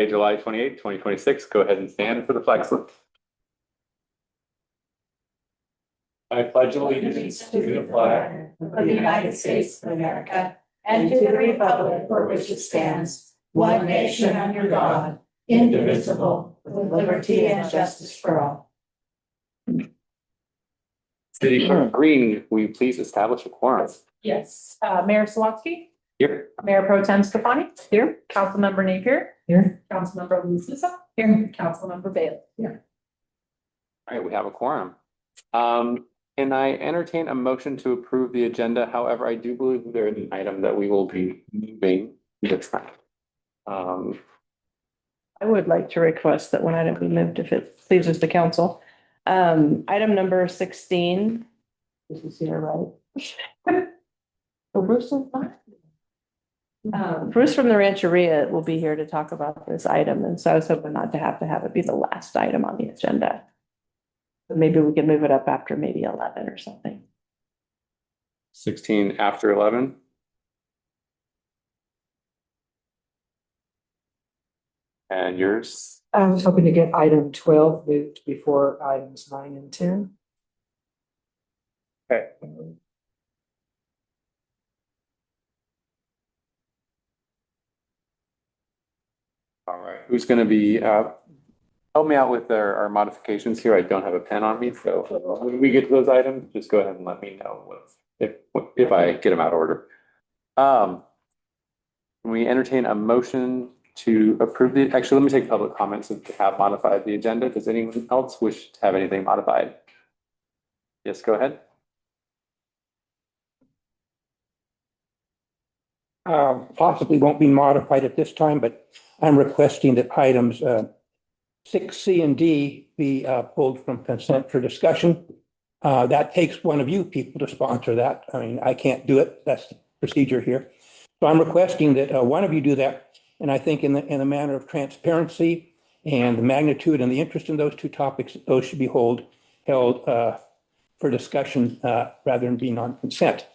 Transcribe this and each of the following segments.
Okay, July 28th, 2026. Go ahead and stand for the flag salute. I pledge allegiance to the flag of the United States of America and to the republic for which it stands, one nation under God, indivisible, with liberty and justice for all. City Clerk Green, will you please establish a quorum? Yes, Mayor Slawski, Here. Mayor Pro Tem Stefani. Here. Councilmember Napier. Here. Councilmember Lucia. Here. Councilmember Bailey. Here. All right, we have a quorum. Can I entertain a motion to approve the agenda? However, I do believe there is an item that we will be moving this time. I would like to request that one item be moved if it pleases the council. Item number 16. This is here, right? Oh, Bruce is not. Bruce from the Rancheria will be here to talk about this item, and so I was hoping not to have it be the last item on the agenda. But maybe we can move it up after maybe 11 or something. 16 after 11. And yours? I was hoping to get item 12 moved before items 9 and 10. Okay. All right, who's going to be, help me out with our modifications here. I don't have a pen on me, so when we get to those items, just go ahead and let me know if I get them out of order. We entertain a motion to approve actually, let me take public comments to have modified the agenda. Does anyone else wish to have anything modified? Yes, go ahead. Possibly won't be modified at this time, but I'm requesting that items 6C and D be pulled from consent for discussion. That takes one of you people to sponsor that. I mean, I can't do it. That's the procedure here. So I'm requesting that one of you do that. And I think in the manner of transparency and the magnitude and the interest in those two topics, those should be held for discussion rather than being on consent.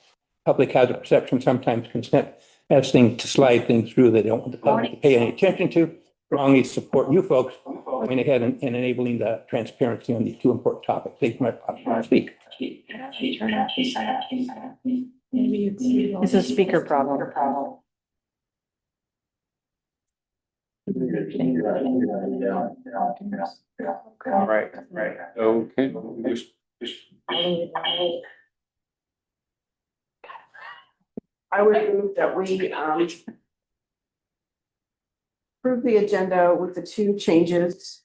Public has a perception sometimes consent has things to slide things through that they don't want the public to pay any attention to. Strongly support you folks going ahead and enabling the transparency on these two important topics. Thank you for speak. It's a speaker problem. All right, right. Okay. I would move that we approve the agenda with the two changes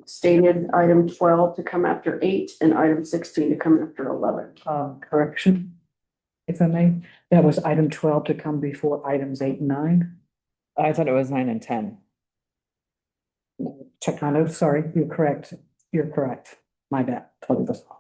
stated, item 12 to come after 8 and item 16 to come after 11. Correction, if I may, that was item 12 to come before items 8 and 9. I thought it was 9 and 10. Chicano, sorry, you're correct. You're correct. My bad. Totally was wrong.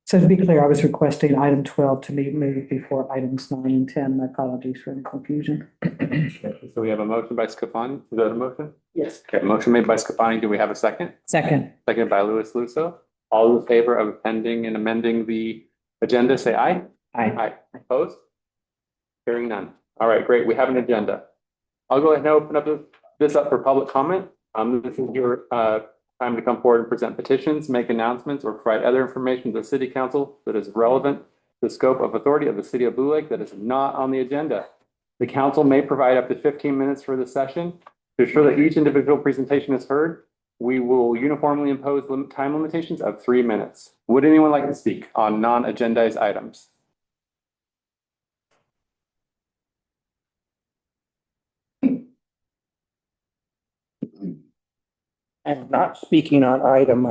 So to be clear, I was requesting item 12 to be moved before items 9 and 10. My apologies for any confusion. So we have a motion by Scafani. Is that a motion? Yes. Okay, motion made by Scafani. Do we have a second? Second. Second by Louis Lusso. All in favor of appending and amending the agenda, say aye. Aye. Aye. Opposed? Hearing none. All right, great. We have an agenda. I'll go ahead and open up this up for public comment. This is your time to come forward and present petitions, make announcements, or provide other information to the city council that is relevant to the scope of authority of the city of Blue Lake that is not on the agenda. The council may provide up to 15 minutes for the session. To ensure that each individual presentation is heard, we will uniformly impose time limitations of 3 minutes. Would anyone like to speak on non-agendized items? I'm not speaking on item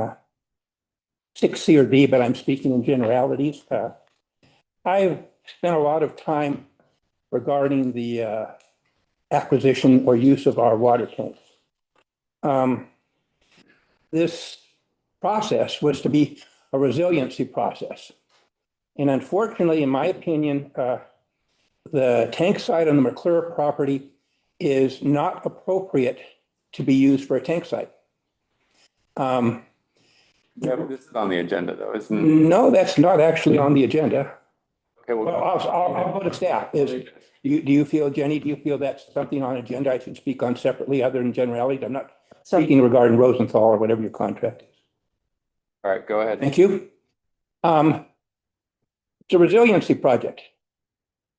6C or D, but I'm speaking in generalities. I've spent a lot of time regarding the acquisition or use of our water tanks. This process was to be a resiliency process. And unfortunately, in my opinion, the tank site on the McClure property is not appropriate to be used for a tank site. Yeah, this is on the agenda though, isn't it? No, that's not actually on the agenda. Okay, Well, well, I'll go to staff. Do you feel, Jenny, do you feel that's something on agenda I should speak on separately other than generalities? I'm not So speaking regarding Rosenthal or whatever your contract is. all right, go ahead. Thank you. It's a resiliency project.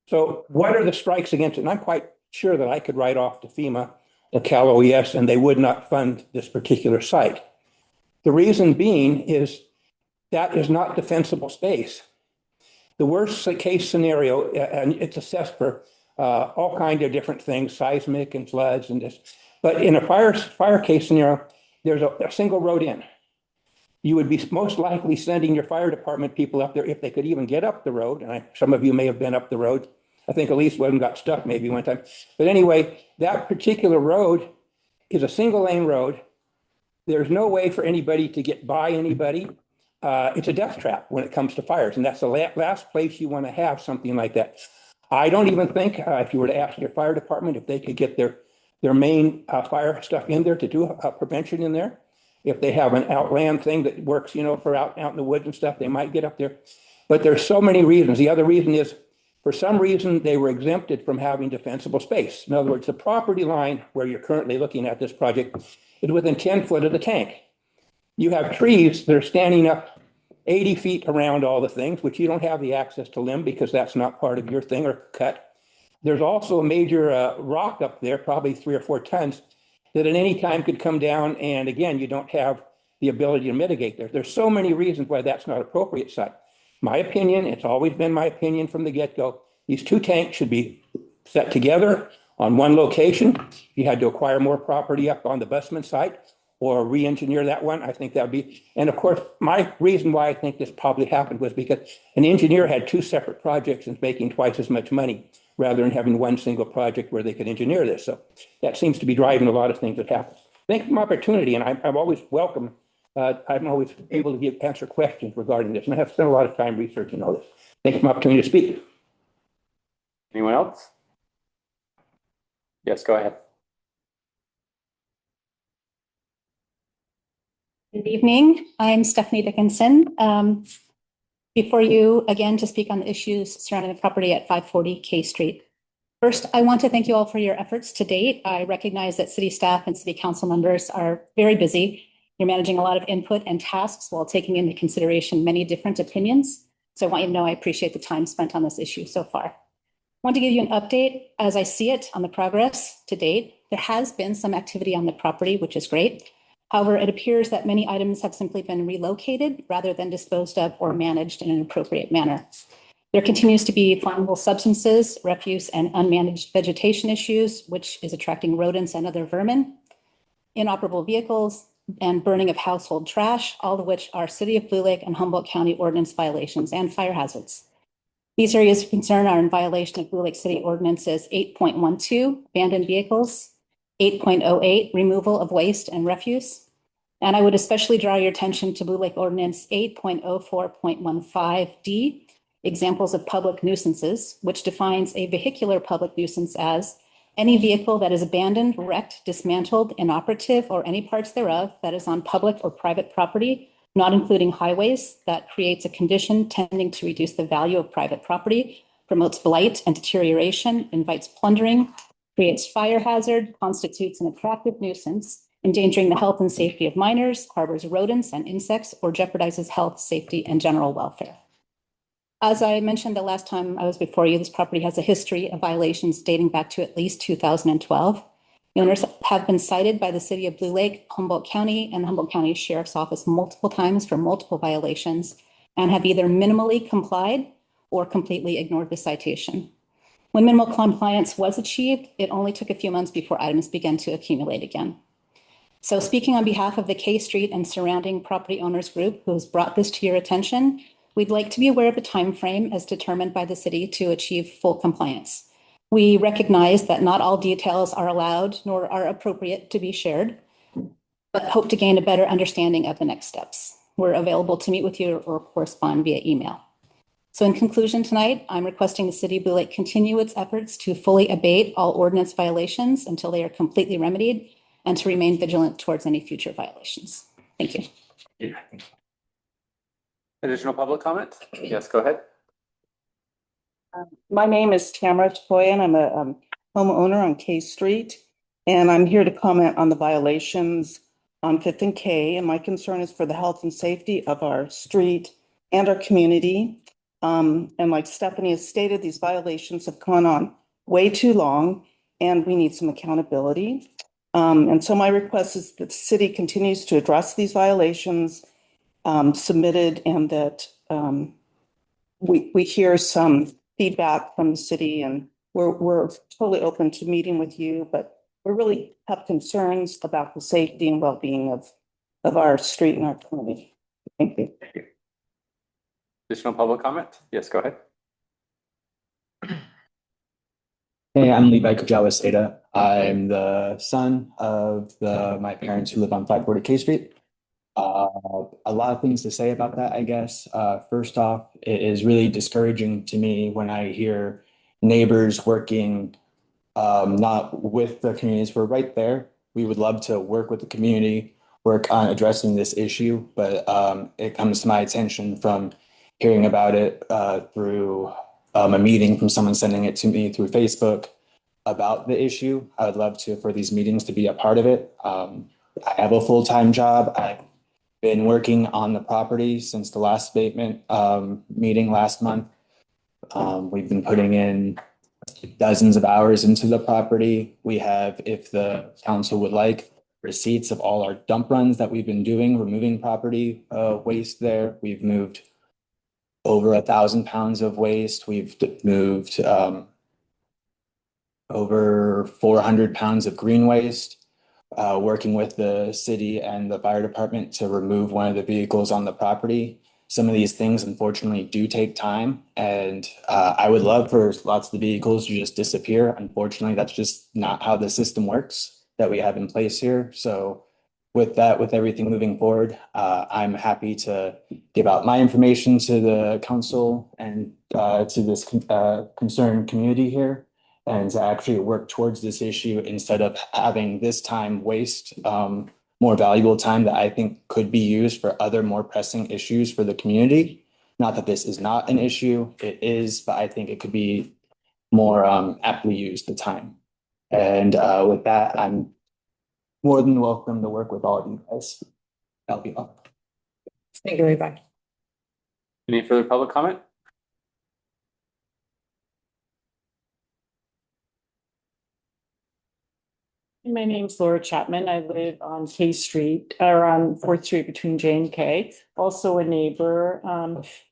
So what are the strikes against it? And I'm quite sure that I could write off to FEMA or Cal OES and they would not fund this particular site. The reason being is that is not defensible space. The worst case scenario, and it's assessed for all kinds of different things, seismic and floods and this. But in a fire case scenario, there's a single road in. You would be most likely sending your fire department people up there if they could even get up the road. And some of you may have been up the road. I think Elise Webb got stuck maybe one time. But anyway, that particular road is a single lane road. There's no way for anybody to get by anybody. It's a death trap when it comes to fires. And that's the last place you want to have something like that. I don't even think if you were to ask your fire department if they could get their main fire stuff in there to do prevention in there. If they have an outland thing that works, for out in the woods and stuff, they might get up there. But there's so many reasons. The other reason is, for some reason, they were exempted from having defensible space. In other words, the property line where you're currently looking at this project is within 10 foot of the tank. You have trees that are standing up 80 feet around all the things, which you don't have the access to limb because that's not part of your thing or cut. There's also a major rock up there, probably 3 or 4 tons, that at any time could come down. And again, you don't have the ability to mitigate there. There's so many reasons why that's not appropriate site. My opinion, it's always been my opinion from the get-go, these 2 tanks should be set together on one location. You had to acquire more property up on the Busman site or re-engineer that one. I think that would be, and of course, my reason why I think this probably happened was because an engineer had 2 separate projects and making twice as much money rather than having one single project where they could engineer this. So that seems to be driving a lot of things that happen. Thank you for my opportunity, and I'm always welcome. I'm always able to answer questions regarding this, and I have spent a lot of time researching all this. Thank you for my opportunity to speak. Anyone else? Yes, go ahead. Good evening. I'm Stephanie Dickinson. Before you again to speak on the issues surrounding the property at 540 K Street. First, I want to thank you all for your efforts to date. I recognize that city staff and city council members are very busy. You're managing a lot of input and tasks while taking into consideration many different opinions. So I want you to know I appreciate the time spent on this issue so far. I want to give you an update as I see it on the progress to date. There has been some activity on the property, which is great. However, it appears that many items have simply been relocated rather than disposed of or managed in an appropriate manner. There continues to be flammable substances, refuse, and unmanaged vegetation issues, which is attracting rodents and other vermin, inoperable vehicles, and burning of household trash, all of which are City of Blue Lake and Humboldt County ordinance violations and fire hazards. These areas of concern are in violation of Blue Lake City ordinances 8.12, abandoned vehicles, 8.08, removal of waste and refuse. And I would especially draw your attention to Blue Lake Ordinance 8.04.15D, examples of public nuisances, which defines a vehicular public nuisance as any vehicle that is abandoned, wrecked, dismantled, inoperative, or any parts thereof that is on public or private property, not including highways, that creates a condition tending to reduce the value of private property, promotes blight and deterioration, invites plundering, creates fire hazard, constitutes an attractive nuisance, endangering the health and safety of minors, harbors rodents and insects, or jeopardizes health, safety, and general welfare. As I mentioned the last time I was before you, this property has a history of violations dating back to at least 2012. The owners have been cited by the City of Blue Lake, Humboldt County, and the Humboldt County Sheriff's Office multiple times for multiple violations and have either minimally complied or completely ignored the citation. When minimal compliance was achieved, it only took a few months before items began to accumulate again. So speaking on behalf of the K Street and surrounding property owners group who has brought this to your attention, we'd like to be aware of the time frame as determined by the city to achieve full compliance. We recognize that not all details are allowed nor are appropriate to be shared, but hope to gain a better understanding of the next steps. We're available to meet with you or correspond via email. So in conclusion tonight, I'm requesting the City of Blue Lake continue its efforts to fully abate all ordinance violations until they are completely remedied and to remain vigilant towards any future violations. Thank you. Additional public comment? Yes, go ahead. My name is Tamara Toyan. I'm a homeowner on K Street, and I'm here to comment on the violations on Fifth and K. And my concern is for the health and safety of our street and our community. And like Stephanie has stated, these violations have gone on way too long, and we need some accountability. And so my request is that the city continues to address these violations submitted, and that we hear some feedback from the city, and we're totally open to meeting with you, but we really have concerns about the safety and well-being of our street and our community. Thank you. Additional public comment? Yes, go ahead. Hey, I'm Levi Kujawa Seda. I'm the son of my parents who live on 540 K Street. A lot of things to say about that, I guess. First off, it is really discouraging to me when I hear neighbors working not with the communities. We're right there. We would love to work with the community, work on addressing this issue, but it comes to my attention from hearing about it through a meeting, from someone sending it to me through Facebook about the issue. I would love for these meetings to be a part of it. I have a full-time job. I've been working on the property since the last abatement meeting last month. We've been putting in dozens of hours into the property. We have, if the council would like, receipts of all our dump runs that we've been doing, removing property waste there. We've moved over 1,000 pounds of waste. We've moved over 400 pounds of green waste. Working with the city and the fire department to remove one of the vehicles on the property. Some of these things, unfortunately, do take time, and I would love for lots of the vehicles to just disappear. Unfortunately, that's just not how the system works that we have in place here. So with that, with everything moving forward, I'm happy to give out my information to the council and to this concerned community here, and to actually work towards this issue instead of having this time waste more valuable time that I think could be used for other more pressing issues for the community. Not that this is not an issue, it is, but I think it could be more aptly used, the time. And with that, I'm more than welcome to work with all of you guys. That'll be all. Thank you, Levi. Any further public comment? My name's Laura Chapman. I live on K Street, or on 4th Street between J and K, also a neighbor.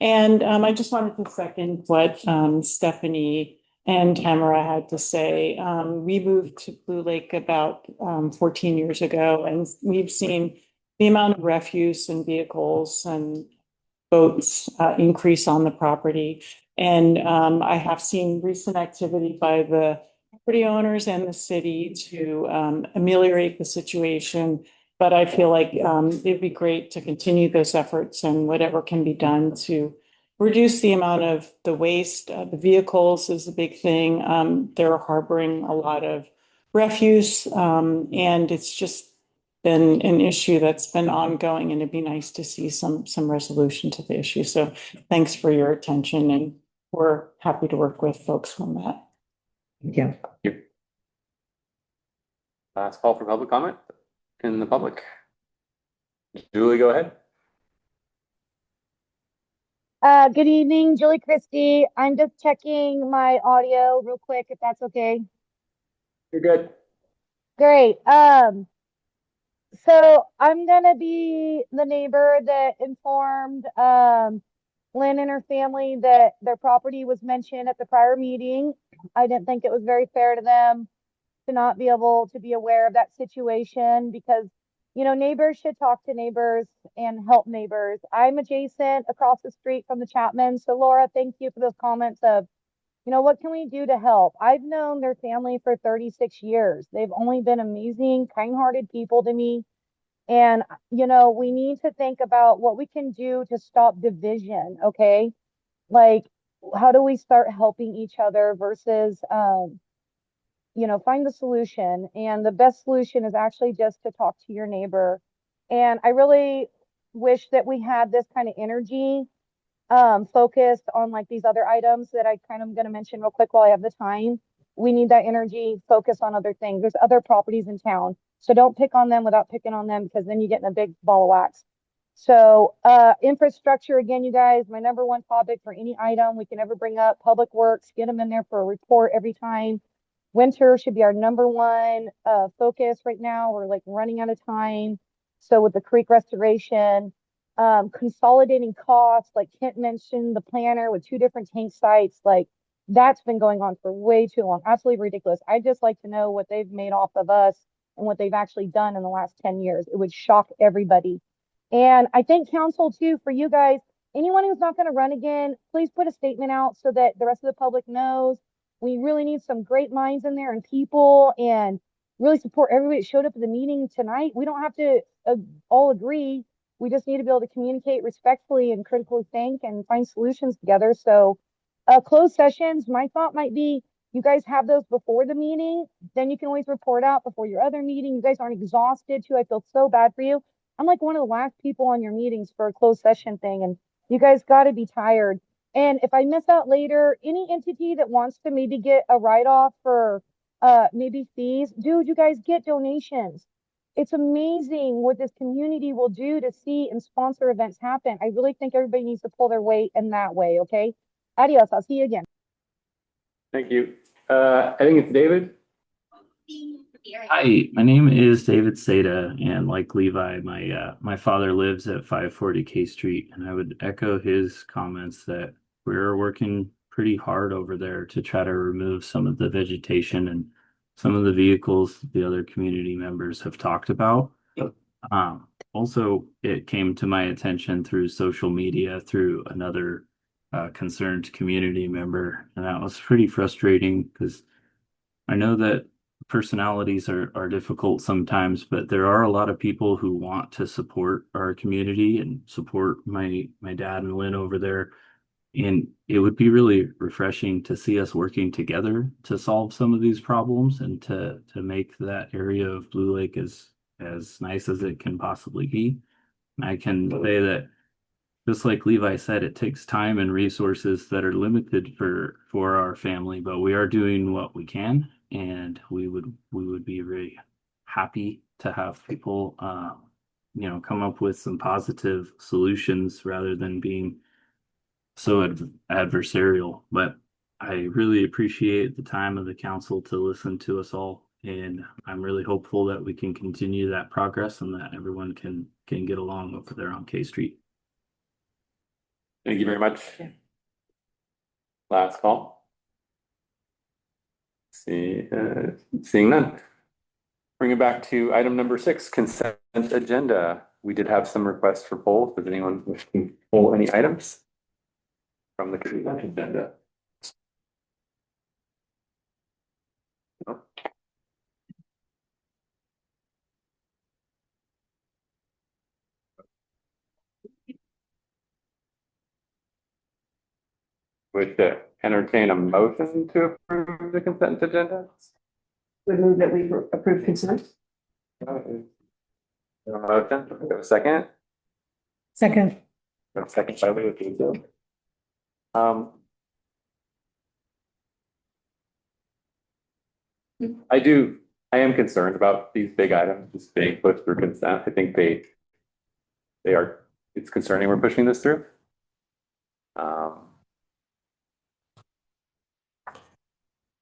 And I just wanted to second what Stephanie and Tamara had to say. We moved to Blue Lake about 14 years ago, and we've seen the amount of refuse and vehicles and boats increase on the property. And I have seen recent activity by the property owners and the city to ameliorate the situation. But I feel like it'd be great to continue those efforts, and whatever can be done to reduce the amount of the waste. The vehicles is a big thing. They're harboring a lot of refuse, and it's just been an issue that's been ongoing, and it'd be nice to see some resolution to the issue. So thanks for your attention, and we're happy to work with folks on that. Yeah. Last call for public comment in the public. Julie, go ahead. Good evening, Julie Christie. I'm just checking my audio real quick, if that's okay. You're good. Great. So I'm gonna be the neighbor that informed Lynn and her family that their property was mentioned at the prior meeting. I didn't think it was very fair to them to not be able to be aware of that situation, because neighbors should talk to neighbors and help neighbors. I'm adjacent across the street from the Chapman. So Laura, thank you for those comments of, what can we do to help? I've known their family for 36 years. They've only been amazing, kind-hearted people to me. And, we need to think about what we can do to stop division, okay? Like, how do we start helping each other versus, find the solution. And the best solution is actually just to talk to your neighbor. And I really wish that we had this kind of energy focused on like these other items that I kind of gonna mention real quick while I have the time. We need that energy focused on other things. There's other properties in town. So don't pick on them without picking on them because then you get in a big ball of wax. So infrastructure, again, you guys, my number one topic for any item we can ever bring up, public works, get them in there for a report every time. Winter should be our number one focus right now. We're like running out of time. So with the creek restoration, consolidating costs, like Kent mentioned, the planner with 2 different tank sites, like that's been going on for way too long. Absolutely ridiculous. I'd just like to know what they've made off of us and what they've actually done in the last 10 years. It would shock everybody. And I think council too, for you guys, anyone who's not going to run again, please put a statement out so that the rest of the public knows. We really need some great minds in there and people, and really support everybody that showed up at the meeting tonight. We don't have to all agree. We just need to be able to communicate respectfully and critically think and find solutions together. So closed sessions, my thought might be you guys have those before the meeting. Then you can always report out before your other meeting. You guys aren't exhausted too. I feel so bad for you. I'm like one of the last people on your meetings for a closed session thing, and you guys got to be tired. And if I miss out later, any entity that wants to maybe get a write-off for maybe fees, dude, you guys get donations. It's amazing what this community will do to see and sponsor events happen. I really think everybody needs to pull their weight in that way, okay? Adios, I'll see you again. Thank you. I think it's David. Hi, my name is David Seda, and like Levi, my father lives at 540 K Street, and I would echo his comments that we're working pretty hard over there to try to remove some of the vegetation and some of the vehicles the other community members have talked about. Also, it came to my attention through social media through another concerned community member, and that was pretty frustrating because I know that personalities are difficult sometimes, but there are a lot of people who want to support our community and support my dad and Lynn over there. And it would be really refreshing to see us working together to solve some of these problems and to make that area of Blue Lake as nice as it can possibly be. And I can say that just like Levi said, it takes time and resources that are limited for our family, but we are doing what we can, and we would be very happy to have people come up with some positive solutions rather than being so adversarial. But I really appreciate the time of the council to listen to us all, and I'm really hopeful that we can continue that progress and that everyone can get along over there on K Street. Thank you very much. Yeah. Last call. Seeing none. Bring it back to item number 6, consent agenda. We did have some requests for polls. Does anyone wish to poll any items from the consent agenda? No? Would entertain a motion to approve the consent agenda? We move that we approve consent. Motion, we have a second. Second. We have a second by Leah. I am concerned about these big items just being pushed through consent. I think it's concerning we're pushing this through.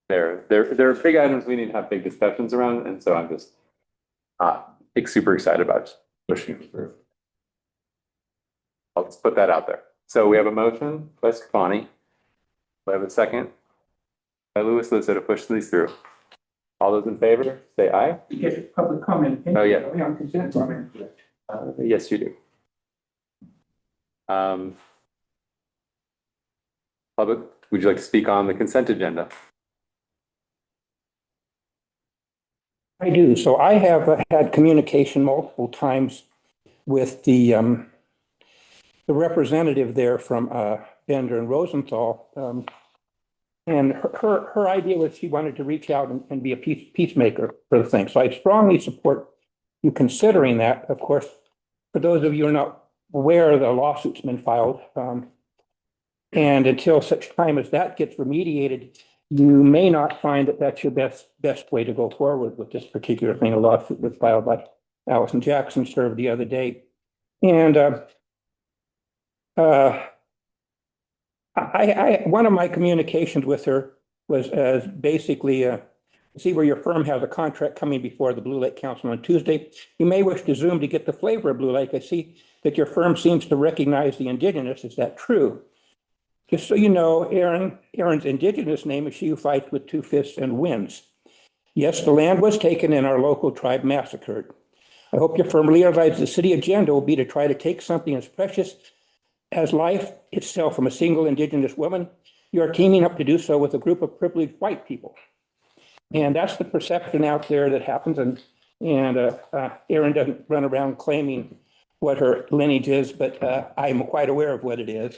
There are big items we need to have big discussions around, and so I'm just super excited about pushing it through. I'll just put that out there. So we have a motion by Scafani. We have a second by Louis Lizzo to push these through. All those in favor, say aye. You get public comment. Oh, yeah. On consent comment. Yes, you do. Public, would you like to speak on the consent agenda? I do. So I have had communication multiple times with the representative there from Bender and Rosenthal. And her idea was she wanted to reach out and be a peacemaker for the thing. So I strongly support you considering that. Of course, for those of you who are not aware, the lawsuit's been filed. And until such time as that gets remediated, you may not find that that's your best way to go forward with this particular thing. A lawsuit was filed by Allison Jackson served the other day. And one of my communications with her was as basically see where your firm has a contract coming before the Blue Lake Council on Tuesday. You may wish to Zoom to get the flavor of Blue Lake. I see that your firm seems to recognize the indigenous. Is that true? Just so you know, Erin's indigenous name is she who fights with two fists and wins. Yes, the land was taken and our local tribe massacred. I hope your firm realizes the city agenda will be to try to take something as precious as life itself from a single indigenous woman. You are teaming up to do so with a group of privileged white people. And that's the perception out there that happens. And Erin doesn't run around claiming what her lineage is, but I'm quite aware of what it is.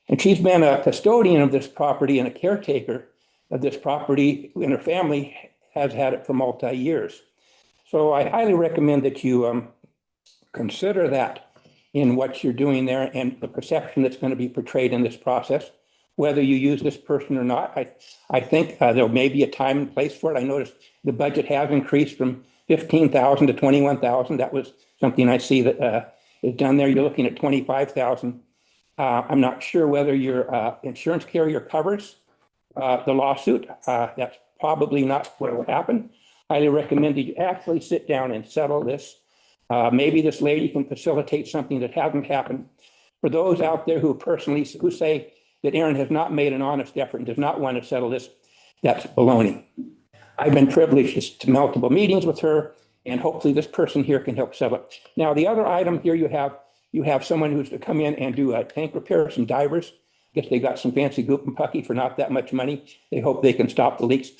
And she's been a custodian of this property and a caretaker of this property, and her family has had it for multi-years. So I highly recommend that you consider that in what you're doing there and the perception that's going to be portrayed in this process, whether you use this person or not. I think there may be a time and place for it. I noticed the budget has increased from 15,000 to 21,000. That was something I see that is done there. You're looking at 25,000. I'm not sure whether your insurance carrier covers the lawsuit. That's probably not what will happen. Highly recommend that you actually sit down and settle this. Maybe this lady can facilitate something that hasn't happened. For those out there who say that Erin has not made an honest effort and does not want to settle this, that's baloney. I've been privileged to multiple meetings with her, and hopefully this person here can help settle it. Now, the other item here you have someone who's to come in and do tank repairs, some divers. I guess they got some fancy goop and pucky for not that much money. They hope they can stop the leaks.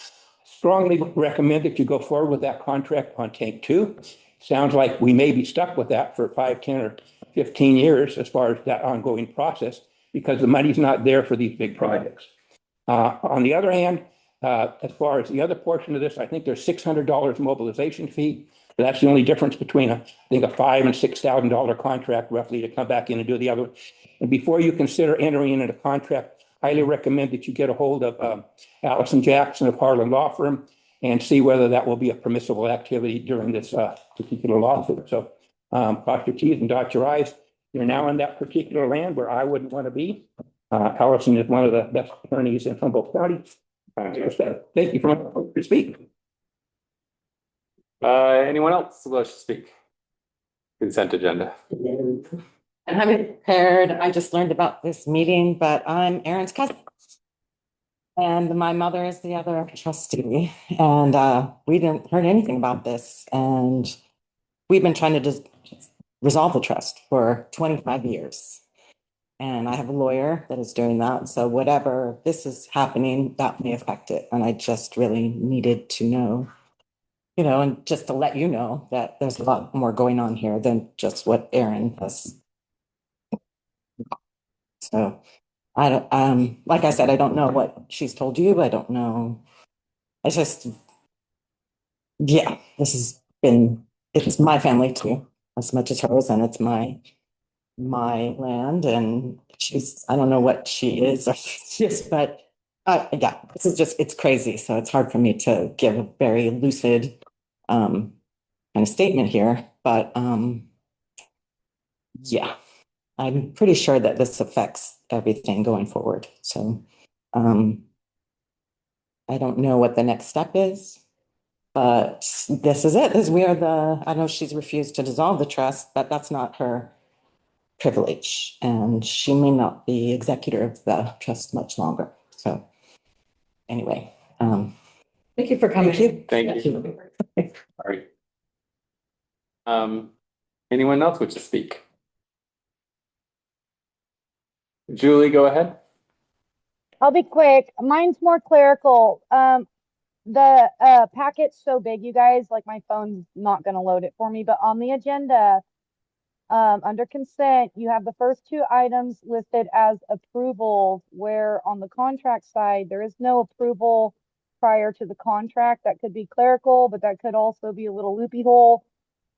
Strongly recommend that you go forward with that contract on tank 2. Sounds like we may be stuck with that for 5, 10, or 15 years as far as that ongoing process, because the money's not there for these big projects. On the other hand, as far as the other portion of this, I think there's $600 mobilization fee. That's the only difference between a $5,000 and $6,000 contract roughly to come back in and do the other one. And before you consider entering into a contract, highly recommend that you get a hold of Allison Jackson of Harlan Law Firm and see whether that will be a permissible activity during this particular lawsuit. So cross your T's and dot your I's. You're now in that particular land where I wouldn't want to be. Allison is one of the best attorneys in Humboldt County. Thank you for allowing me to speak. Anyone else who wishes to speak? Consent agenda. And I'm prepared. I just learned about this meeting, but I'm Erin's cousin. And my mother is the other trustee. And we didn't heard anything about this. And we've been trying to just resolve the trust for 25 years. And I have a lawyer that is doing that. So whatever this is happening, that may affect it. And I just really needed to know, and just to let you know that there's a lot more going on here than just what Erin has. So I don't, like I said, I don't know what she's told you. I don't know. It's just, yeah, it's my family too, as much as hers, and it's my land, and I don't know what she is or she is, but yeah, it's crazy. So it's hard for me to give a very lucid kind of statement here, but yeah, I'm pretty sure that this affects everything going forward. So I don't know what the next step is, but this is it. I know she's refused to dissolve the trust, but that's not her privilege, and she may not be executor of the trust much longer. So anyway, Thank you for coming. Thank you. All right. Anyone else wish to speak? Julie, go ahead. I'll be quick. Mine's more clerical. The packet's so big, you guys, like my phone's not going to load it for me, but on the agenda, under consent, you have the first 2 items listed as approvals, where on the contract side, there is no approval prior to the contract. That could be clerical, but that could also be a little loopy hole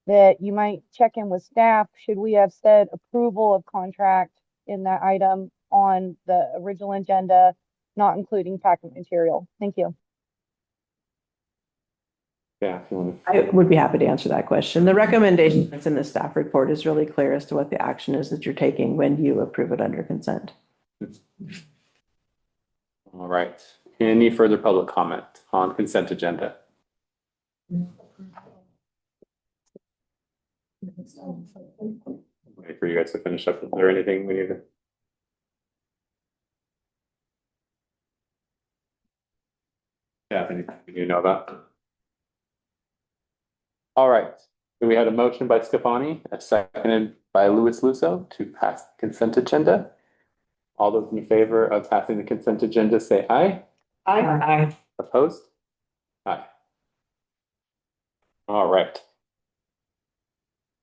that you might check in with staff. Should we have said approval of contract in that item on the original agenda, not including packet material. Thank you. Yeah. if you wanna- I would be happy to answer that question. The recommendation that's in the staff report is really clear as to what the action is that you're taking when you approve it under consent. All right. Any further public comment on consent agenda? Wait for you guys to finish up. Is there anything we need to? Yeah, anything we need to know about? All right. So we had a motion by Scafani, a seconded by Louis Lusso to pass the consent agenda. All those in favor of passing the consent agenda, say aye. Aye. Opposed? Aye. All right.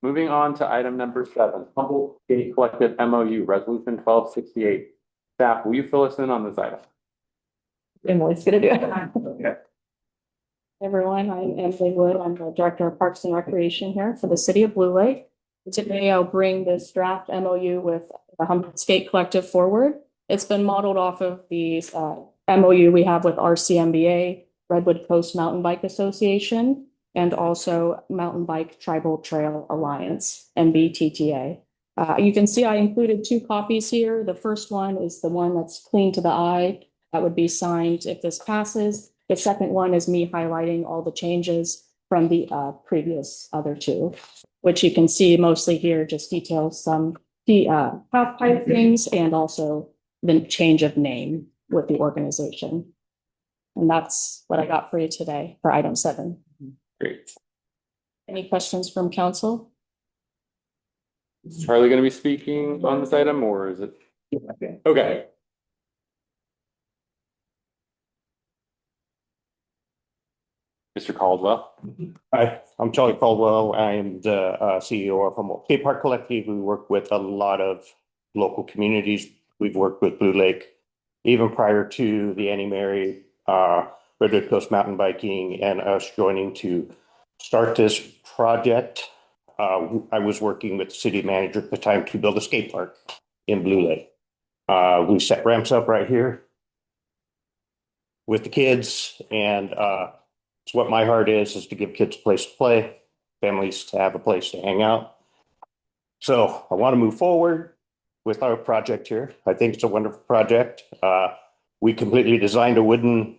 Moving on to item number 7, Humboldt Gate Collective MOU, Resolution 1268. Staff, will you fill us in on this item? Emily's gonna do it. Okay. Everyone, I'm Emily Wood. I'm the Director of Parks and Recreation here for the City of Blue Lake. Today, I'll bring this draft MOU with the Humboldt Skate Collective forward. It's been modeled off of the MOU we have with RCMBA, Redwood Coast Mountain Bike Association, and also Mountain Bike Tribal Trail Alliance, MBTTA. You can see I included 2 copies here. The first one is the one that's clean to the eye. That would be signed if this passes. The second one is me highlighting all the changes from the previous other 2, which you can see mostly here just details some half pipe things and also the change of name with the organization. And that's what I got for you today for item 7. Great. Any questions from council? Is Charlie going to be speaking on this item or is it? Okay. Mr. Caldwell. Hi, I'm Charlie Caldwell. I am the CEO of Humboldt Skate Park Collective. We work with a lot of local communities. We've worked with Blue Lake even prior to the Annie Mary, Redwood Coast Mountain Biking, and us joining to start this project. I was working with the city manager at the time to build a skate park in Blue Lake. We set ramps up right here with the kids, and it's what my heart is to give kids a place to play, families to have a place to hang out. So I want to move forward with our project here. I think it's a wonderful project. We completely designed a wooden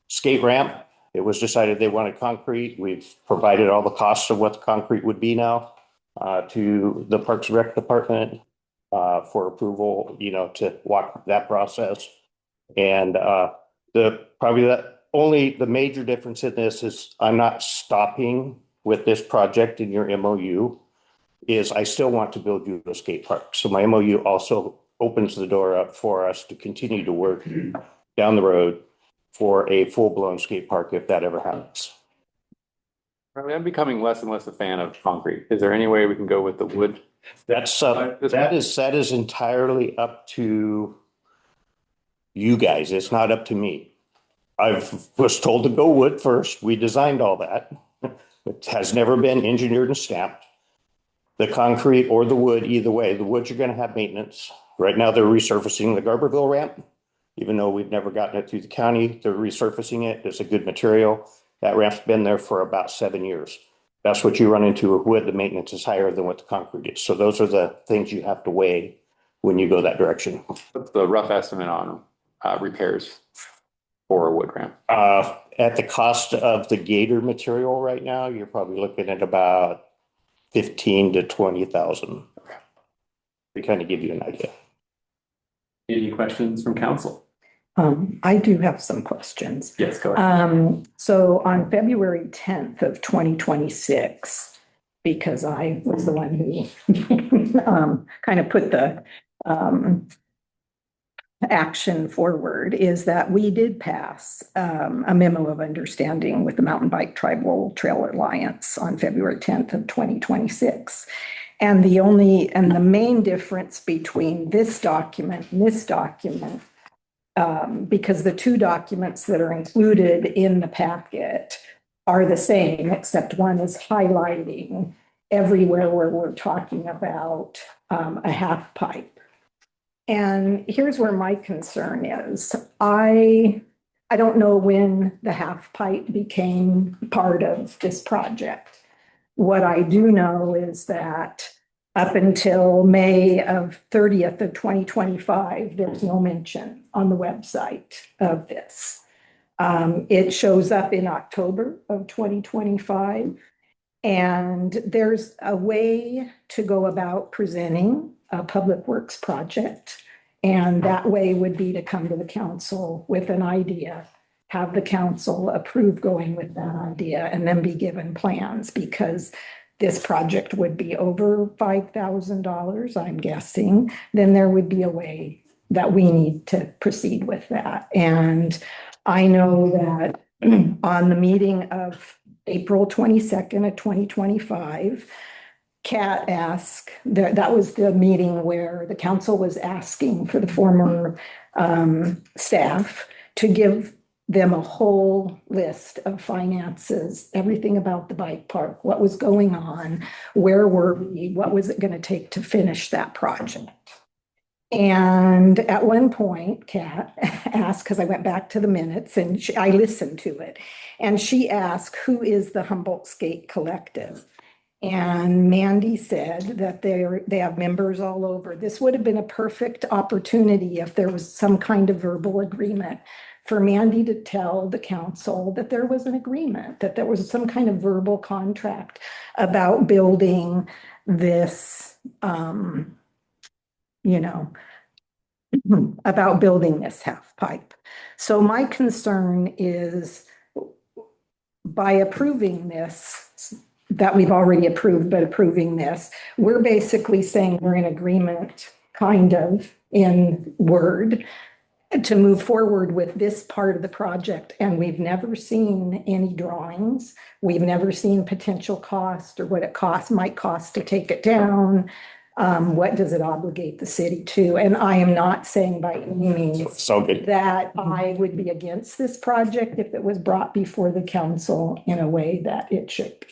skate ramp. It was decided they wanted concrete. We've provided all the costs of what the concrete would be now to the Parks and Rec Department for approval, to walk that process. And the major difference in this is I'm not stopping with this project in your MOU, is I still want to build you a skate park. So my MOU also opens the door up for us to continue to work down the road for a full-blown skate park if that ever happens. I'm becoming less and less a fan of concrete. Is there any way we can go with the wood? That is entirely up to you guys. It's not up to me. I was told to go wood first. We designed all that. It has never been engineered and stamped. The concrete or the wood, either way, the woods are going to have maintenance. Right now, they're resurfacing the Garberville ramp. Even though we've never gotten it through the county, they're resurfacing it. It's a good material. That ramp's been there for about 7 years. That's what you run into with wood. The maintenance is higher than what the concrete is. So those are the things you have to weigh when you go that direction. What's the rough estimate on repairs for a wood ramp? At the cost of the gator material right now, you're probably looking at about 15 to 20,000. Okay. To kind of give you an idea. Any questions from council? I do have some questions. Yes, go ahead. So on February 10th of 2026, because I was the one who kind of put the action forward, is that we did pass a memo of understanding with the Mountain Bike Tribal Trail Alliance on February 10th of 2026. And the main difference between this document and this document, because the 2 documents that are included in the packet are the same, except one is highlighting everywhere where we're talking about a half pipe. And here's where my concern is. I don't know when the half pipe became part of this project. What I do know is that up until May of 30th of 2025, there's no mention on the website of this. It shows up in October of 2025. And there's a way to go about presenting a public works project. And that way would be to come to the council with an idea, have the council approve going with that idea, and then be given plans, because this project would be over $5,000, I'm guessing. Then there would be a way that we need to proceed with that. And I know that on the meeting of April 22nd of 2025, Kat asked, that was the meeting where the council was asking for the former staff to give them a whole list of finances, everything about the bike park, what was going on, where were we, what was it going to take to finish that project. And at one point, Kat asked, because I went back to the minutes and I listened to it, and she asked, who is the Humboldt Skate Collective? And Mandy said that they have members all over. This would have been a perfect opportunity if there was some kind of verbal agreement for Mandy to tell the council that there was an agreement, that there was some kind of verbal contract about building this, about building this half pipe. So my concern is by approving this, that we've already approved, but approving this, we're basically saying we're in agreement, kind of, in word, to move forward with this part of the project. And we've never seen any drawings. We've never seen potential cost or what it might cost to take it down. What does it obligate the city to? And I am not saying by any means that I would be against this project if it was brought before the council in a way that it should be.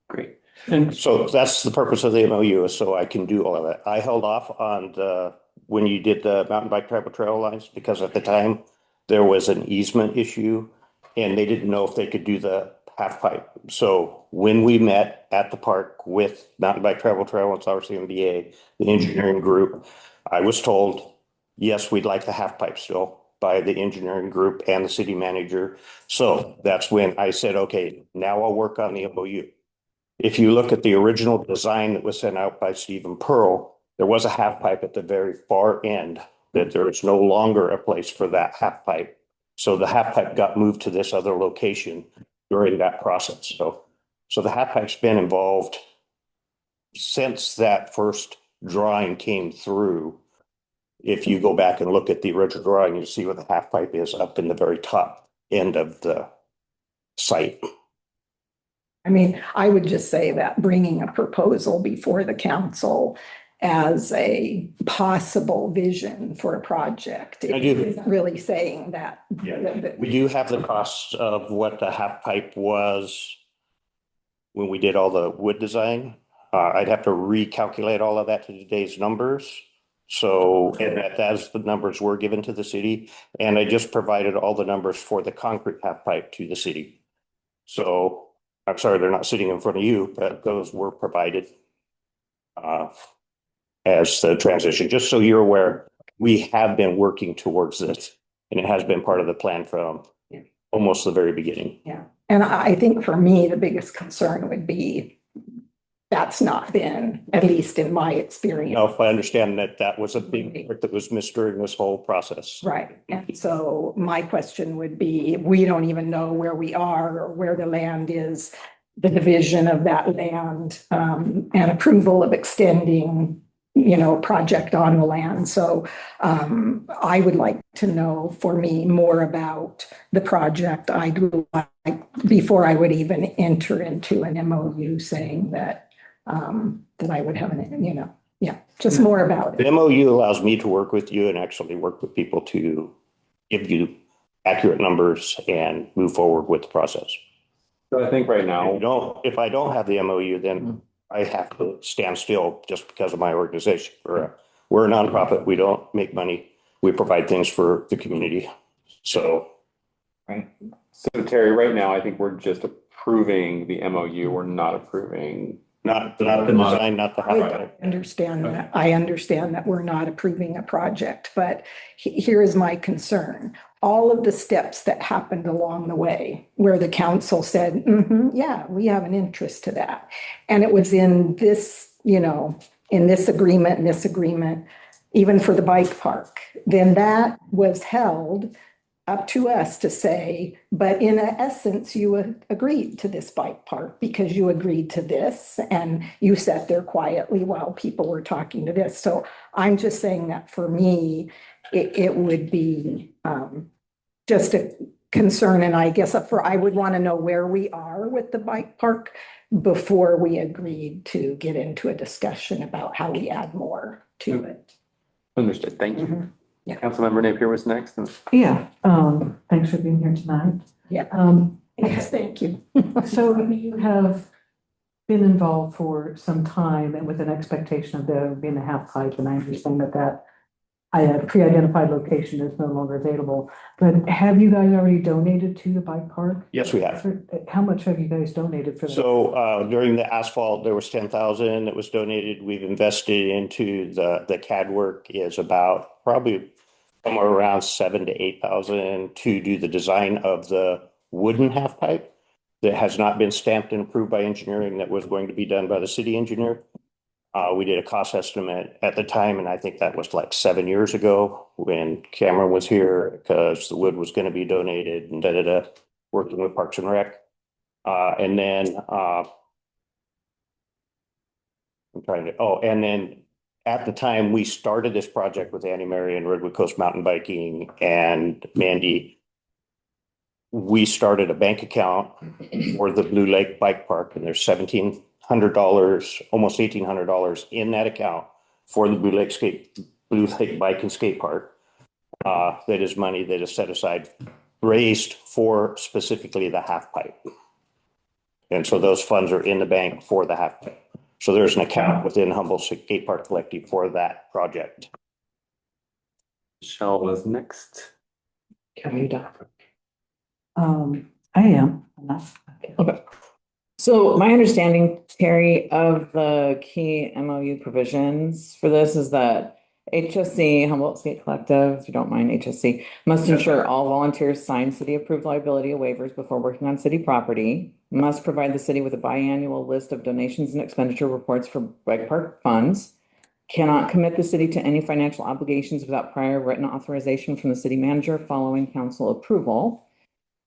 Great. And so that's the purpose of the MOU, is so I can do all of that. I held off on when you did the mountain bike travel trail lines, because at the time there was an easement issue and they didn't know if they could do the half pipe. So when we met at the park with Mountain Bike Travel Trail and Sour CMBA, the engineering group, I was told, yes, we'd like the half pipe still, by the engineering group and the city manager. So that's when I said, okay, now I'll work on the MOU. If you look at the original design that was sent out by Stephen Pearl, there was a half pipe at the very far end, that there is no longer a place for that half pipe. So the half pipe got moved to this other location during that process. So the half pipe's been involved since that first drawing came through. If you go back and look at the original drawing, you see where the half pipe is up in the very top end of the site. I mean, I would just say that bringing a proposal before the council as a possible vision for a project isn't really saying that. We do have the costs of what the half pipe was when we did all the wood design. I'd have to recalculate all of that to today's numbers. So, and that's the numbers were given to the city. And I just provided all the numbers for the concrete half pipe to the city. So I'm sorry, they're not sitting in front of you, but those were provided as the transition. Just so you're aware, we have been working towards this, and it has been part of the plan from almost the very beginning. Yeah. And I think for me, the biggest concern would be that's not been, at least in my experience. No, I understand that was a big part that was missed during this whole process. Right. And so my question would be, we don't even know where we are or where the land is, the division of that land, and approval of extending, project on the land. So I would like to know, for me, more about the project. I'd like, before I would even enter into an MOU saying that I would have just more about it. The MOU allows me to work with you and actually work with people to give you accurate numbers and move forward with the process. So I think right now, If I don't have the MOU, then I have to stand still just because of my organization for We're a nonprofit. We don't make money. We provide things for the community. So So Terry, right now, I think we're just approving the MOU. We're not approving. not the design, not the half I pipe. understand that. I understand that we're not approving a project, but here is my concern. All of the steps that happened along the way where the council said, "Mhm, yeah, we have an interest to that." And it was in this, in this agreement, and this agreement, even for the bike park, then that was held up to us to say, but in essence, you agreed to this bike park because you agreed to this and you sat there quietly while people were talking to this. So I'm just saying that for me, it would be just a concern. And I guess I would want to know where we are with the bike park before we agreed to get into a discussion about how we add more to it. Understood. Thank you. Mhm. Yeah. Councilmember Napier was next. Yeah, thanks for being here tonight. Yeah. Yes, thank you. So you have been involved for some time and with an expectation of there being a half pipe, and I understand that pre-identified location is no longer available. But have you guys already donated to the bike park? Yes, we have. How much have you guys donated for that? So during the asphalt, there was 10,000 that was donated. We've invested into the CAD work is about probably somewhere around 7,000 to 8,000 to do the design of the wooden half pipe that has not been stamped and approved by engineering that was going to be done by the city engineer. We did a cost estimate at the time, and I think that was like 7 years ago when Cameron was here because the wood was going to be donated and working with Parks and Rec. And then at the time we started this project with Annie Mary and Redwood Coast Mountain Biking and Mandy, we started a bank account for the Blue Lake Bike Park, and there's $1,700, almost $1,800 in that account for the Blue Lake Bike and Skate Park. That is money that is set aside, raised for specifically the half pipe. And so those funds are in the bank for the half pipe. So there's an account within Humboldt Skate Park Collective for that project. Michelle was next. Can you done? I am. Okay. So my understanding, Terry, of the key MOU provisions for this is that HSC, Humboldt Skate Collective, if you don't mind HSC, must ensure all volunteers sign city-approved liability waivers before working on city property, must provide the city with a biannual list of donations and expenditure reports for bike park funds, cannot commit the city to any financial obligations without prior written authorization from the city manager following council approval,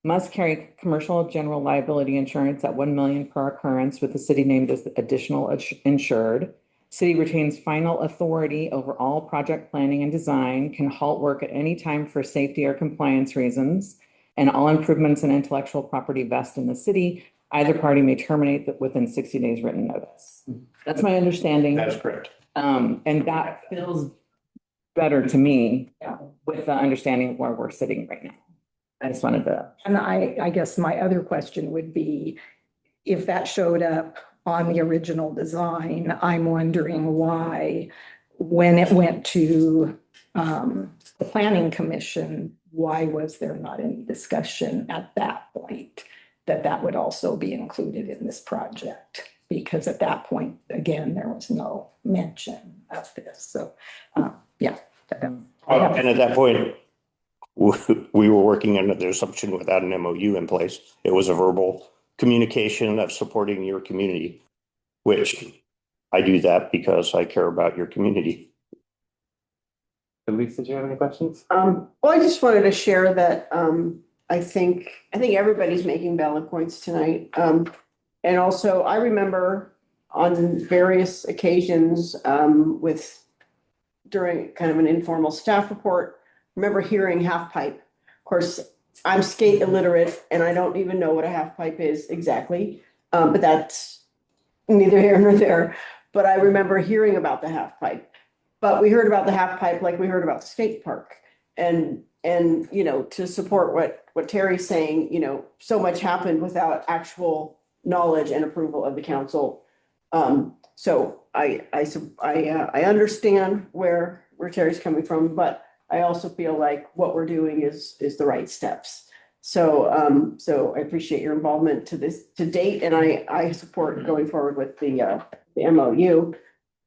must carry commercial general liability insurance at 1 million per occurrence with the city named as additional insured. City retains final authority over all project planning and design, can halt work at any time for safety or compliance reasons, and all improvements in intellectual property vest in the city. Either party may terminate that within 60 days written notice. That's my understanding. That is correct. And that feels better to me with the understanding of where we're sitting right now. I just wanted to. And I guess my other question would be, if that showed up on the original design, I'm wondering why, when it went to the planning commission, why was there not any discussion at that point that would also be included in this project? Because at that point, again, there was no mention of this. So, yeah. And at that point, we were working under the assumption without an MOU in place. It was a verbal communication of supporting your community, which I do that because I care about your community. Elise, did you have any questions? Well, I just wanted to share that I think everybody's making valid points tonight. And also, I remember on various occasions during kind of an informal staff report, remember hearing half pipe. Of course, I'm skate illiterate and I don't even know what a half pipe is exactly, but that's neither here nor there. But I remember hearing about the half pipe. But we heard about the half pipe like we heard about the skate park. And to support what Terry's saying, so much happened without actual knowledge and approval of the council. So I understand where Terry's coming from, but I also feel like what we're doing is the right steps. So, so I appreciate your involvement to date, and I support going forward with the MOU.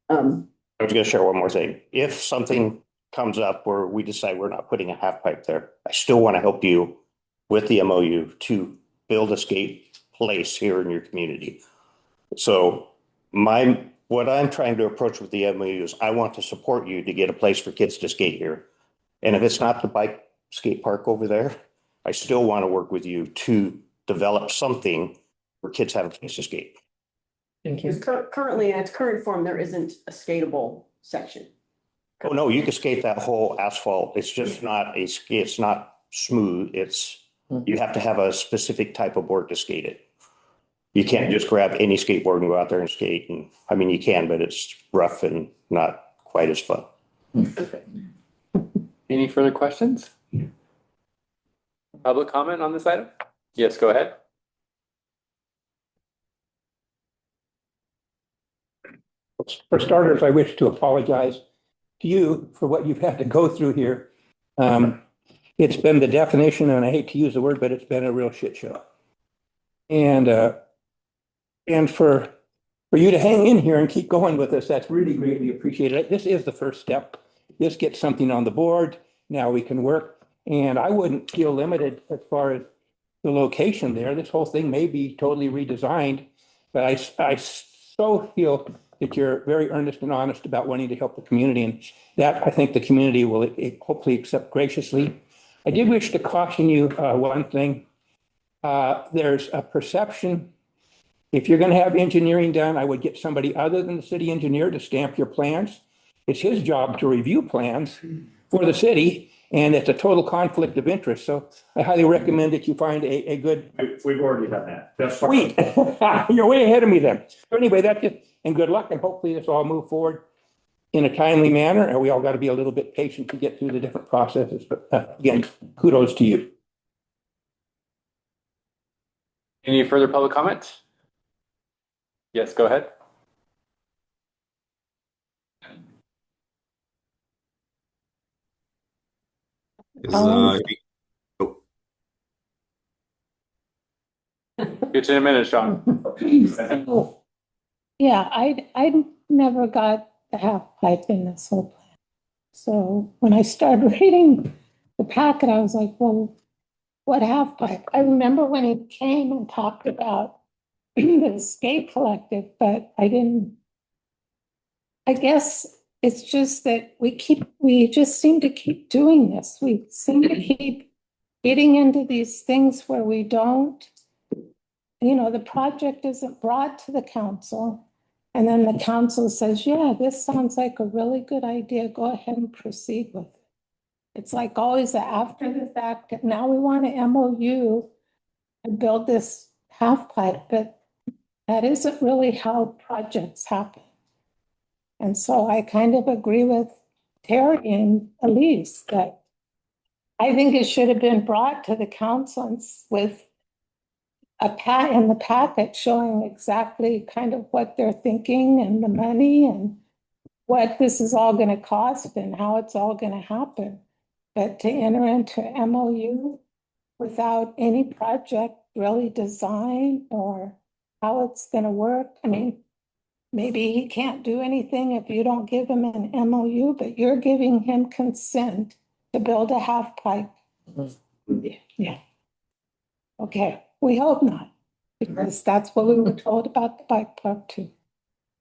I was gonna share one more thing. If something comes up where we decide we're not putting a half pipe there, I still want to help you with the MOU to build a skate place here in your community. So what I'm trying to approach with the MOU is I want to support you to get a place for kids to skate here. And if it's not the bike skate park over there, I still want to work with you to develop something where kids have a place to skate. Thank you. Because currently, in its current form, there isn't a skatable section. Oh, no, you can skate that whole asphalt. It's just not it's not smooth. You have to have a specific type of board to skate it. You can't just grab any skateboard and go out there and skate. And I mean, you can, but it's rough and not quite as fun. Any further questions? Public comment on this item? Yes, go ahead. For starters, I wish to apologize to you for what you've had to go through here. It's been the definition, and I hate to use the word, but it's been a real shit show. And for you to hang in here and keep going with us, that's really greatly appreciated. This is the first step. This gets something on the board. Now we can work. And I wouldn't feel limited as far as the location there. This whole thing may be totally redesigned, but I so feel that you're very earnest and honest about wanting to help the community. And that I think the community will hopefully accept graciously. I did wish to caution you one thing. There's a perception. If you're going to have engineering done, I would get somebody other than the city engineer to stamp your plans. It's his job to review plans for the city, and it's a total conflict of interest. So I highly recommend that you find a good. We've already done that. That's sweet. You're way ahead of me then. So anyway, that's it. And good luck, and hopefully this all move forward in a timely manner. And we all got to be a little bit patient to get through the different processes. But again, kudos to you. Any further public comment? Yes, go ahead. Get you in a minute, Sean. Yeah, I never got the half pipe in this whole plan. So when I started reading the packet, I was like, well, what half pipe? I remember when he came and talked about the skate collective, but I guess it's just that we just seem to keep doing this. We seem to keep getting into these things where we don't, the project isn't brought to the council. And then the council says, yeah, this sounds like a really good idea. Go ahead and proceed with it. It's like always after the fact, now we want an MOU and build this half pipe, but that isn't really how projects happen. And so I kind of agree with Terry and Elise that I think it should have been brought to the council with in the packet showing exactly kind of what they're thinking and the money and what this is all going to cost and how it's all going to happen. But to enter into MOU without any project really designed or how it's going to work, I mean, maybe he can't do anything if you don't give him an MOU, but you're giving him consent to build a half pipe. Yeah. Okay, we hope not, because that's what we were told about the bike park too.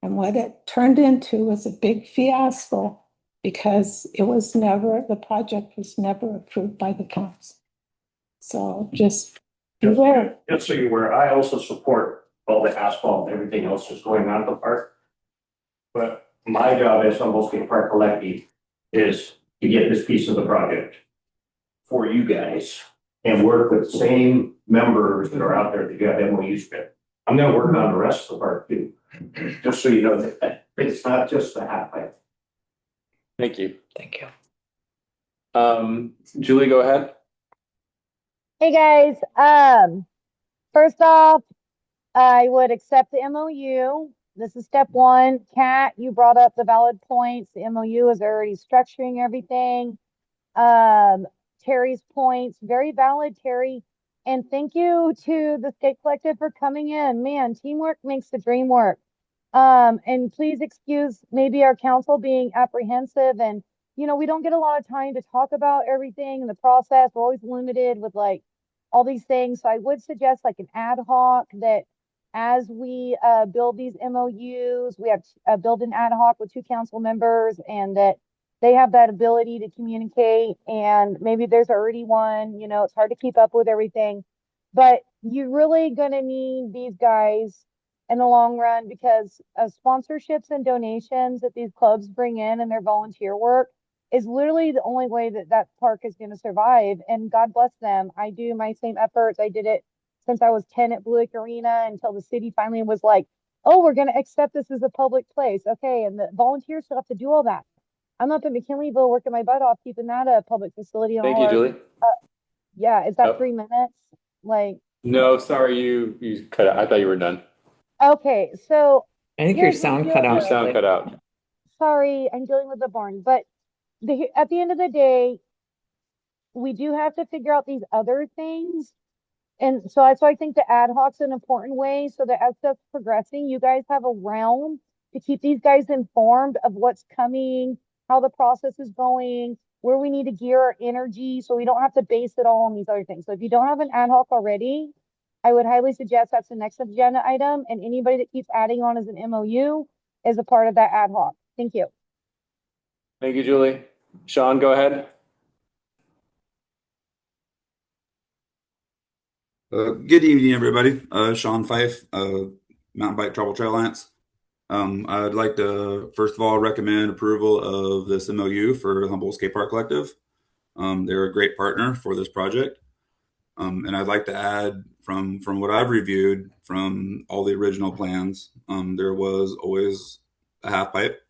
And what it turned into was a big fiasco because the project was never approved by the council. So just beware. Just so you're aware, I also support all the asphalt and everything else that's going on at the park. But my job as Humboldt Skate Park Collective is to get this piece of the project for you guys and work with the same members that are out there that got MOUs with. I'm gonna work on the rest of the park too, just so you know that it's not just the half pipe. Thank you. Thank you. Julie, go ahead. Hey guys, first off, I would accept the MOU. This is step one. Kat, you brought up the valid points. The MOU is already structuring everything. Terry's points, very valid, Terry. And thank you to the Skate Collective for coming in. Man, teamwork makes the dream work. And please excuse maybe our council being apprehensive and, you know, we don't get a lot of time to talk about everything in the process. We're always limited with like all these things. So I would suggest like an ad hoc that as we build these MOUs, we have build an ad hoc with two council members and that they have that ability to communicate. And maybe there's already one, you know, it's hard to keep up with everything, but you're really going to need these guys in the long run because sponsorships and donations that these clubs bring in and their volunteer work is literally the only way that that park is going to survive. And God bless them. I do my same efforts. I did it since I was 10 at Blue Lake Arena until the city finally was like, oh, we're going to accept this as a public place. Okay. And the volunteers still have to do all that. I'm up in McKinleyville working my butt off, keeping that a public facility. Thank you, Julie. Yeah. Is that Oh. 3 minutes? Like, No, sorry, you cut out. I thought you were done. okay. So I think your here's the sound deal, cut out. Your sound cut out. sorry, I'm dealing with the barn, but at the end of the day, we do have to figure out these other things. And so that's why I think the ad hoc's an important way so that as stuff's progressing, you guys have a realm to keep these guys informed of what's coming, how the process is going, where we need to gear our energy so we don't have to base it all on these other things. So if you don't have an ad hoc already, I would highly suggest that's the next agenda item. And anybody that keeps adding on as an MOU is a part of that ad hoc. Thank you. Thank you, Julie. Sean, go ahead. Good evening, everybody. Sean Fife, Mountain Bike Travel Trail Alliance. I'd like to, first of all, recommend approval of this MOU for Humboldt Skate Park Collective. They're a great partner for this project. And I'd like to add from what I've reviewed from all the original plans, there was always a half pipe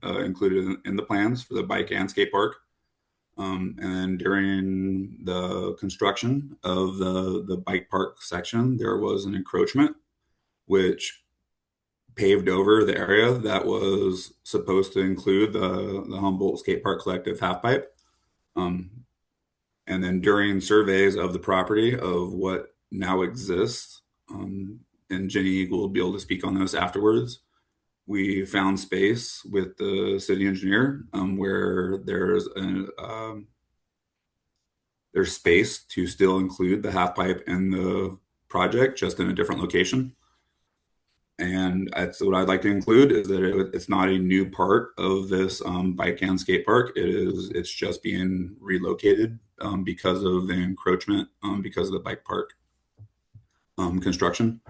included in the plans for the bike and skate park. And then during the construction of the bike park section, there was an encroachment which paved over the area that was supposed to include the Humboldt Skate Park Collective half pipe. And then during surveys of the property of what now exists, and Jenny will be able to speak on this afterwards, we found space with the city engineer where there's space to still include the half pipe in the project, just in a different location. And that's what I'd like to include is that it's not a new part of this bike and skate park. It's just being relocated because of the encroachment, because of the bike park construction.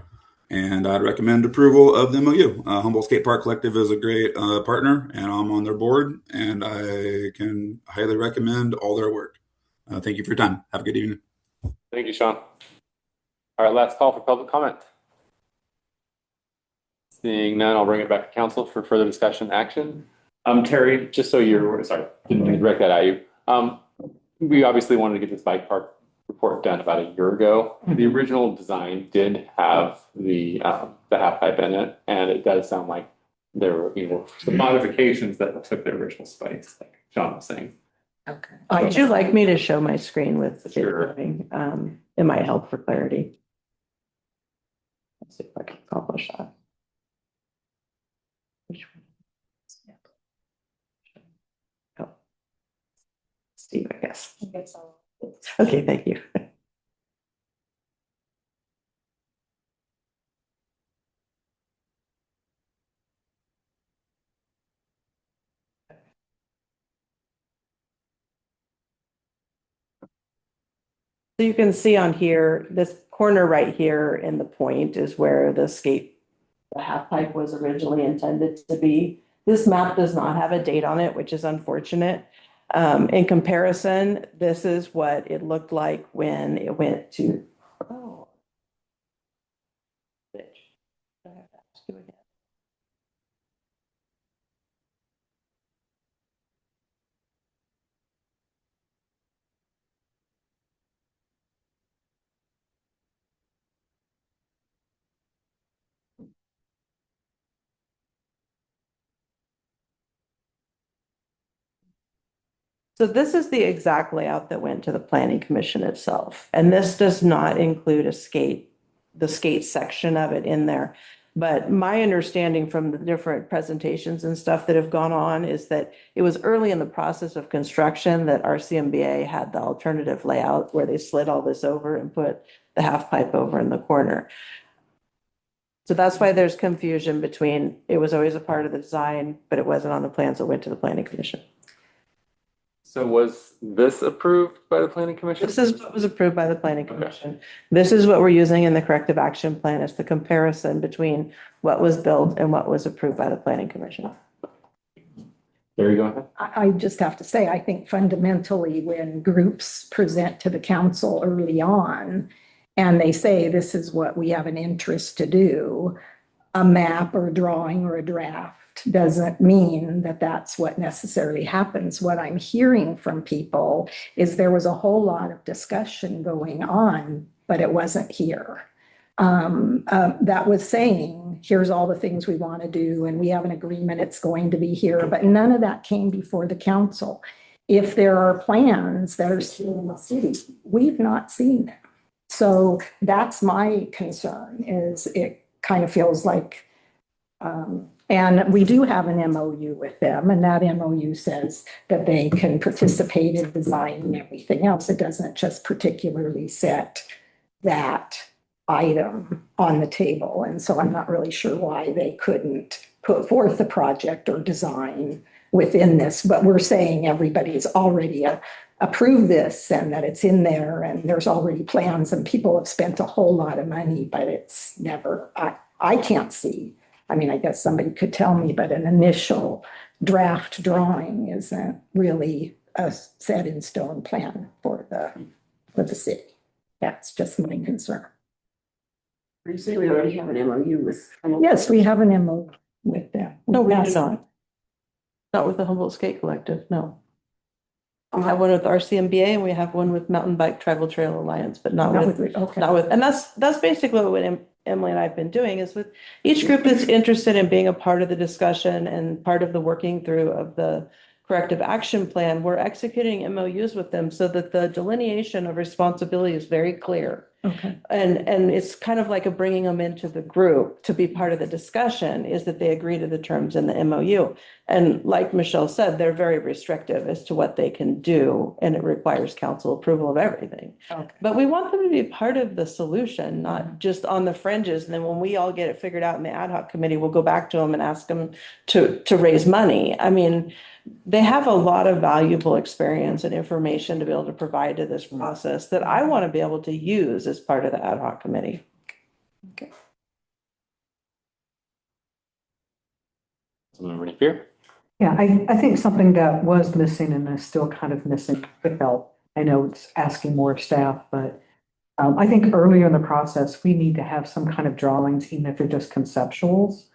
And I'd recommend approval of the MOU. Humboldt Skate Park Collective is a great partner, and I'm on their board, and I can highly recommend all their work. Thank you for your time. Have a good evening. Thank you, Sean. All right, last call for public comment. Seeing none, I'll bring it back to council for further discussion action. Terry, just so you're, sorry, didn't mean to direct that at you. We obviously wanted to get this bike park report done about a year ago. The original design did have the half pipe in it, and it does sound like there were, you know, some modifications that took the original space, like Sean was saying. Okay. Would you like me to show my screen with the Sure. recording? It might help for clarity. Let's see if I can accomplish that. Which one? Oh. Steve, I guess. Okay, thank you. So you can see on here, this corner right here in the point is where the half pipe was originally intended to be. This map does not have a date on it, which is unfortunate. In comparison, this is what it looked like when it went to. Oh. Bitch. I have to ask you again. So this is the exact layout that went to the planning commission itself. And this does not include the skate section of it in there. But my understanding from the different presentations and stuff that have gone on is that it was early in the process of construction that RCMBA had the alternative layout where they slid all this over and put the half pipe over in the corner. So that's why there's confusion between, it was always a part of the design, but it wasn't on the plans that went to the planning commission. So was this approved by the planning commission? This is what was approved by the planning commission. This is what we're using in the corrective action plan. It's the comparison between what was built and what was approved by the planning commission. There you go. I just have to say, I think fundamentally when groups present to the council early on and they say, this is what we have an interest to do, a map or a drawing or a draft doesn't mean that that's what necessarily happens. What I'm hearing from people is there was a whole lot of discussion going on, but it wasn't here. That was saying, here's all the things we want to do, and we have an agreement, it's going to be here, but none of that came before the council. If there are plans that are still in the city, we've not seen them. So that's my concern, is it kind of feels like, and we do have an MOU with them, and that MOU says that they can participate in design and everything else. It doesn't just particularly set that item on the table. And so I'm not really sure why they couldn't put forth the project or design within this, but we're saying everybody's already approved this and that it's in there and there's already plans and people have spent a whole lot of money, but it's never, I can't see. I mean, I guess somebody could tell me, but an initial draft drawing isn't really a set in stone plan for the city. That's just my concern. You say we already have an MOU with. Yes, we have an MOU with them. No, we do not. Not with the Humboldt Skate Collective, no. We have one with RCMBA and we have one with Mountain Bike Tribal Trail Alliance, but not with, okay. not with, and that's basically what Emily and I have been doing, is with each group that's interested in being a part of the discussion and part of the working through of the corrective action plan, we're executing MOUs with them so that the delineation of responsibility is very clear. Okay. And it's kind of like a bringing them into the group to be part of the discussion, is that they agree to the terms in the MOU. And like Michelle said, they're very restrictive as to what they can do, and it requires council approval of everything. Okay. But we want them to be part of the solution, not just on the fringes. And then when we all get it figured out in the ad hoc committee, we'll go back to them and ask them to raise money. I mean, they have a lot of valuable experience and information to be able to provide to this process that I want to be able to use as part of the ad hoc committee. Okay. Councilmember Napier? Yeah, I think something that was missing and is still kind of missing with help. I know it's asking more staff, but I think earlier in the process, we need to have some kind of drawings, even if they're just conceptuals.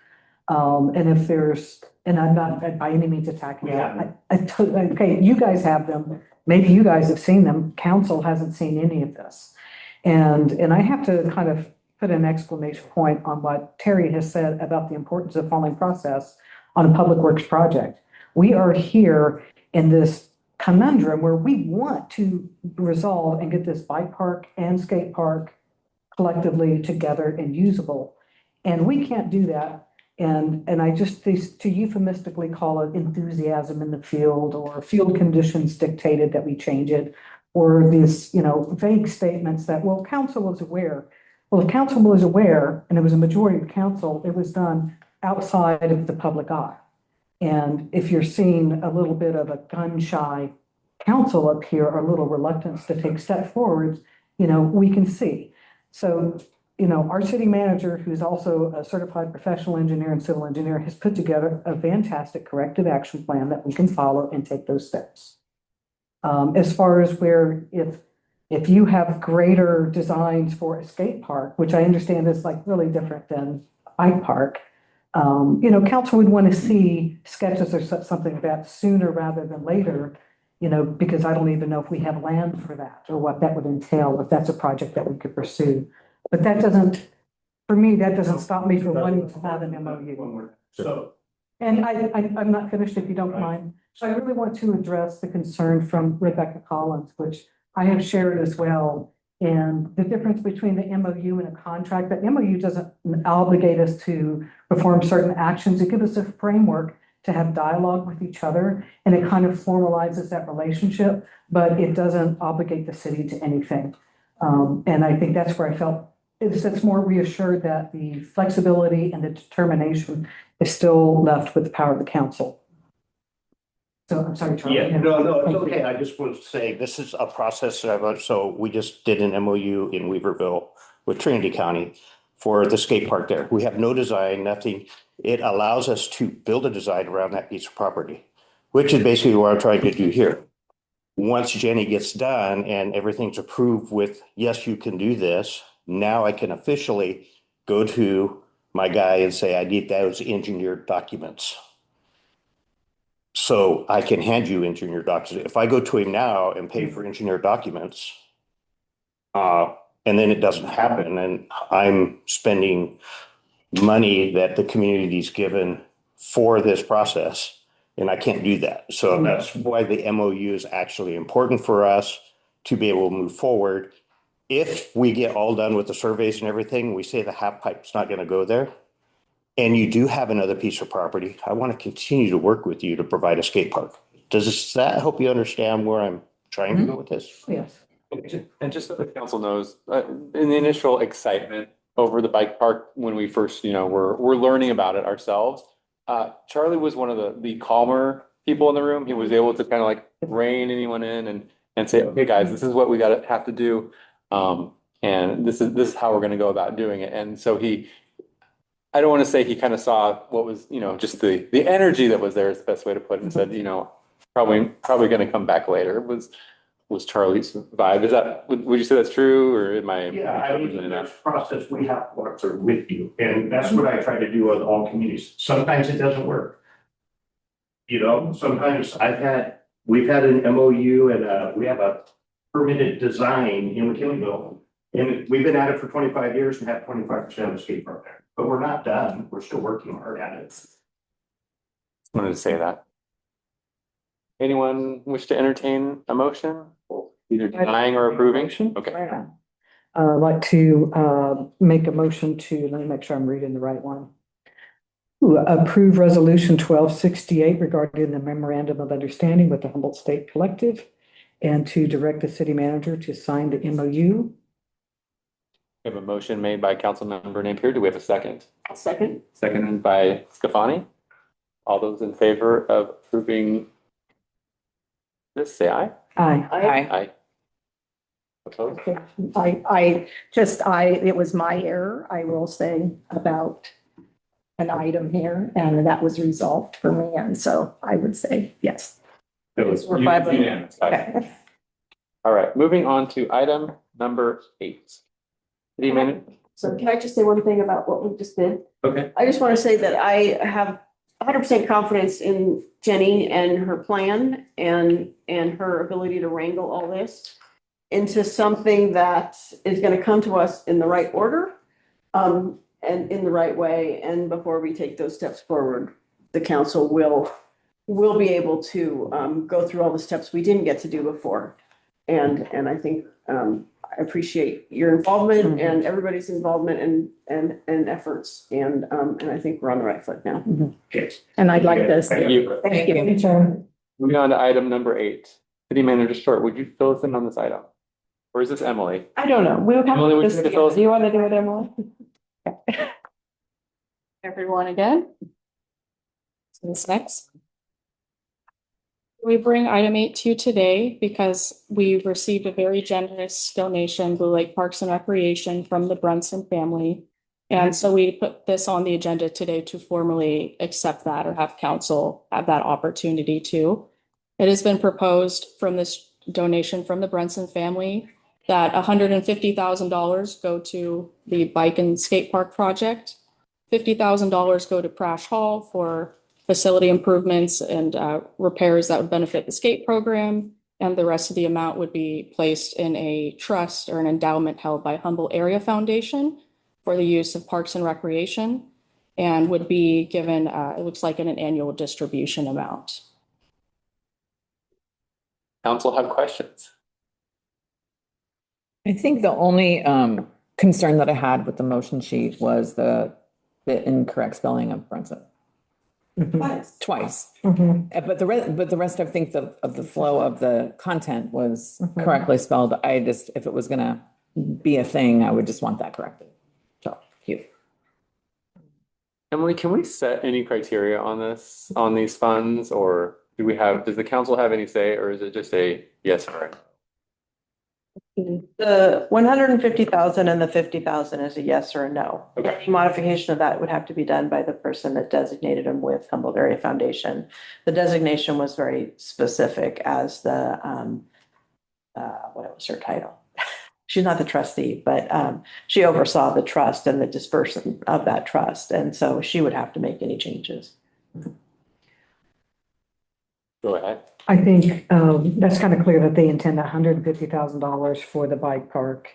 And if there's, and I'm not by any means attacking that. Okay, you guys have them. Maybe you guys have seen them. Council hasn't seen any of this. And I have to kind of put an exclamation point on what Terry has said about the importance of following process on a public works project. We are here in this conundrum where we want to resolve and get this bike park and skate park collectively together and usable. And we can't do that. And I just, to euphemistically call it enthusiasm in the field, or field conditions dictated that we change it, or these, vague statements that, well, council was aware. Well, the council was aware, and it was a majority of the council, it was done outside of the public eye. And if you're seeing a little bit of a gun shy council up here, or a little reluctance to take steps forward, we can see. So, our city manager, who's also a certified professional engineer and civil engineer, has put together a fantastic corrective action plan that we can follow and take those steps. As far as where, if you have greater designs for a skate park, which I understand is like really different than bike park, council would want to see sketches or something of that sooner rather than later, because I don't even know if we have land for that or what that would entail, if that's a project that we could pursue. But that doesn't, for me, that doesn't stop me from wanting to have an MOU. So. And I'm not finished, if you don't mind. So I really want to address the concern from Rebecca Collins, which I have shared as well. And the difference between the MOU and a contract, the MOU doesn't obligate us to perform certain actions. It gives us a framework to have dialogue with each other, and it kind of formalizes that relationship, but it doesn't obligate the city to anything. And I think that's where I felt it's more reassured that the flexibility and the determination is still left with the power of the council. So I'm sorry, Charlie. Yeah, no, it's okay. I just want to say this is a process. So we just did an MOU in Weaverville with Trinity County for the skate park there. We have no design, nothing. It allows us to build a design around that piece of property, which is basically what I'm trying to do here. Once Jenny gets done and everything's approved with, yes, you can do this, now I can officially go to my guy and say, I need those engineered documents. So I can hand you engineered documents. If I go to him now and pay for engineered documents, and then it doesn't happen, and I'm spending money that the community's given for this process, and I can't do that. So that's why the MOU is actually important for us to be able to move forward. If we get all done with the surveys and everything, we say the half pipe's not going to go there, and you do have another piece of property, I want to continue to work with you to provide a skate park. Does that help you understand where I'm trying to go with this? Yes. And just so the council knows, in the initial excitement over the bike park, when we first, we're learning about it ourselves. Charlie was one of the calmer people in the room. He was able to kind of like rein anyone in and say, okay, guys, this is what we have to do. And this is how we're going to go about doing it. And so I don't want to say he kind of saw what was, just the energy that was there is the best way to put it, and said, probably going to come back later was Charlie's vibe. Would you say that's true, or am I? Yeah, I mean, there's a process we have to work through with you, and that's what I try to do with all communities. Sometimes it doesn't work. Sometimes we've had an MOU and we have a permitted design in McKinleyville, and we've been at it for 25 years and have 25% of the skate park there. But we're not done. We're still working hard at it. Wanted to say that. Anyone wish to entertain a motion, either denying or approving? Okay. I'd like to make a motion to, let me make sure I'm reading the right one. Approve resolution 1268 regarding the memorandum of understanding with the Humboldt State Collective, and to direct the city manager to sign the MOU. We have a motion made by Councilmember Napier. Do we have a second? I'll second. Seconded by Scafani. All those in favor of approving this, say aye. Aye. Aye. Opposed? It was my error, I will say, about an item here, and that was resolved for me, and so I would say yes. It was We're five. unanimous. Okay. All right, moving on to item number 8. City manager. So can I just say one thing about what we just did? Okay. I just want to say that I have 100% confidence in Jenny and her plan and her ability to wrangle all this into something that is going to come to us in the right order, and in the right way. And before we take those steps forward, the council will be able to go through all the steps we didn't get to do before. And I think I appreciate your involvement and everybody's involvement and efforts. And I think we're on the right foot now. Okay. And I'd like this. Thank you. Thank you. Moving on to item number 8. City manager Short, would you fill us in on this item? Or is this Emily? I don't know. We'll have Emily, would to you discuss. fill us Do you want to do it, Emily? Everyone again. So this next. We bring item 8 to you today because we received a very generous donation, Blue Lake Parks and Recreation, from the Brunson family. And so we put this on the agenda today to formally accept that, or have council have that opportunity to. It has been proposed from this donation from the Brunson family that $150,000 go to the bike and skate park project. $50,000 go to Prash Hall for facility improvements and repairs that would benefit the skate program. And the rest of the amount would be placed in a trust or an endowment held by Humboldt Area Foundation for the use of Parks and Recreation, and would be given, it looks like, in an annual distribution amount. Council have questions? I think the only concern that I had with the motion sheet was the incorrect spelling of Brunson. Twice. But the rest of things of the flow of the content was correctly spelled. I just, if it was gonna be a thing, I would just want that corrected. So, thank you. Emily, can we set any criteria on this, on these funds, or does the council have any say, or is it just a yes or no? The 150,000 and the 50,000 is a yes or a no. Okay. Any modification of that would have to be done by the person that designated them with Humboldt Area Foundation. The designation was very specific as the, what was her title? She's not the trustee, but she oversaw the trust and the dispersion of that trust. And so she would have to make any changes. Go ahead. I think that's kind of clear that they intend $150,000 for the bike park.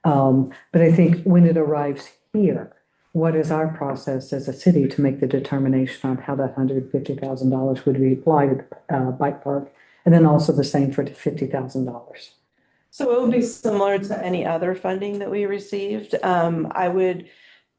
But I think when it arrives here, what is our process as a city to make the determination on how that $150,000 would be applied to the bike park? And then also the same for the $50,000. So it would be similar to any other funding that we received. I would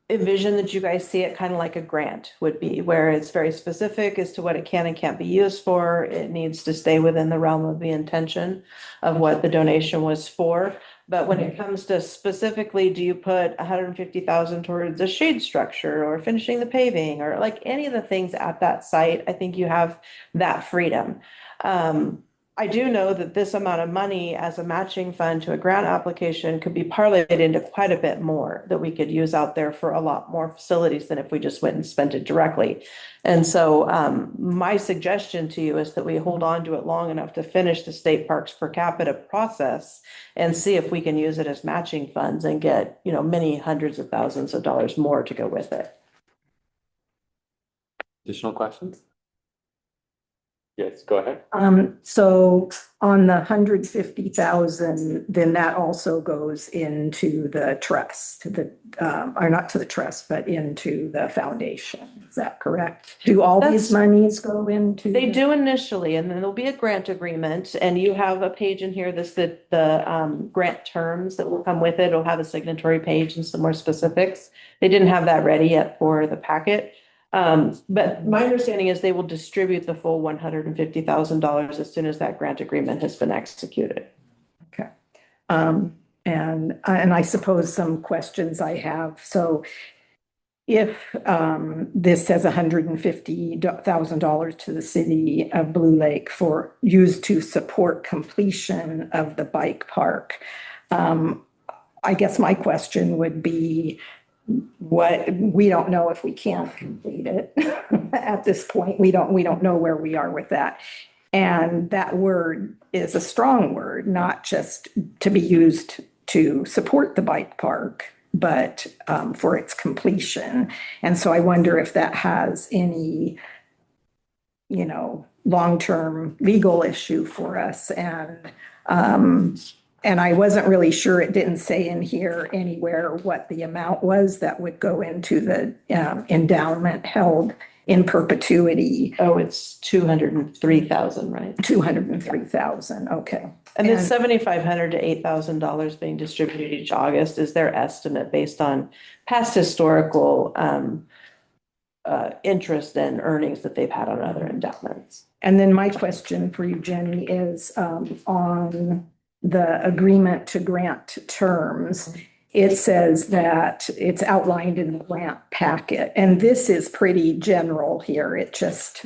envision that you guys see it kind of like a grant would be, where it's very specific as to what it can and can't be used for. It needs to stay within the realm of the intention of what the donation was for. But when it comes to specifically, do you put 150,000 towards a shade structure or finishing the paving or like any of the things at that site, I think you have that freedom. I do know that this amount of money as a matching fund to a grant application could be parlayed into quite a bit more that we could use out there for a lot more facilities than if we just went and spent it directly. And so my suggestion to you is that we hold on to it long enough to finish the state parks per capita process and see if we can use it as matching funds and get, you know, many hundreds of thousands of dollars more to go with it. Additional questions? Yes, go ahead. So on the 150,000, then that also goes into the trust, or not to the trust, but into the foundation. Is that correct? Do all these monies go into? They do initially, and then there'll be a grant agreement, and you have a page in here that's the grant terms that will come with it. It'll have a signatory page and some more specifics. They didn't have that ready yet for the packet. But my understanding is they will distribute the full $150,000 as soon as that grant agreement has been executed. Okay. And I suppose some questions I have. So if this says $150,000 to the city of Blue Lake for used to support completion of the bike park, I guess my question would be, we don't know if we can complete it at this point. We don't know where we are with that. And that word is a strong word, not just to be used to support the bike park, but for its completion. And so I wonder if that has any, you know, long-term legal issue for us. And I wasn't really sure, it didn't say in here anywhere what the amount was that would go into the endowment held in perpetuity. Oh, it's 203,000, right? 203,000, okay. And this $7,500 to $8,000 being distributed each August is their estimate based on past historical interest and earnings that they've had on other endowments. And then my question for you, Jenny, is on the agreement to grant terms. It says that it's outlined in the grant packet, and this is pretty general here. It just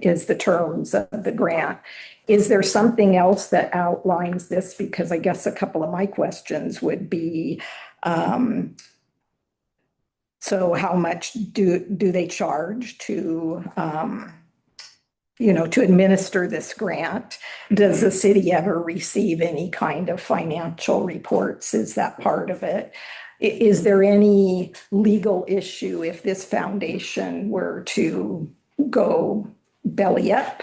is the terms of the grant. Is there something else that outlines this? Because I guess a couple of my questions would be, so how much do they charge to, to administer this grant? Does the city ever receive any kind of financial reports? Is that part of it? Is there any legal issue if this foundation were to go belly up?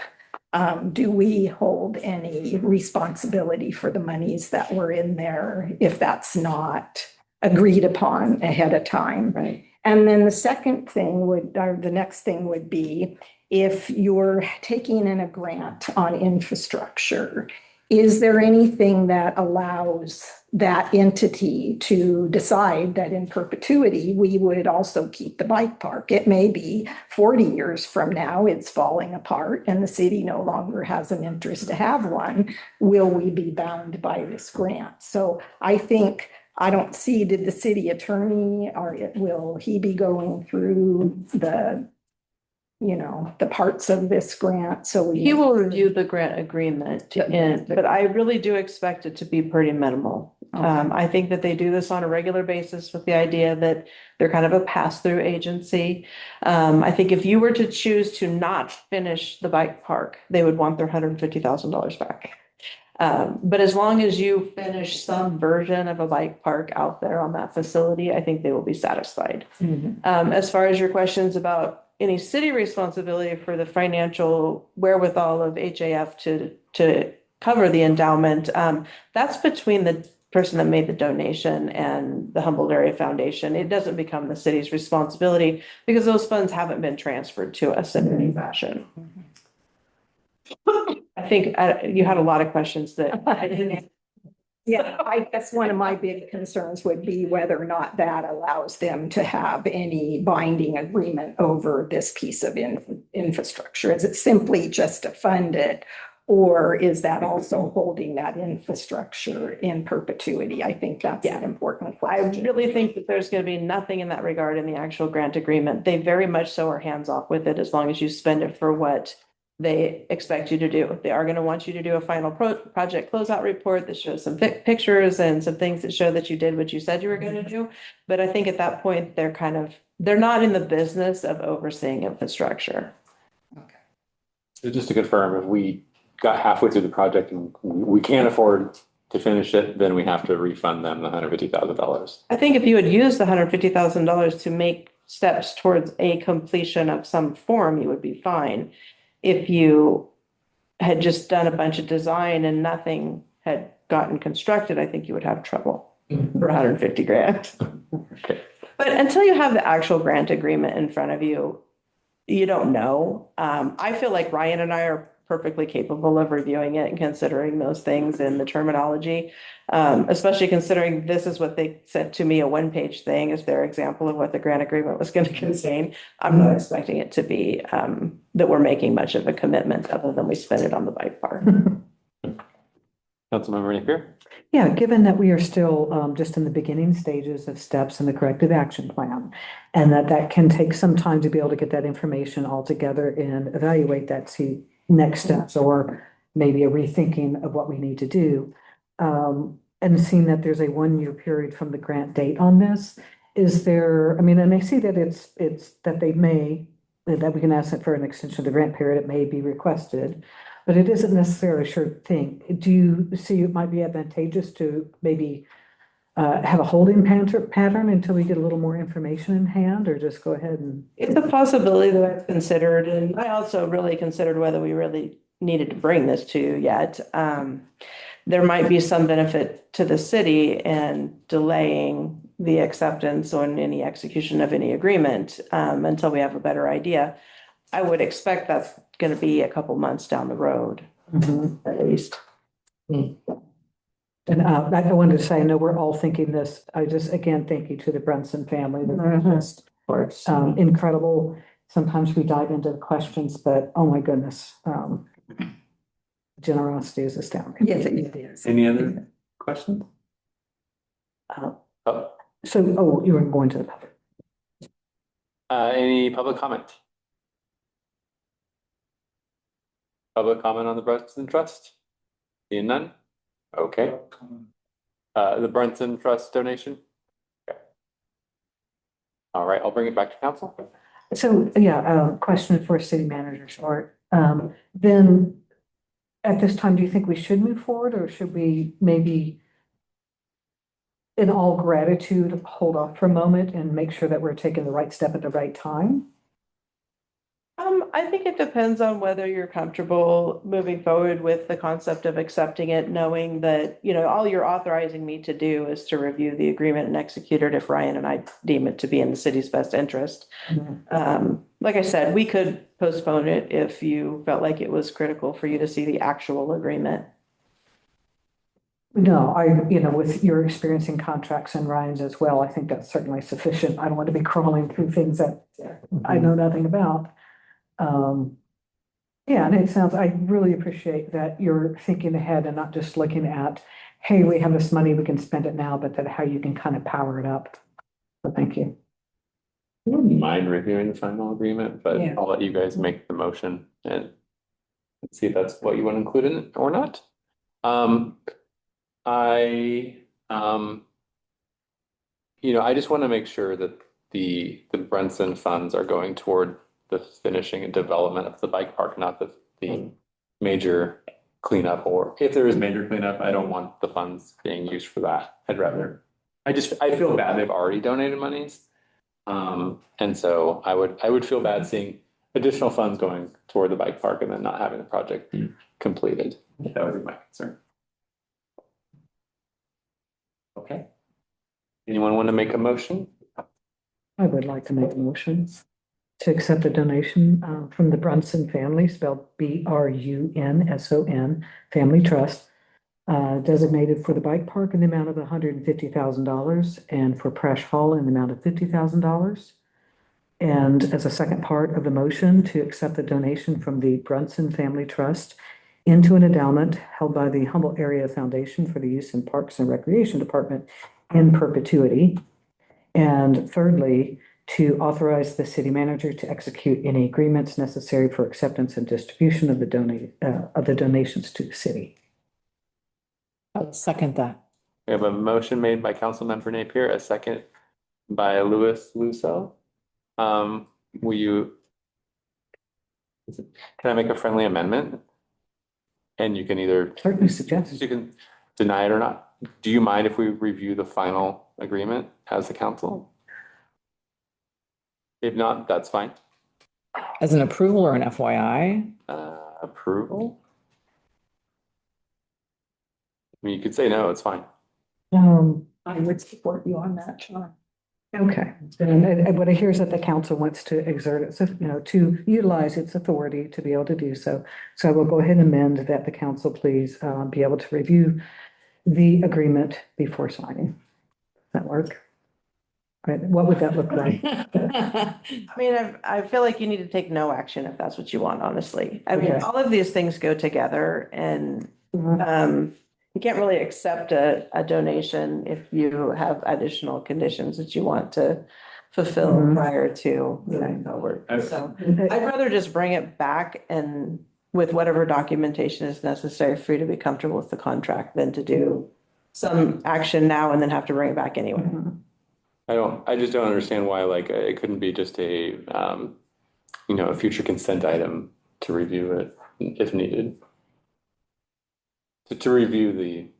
Do we hold any responsibility for the monies that were in there if that's not agreed upon ahead of time? Right. And then the next thing would be, if you're taking in a grant on infrastructure, Is there anything that allows that entity to decide that in perpetuity, we would also keep the bike park? It may be 40 years from now, it's falling apart and the city no longer has an interest to have one. Will we be bound by this grant? So I think, I don't see, did the city attorney, or will he be going through the, the parts of this grant? So He will review the grant agreement, but I really do expect it to be pretty minimal. I think that they do this on a regular basis with the idea that they're kind of a pass-through agency. I think if you were to choose to not finish the bike park, they would want their $150,000 back. But as long as you finish some version of a bike park out there on that facility, I think they will be satisfied. As far as your questions about any city responsibility for the financial wherewithal of HAF to cover the endowment, that's between the person that made the donation and the Humboldt Area Foundation. It doesn't become the city's responsibility because those funds haven't been transferred to us in any fashion. I think you had a lot of questions that I didn't answer. Yeah, I guess one of my big concerns would be whether or not that allows them to have any binding agreement over this piece of infrastructure. Is it simply just to fund it? Or is that also holding that infrastructure in perpetuity? I think that's an important question. I really think that there's going to be nothing in that regard in the actual grant agreement. They very much so are hands off with it as long as you spend it for what they expect you to do. They are going to want you to do a final project closeout report that shows some pictures and some things that show that you did what you said you were going to do. But I think at that point, they're not in the business of overseeing infrastructure. So just to confirm, if we got halfway through the project and we can't afford to finish it, then we have to refund them the $150,000. I think if you had used the $150,000 to make steps towards a completion of some form, you would be fine. If you had just done a bunch of design and nothing had gotten constructed, I think you would have trouble for $150,000. Okay. But until you have the actual grant agreement in front of you, you don't know. I feel like Ryan and I are perfectly capable of reviewing it and considering those things in the terminology, especially considering this is what they sent to me, a one-page thing is their example of what the grant agreement was going to contain. I'm not expecting it to be that we're making much of a commitment other than we spend it on the bike park. Councilmember Napier? Yeah, given that we are still just in the beginning stages of steps in the corrective action plan, and that can take some time to be able to get that information all together and evaluate that, see next steps, or maybe a rethinking of what we need to do. And seeing that there's a 1-year period from the grant date on this, is there, and I see that it's that that we can ask it for an extension of the grant period, it may be requested, but it isn't necessarily a sure thing. Do you see it might be advantageous to maybe have a holding pattern until we get a little more information in hand, or just go ahead and? It's a possibility that I've considered, and I also really considered whether we really needed to bring this to you yet. There might be some benefit to the city in delaying the acceptance on any execution of any agreement until we have a better idea. I would expect that's going to be a couple months down the road, at least. And I wanted to say, I know we're all thinking this. I just, again, thank you to the Brunson family. They're just incredible. Sometimes we dive into the questions, but oh my goodness, generosity is astounding. Yes, it is. Any other questions? So, you were going to the public. Any public comment? Public comment on the Brunson Trust? Seeing none? Okay. The Brunson Trust donation? Okay. All right, I'll bring it back to council. So, yeah, question for City Manager Short. Then at this time, do you think we should move forward, or should we maybe in all gratitude, hold off for a moment and make sure that we're taking the right step at the right time? I think it depends on whether you're comfortable moving forward with the concept of accepting it, knowing that, all you're authorizing me to do is to review the agreement and execute it if Ryan and I deem it to be in the city's best interest. Like I said, we could postpone it if you felt like it was critical for you to see the actual agreement. No, with your experience in contracts and Ryan's as well, I think that's certainly sufficient. I don't want to be crawling through things that I know nothing about. Yeah, and I really appreciate that you're thinking ahead and not just looking at, hey, we have this money, we can spend it now, but that how you can kind of power it up. So thank you. I wouldn't mind reviewing the final agreement, but Yeah. I'll let you guys make the motion and see if that's what you want to include in it or not. I just want to make sure that the Brunson funds are going toward the finishing and development of the bike park, not the major cleanup, or if there is major cleanup, I don't want the funds being used for that. I feel bad they've already donated monies. And so I would feel bad seeing additional funds going toward the bike park and then not having the project completed. That would be my concern. Okay. Anyone want to make a motion? I would like to make a motion to accept a donation from the Brunson family, spelled BRUNSON, Family Trust, designated for the bike park in the amount of $150,000 and for Prash Hall in the amount of $50,000. And as a second part of the motion, to accept the donation from the Brunson Family Trust into an endowment held by the Humboldt Area Foundation for the Use in Parks and Recreation Department in perpetuity. And thirdly, to authorize the city manager to execute any agreements necessary for acceptance and distribution of the donations to the city. I'll second that. We have a motion made by Councilmember Napier, a second by Louis Lusso. Can I make a friendly amendment? And you can either certainly suggest you can deny it or not. Do you mind if we review the final agreement as the council? If not, that's fine. As an approval or an FYI? Approval? I mean, you could say no, it's fine. I would support you on that, Sean. Okay, and what I hear is that the council wants to exert its, to utilize its authority to be able to do so. So I will go ahead and amend that the council please be able to review the agreement before signing. Does that work? Right, what would that look like? I mean, I feel like you need to take no action if that's what you want, honestly. I mean, Okay. all of these things go together and you can't really accept a donation if you have additional conditions that you want to fulfill prior to moving forward. So I'd rather just bring it back and with whatever documentation is necessary for you to be comfortable with the contract than to do some action now and then have to bring it back anyway. I just don't understand why, like, it couldn't be just a future consent item to review it if needed. To review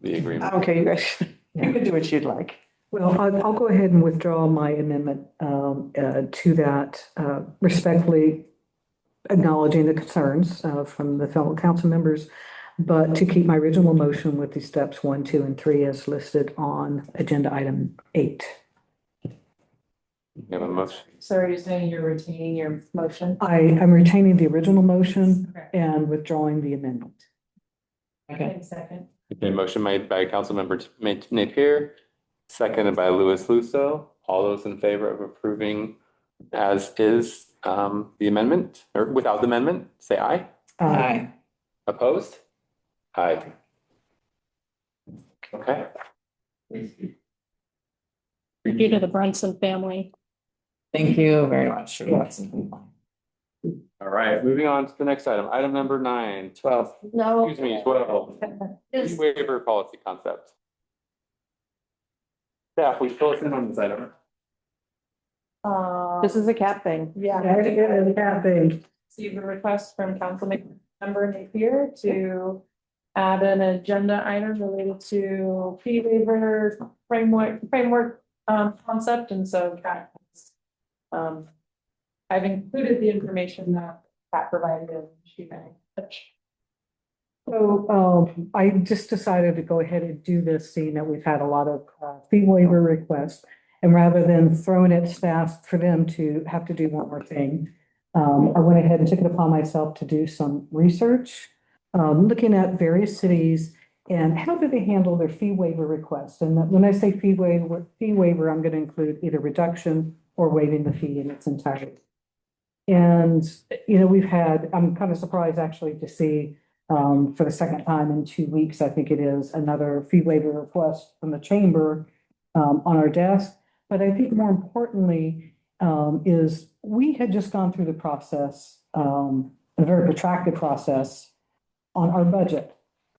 the agreement. Okay, you guys, you can do what you'd like. Well, I'll go ahead and withdraw my amendment to that, respectfully acknowledging the concerns from the fellow council members, but to keep my original motion with the steps 1, 2, and 3 as listed on agenda item 8. You have a motion. So are you saying you're retaining your motion? I am retaining the original motion and withdrawing the amendment. Okay. Second. Okay, motion made by Councilmember Napier, seconded by Louis Lusso. All those in favor of approving as is the amendment, or without the amendment, say aye. Aye. Opposed? Aye. Okay. Thank you to the Brunson family. Thank you very much. All right, moving on to the next item. Item number 9, 12. No. Excuse me, 12. Fee waiver policy concept. Staff, will you fill us in on this item? This is a cat thing. Yeah. Received a request from Councilmember Napier to add an agenda item related to fee waiver framework concept, and so Kat I've included the information that Pat provided and she may touch. So I just decided to go ahead and do this, seeing that we've had a lot of fee waiver requests. And rather than throwing at staff for them to have to do one more thing, I went ahead and took it upon myself to do some research, looking at various cities And how do they handle their fee waiver requests? And when I say fee waiver, I'm going to include either reduction or waiving the fee in its entirety. And, I'm kind of surprised actually to see, for the second time in 2 weeks, I think it is, another fee waiver request from the chamber, on our desk. But I think more importantly, is we had just gone through the process, a very protracted process on our budget.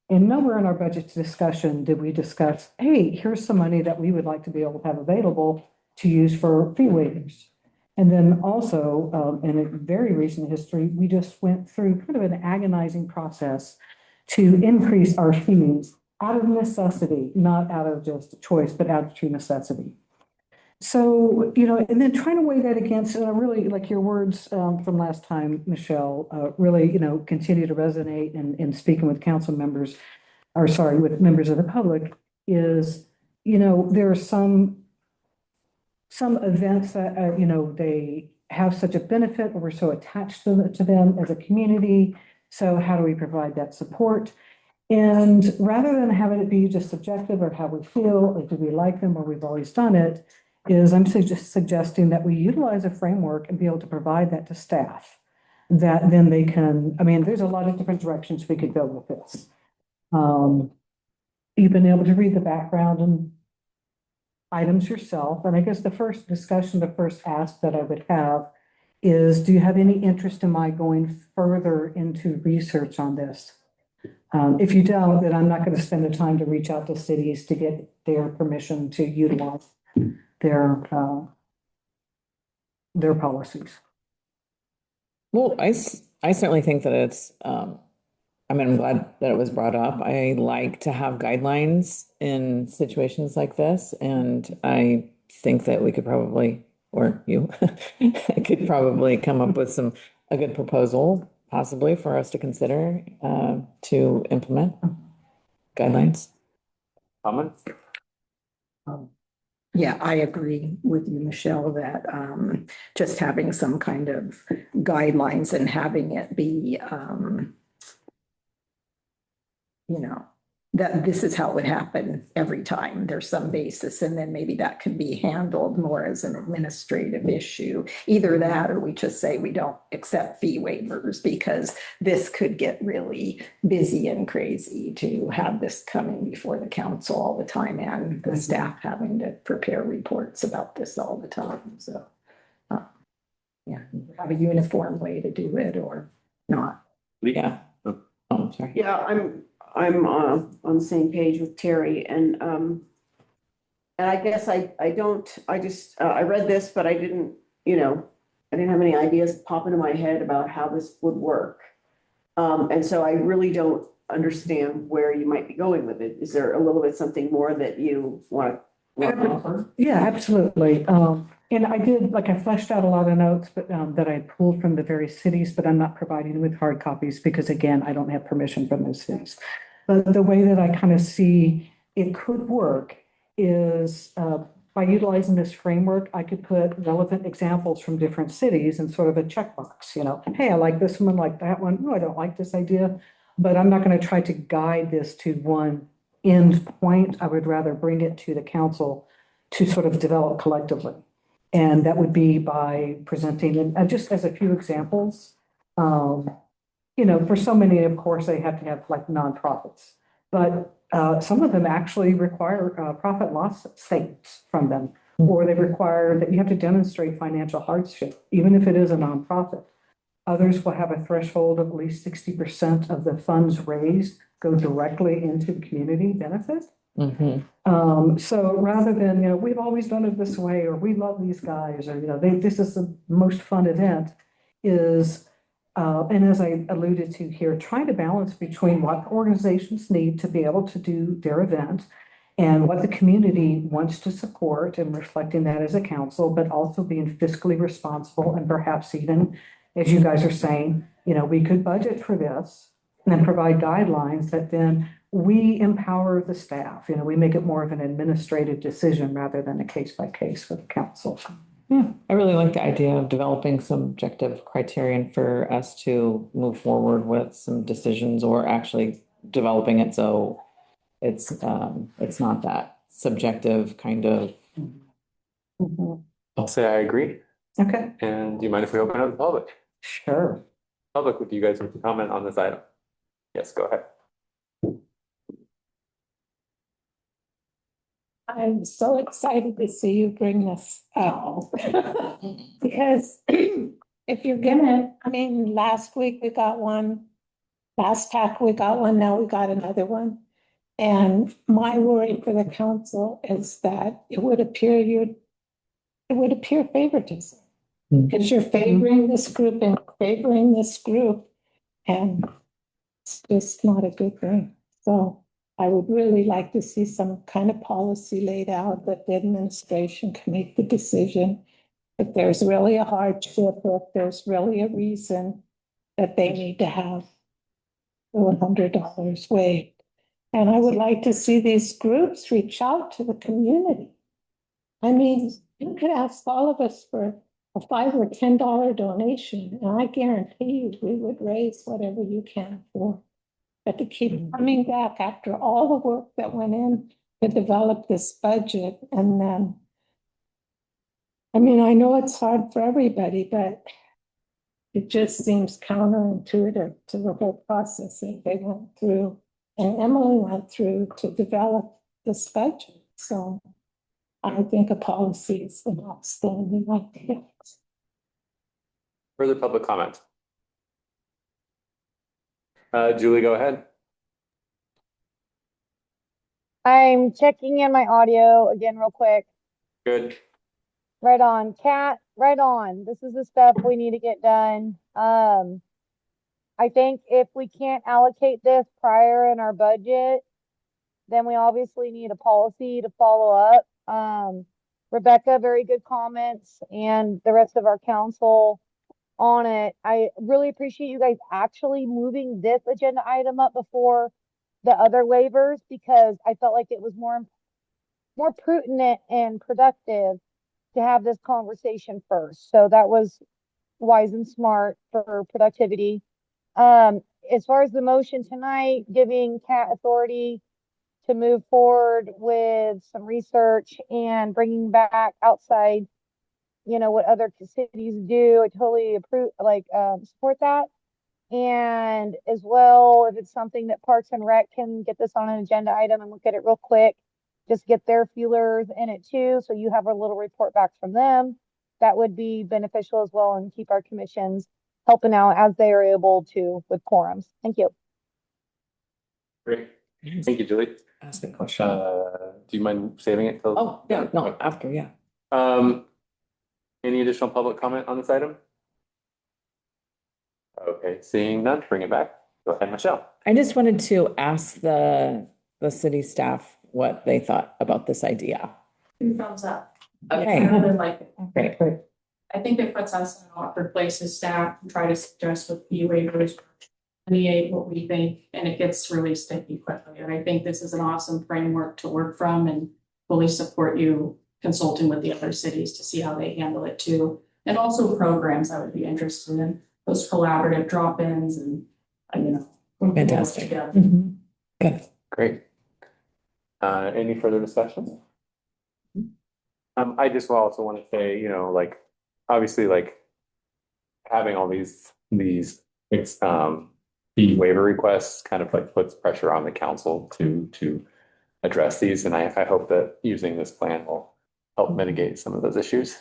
And nowhere in our budget discussion did we discuss, hey, here's some money that we would like to be able to have available to use for fee waivers. And then also, in a very recent history, we just went through kind of an agonizing process to increase our fees out of necessity, not out of just a choice, but out of true necessity. So, and then trying to weigh that against, really like your words from last time, Michelle, really, continue to resonate in speaking with council members, or sorry, with members of the public, is, there are some events that, they have such a benefit, or we're so attached to them as a community. So how do we provide that support? And rather than having it be just subjective or how we feel, or do we like them, or we've always done it, is I'm just suggesting that we utilize a framework and be able to provide that to staff. That then they can, there's a lot of different directions we could go with this. You've been able to read the background and items yourself. And I guess the first ask that I would have is, do you have any interest in my going further into research on this? If you don't, then I'm not going to spend the time to reach out to cities to get their permission to utilize their policies. Well, I certainly think that it's, I'm glad that it was brought up. I like to have guidelines in situations like this. And I think that we could probably, or you could probably come up with a good proposal, possibly for us to consider, to implement guidelines. Comments? Yeah, I agree with you, Michelle, that just having some kind of guidelines and having it be, that this is how it would happen every time. There's some basis, and then maybe that can be handled more as an administrative issue. Either that, or we just say we don't accept fee waivers, because this could get really busy and crazy to have this coming before the council all the time, and the staff having to prepare reports about this all the time. So, have a uniform way to do it or not. Yeah. Oh, sorry. Yeah, I'm on the same page with Terry, and I guess I read this, but I didn't have any ideas pop into my head about how this would work. And so I really don't understand where you might be going with it. Is there a little bit something more that you want to offer? Yeah, absolutely. And I fleshed out a lot of notes, but that I pulled from the various cities, but I'm not providing with hard copies because, again, I don't have permission from those cities. But the way that I kind of see it could work is by utilizing this framework, I could put relevant examples from different cities and sort of a checkbox, hey, I like this one, like that one. No, I don't like this idea, but I'm not going to try to guide this to one end point. I would rather bring it to the council to sort of develop collectively. And that would be by presenting, and just as a few examples, for so many, of course, they have to have like nonprofits, but some of them actually require profit loss statements from them, or they require that you have to demonstrate financial hardship, even if it is a nonprofit. Others will have a threshold of at least 60% of the funds raised go directly into community benefit. So rather than, we've always done it this way, or we love these guys, or, this is the most fun event, is, and as I alluded to here, trying to balance between what organizations need to be able to do their event and what the community wants to support, and reflecting that as a council, but also being fiscally responsible, and perhaps even, as you guys are saying, we could budget for this and then provide guidelines that then we empower the staff. We make it more of an administrative decision rather than a case by case for the council. Yeah, I really like the idea of developing some objective criterion for us to move forward with some decisions, or actually developing it so It's not that subjective kind of. I'll say I agree. Okay. And do you mind if we open up the public? Sure. Public, would you guys want to comment on this item? Yes, go ahead. I'm so excited to see you bring this up. Because if you're gonna, I mean, last week we got one, last pack we got one, now we got another one. And my worry for the council is that it would appear favoritism. Because you're favoring this group and favoring this group, and it's just not a good thing. So I would really like to see some kind of policy laid out that the administration can make the decision. If there's really a hardship, or if there's really a reason that they need to have the $100 waived. And I would like to see these groups reach out to the community. I mean, you could ask all of us for a $5 or $10 donation, and I guarantee you we would raise whatever you can afford. But to keep coming back after all the work that went in to develop this budget, and then, I mean, I know it's hard for everybody, but it just seems counterintuitive to the whole process that they went through and Emily went through to develop this budget. So I think a policy is an outstanding idea. Further public comment? Julie, go ahead. I'm checking in my audio again real quick. Good. Right on, Kat, right on. This is the stuff we need to get done. I think if we can't allocate this prior in our budget, then we obviously need a policy to follow up. Rebecca, very good comments, and the rest of our council on it. I really appreciate you guys actually moving this agenda item up before the other waivers, because I felt like it was more prudent and productive to have this conversation first. So that was wise and smart for productivity. As far as the motion tonight, giving Kat authority to move forward with some research and bringing back outside, what other cities do, I totally approve, support that. And as well, if it's something that Parks and Rec can get this on an agenda item and look at it real quick, just get their feelers in it too, so you have a little report back from them. That would be beneficial as well, and keep our commissions helping out as they are able to with quorums. Thank you. Great. Thank you, Julie. Ask the question. Do you mind saving it till? Oh, yeah, no, after, yeah. Any additional public comment on this item? Okay, seeing none, bring it back. Go ahead, Michelle. I just wanted to ask the city staff what they thought about this idea. 2 thumbs up. Okay. I really like it. Okay. I think it puts us in an awkward place as staff and try to suggest with fee waivers, delineate what we think, and it gets really sticky quickly. And I think this is an awesome framework to work from, and fully support you consulting with the other cities to see how they handle it too. And also programs I would be interested in, those collaborative drop-ins and, Fantastic. Good. Great. Any further discussion? I just also want to say, obviously, having all these fee waiver requests kind of puts pressure on the council to address these, and I hope that using this plan will help mitigate some of those issues.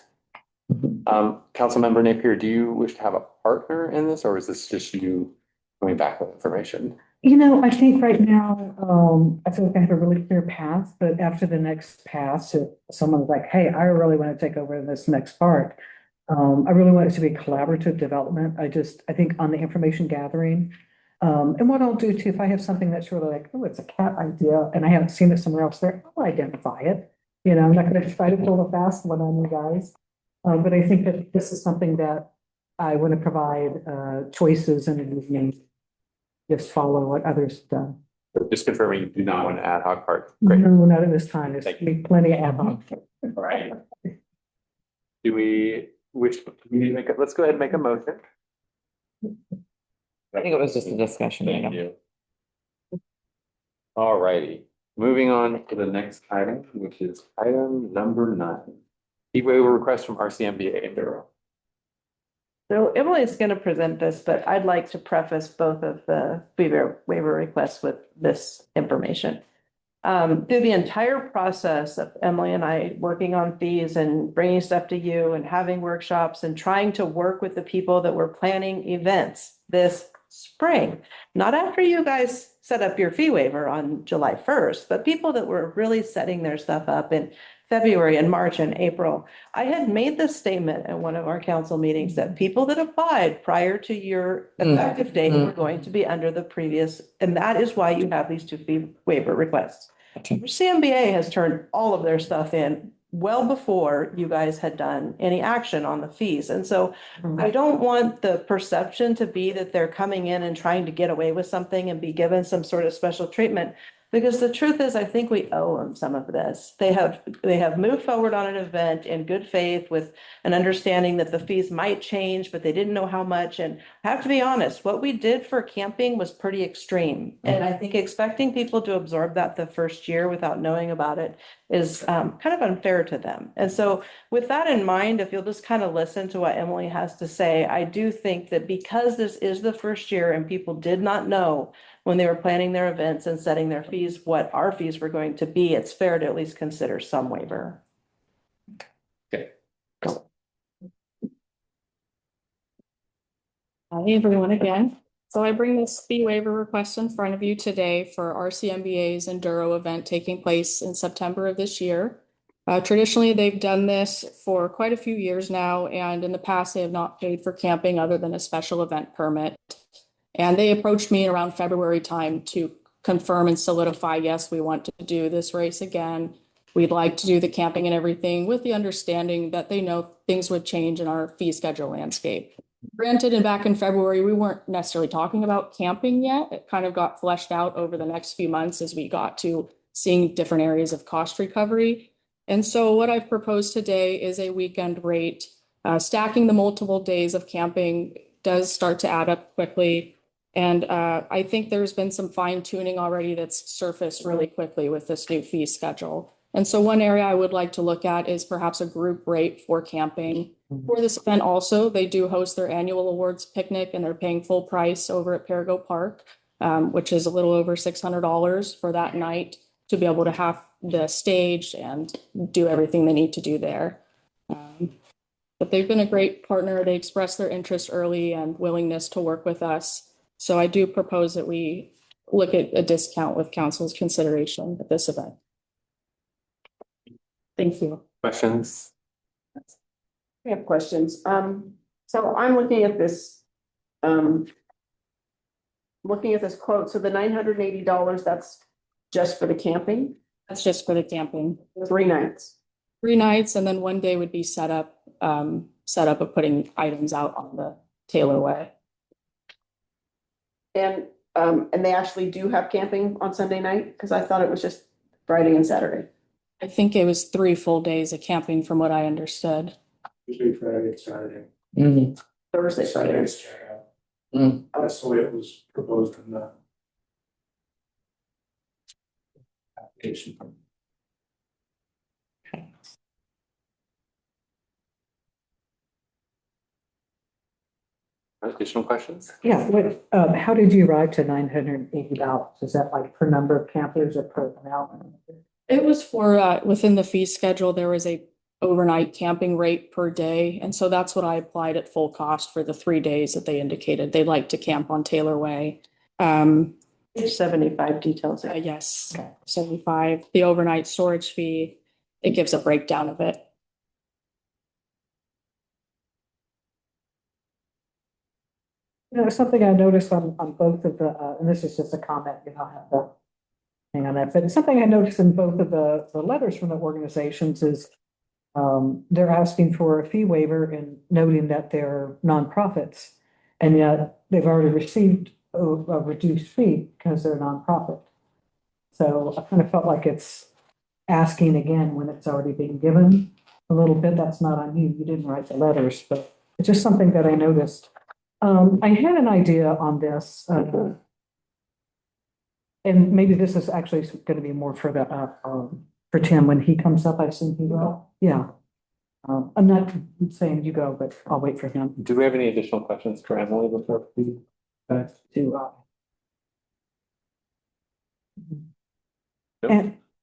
Councilmember Napier, do you wish to have a partner in this, or is this just you coming back with information? I think right now, I feel like I have a really clear path, but after the next pass, if someone's like, hey, I really want to take over this next part. I really want it to be collaborative development. I think on the information gathering, and what I'll do too, if I have something that's really like, oh, it's a cat idea, and I haven't seen it somewhere else there, I'll identify it. I'm not going to try to pull a fast one on you guys. But I think that this is something that I want to provide choices and an evening. Just follow what others have done. Just confirming you do not want an ad hoc part. Great. No, not at this time. There's plenty of ad hoc. Right. Do we wish to let's go ahead and make a motion. I think it was just a discussion. Thank you. All righty. Moving on to the next item, which is item number 9. Fee waiver request from RCMBA in Durham. So Emily's going to present this, but I'd like to preface both of the waiver requests with this information. Through the entire process of Emily and I working on fees and bringing stuff to you and having workshops and trying to work with the people that were planning events this spring, not after you guys set up your fee waiver on July 1st, but people that were really setting their stuff up in February and March and April. I had made this statement at one of our council meetings that people that applied prior to your effective date were going to be under the previous, and that is why you have these 2 fee waiver requests. CMBA has turned all of their stuff in well before you guys had done any action on the fees. And so I don't want the perception to be that they're coming in and trying to get away with something and be given some sort of special treatment. Because the truth is, I think we owe them some of this. They have moved forward on an event in good faith with an understanding that the fees might change, but they didn't know how much. And I have to be honest, what we did for camping was pretty extreme. And I think expecting people to absorb that the first year without knowing about it is kind of unfair to them. And so with that in mind, if you'll just kind of listen to what Emily has to say, I do think that because this is the first year and people did not know when they were planning their events and setting their fees, what our fees were going to be, it's fair to at least consider some waiver. Okay. Hi, everyone again. So I bring this fee waiver request in front of you today for RCMBA's Enduro event taking place in September of this year. Traditionally, they've done this for quite a few years now, and in the past, they have not paid for camping other than a special event permit. And they approached me around February time to confirm and solidify, yes, we want to do this race again. We'd like to do the camping and everything with the understanding that they know things would change in our fee schedule landscape. Granted, and back in February, we weren't necessarily talking about camping yet. It kind of got fleshed out over the next few months as we got to seeing different areas of cost recovery. And so what I've proposed today is a weekend rate. Stacking the multiple days of camping does start to add up quickly. And I think there's been some fine tuning already that's surfaced really quickly with this new fee schedule. And so one area I would like to look at is perhaps a group rate for camping. For this event also, they do host their annual awards picnic and they're paying full price over at Perigo Park, which is a little over $600 for that night to be able to have the stage and do everything they need to do there. But they've been a great partner. They expressed their interest early and willingness to work with us. So I do propose that we look at a discount with council's consideration at this event. Thank you. Questions? We have questions. So I'm looking at this, quote. So the $980, that's just for the camping? That's just for the camping. 3 nights. 3 nights, and then one day would be set up of putting items out on the Taylorway. And they actually do have camping on Sunday night? Because I thought it was just Friday and Saturday. I think it was 3 full days of camping from what I understood. Usually Friday, Saturday. Thursday, Friday. That's the way it was proposed in the application. Additional questions? Yeah, what, how did you arrive to $980? Is that like per number of campers or per amount? It was for within the fee schedule, there was a overnight camping rate per day. And so that's what I applied at full cost for the 3 days that they indicated they'd like to camp on Taylor Way. 75 details. Yes, 75. The overnight storage fee, it gives a breakdown of it. You know, something I noticed on both of the, and this is just a comment, you don't have to hang on that, but something I noticed in both of the letters from the organizations is they're asking for a fee waiver and noting that they're nonprofits, and yet they've already received a reduced fee because they're nonprofit. So I kind of felt like it's asking again when it's already been given a little bit. That's not on you. You didn't write the letters, but it's just something that I noticed. I had an idea on this. And maybe this is actually going to be more for the, for Tim when he comes up, I assume he will. Yeah. I'm not saying you go, but I'll wait for him. Do we have any additional questions for Emily before we? And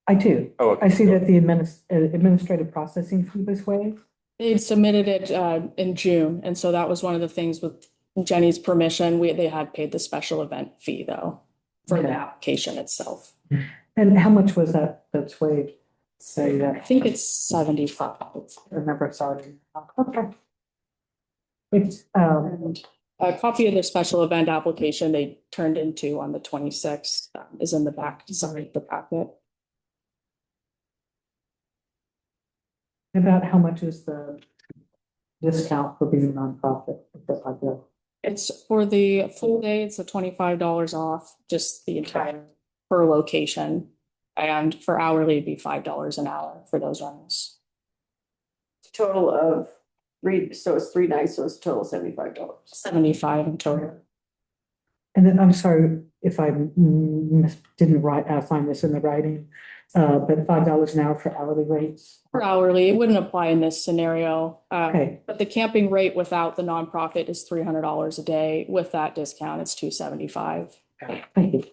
I do. Oh, okay. I see that the administrative processing fee was waived. They submitted it in June, and so that was one of the things with Jenny's permission. They had paid the special event fee though for the Okay. application itself. And how much was that's waived? Say I that. think it's 75. Remember, sorry. Okay. It's, A copy of the special event application they turned into on the 26th is in the back, sorry, the packet. about how much is the discount for being a nonprofit? Stuff like that? It's for the full day, it's a $25 off, just the entire per location. And for hourly, it'd be $5 an hour for those runs. Total of so it's 3 nights, so it's a total of $75. 75 in total. And then I'm sorry if I didn't find this in the writing, but $5 an hour for hourly rates. For hourly, it wouldn't apply in this scenario. Okay. But the camping rate without the nonprofit is $300 a day. With that discount, it's $275. Thank you.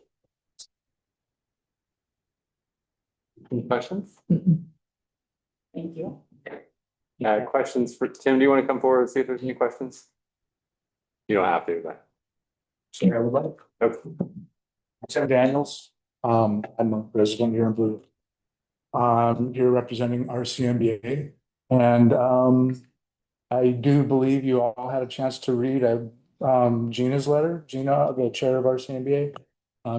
Any questions? Thank you. Questions for Tim? Do you want to come forward and see if there's any questions? You don't have to, but. Sure, I would like. Okay. Tim Daniels, I'm a resident here in Blue. Here representing RCMBA, and I do believe you all had a chance to read Gina's letter. Gina, the chair of RCMBA,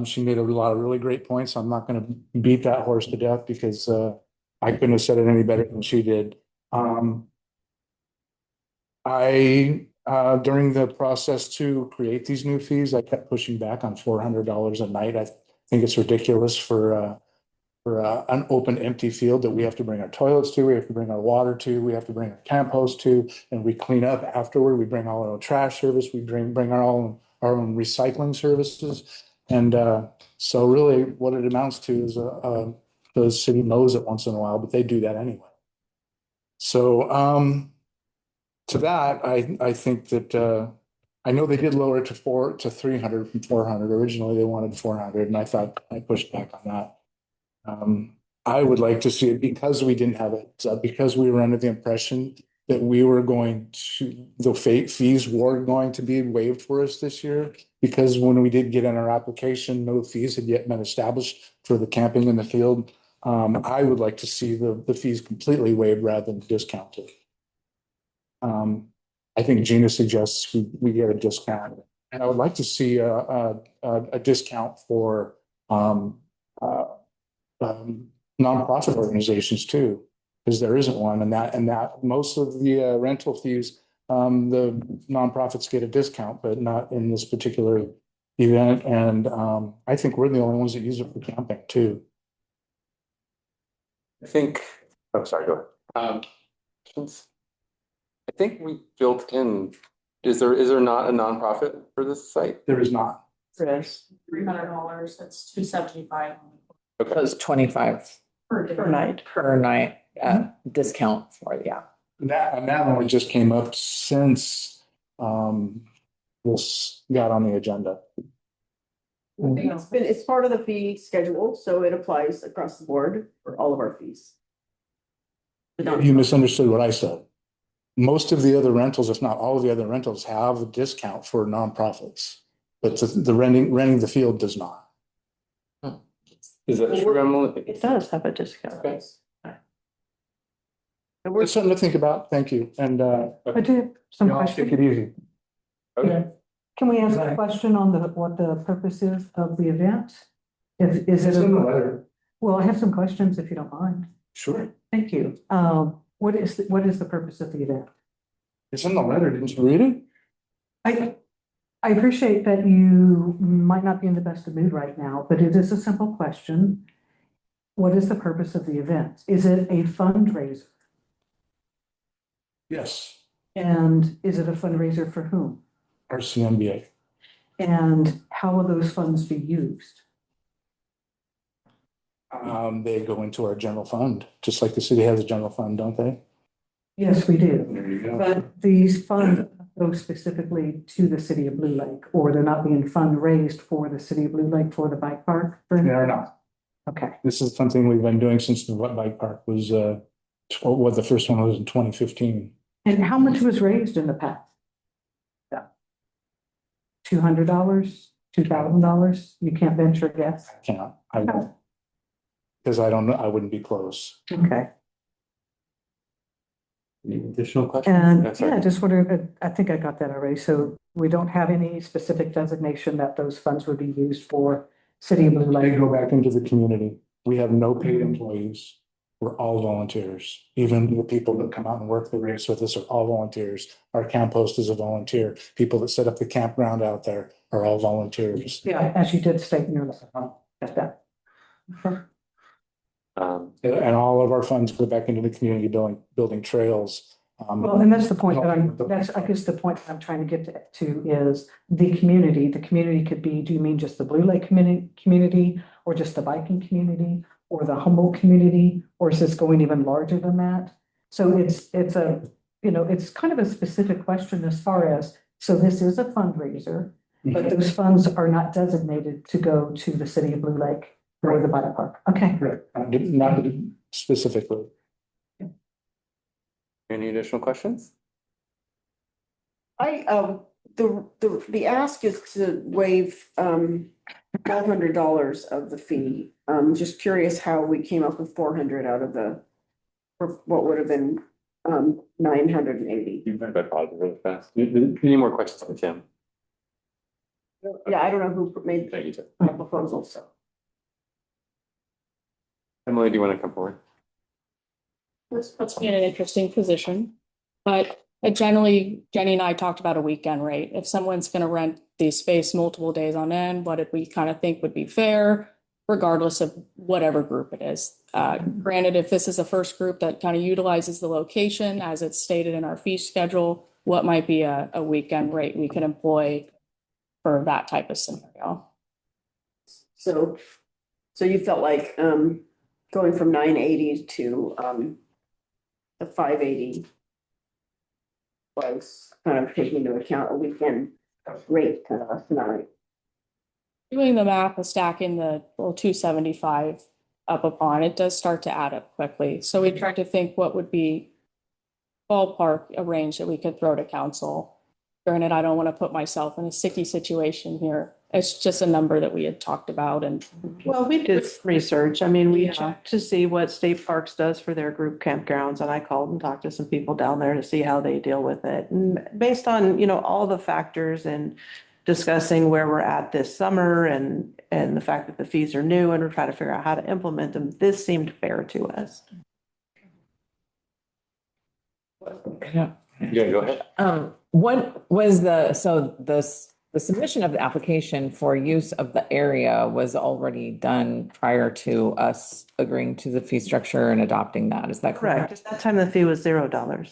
she made a lot of really great points. I'm not going to beat that horse to death because I couldn't have said it any better than she did. During the process to create these new fees, I kept pushing back on $400 a night. I think it's ridiculous for an open, empty field that we have to bring our toilets to, we have to bring our water to, we have to bring our camp host to, and we clean up afterward. We bring all our own trash service, we bring our own recycling services. And so really what it amounts to is the city mows it once in a while, but they do that anyway. So to that, I think that I know they did lower it to 300 from 400. Originally, they wanted 400, and I thought I pushed back on that. I would like to see it because we didn't have it, because we were under the impression that the fees were going to be waived for us this year. Because when we did get in our application, no fees had yet been established for the camping in the field. I would like to see the fees completely waived rather than discounted. I think Gina suggests we get a discount, and I would like to see a discount for nonprofit organizations too, because there isn't one, and that most of the rental fees, the nonprofits get a discount, but not in this particular event. And I think we're the only ones that use it for camping too. I think, oh, sorry, go ahead. I think we built in, is there not a nonprofit for this site? There is not. Chris, $300, that's $275. Okay. So it's 25 Per night. per night, discount for, yeah. And that only just came up since this got on the agenda. It's part of the fee schedule, so it applies across the board for all of our fees. You misunderstood what I said. Most of the other rentals, if not all of the other rentals, have a discount for nonprofits, but the renting the field does not. Is that true, Emily? It does have a discount. Okay. It's something to think about. Thank you. And I do have some y'all questions. take it easy. Okay. Can we ask a question on what the purpose is of the event? Is it? It's in the letter. Well, I have some questions if you don't mind. Sure. Thank you. What is the purpose of the event? It's in the letter. Didn't you read it? I appreciate that you might not be in the best of mood right now, but it is a simple question. What is the purpose of the event? Is it a fundraiser? Yes. And is it a fundraiser for whom? RCMBA. And how will those funds be used? They go into our general fund, just like the city has a general fund, don't they? Yes, we do. There you go. But these funds go specifically to the city of Blue Lake, or they're not being fundraised for the city of Blue Lake for the bike park? They're not. Okay. This is something we've been doing since the bike park was, what the first one was in 2015. And how much was raised in the past? $200, $2,000? You can't venture a guess? I won't. Because I don't know, I wouldn't be close. Okay. Any additional questions? And No, sorry. yeah, just wondering, I think I got that already. So we don't have any specific designation that those funds would be used for City of Blue They Lake? go back into the community. We have no paid employees. We're all volunteers. Even the people that come out and work the race with us are all volunteers. Our camp host is a volunteer. People that set up the campground out there are all volunteers. Yeah, as you did state in your letter. That's that. And all of our funds go back into the community building trails. Well, and that's the point that I guess the point that I'm trying to get to is the community. The community could be, do you mean just the Blue Lake community, or just the biking community, or the Humboldt community, or is this going even larger than that? So it's a, it's kind of a specific question as far as, so this is a fundraiser, but those funds are not designated to go to the city of Blue Lake or the bike park. Okay. Not specifically. Any additional questions? The ask is to waive $1,200 of the fee. Just curious how we came up with 400 out of for what would have been 980. You've been positive really fast. Any more questions for Tim? Yeah, I don't know who made the proposal, so. Emily, do you want to come forward? This puts me in an interesting position, but generally, Jenny and I talked about a weekend rate. If someone's going to rent the space multiple days on end, what did we kind of think would be fair, regardless of whatever group it is? Granted, if this is the first group that kind of utilizes the location as it's stated in our fee schedule, what might be a weekend rate we could employ for that type of scenario? So you felt like going from 980 to the 580 was kind of taking into account a weekend rate kind of a scenario. Doing the math of stacking the 275 up upon, it does start to add up quickly. So we tried to think what would be ballpark a range that we could throw to council. Granted, I don't want to put myself in a sticky situation here. It's just a number that we had talked about and. Well, we did research. I mean, we checked to see what State Parks does for their group campgrounds, and I called and talked to some people down there to see how they deal with it. And based on, all the factors and discussing where we're at this summer and the fact that the fees are new and we're trying to figure out how to implement them, this seemed fair to us. Yeah, go ahead. What was the submission of the application for use of the area was already done prior to us agreeing to the fee structure and adopting that. Is that correct? At that time, the fee was $0.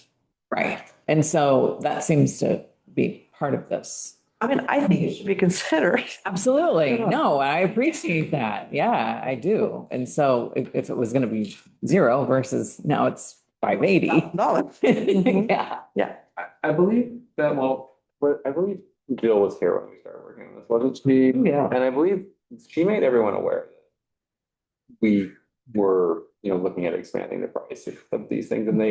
Right. And so that seems to be part of this. I mean, I think it should be considered. Absolutely. No, I appreciate that. Yeah, I do. And so if it was going to be 0 versus now it's $580. Yeah. I believe that, I believe Jill was here when we started working on this, wasn't she? Yeah. And I believe she made everyone aware that we were, looking at expanding the price of these things. And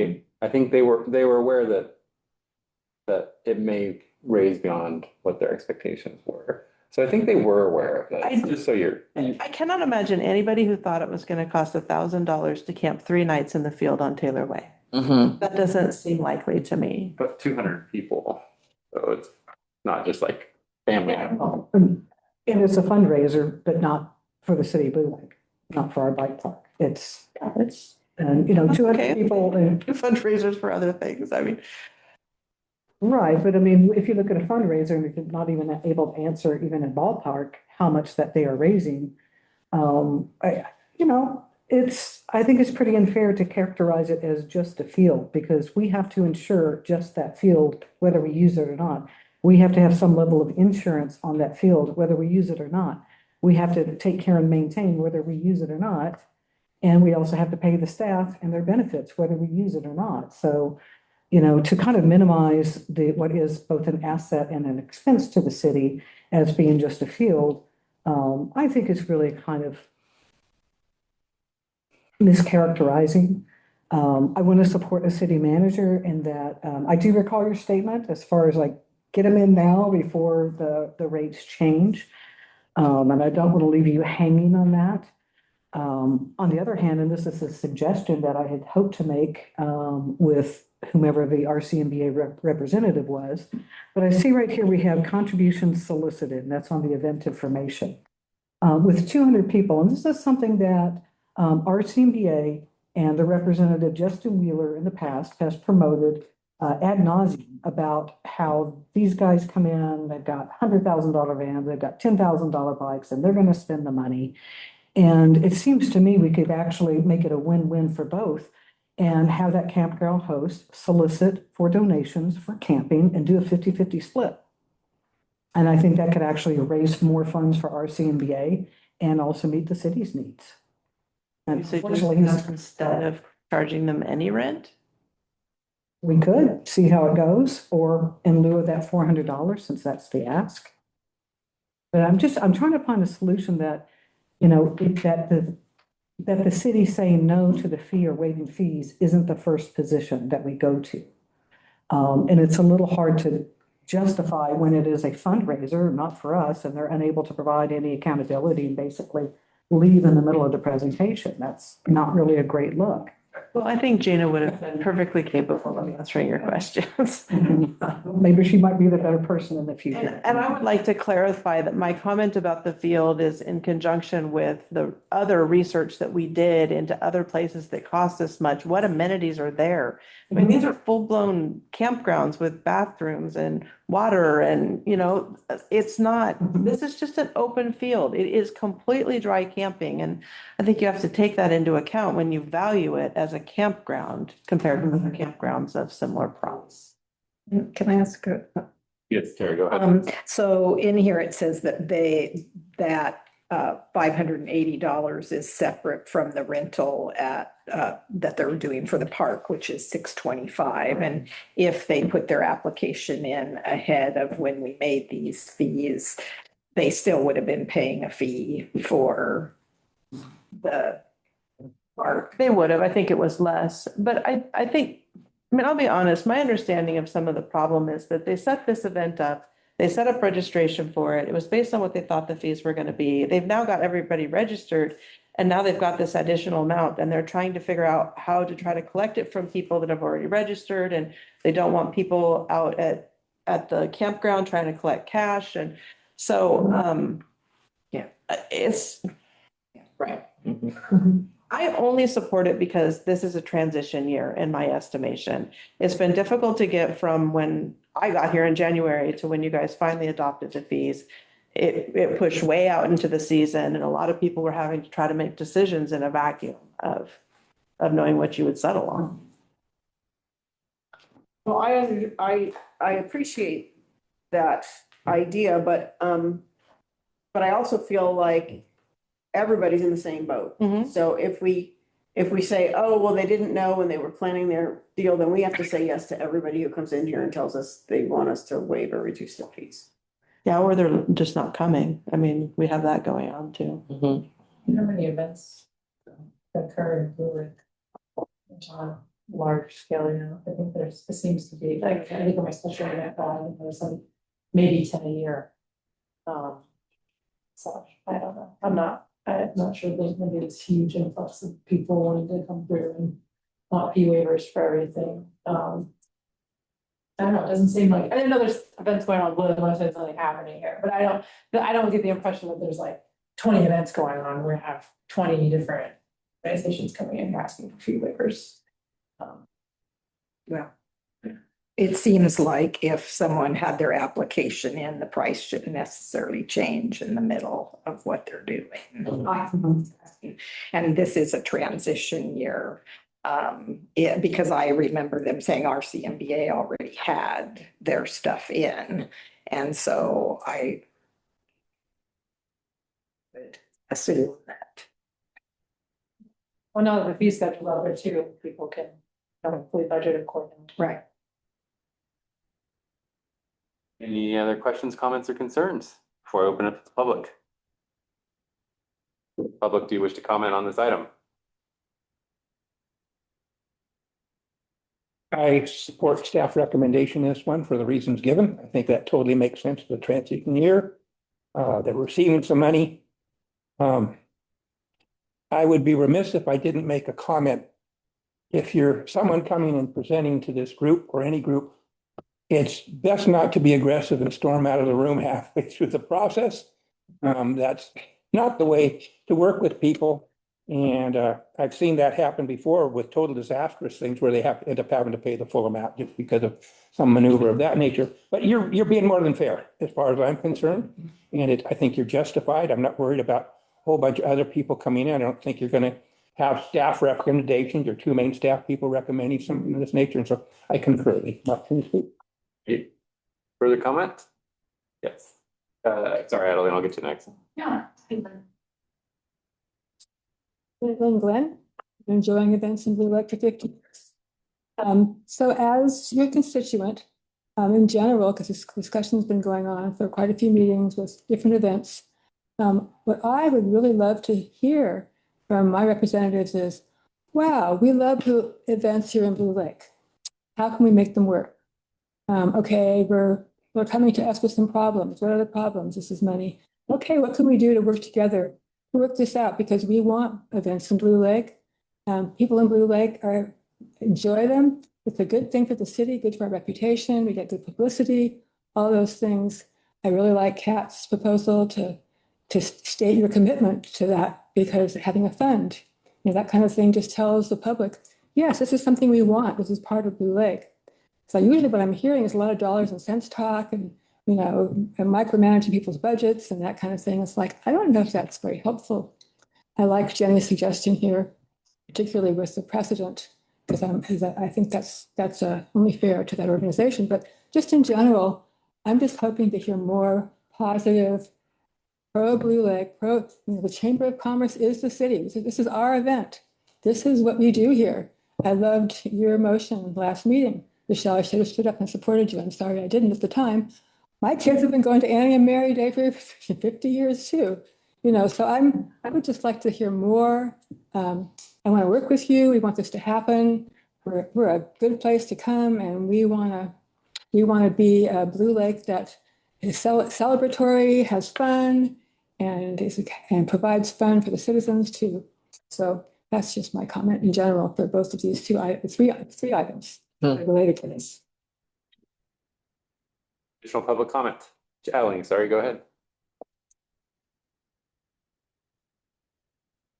I think they were aware that it may raise beyond what their expectations were. So I think they were aware of that, just so you're. I cannot imagine anybody who thought it was going to cost $1,000 to camp 3 nights in the field on Taylor Way. That doesn't seem likely to me. But 200 people, so it's not just like family. And it's a fundraiser, but not for the city of Blue Lake, not for our bike park. It's 200 people and fundraisers for other things. I mean. Right, but I mean, if you look at a fundraiser and if you're not even able to answer even in ballpark how much that they are raising, I think it's pretty unfair to characterize it as just a field because we have to insure just that field, whether we use it or not. We have to have some level of insurance on that field, whether we use it or not. We have to take care and maintain whether we use it or not. And we also have to pay the staff and their benefits, whether we use it or not. So, you know, to kind of minimize what is both an asset and an expense to the city as being just a field, I think it's really kind of mischaracterizing. I want to support the city manager in that, I do recall your statement as far as like, get them in now before the rates change. And I don't want to leave you hanging on that. On the other hand, and this is a suggestion that I had hoped to make, with whomever the RCMBA representative was, but I see right here, we have contributions solicited, and that's on the event information. With 200 people, and this is something that, RCMBA and the representative Justin Wheeler in the past has promoted ad nauseum about how these guys come in, they've got $100,000 vans, they've got $10,000 bikes, and they're going to spend the money. And it seems to me we could actually make it a win-win for both and have that campground host solicit for donations for camping and do a 50-50 split. And I think that could actually raise more funds for RCMBA and also meet the city's needs. And So unfortunately, just instead of charging them any rent? we could see how it goes, or in lieu of that $400, since that's the ask. But I'm trying to find a solution that, you know, that the city saying no to the fee or waiving fees isn't the first position that we go to. And it's a little hard to justify when it is a fundraiser, not for us, and they're unable to provide any accountability and basically leave in the middle of the presentation. That's not really a great look. Well, I think Jana would have been perfectly capable of answering your questions. Maybe she might be the better person in the future. And I would like to clarify that my comment about the field is in conjunction with the other research that we did into other places that cost this much. What amenities are there? I mean, these are full-blown campgrounds with bathrooms and water and, you know, it's not, this is just an open field. It is completely dry camping. And I think you have to take that into account when you value it as a campground compared to other campgrounds of similar price. Can I ask a? Yes, Terry, go ahead. So in here, it says that $580 is separate from the rental that they're doing for the park, which is $625. And if they put their application in ahead of when we made these fees, they still would have been paying a fee for the park. They would have. I think it was less, but I think, I mean, I'll be honest, my understanding of some of the problem is that they set this event up. They set up registration for it. It was based on what they thought the fees were going to be. They've now got everybody registered and now they've got this additional amount and they're trying to figure out how to try to collect it from people that have already registered, and they don't want people out at the campground trying to collect cash. And so, yeah, it's right. I only support it because this is a transition year in my estimation. It's been difficult to get from when I got here in January to when you guys finally adopted the fees. It pushed way out into the season and a lot of people were having to try to make decisions in a vacuum of knowing what you would settle on. Well, I appreciate that idea, but I also feel like everybody's in the same boat. So if we say, oh, well, they didn't know when they were planning their deal, then we have to say yes to everybody who comes in here and tells us they want us to waive or reduce their fees. Yeah, or they're just not coming. I mean, we have that going on too. How many events occur in Blue Lake? On large scale, you know, I think it seems to be, like, I think of my special event, there's like maybe 10 a year. So I don't know. I'm not sure there's gonna be this huge influx of people wanting to come through and not fee waivers for everything. I don't know, it doesn't seem like, I didn't know there's events going on, unless there's something happening here, but I don't get the impression that there's like 20 events going on. We have 20 different organizations coming in asking for fee waivers. Well, it seems like if someone had their application in, the price shouldn't necessarily change in the middle of what they're doing. And this is a transition year. Because I remember them saying RCMBA already had their stuff in. And so I would assume that Well, no, the fee schedule out there too, people can hopefully budget accordingly. Right. Any other questions, comments, or concerns before I open up to the public? Public, do you wish to comment on this item? I support staff recommendation in this one for the reasons given. I think that totally makes sense for the transition year. They're receiving some money. I would be remiss if I didn't make a comment. If you're someone coming and presenting to this group or any group, it's best not to be aggressive and storm out of the room halfway through the process. That's not the way to work with people. And I've seen that happen before with total disastrous things where they have to end up having to pay the full amount just because of some maneuver of that nature. But you're being more than fair as far as I'm concerned. And I think you're justified. I'm not worried about a whole bunch of other people coming in. I don't think you're going to have staff recommendations or two main staff people recommending something of this nature. And so I concur. Further comment? Yes. Sorry, Adeline, I'll get you next. Yeah. Glenn, enjoying events in Blue Lake for 50 years. So as your constituent, in general, because this discussion's been going on for quite a few meetings with different events, what I would really love to hear from my representatives is, wow, we love the events here in Blue Lake. How can we make them work? Okay, we're coming to us with some problems. What are the problems? This is money. Okay, what can we do to work together to work this out? Because we want events in Blue Lake. People in Blue Lake enjoy them. It's a good thing for the city, good for our reputation. We get good publicity, all those things. I really like Kat's proposal to state your commitment to that, because having a fund, that kind of thing just tells the public, yes, this is something we want. This is part of Blue Lake. So usually what I'm hearing is a lot of dollars and cents talk and, and micromanaging people's budgets and that kind of thing. It's like, I don't know if that's very helpful. I like Jenny's suggestion here, particularly with the precedent, because I think that's only fair to that organization. But just in general, I'm just hoping to hear more positive pro Blue Lake, the Chamber of Commerce is the city. This is our event. This is what we do here. I loved your motion last meeting. Michelle, I should have stood up and supported you. I'm sorry I didn't at the time. My kids have been going to Annie and Mary Day for 50 years too. So I would just like to hear more. I want to work with you. We want this to happen. We're a good place to come, and we want to be a Blue Lake that is celebratory, has fun, and provides fun for the citizens too. So that's just my comment in general for both of these three items related to this. Additional public comment. Adeline, sorry, go ahead.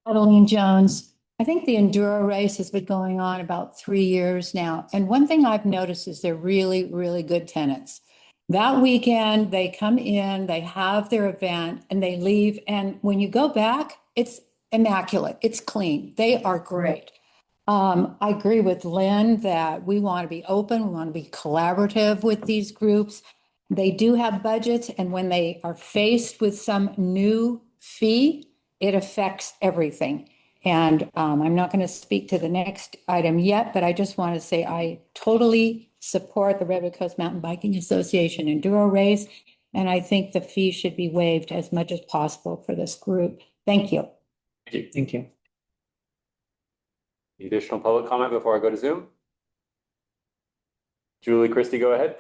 Adeline Jones. I think the Enduro race has been going on about 3 years now. And one thing I've noticed is they're really, really good tenants. That weekend, they come in, they have their event, and they leave. And when you go back, it's immaculate. It's clean. They are great. I agree with Lynn that we want to be open. We want to be collaborative with these groups. They do have budgets, and when they are faced with some new fee, it affects everything. And I'm not going to speak to the next item yet, but I just want to say I totally support the Redwood Coast Mountain Biking Association Enduro race, and I think the fee should be waived as much as possible for this group. Thank you. Thank you. Additional public comment before I go to Zoom? Julie, Christie, go ahead.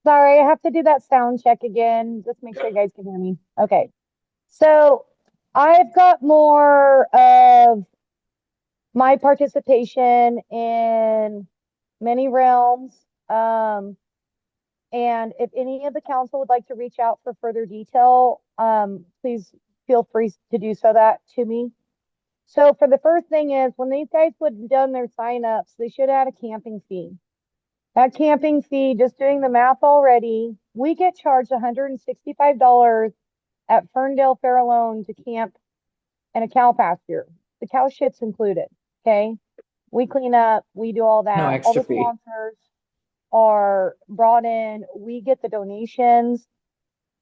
Sorry, I have to do that sound check again. Just make sure you guys can hear me. Okay. So I've got more of my participation in many realms. And if any of the council would like to reach out for further detail, please feel free to do so that to me. So for the first thing is, when these guys would have done their signups, they should have had a camping fee. That camping fee, just doing the math already, we get charged $165 at Ferndale Fair alone to camp in a cow pasture. The cow shit's included, okay? We clean up, we do all that. No All extra the fee. sponsors are brought in, we get the donations.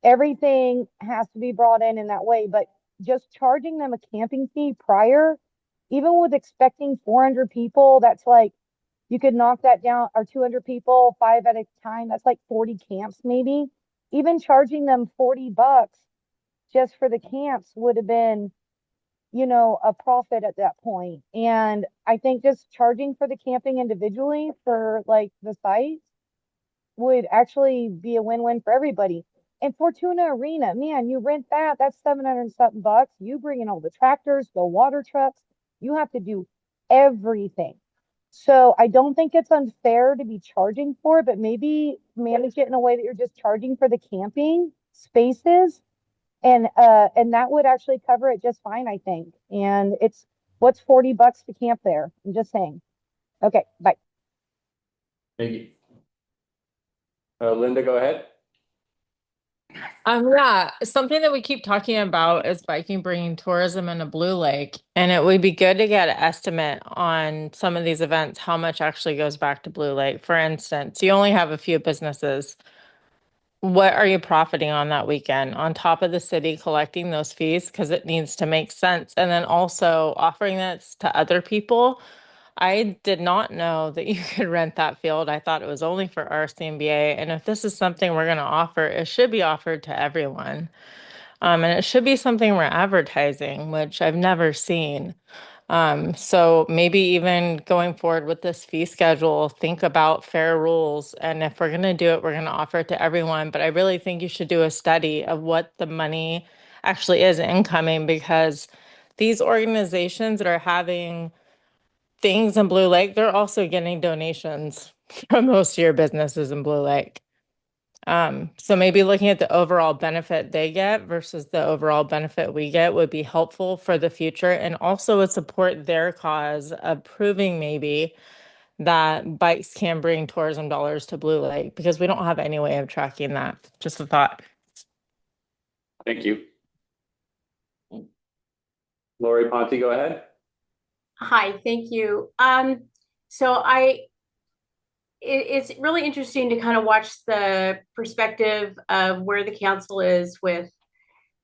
Everything has to be brought in that way, but just charging them a camping fee prior, even with expecting 400 people, that's like, you could knock that down, or 200 people, 5 at a time, that's like 40 camps maybe. Even charging them $40 just for the camps would have been, you know, a profit at that point. And I think just charging for the camping individually for like the sites would actually be a win-win for everybody. And Fortuna Arena, man, you rent that, that's 700 and something bucks. You bring in all the tractors, the water trucks, you have to do everything. So I don't think it's unfair to be charging for it, but maybe manage it in a way that you're just charging for the camping spaces. And that would actually cover it just fine, I think. And it's, what's $40 to camp there? I'm just saying. Okay, bye. Thank you. Linda, go ahead. Yeah, something that we keep talking about is biking bringing tourism into Blue Lake, and it would be good to get an estimate on some of these events, how much actually goes back to Blue Lake. For instance, you only have a few businesses. What are you profiting on that weekend on top of the city collecting those fees? Because it needs to make sense. And then also offering this to other people. I did not know that you could rent that field. I thought it was only for RCMBA. And if this is something we're going to offer, it should be offered to everyone. And it should be something we're advertising, which I've never seen. So maybe even going forward with this fee schedule, think about fair rules. And if we're going to do it, we're going to offer it to everyone. But I really think you should do a study of what the money actually is incoming, because these organizations that are having things in Blue Lake, they're also getting donations from most of your businesses in Blue Lake. So maybe looking at the overall benefit they get versus the overall benefit we get would be helpful for the future, and also would support their cause of proving maybe that bikes can bring tourism dollars to Blue Lake, because we don't have any way of tracking that. Just a thought. Thank you. Lori Ponte, go ahead. Hi, thank you. So it's really interesting to kind of watch the perspective of where the council is with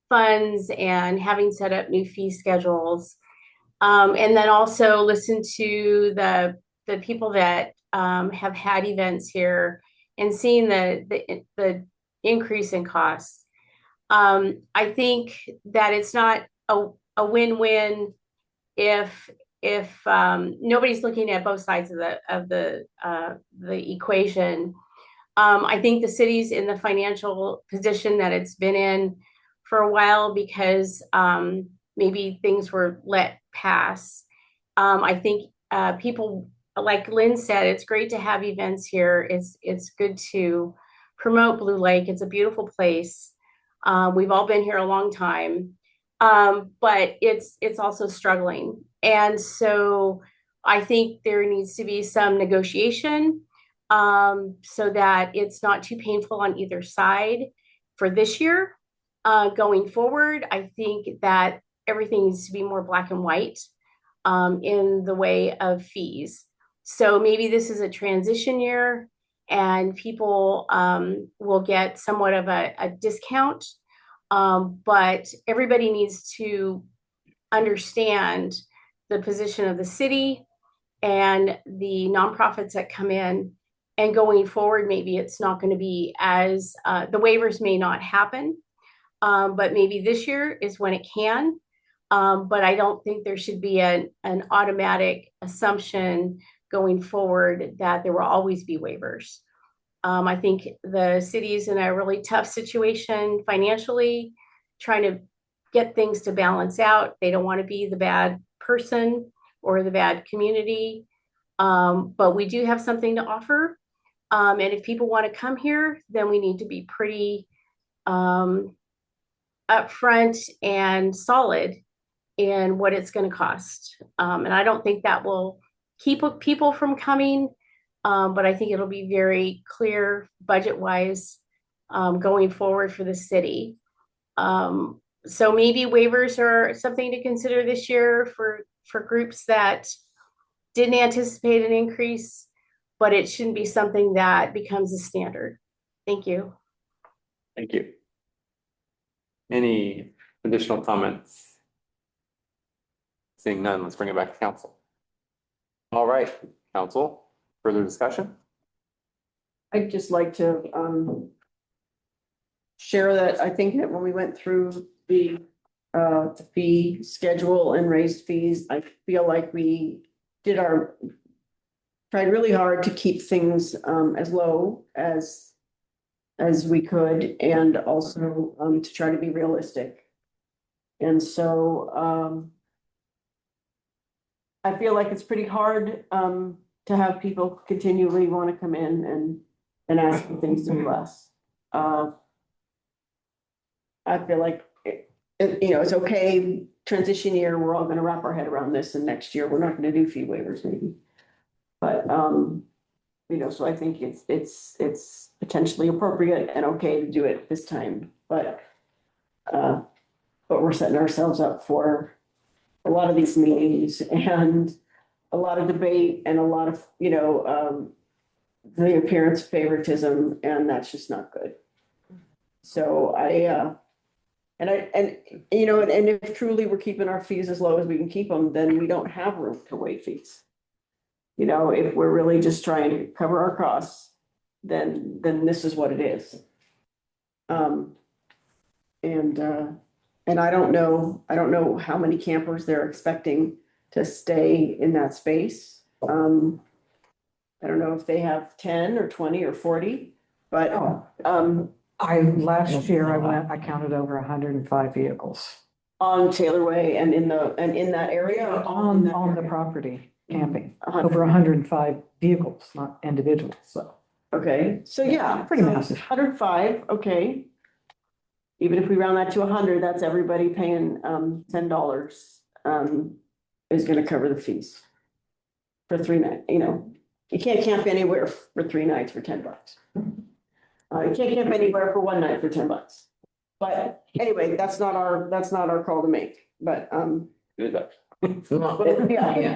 funds and having set up new fee schedules. And then also listen to the people that have had events here and seeing the increase in costs. I think that it's not a win-win if nobody's looking at both sides of the equation. I think the city's in the financial position that it's been in for a while because maybe things were let pass. I think people, like Lynn said, it's great to have events here. It's good to promote Blue Lake. It's a beautiful place. We've all been here a long time, but it's also struggling. And so I think there needs to be some negotiation so that it's not too painful on either side for this year. Going forward, I think that everything needs to be more black and white in the way of fees. So maybe this is a transition year and people will get somewhat of a discount, but everybody needs to understand the position of the city and the nonprofits that come in. And going forward, maybe it's not going to be as, the waivers may not happen, but maybe this year is when it can. But I don't think there should be an automatic assumption going forward that there will always be waivers. I think the city is in a really tough situation financially, trying to get things to balance out. They don't want to be the bad person or the bad community, but we do have something to offer. And if people want to come here, then we need to be pretty upfront and solid in what it's going to cost. And I don't think that will keep people from coming, but I think it'll be very clear budget-wise going forward for the city. So maybe waivers are something to consider this year for groups that didn't anticipate an increase, but it shouldn't be something that becomes a standard. Thank you. Thank you. Any additional comments? Seeing none, let's bring it back to council. All right, council, further discussion? I'd just like to share that I think that when we went through the fee schedule and raised fees, I feel like we tried really hard to keep things as low as we could, and also to try to be realistic. And so I feel like it's pretty hard to have people continually want to come in and ask for things to be less. I feel like it's okay, transition year, we're all gonna wrap our head around this, and next year, we're not gonna do fee waivers maybe. But, so I think it's potentially appropriate and okay to do it this time, but we're setting ourselves up for a lot of these meetings and a lot of debate and a lot of, the appearance of favoritism, and that's just not good. So and if truly we're keeping our fees as low as we can keep them, then we don't have room to waive fees. If we're really just trying to cover our costs, then this is what it is. And I don't know how many campers they're expecting to stay in that space. I don't know if they have 10 or 20 or 40, but last year I counted over 105 vehicles. On Taylor Way and in that area? On the property, camping, over 105 vehicles, not individuals, so. Okay, so yeah. Pretty massive. 105, okay. Even if we round that to 100, that's everybody paying $10 is gonna cover the fees. For 3 nights, you can't camp anywhere for 3 nights for $10. You can't camp anywhere for 1 night for $10. But anyway, that's not our call to make, but Yeah,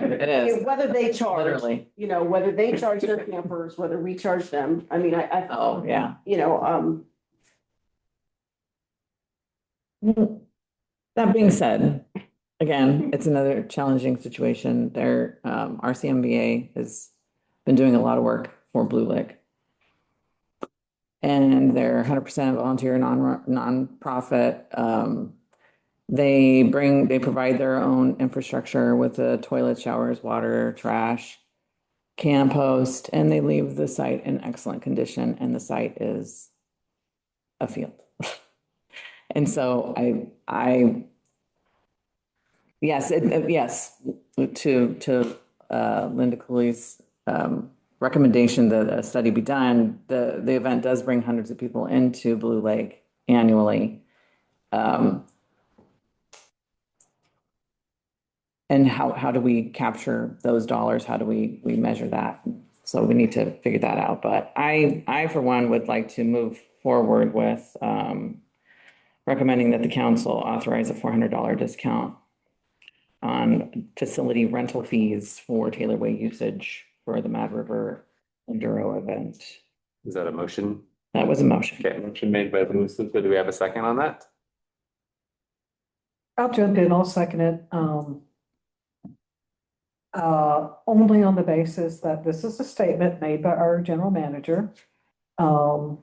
it is. whether they charge, Literally. whether they charge their campers, whether we charge them, I mean, Oh, yeah. That being said, again, it's another challenging situation. RCMBA has been doing a lot of work for Blue Lake. And they're 100% volunteer nonprofit. They provide their own infrastructure with the toilet, showers, water, trash, camp host, and they leave the site in excellent condition, and the site is a field. And so yes, to Linda Cooley's recommendation that a study be done, the event does bring hundreds of people into Blue Lake annually. And how do we capture those dollars? How do we measure that? So we need to figure that out. But I for one would like to move forward with recommending that the council authorize a $400 discount on facility rental fees for Taylor Way usage for the Mad River Enduro event. Is that a motion? That was a motion. Okay, motion made by Louis. Do we have a second on that? I'll jump in, I'll second it. Only on the basis that this is a statement made by our general manager. And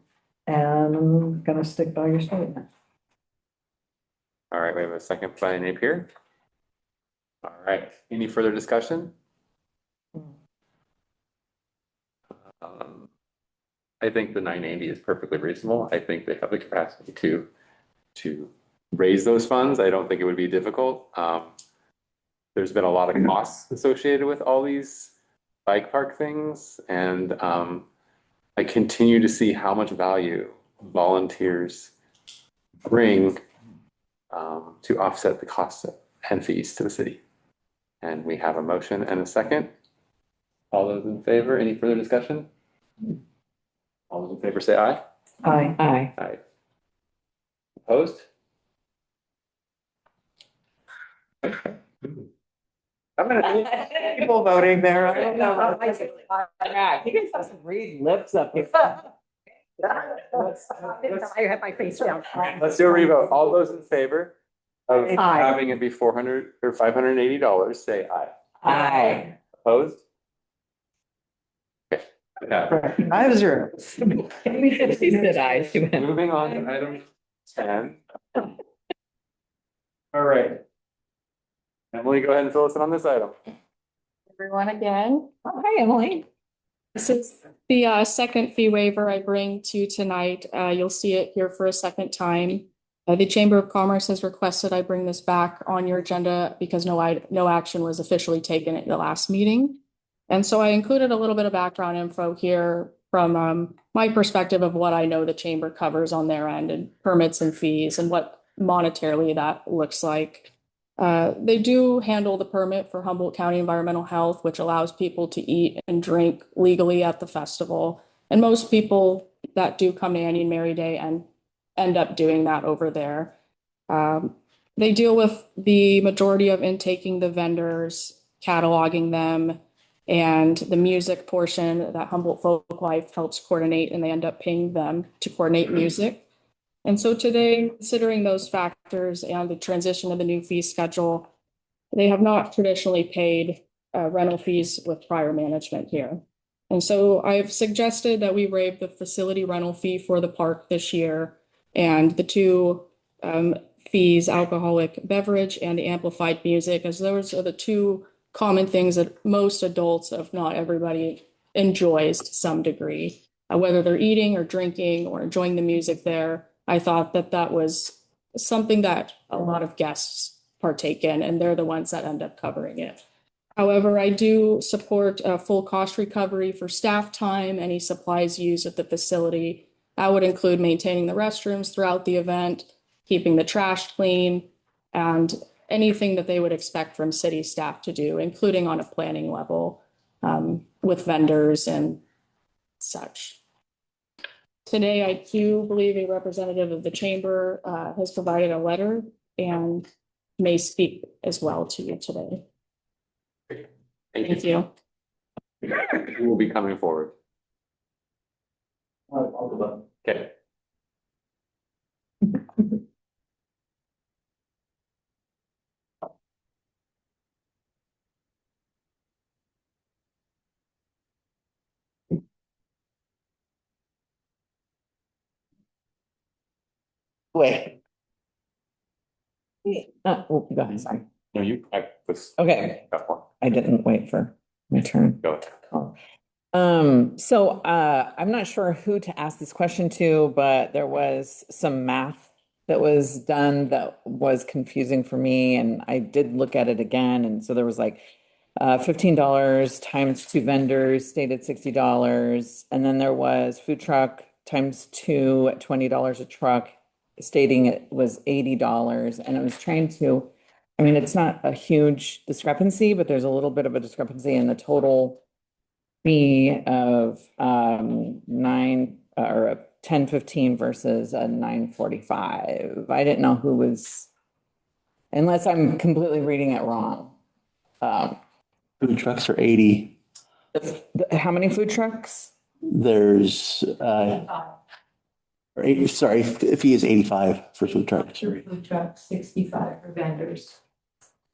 I'm gonna stick by your statement. All right, we have a second by Napier. All right, any further discussion? I think the 980 is perfectly reasonable. I think they have the capacity to raise those funds. I don't think it would be difficult. There's been a lot of costs associated with all these bike park things, and I continue to see how much value volunteers bring to offset the costs and fees to the city. And we have a motion and a second. All those in favor, any further discussion? All those in favor say aye. Aye. Aye. Aye. Opposed? I'm gonna people voting there. I don't know. You guys have some read lips up here. I had my face down. Let's do a revote. All those in favor of Aye. having it be $400 or $580, say aye. Aye. Opposed? Okay. Yeah. 5-0. She said aye. She went. Moving on to item 10. All right. Emily, go ahead and fill us in on this item. Everyone again. Oh, hi, Emily. This is the second fee waiver I bring to you tonight. You'll see it here for a second time. The Chamber of Commerce has requested I bring this back on your agenda because no action was officially taken at the last meeting. And so I included a little bit of background info here from my perspective of what I know the chamber covers on their end and permits and fees and what monetarily that looks like. They do handle the permit for Humboldt County Environmental Health, which allows people to eat and drink legally at the festival. And most people that do come to Annie and Mary Day and end up doing that over there. They deal with the majority of intaking the vendors, cataloging them, and the music portion that Humboldt Folk Life helps coordinate, and they end up paying them to coordinate music. And so today, considering those factors and the transition of the new fee schedule, they have not traditionally paid rental fees with prior management here. And so I've suggested that we waive the facility rental fee for the park this year and the two fees, alcoholic beverage and the amplified music, as those are the two common things that most adults, if not everybody, enjoys to some degree. Whether they're eating or drinking or enjoying the music there, I thought that that was something that a lot of guests partake in, and they're the ones that end up covering it. However, I do support a full cost recovery for staff time, any supplies used at the facility. That would include maintaining the restrooms throughout the event, keeping the trash clean, and anything that they would expect from city staff to do, including on a planning level with vendors and such. Today, I do believe a representative of the chamber has provided a letter and may speak as well to you today. Thank you. Who will be coming forward? Okay. Wait. Go ahead, sorry. No, you, I was. Okay. I didn't wait for my turn. Go ahead. So I'm not sure who to ask this question to, but there was some math that was done that was confusing for me, and I did look at it again, and so there was like $15 times 2 vendors stated $60, and then there was food truck times 2 at $20 a truck stating it was $80, and I was trying to, I mean, it's not a huge discrepancy, but there's a little bit of a discrepancy in the total fee of 10.15 versus a 9.45. I didn't know who was, unless I'm completely reading it wrong. Food trucks are 80. How many food trucks? There's or 80, sorry, fee is 85 for food trucks. Food truck, 65 for vendors.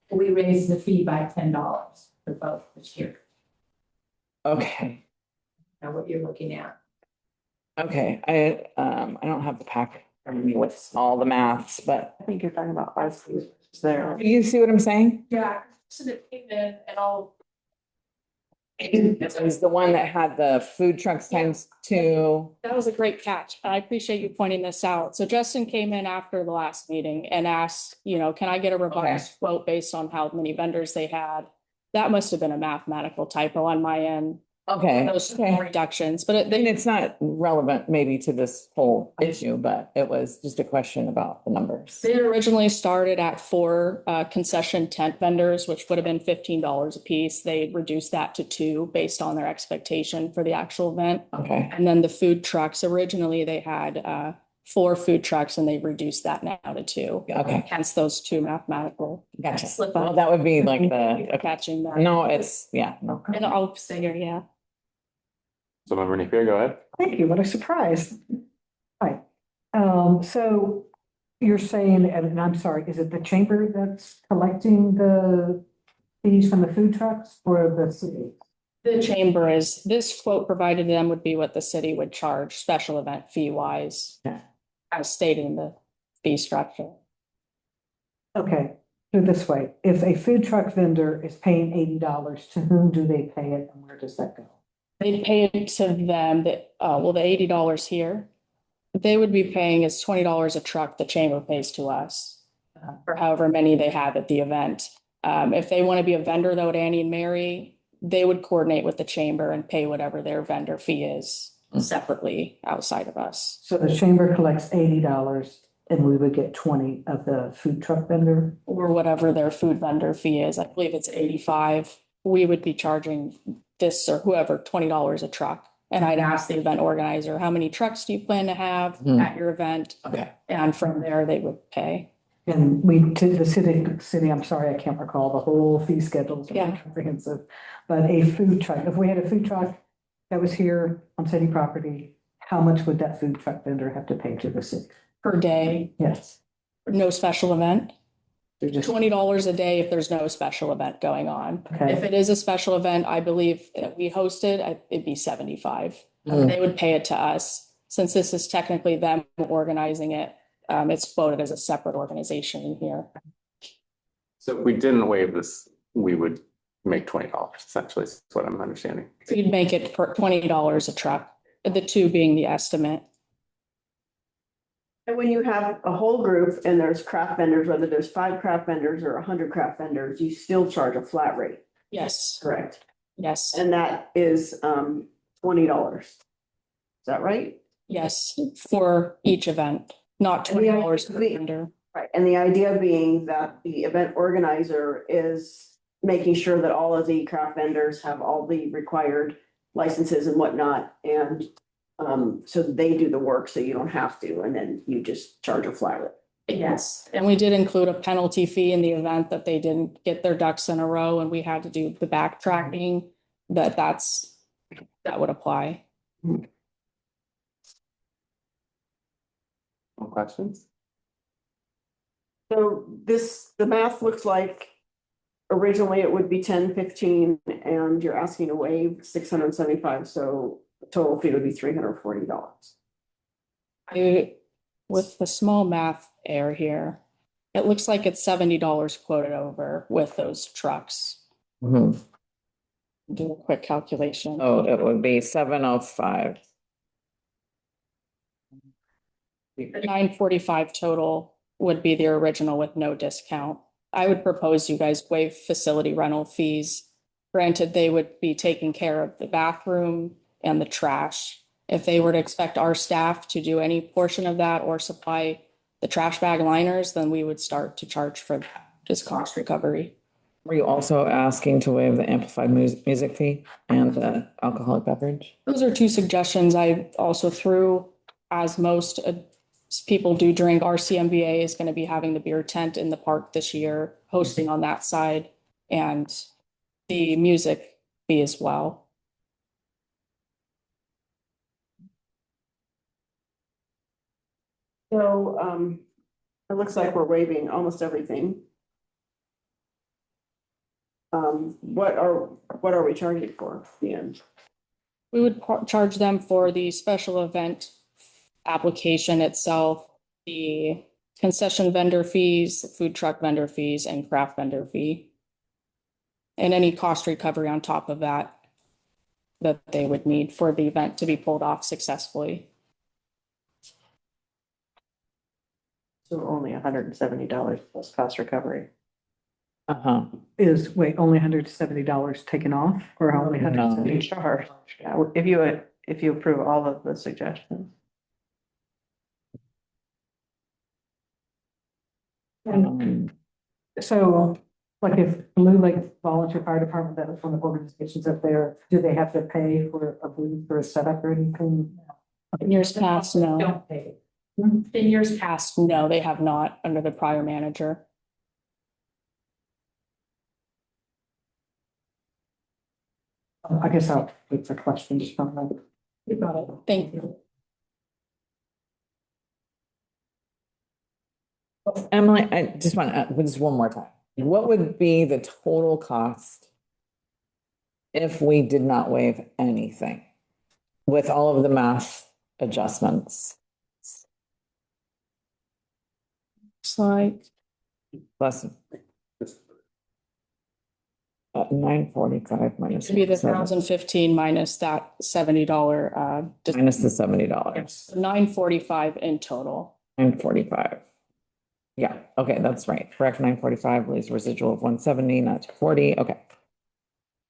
We raised the fee by $10 for both this year. Okay. Now what you're looking at. Okay, I don't have the packet with all the maths, but I think you're talking about our fees there. you see what I'm saying? Yeah, so it came in and I'll. It was the one that had the food trucks times 2. That was a great catch. I appreciate you pointing this out. So Justin came in after the last meeting and asked, can I get a revised quote based on how many vendors they had? That must have been a mathematical typo on my end. Okay. Those small reductions, but It's not relevant maybe to this whole issue, but it was just a question about the numbers. they had originally started at 4 concession tent vendors, which would have been $15 a piece. They reduced that to 2 based on their expectation for the actual event. Okay. And then the food trucks, originally they had 4 food trucks and they reduced that now to 2. Okay. Hence those 2 mathematical. Gotcha. slip Well, up. that would be like the, Catching that. no, it's, yeah, no. And I'll say here, yeah. So Member Napier, go ahead. Thank you. What a surprise. Hi. So You're saying, and I'm sorry, is it the chamber that's collecting the fees from the food trucks or the city? The chamber is, this quote provided them would be what the city would charge special event fee wise. As stated in the fee structure. Okay, do it this way. If a food truck vendor is paying $80, to whom do they pay it and where does that go? They pay it to them that, well, the $80 here, they would be paying is $20 a truck, the chamber pays to us. For however many they have at the event. If they want to be a vendor though at Annie and Mary, they would coordinate with the chamber and pay whatever their vendor fee is separately outside of us. So the chamber collects $80 and we would get 20 of the food truck vendor? Or whatever their food vendor fee is. I believe it's 85. We would be charging this or whoever $20 a truck. And I'd ask the event organizer, how many trucks do you plan to have at your event? Okay. And from there, they would pay. And we, to the city, I'm sorry, I can't recall the whole fee schedules. Yeah. Comprehensive, but a food truck, if we had a food truck that was here on city property, how much would that food truck vendor have to pay to the city? Per day? Yes. No special event? $20 a day if there's no special event going on. Okay. If it is a special event, I believe that we hosted, it'd be 75. They would pay it to us. Since this is technically them organizing it, it's quoted as a separate organization in here. So if we didn't waive this, we would make $20 essentially, is what I'm understanding. So you'd make it for $20 a truck, the two being the estimate. And when you have a whole group and there's craft vendors, whether there's 5 craft vendors or 100 craft vendors, you still charge a flat rate. Yes. Correct. Yes. And that is $20. Is that right? Yes, for each event, not $20 per vendor. Right. And the idea being that the event organizer is making sure that all of the craft vendors have all the required licenses and whatnot. And so they do the work, so you don't have to, and then you just charge a flat rate. Yes, and we did include a penalty fee in the event that they didn't get their ducks in a row and we had to do the backtracking, that would apply. No questions? So the math looks like originally it would be 10-15, and you're asking to waive 675, so the total fee would be $340. With the small math error here, it looks like it's $70 quoted over with those trucks. Do a quick calculation. Oh, it would be 705. $945 total would be the original with no discount. I would propose you guys waive facility rental fees. Granted, they would be taking care of the bathroom and the trash. If they were to expect our staff to do any portion of that or supply the trash bag liners, then we would start to charge for that, just cost recovery. Were you also asking to waive the amplified music fee and the alcoholic beverage? Those are two suggestions I also threw, as most people do drink. RCMBA is going to be having the beer tent in the park this year, hosting on that side, and the music fee as well. So it looks like we're waiving almost everything. What are we charging for at the end? We would charge them for the special event application itself, the concession vendor fees, food truck vendor fees, and craft vendor fee. And any cost recovery on top of that they would need for the event to be pulled off successfully. So only $170 plus cost recovery. Is, wait, only $170 taken off or only $170 charged? Yeah, if you approve all of the suggestions. So, like if Blue Lake Volunteer Fire Department, that was one of the organizations up there, do they have to pay for a booth or a setup or anything? In years past, no. Don't pay. In years past, no, they have not under the prior manager. I guess I'll wait for questions from them. You got it. Thank you. So Emily, I just want to, just one more time. What would be the total cost if we did not waive anything with all of the math adjustments? It's like Less. 945 minus. maybe the 7. 1,015 minus that $70, Minus the $70. 945 in total. 945. Yeah, okay, that's right. Correct, 945, leaves residual of 170, not 240. Okay.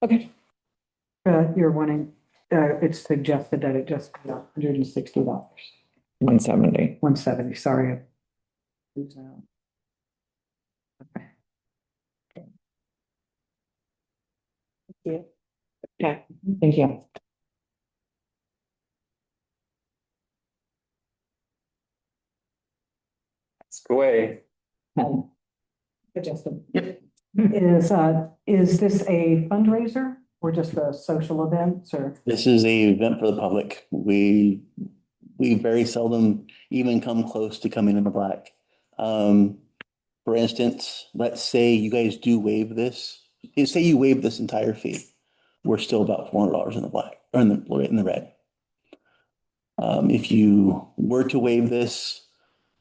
Okay. You're wanting, it's suggested that it just be $160. 170. 170, sorry. Okay, thank you. Ask away. Justin. Is this a fundraiser or just a social event or? This is a event for the public. We very seldom even come close to coming in the black. For instance, let's say you guys do waive this. Say you waive this entire fee. We're still about $400 in the black or in the red. If you were to waive this,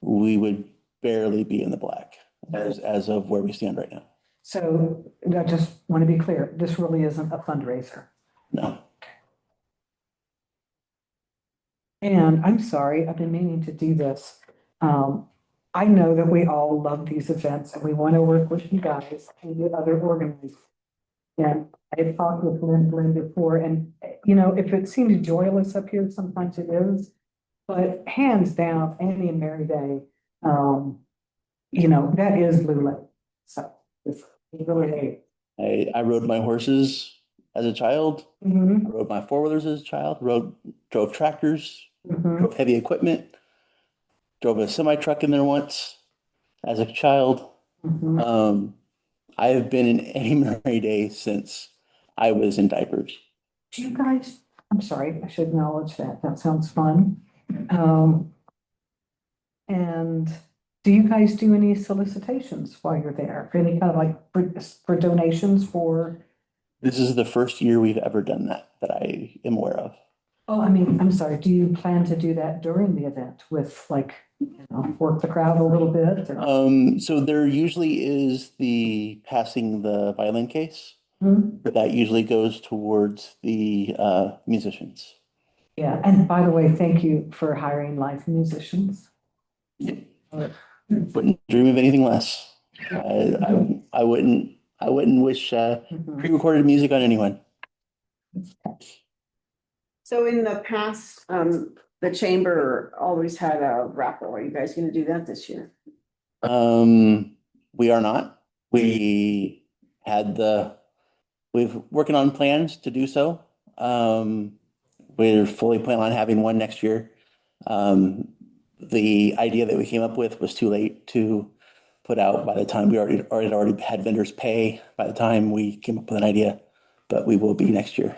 we would barely be in the black as of where we stand right now. So I just want to be clear, this really isn't a fundraiser. No. And I'm sorry, I've been meaning to do this. I know that we all love these events and we want to work with you guys and the other organizers. And I've talked with Lynn before, and you know, if it seems joyless up here, sometimes it is. But hands down, Annie and Mary Day, you know, that is Blue Lake. So it's really. I rode my horses as a child. Mhm. I rode my four-wheelers as a child. Drove tractors. Mhm. Drove heavy equipment. Drove a semi-truck in there once as a child. Mhm. I have been in Annie Mary Day since I was in diapers. Do you guys, I'm sorry, I should acknowledge that. That sounds fun. And do you guys do any solicitations while you're there? Any kind of like for donations for? This is the first year we've ever done that I am aware of. Oh, I mean, I'm sorry, do you plan to do that during the event with like, you know, work the crowd a little bit? Or? So there usually is the passing the violin case, Mhm. but that usually goes towards the musicians. Yeah, and by the way, thank you for hiring live musicians. Wouldn't dream of anything less. I wouldn't wish pre-recorded music on anyone. So in the past, the chamber always had a raffle. Are you guys gonna do that this year? We are not. We've working on plans to do so. We're fully planning on having one next year. The idea that we came up with was too late to put out by the time we already had vendors pay by the time we came up with an idea, but we will be next year.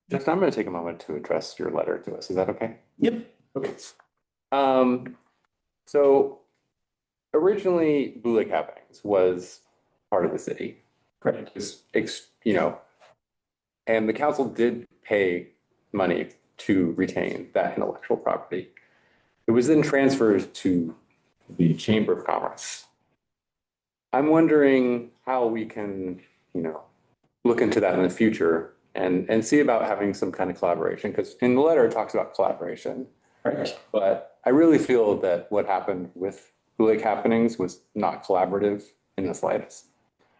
Just, I'm going to take a moment to address your letter to us. Is that okay? Yep. Okay. So originally Blue Lake Happenings was part of the city. Correct. You know, and the council did pay money to retain that intellectual property. It was then transferred to the Chamber of Commerce. I'm wondering how we can, you know, look into that in the future and see about having some kind of collaboration, because in the letter it talks about collaboration. Right. But I really feel that what happened with Blue Lake Happenings was not collaborative in the slightest.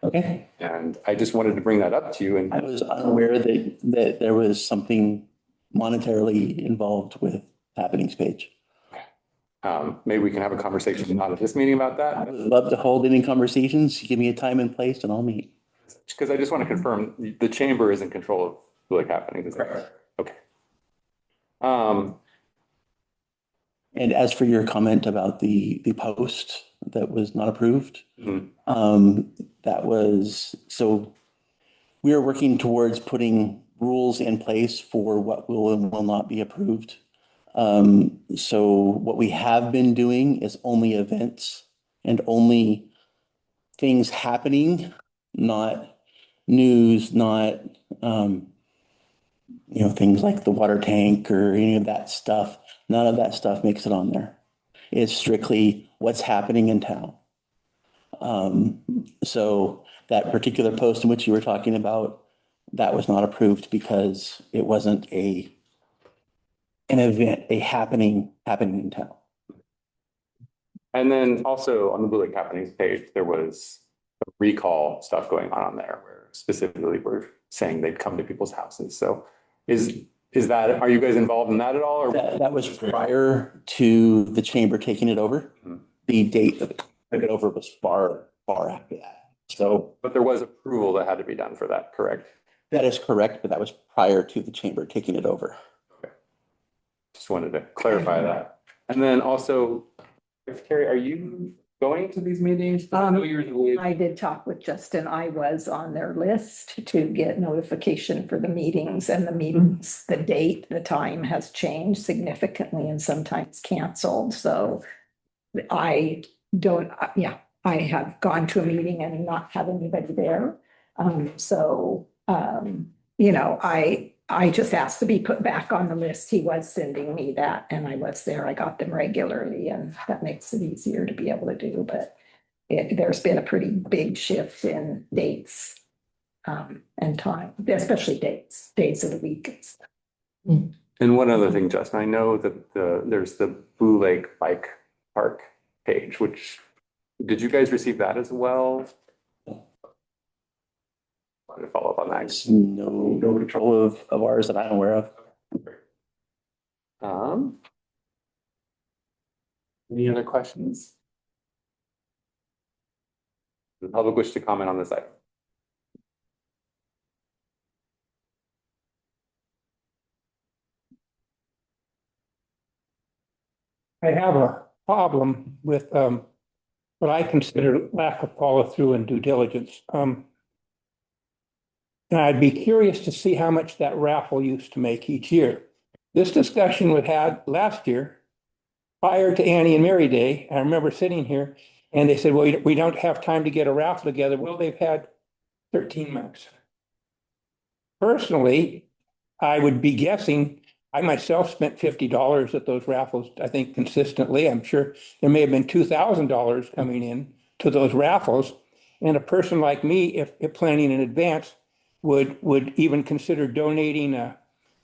Okay. And I just wanted to bring that up to you. And I was unaware that there was something monetarily involved with Happenings page. Maybe we can have a conversation not at this meeting about that. I would love to hold any conversations. Give me a time and place and I'll meet. Because I just want to confirm the chamber is in control of Blue Lake Happenings. Is that right? Okay. And as for your comment about the post that was not approved, that was, so we are working towards putting rules in place for what will and will not be approved. So what we have been doing is only events and only things happening, not news, not, things like the water tank or any of that stuff. None of that stuff makes it on there. It's strictly what's happening in town. So that particular post in which you were talking about, that was not approved because it wasn't an event, a happening in town. And then also on the Blue Lake Happenings page, there was recall stuff going on there where specifically we're saying they'd come to people's houses. So is that, are you guys involved in that at all? Or that was prior to the chamber taking it over. The date that took it over was far after that. So, but there was approval that had to be done for that, correct? That is correct, but that was prior to the chamber taking it over. Okay. Just wanted to clarify that. And then also, Carrie, are you going to these meetings? I did talk with Justin. I was on their list to get notification for the meetings, and the meetings, the date, the time has changed significantly and sometimes canceled. So I don't, I have gone to a meeting and not had anybody there. I just asked to be put back on the list. He was sending me that and I was there. I got them regularly and that makes it easier to be able to do, but there's been a pretty big shift in dates and time, especially days of the week and stuff. And one other thing, Justin, I know that there's the Blue Lake Bike Park page, which, did you guys receive that as well? To follow up on that. No control of ours that I'm aware of. Any other questions? Does the public wish to comment on this item? I have a problem with what I consider lack of follow through and due diligence. And I'd be curious to see how much that raffle used to make each year. This discussion we had last year, prior to Annie and Mary Day, I remember sitting here and they said, well, we don't have time to get a raffle together. Well, they've had 13 months. Personally, I would be guessing, I myself spent $50 at those raffles, I think consistently. I'm sure there may have been $2,000 coming in to those raffles. And a person like me, if planning in advance, would even consider donating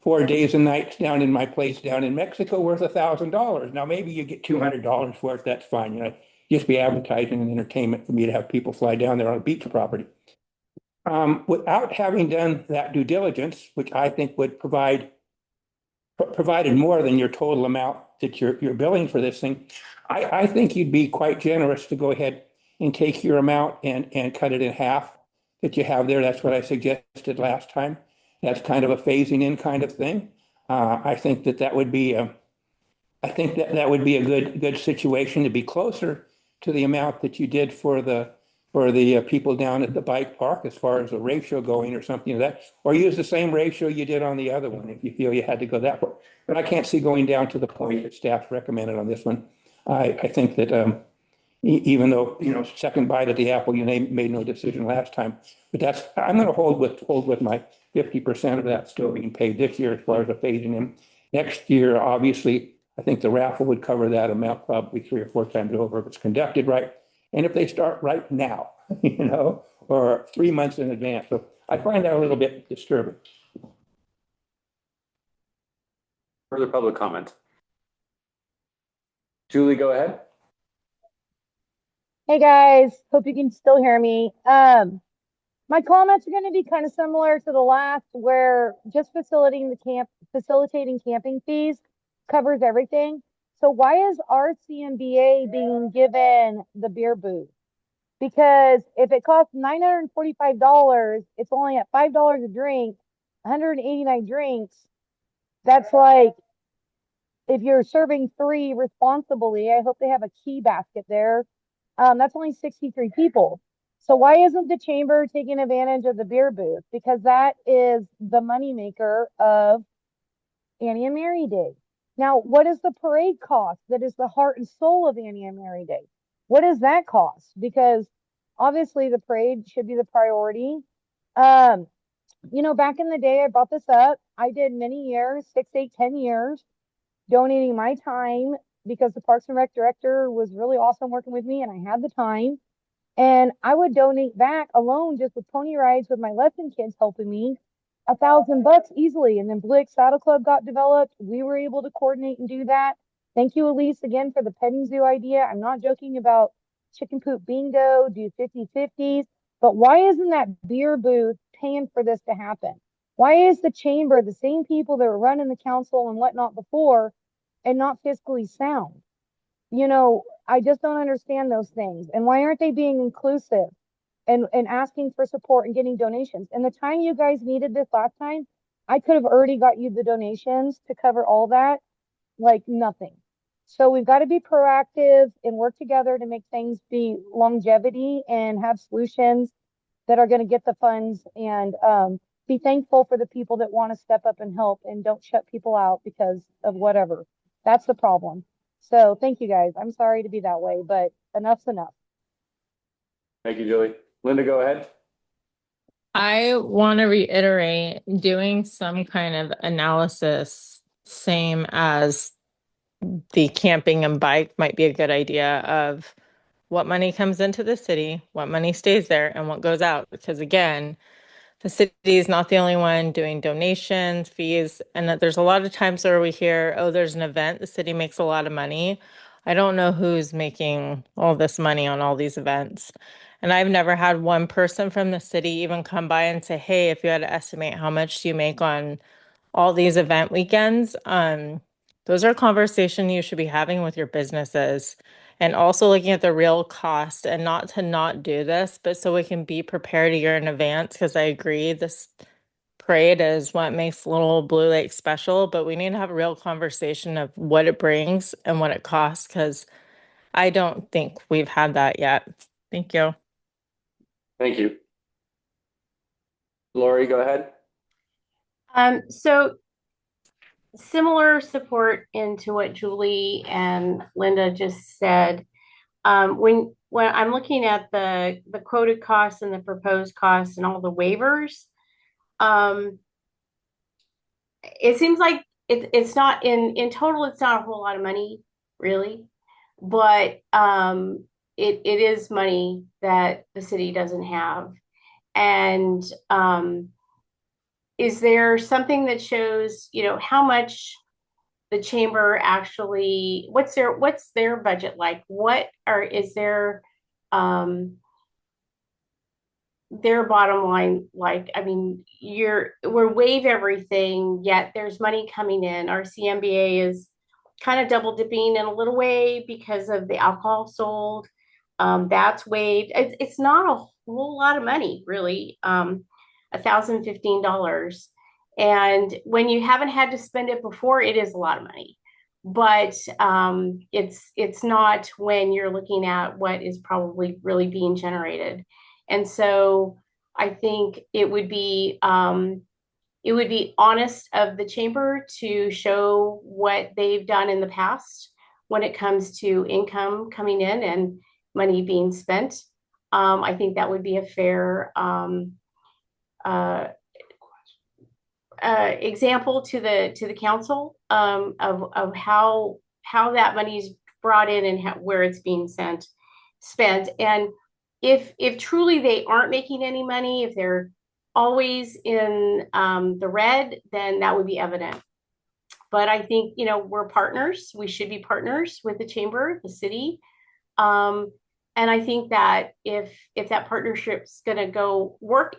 4 days and nights down in my place down in Mexico worth $1,000. Now, maybe you get $200 for it. That's fine. Just be advertising and entertainment for me to have people fly down there on a beach property. Without having done that due diligence, which I think would provided more than your total amount that you're billing for this thing, I think you'd be quite generous to go ahead and take your amount and cut it in half that you have there. That's what I suggested last time. That's kind of a phasing in kind of thing. I think that would be a good situation to be closer to the amount that you did for the people down at the bike park as far as the ratio going or something like that, or use the same ratio you did on the other one if you feel you had to go that far. But I can't see going down to the point that staff recommended on this one. I think that even though, second bite at the apple, you made no decision last time, but I'm going to hold with my 50% of that still being paid this year as far as the phasing in. Next year, obviously, I think the raffle would cover that amount probably 3 or 4 times over if it's conducted right. And if they start right now, or 3 months in advance. So I find that a little bit disturbing. Further public comment? Julie, go ahead. Hey guys, hope you can still hear me. My comments are going to be kind of similar to the last, where just facilitating camping fees covers everything. So why is RCMBA being given the beer booth? Because if it costs $945, it's only at $5 a drink, 189 drinks. That's like, if you're serving 3 responsibly, I hope they have a key basket there. That's only 63 people. So why isn't the chamber taking advantage of the beer booth? Because that is the moneymaker of Annie and Mary Day. Now, what does the parade cost? That is the heart and soul of Annie and Mary Day. What does that cost? Because obviously the parade should be the priority. Back in the day, I brought this up. I did many years, 6, 8, 10 years, donating my time because the Parks and Rec director was really awesome working with me and I had the time. And I would donate back alone just with pony rides with my lesson kids helping me $1,000 easily. And then Blue Lake Saddle Club got developed. We were able to coordinate and do that. Thank you, Elise, again for the petting zoo idea. I'm not joking about chicken poop bingo, do 50/50s, but why isn't that beer booth paying for this to happen? Why is the chamber the same people that were running the council and whatnot before and not fiscally sound? I just don't understand those things. And why aren't they being inclusive and asking for support and getting donations? And the time you guys needed this last time, I could have already got you the donations to cover all that, like nothing. So we've got to be proactive and work together to make things be longevity and have solutions that are going to get the funds and be thankful for the people that want to step up and help and don't shut people out because of whatever. That's the problem. So thank you guys. I'm sorry to be that way, but enough's enough. Thank you, Julie. Linda, go ahead. I want to reiterate doing some kind of analysis, same as the camping and bike might be a good idea of what money comes into the city, what money stays there, and what goes out. Because again, the city is not the only one doing donations, fees, and that there's a lot of times where we hear, oh, there's an event, the city makes a lot of money. I don't know who's making all this money on all these events. And I've never had one person from the city even come by and say, hey, if you had to estimate how much do you make on all these event weekends, those are conversations you should be having with your businesses. And also looking at the real cost and not to not do this, but so we can be prepared a year in advance. Because I agree, this parade is what makes Little Blue Lake special, but we need to have a real conversation of what it brings and what it costs. Because I don't think we've had that yet. Thank you. Thank you. Lori, go ahead. So similar support into what Julie and Linda just said. When I'm looking at the quoted costs and the proposed costs and all the waivers, it seems like it's not in total, it's not a whole lot of money, really, but it is money that the city doesn't have. And is there something that shows, how much the chamber actually, what's their budget like? Is their bottom line like? I mean, we're waive everything, yet there's money coming in. Our CMBA is kind of double dipping in a little way because of the alcohol sold. That's waived. It's not a whole lot of money, really. $1,015. And when you haven't had to spend it before, it is a lot of money. But it's not when you're looking at what is probably really being generated. And so I think it would be honest of the chamber to show what they've done in the past when it comes to income coming in and money being spent. I think that would be a fair example to the council of how that money is brought in and where it's being spent. And if truly they aren't making any money, if they're always in the red, then that would be evident. But I think, we're partners. We should be partners with the chamber, the city. And I think that if that partnership's going to go work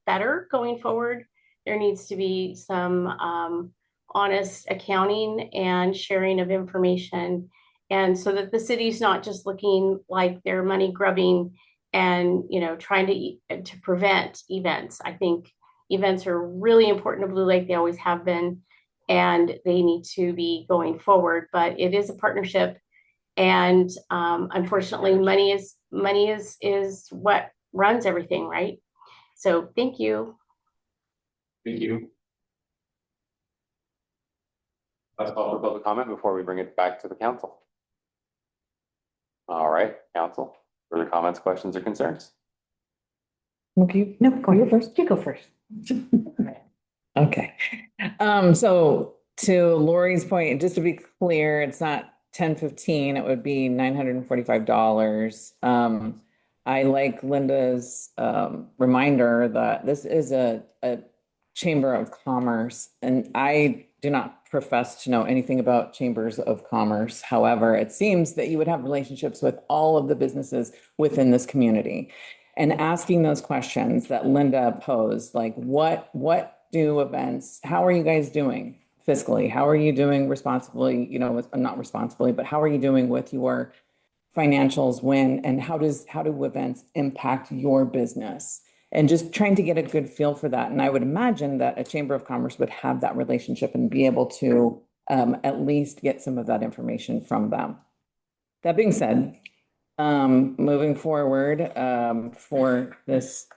better going forward, there needs to be some honest accounting and sharing of information. And so that the city's not just looking like they're money grubbing and, trying to prevent events. I think events are really important to Blue Lake. They always have been, and they need to be going forward. But it is a partnership. And unfortunately, money is what runs everything, right? So thank you. Thank you. Let's call for public comment before we bring it back to the council. All right, council, further comments, questions, or concerns? Okay, No, go ahead first. You go first. okay. So to Lori's point, just to be clear, it's not 1015, it would be $945. I like Linda's reminder that this is a chamber of commerce, and I do not profess to know anything about chambers of commerce. However, it seems that you would have relationships with all of the businesses within this community. And asking those questions that Linda posed, like what do events, how are you guys doing fiscally? How are you doing responsibly, not responsibly, but how are you doing with your financials and how do events impact your business? And just trying to get a good feel for that. And I would imagine that a Chamber of Commerce would have that relationship and be able to at least get some of that information from them. That being said, moving forward for this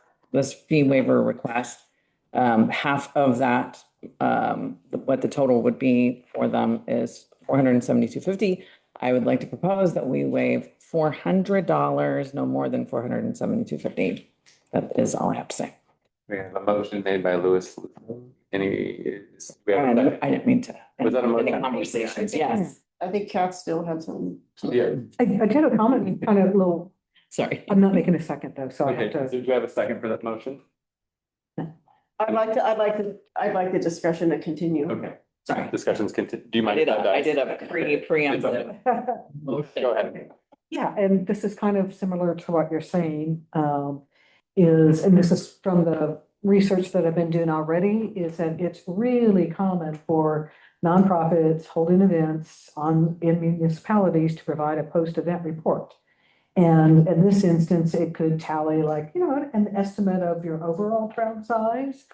fee waiver request, half of that, what the total would be for them is $472.50. I would like to propose that we waive $400, no more than $472.50. That is all I have to say. We have a motion made by Louis. I didn't mean to. Was that a motion? Any conversations? Yes. I think Kat still had some. Yeah. I did a comment, kind of little, Sorry. I'm not making a second though, so I Okay, have so to. do you have a second for that motion? I'd like the discussion to continue. Okay. Sorry. Discussions continue. Do you mind? I did a preemptive. Go ahead. Yeah, and this is kind of similar to what you're saying, and this is from the research that I've been doing already, is that it's really common for nonprofits holding events in municipalities to provide a post-event report. And in this instance, it could tally an estimate of your overall crowd size.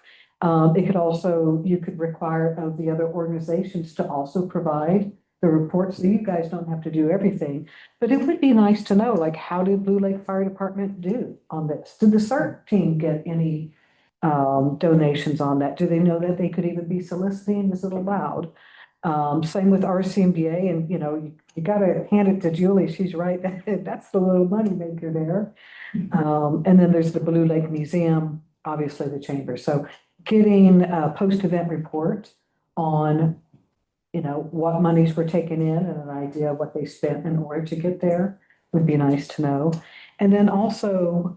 It could also, you could require of the other organizations to also provide the reports, so you guys don't have to do everything. But it would be nice to know, how did Blue Lake Fire Department do on this? Did the CERT team get any donations on that? Do they know that they could even be soliciting? Is it allowed? Same with RCMBA, and you gotta hand it to Julie. She's right. That's the little money maker there. And then there's the Blue Lake Museum, obviously the chamber. So getting a post-event report on what monies were taken in and an idea of what they spent in order to get there would be nice to know. And then also,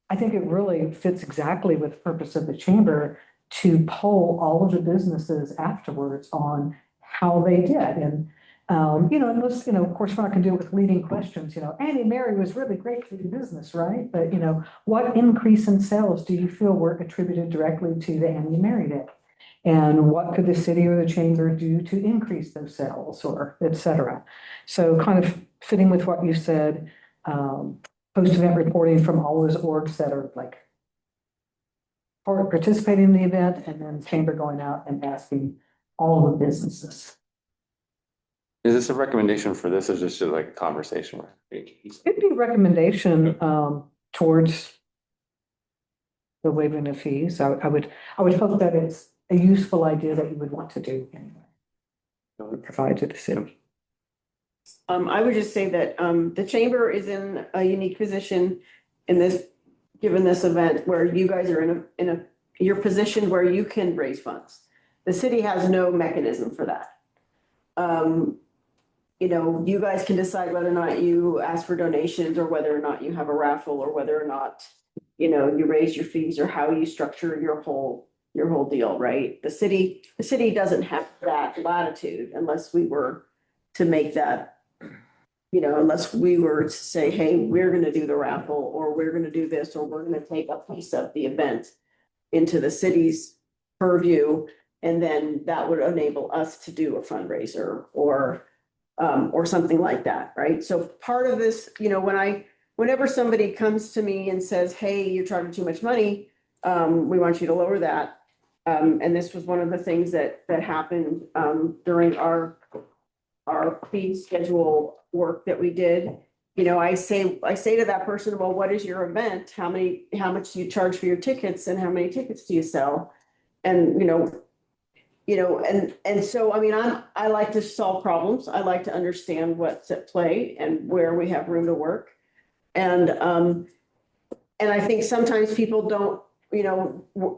I think it really fits exactly with the purpose of the chamber to poll all of the businesses afterwards on how they did. And, unless, of course, we're not gonna do it with leading questions, Annie Mary was really great for your business, right? But, what increase in sales do you feel were attributed directly to the Annie Mary Day? And what could the city or the chamber do to increase those sales, or et cetera? So kind of fitting with what you said, post-event reporting from all those orgs that are participating in the event, and then chamber going out and asking all the businesses. Is this a recommendation for this, or is this just like a conversation? It'd be a recommendation towards the waiving of fees. I would hope that it's a useful idea that you would want to do anyway. Provide to the city. I would just say that the chamber is in a unique position in this, given this event, where you guys are you're positioned where you can raise funds. The city has no mechanism for that. You guys can decide whether or not you ask for donations, or whether or not you have a raffle, or whether or not you raise your fees, or how you structure your whole deal, right? The city doesn't have that latitude unless we were to make that, unless we were to say, hey, we're going to do the raffle, or we're going to do this, or we're going to take a piece of the event into the city's purview. And then that would enable us to do a fundraiser or something like that, right? So part of this, whenever somebody comes to me and says, hey, you're charging too much money, we want you to lower that. And this was one of the things that happened during our fee schedule work that we did, you know, I say to that person, well, what is your event? How much do you charge for your tickets and how many tickets do you sell? And, and so, I mean, I like to solve problems. I like to understand what's at play and where we have room to work. And I think sometimes people don't,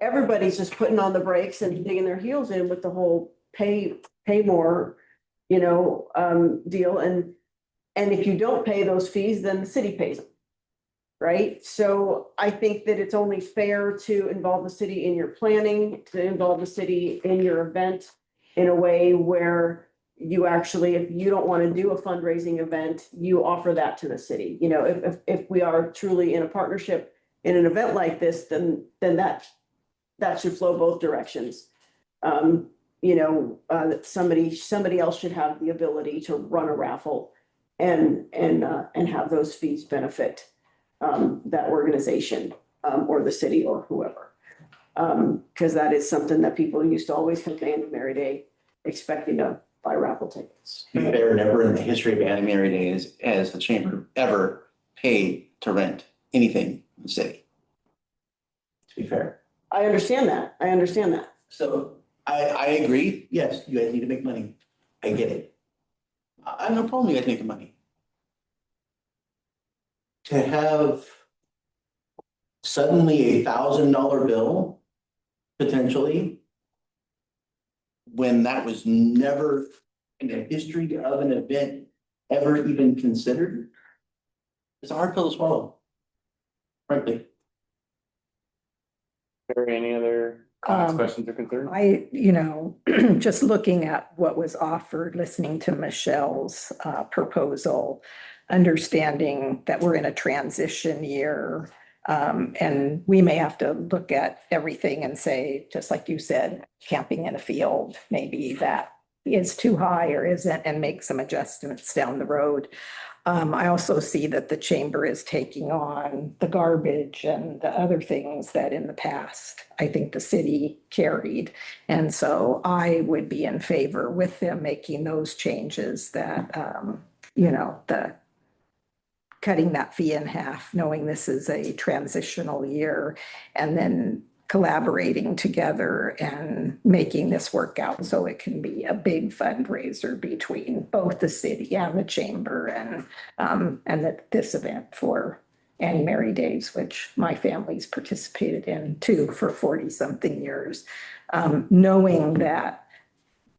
everybody's just putting on the brakes and digging their heels in with the whole pay more, deal. And if you don't pay those fees, then the city pays them. Right? So I think that it's only fair to involve the city in your planning, to involve the city in your event in a way where you actually, if you don't want to do a fundraising event, you offer that to the city. If we are truly in a partnership in an event like this, then that should flow both directions. Somebody else should have the ability to run a raffle and have those fees benefit that organization or the city or whoever. Because that is something that people used to always come to Annie Mary Day expecting to buy raffle tickets. There never in the history of Annie Mary Day has the chamber ever paid to rent anything in the city. To be fair. I understand that. So I agree. Yes, you guys need to make money. I get it. I have no problem you guys making money. To have suddenly $1,000 bill, potentially, when that was never in the history of an event ever even considered, it's a hard pill to swallow, frankly. Are there any other comments, questions, or concerns? Just looking at what was offered, listening to Michelle's proposal, understanding that we're in a transition year, and we may have to look at everything and say, just like you said, camping in a field, maybe that is too high or isn't, and make some adjustments down the road. I also see that the chamber is taking on the garbage and the other things that in the past, I think the city carried. And so I would be in favor with them making those changes that, the cutting that fee in half, knowing this is a transitional year, and then collaborating together and making this work out so it can be a big fundraiser between both the city and the chamber and this event for Annie Mary Days, which my family's participated in too for 40-something years, knowing that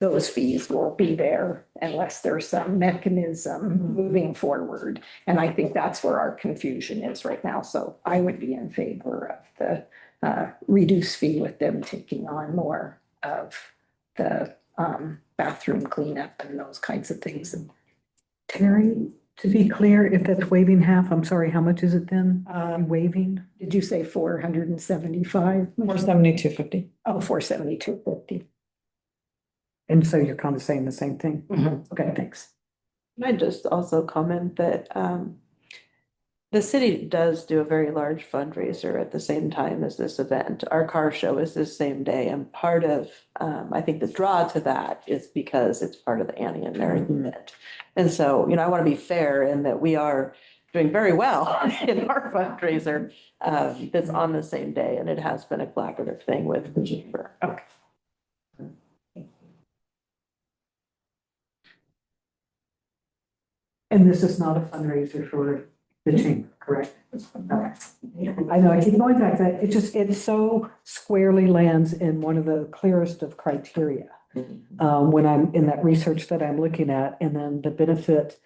those fees will be there unless there's some mechanism moving forward. And I think that's where our confusion is right now. So I would be in favor of the reduced fee with them taking on more of the bathroom cleanup and those kinds of things. Terry, to be clear, if that's waiving half, I'm sorry, how much is it then? Waiving? Did you say 475? 472.50. Oh, 472.50. And so you're kind of saying the same thing? Okay, thanks. Can I just also comment that the city does do a very large fundraiser at the same time as this event. Our car show is this same day, and part of, I think the draw to that is because it's part of the Annie and Mary event. And so, I want to be fair in that we are doing very well in our fundraiser that's on the same day, and it has been a collaborative thing with the chamber. Okay. And this is not a fundraiser for the chamber, correct? I know, I keep going back to that. It so squarely lands in one of the clearest of criteria. When I'm in that research that I'm looking at, and then the benefit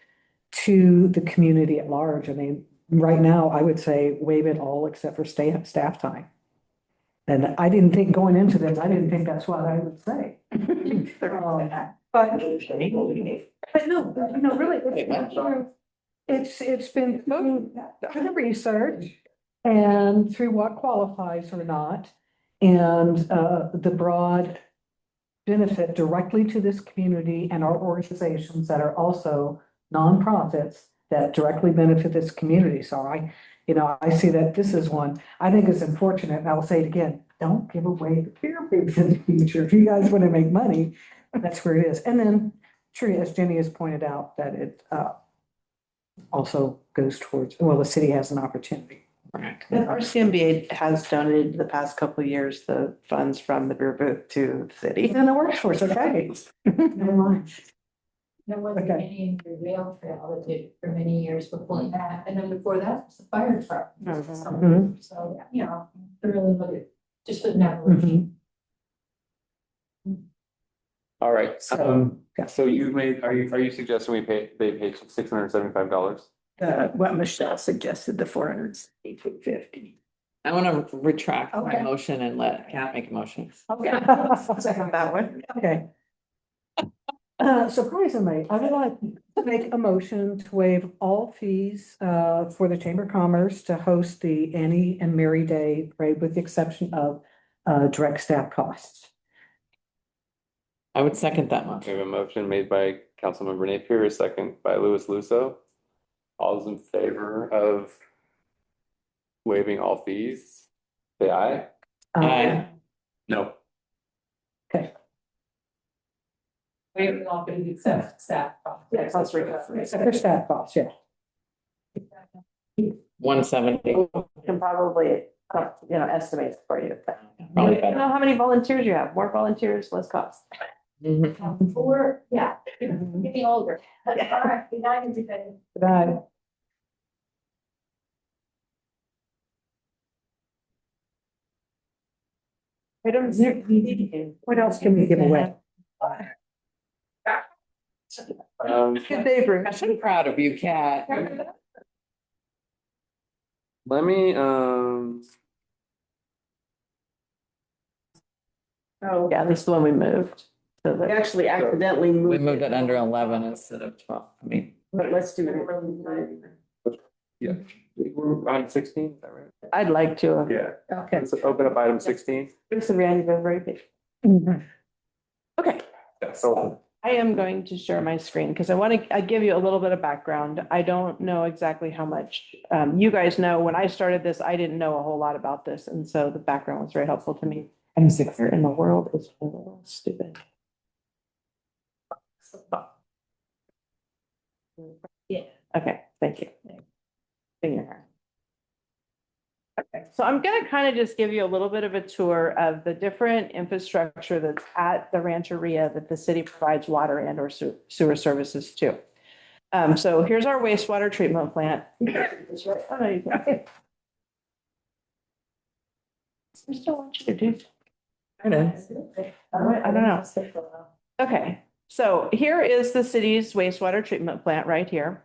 to the community at large. I mean, right now, I would say waive it all except for staff time. And I didn't think going into this, I didn't think that's what I would say. But no, really, it's been through the research and through what qualifies or not, and the broad benefit directly to this community and our organizations that are also nonprofits that directly benefit this community. So I see that this is one. I think it's unfortunate, and I will say it again, don't give away the beer bigs in the future. If you guys want to make money, that's where it is. And then, true, as Jenny has pointed out, that also goes towards, well, the city has an opportunity. The RCMBA has donated the past couple of years the funds from the beer booth to the city. And it works for us, okay. Never mind. There wasn't Okay. any in the rail trail that did for many years before that, and then before that, was the fire department. Mhm. So, you know, really look at, just an evolution. All right, so you made, are you suggesting they pay $675? What Michelle suggested, the 450. I want to retract my Okay. motion and let Kat make a motion. Okay. I'll second that one. Okay. Surprisingly, I would like to make a motion to waive all fees for the Chamber of Commerce to host the Annie and Mary Day Parade with the exception of direct staff costs. I would second that We motion. have a motion made by Councilmember Napier, a second by Louis Lusso. All those in favor of waiving all fees, say aye. Aye. No. We have all been except staff. Yes, that's right. Except for staff costs, yeah. 170. Can probably, estimate for you. Probably You better. know how many volunteers you have. More volunteers, less cost. We're, yeah, getting older. All right, good night, everybody. Right. What else can we give away? Good day, Bruce. I'm so proud of you, Kat. Let me, Oh, yeah, this is the one we moved. So We that, actually accidentally We moved. moved it under 11 instead of 12. I mean, But let's do it. yeah, we're on 16, is that right? I'd like to. Yeah. Okay. Let's open up item 16. Bruce and Randy been very patient. Okay. So, I am going to share my screen because I give you a little bit of background. I don't know exactly how much you guys know. When I started this, I didn't know a whole lot about this. And so the background was very helpful to me. I'm sick here in the world is a little stupid. Yeah. Okay, thank you. Finger. Okay, so I'm gonna kind of just give you a little bit of a tour of the different infrastructure that's at the Rancheria that the city provides water and or sewer services to. So here's our wastewater treatment plant. Oh, you go. I still want you to do. I don't know. Okay, so here is the city's wastewater treatment plant right here.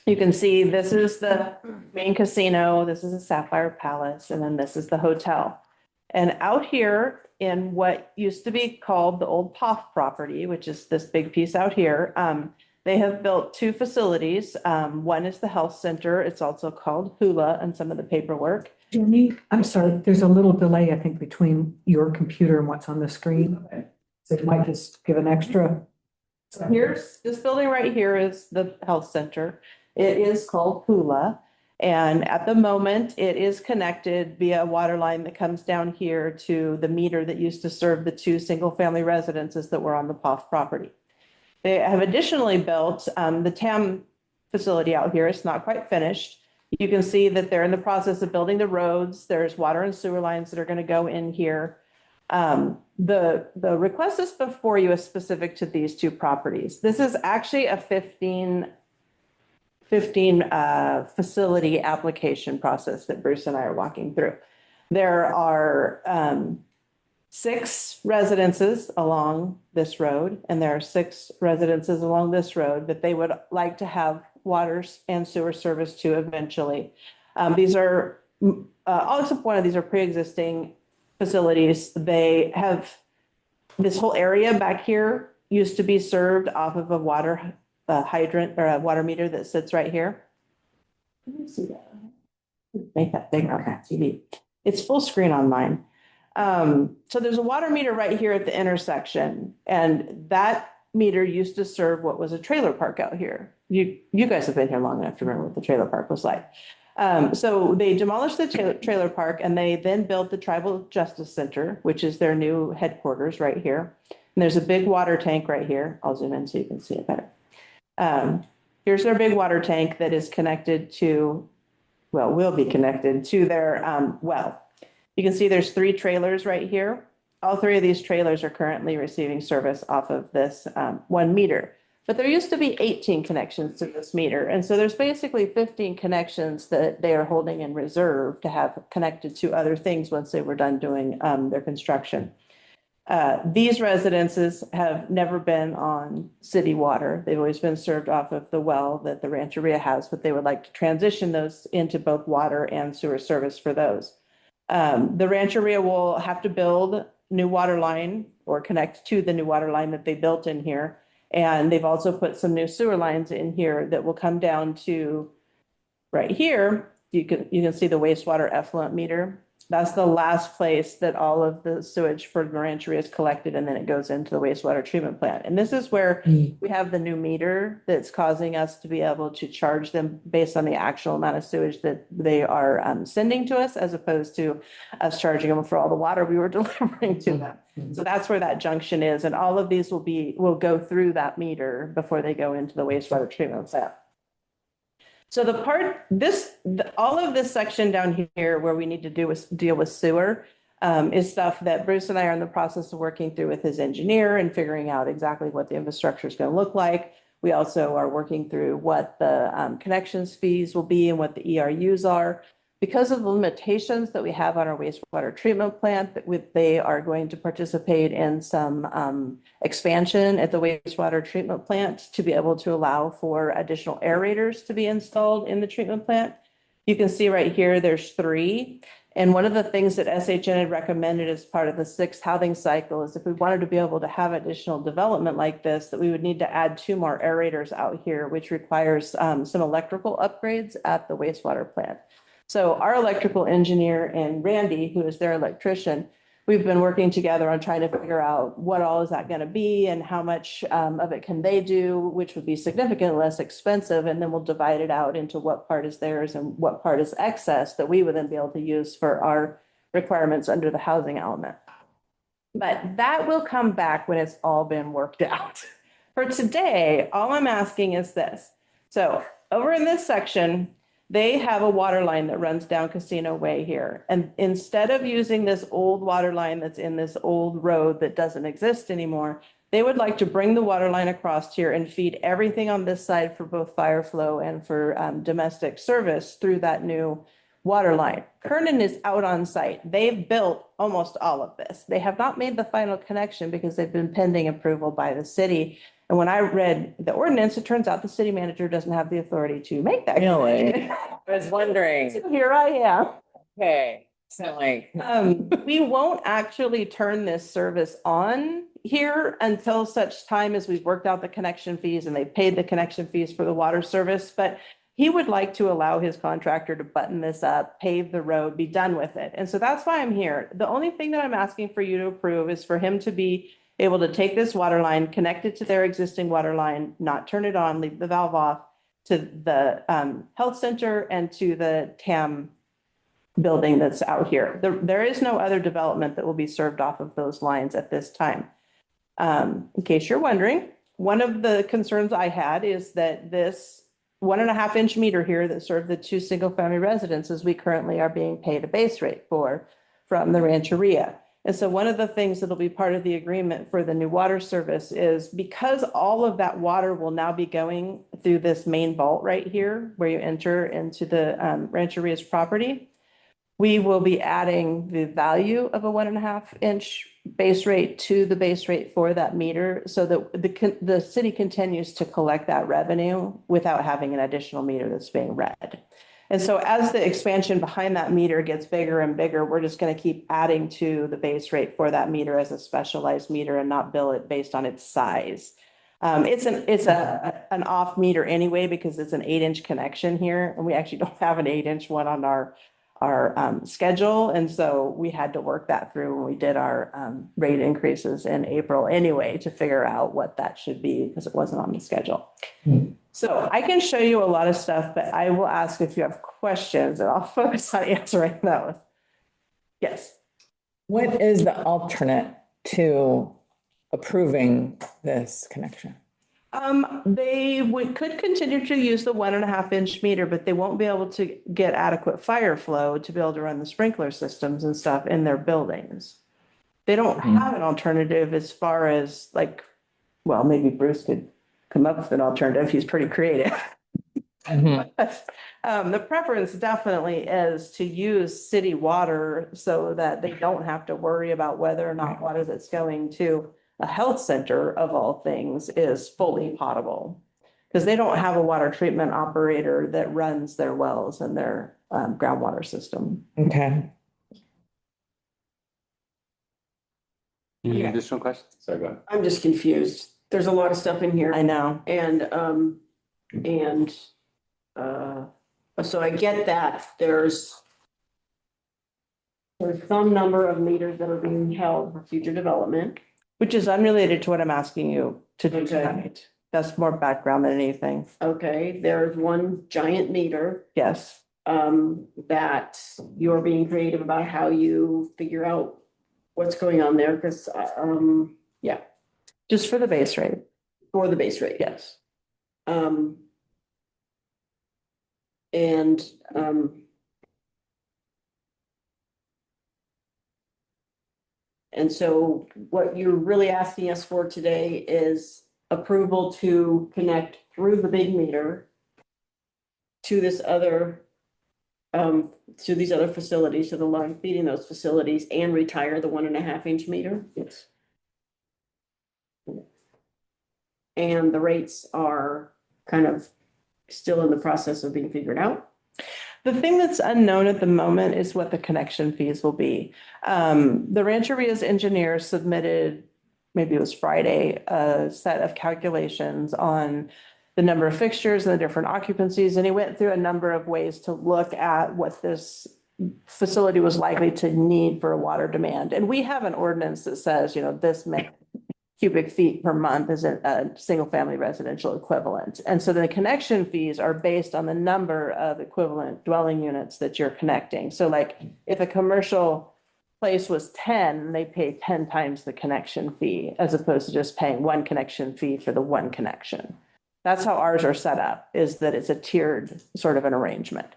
You can see this is the main casino, this is a Sapphire Palace, and then this is the hotel. And out here in what used to be called the old POF property, which is this big piece out here, they have built two facilities. One is the health center. It's also called Hula and some of the paperwork. Jenny, I'm sorry, there's a little delay, I think, between your computer and what's on the screen. So you might just give an extra. So here's, this building right here is the health center. It is called Hula. And at the moment, it is connected via a water line that comes down here to the meter that used to serve the two single-family residences that were on the POF property. They have additionally built the TAM facility out here. It's not quite finished. You can see that they're in the process of building the roads. There's water and sewer lines that are going to go in here. The request is before you is specific to these two properties. This is actually a 15 facility application process that Bruce and I are walking through. There are 6 residences along this road, and there are 6 residences along this road that they would like to have water and sewer service to eventually. These are, all except one of these are pre-existing facilities. They have, this whole area back here used to be served off of a water hydrant or a water meter that sits right here. Let me see that. Make that bigger on that TV. It's full screen on mine. So there's a water meter right here at the intersection, and that meter used to serve what was a trailer park out here. You guys have been here long enough to remember what the trailer park was like. So they demolished the trailer park, and they then built the Tribal Justice Center, which is their new headquarters right here. And there's a big water tank right here. I'll zoom in so you can see it better. Here's their big water tank that is connected to, well, will be connected to their well. You can see there's 3 trailers right here. All 3 of these trailers are currently receiving service off of this 1 meter. But there used to be 18 connections to this meter. And so there's basically 15 connections that they are holding in reserve to have connected to other things once they were done doing their construction. These residences have never been on city water. They've always been served off of the well that the Rancheria has, but they would like to transition those into both water and sewer service for those. The Rancheria will have to build new water line or connect to the new water line that they built in here. And they've also put some new sewer lines in here that will come down to right here. You can see the wastewater effluent meter. That's the last place that all of the sewage for the Rancheria is collected, and then it goes into the wastewater treatment plant. And this is where we have the new meter that's causing us to be able to charge them based on the actual amount of sewage that they are sending to us, as opposed to us charging them for all the water we were delivering to them. So that's where that junction is. And all of these will go through that meter before they go into the wastewater treatment plant. So all of this section down here where we need to deal with sewer is stuff that Bruce and I are in the process of working through with his engineer and figuring out exactly what the infrastructure is going to look like. We also are working through what the connections fees will be and what the ERUs are. Because of the limitations that we have on our wastewater treatment plant, they are going to participate in some expansion at the wastewater treatment plant to be able to allow for additional aerators to be installed in the treatment plant. You can see right here, there's 3. And one of the things that SHN had recommended as part of the 6th housing cycle is if we wanted to be able to have additional development like this, that we would need to add 2 more aerators out here, which requires some electrical upgrades at the wastewater plant. So our electrical engineer and Randy, who is their electrician, we've been working together on trying to figure out what all is that going to be and how much of it can they do, which would be significantly less expensive. And then we'll divide it out into what part is theirs and what part is excess that we would then be able to use for our requirements under the housing element. But that will come back when it's all been worked out. For today, all I'm asking is this. So over in this section, they have a water line that runs down Casino Way here. And instead of using this old water line that's in this old road that doesn't exist anymore, they would like to bring the water line across here and feed everything on this side for both fire flow and for domestic service through that new water line. Kernan is out on site. They've built almost all of this. They have not made the final connection because they've been pending approval by the city. And when I read the ordinance, it turns out the city manager doesn't have the authority to make that. Really? I was wondering. So here I am. Okay. So like. We won't actually turn this service on here until such time as we've worked out the connection fees and they've paid the connection fees for the water service. But he would like to allow his contractor to button this up, pave the road, be done with it. And so that's why I'm here. The only thing that I'm asking for you to approve is for him to be able to take this water line, connect it to their existing water line, not turn it on, leave the valve off, to the health center and to the TAM building that's out here. There is no other development that will be served off of those lines at this time. In case you're wondering, one of the concerns I had is that this 1.5 inch meter here that served the 2 single family residences, we currently are being paid a base rate for from the Rancheria. And so one of the things that'll be part of the agreement for the new water service is because all of that water will now be going through this main vault right here, where you enter into the Rancheria's property, we will be adding the value of a 1.5 inch base rate to the base rate for that meter so that the city continues to collect that revenue without having an additional meter that's being read. And so as the expansion behind that meter gets bigger and bigger, we're just going to keep adding to the base rate for that meter as a specialized meter and not bill it based on its size. It's an off meter anyway, because it's an 8-inch connection here. And we actually don't have an 8-inch one on our schedule. And so we had to work that through when we did our rate increases in April anyway, to figure out what that should be because it wasn't on the schedule. So I can show you a lot of stuff, but I will ask if you have questions and I'll focus on answering those. Yes. What is the alternate to approving this connection? They could continue to use the 1.5 inch meter, but they won't be able to get adequate fire flow to be able to run the sprinkler systems and stuff in their buildings. They don't have an alternative as far as like, well, maybe Bruce could come up with an alternative. He's pretty creative. The preference definitely is to use city water so that they don't have to worry about whether or not water that's going to a health center of all things is fully potable. Because they don't have a water treatment operator that runs their wells and their groundwater system. Okay. Any additional questions? Sorry, go ahead. I'm just confused. There's a lot of stuff in here. I know. And so I get that there's some number of meters that are being held for future development. Which is unrelated to what I'm asking you to do tonight. That's more background than anything. Okay, there's one giant meter. Yes. That you're being creative about how you figure out what's going on there, because, yeah. Just for the base rate. For the base rate. Yes. And so what you're really asking us for today is approval to connect through the big meter to this other, to these other facilities, to the line feeding those facilities, and retire the 1.5 inch meter? Yes. And the rates are kind of still in the process of being figured out? The thing that's unknown at the moment is what the connection fees will be. The Rancheria's engineer submitted, maybe it was Friday, a set of calculations on the number of fixtures and the different occupancies. And he went through a number of ways to look at what this facility was likely to need for a water demand. And we have an ordinance that says, this many cubic feet per month is a single family residential equivalent. And so the connection fees are based on the number of equivalent dwelling units that you're connecting. So like if a commercial place was 10, they pay 10 times the connection fee as opposed to just paying one connection fee for the one connection. That's how ours are set up, is that it's a tiered sort of an arrangement.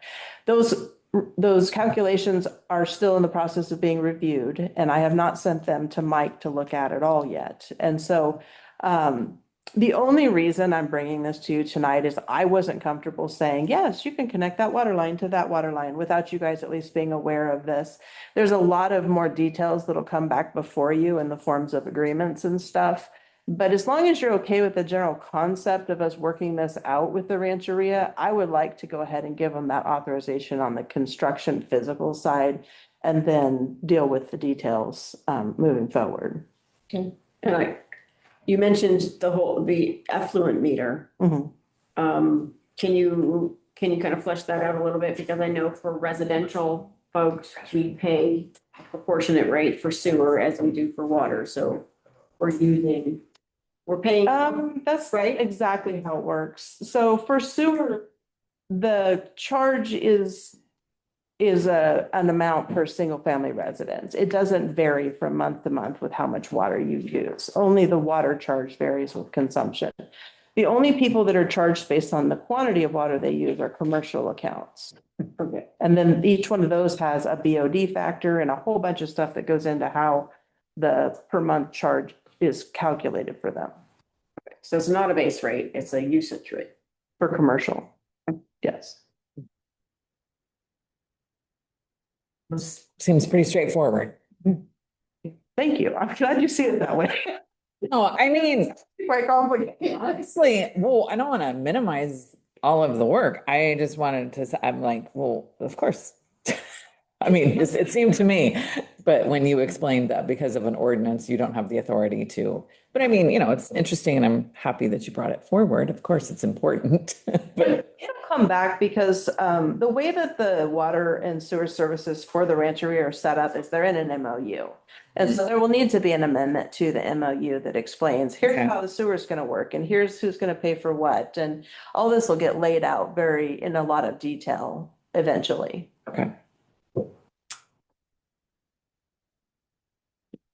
Those calculations are still in the process of being reviewed, and I have not sent them to Mike to look at all yet. And so the only reason I'm bringing this to you tonight is I wasn't comfortable saying, yes, you can connect that water line to that water line without you guys at least being aware of this. There's a lot of more details that'll come back before you in the forms of agreements and stuff. But as long as you're okay with the general concept of us working this out with the Rancheria, I would like to go ahead and give them that authorization on the construction physical side and then deal with the details moving forward. Okay. And you mentioned the effluent meter. Mm-hmm. Can you kind of flesh that out a little bit? Because I know for residential folks, we pay a proportionate rate for sewer as we do for water. So we're paying. That's right. Exactly how it works. So for sewer, the charge is an amount per single family residence. It doesn't vary from month to month with how much water you use. Only the water charge varies with consumption. The only people that are charged based on the quantity of water they use are commercial accounts. Okay. And then each one of those has a BOD factor and a whole bunch of stuff that goes into how the per month charge is calculated for them. So it's not a base rate, it's a usage rate. For commercial, yes. This seems pretty straightforward. Thank you. I'm glad you see it that way. No, I mean, quite complicated. Honestly, well, I don't want to minimize all of the work. I just wanted to, I'm like, well, of course. I mean, it seemed to me, but when you explained that because of an ordinance, you don't have the authority to, but I mean, it's interesting and I'm happy that you brought it forward. Of course, it's important. But it'll come back because the way that the water and sewer services for the Rancheria are set up is they're in an MOU. And so there will need to be an amendment to the MOU that explains, here's how the sewer is going to work and here's who's going to pay for what. And all this will get laid out in a lot of detail eventually. Okay.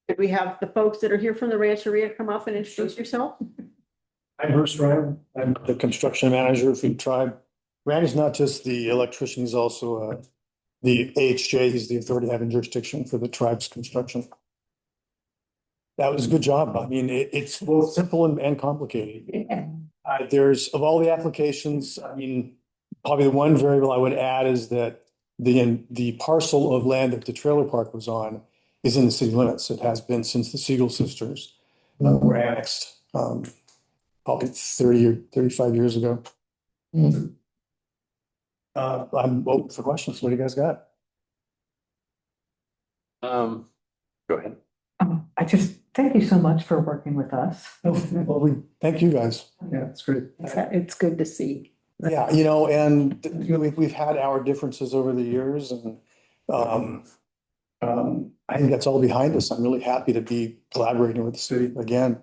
Did we have the folks that are here from the Rancheria come up and introduce yourself? I'm Bruce Ryan. I'm the construction manager for the tribe. Randy's not just the electrician, he's also the AHJ. He's the authority having jurisdiction for the tribe's construction. That was a good job. I mean, it's both simple and complicated. There's, of all the applications, I mean, probably the one variable I would add is that the parcel of land that the trailer park was on is in the city limits. It has been since the Siegel sisters were annexed, probably 30 or 35 years ago. I'm open for questions. What do you guys got? Go ahead. I just, thank you so much for working with us. Well, thank you guys. Yeah, it's great. It's good to see. Yeah, and we've had our differences over the years, and I think that's all behind us. I'm really happy to be collaborating with the city again.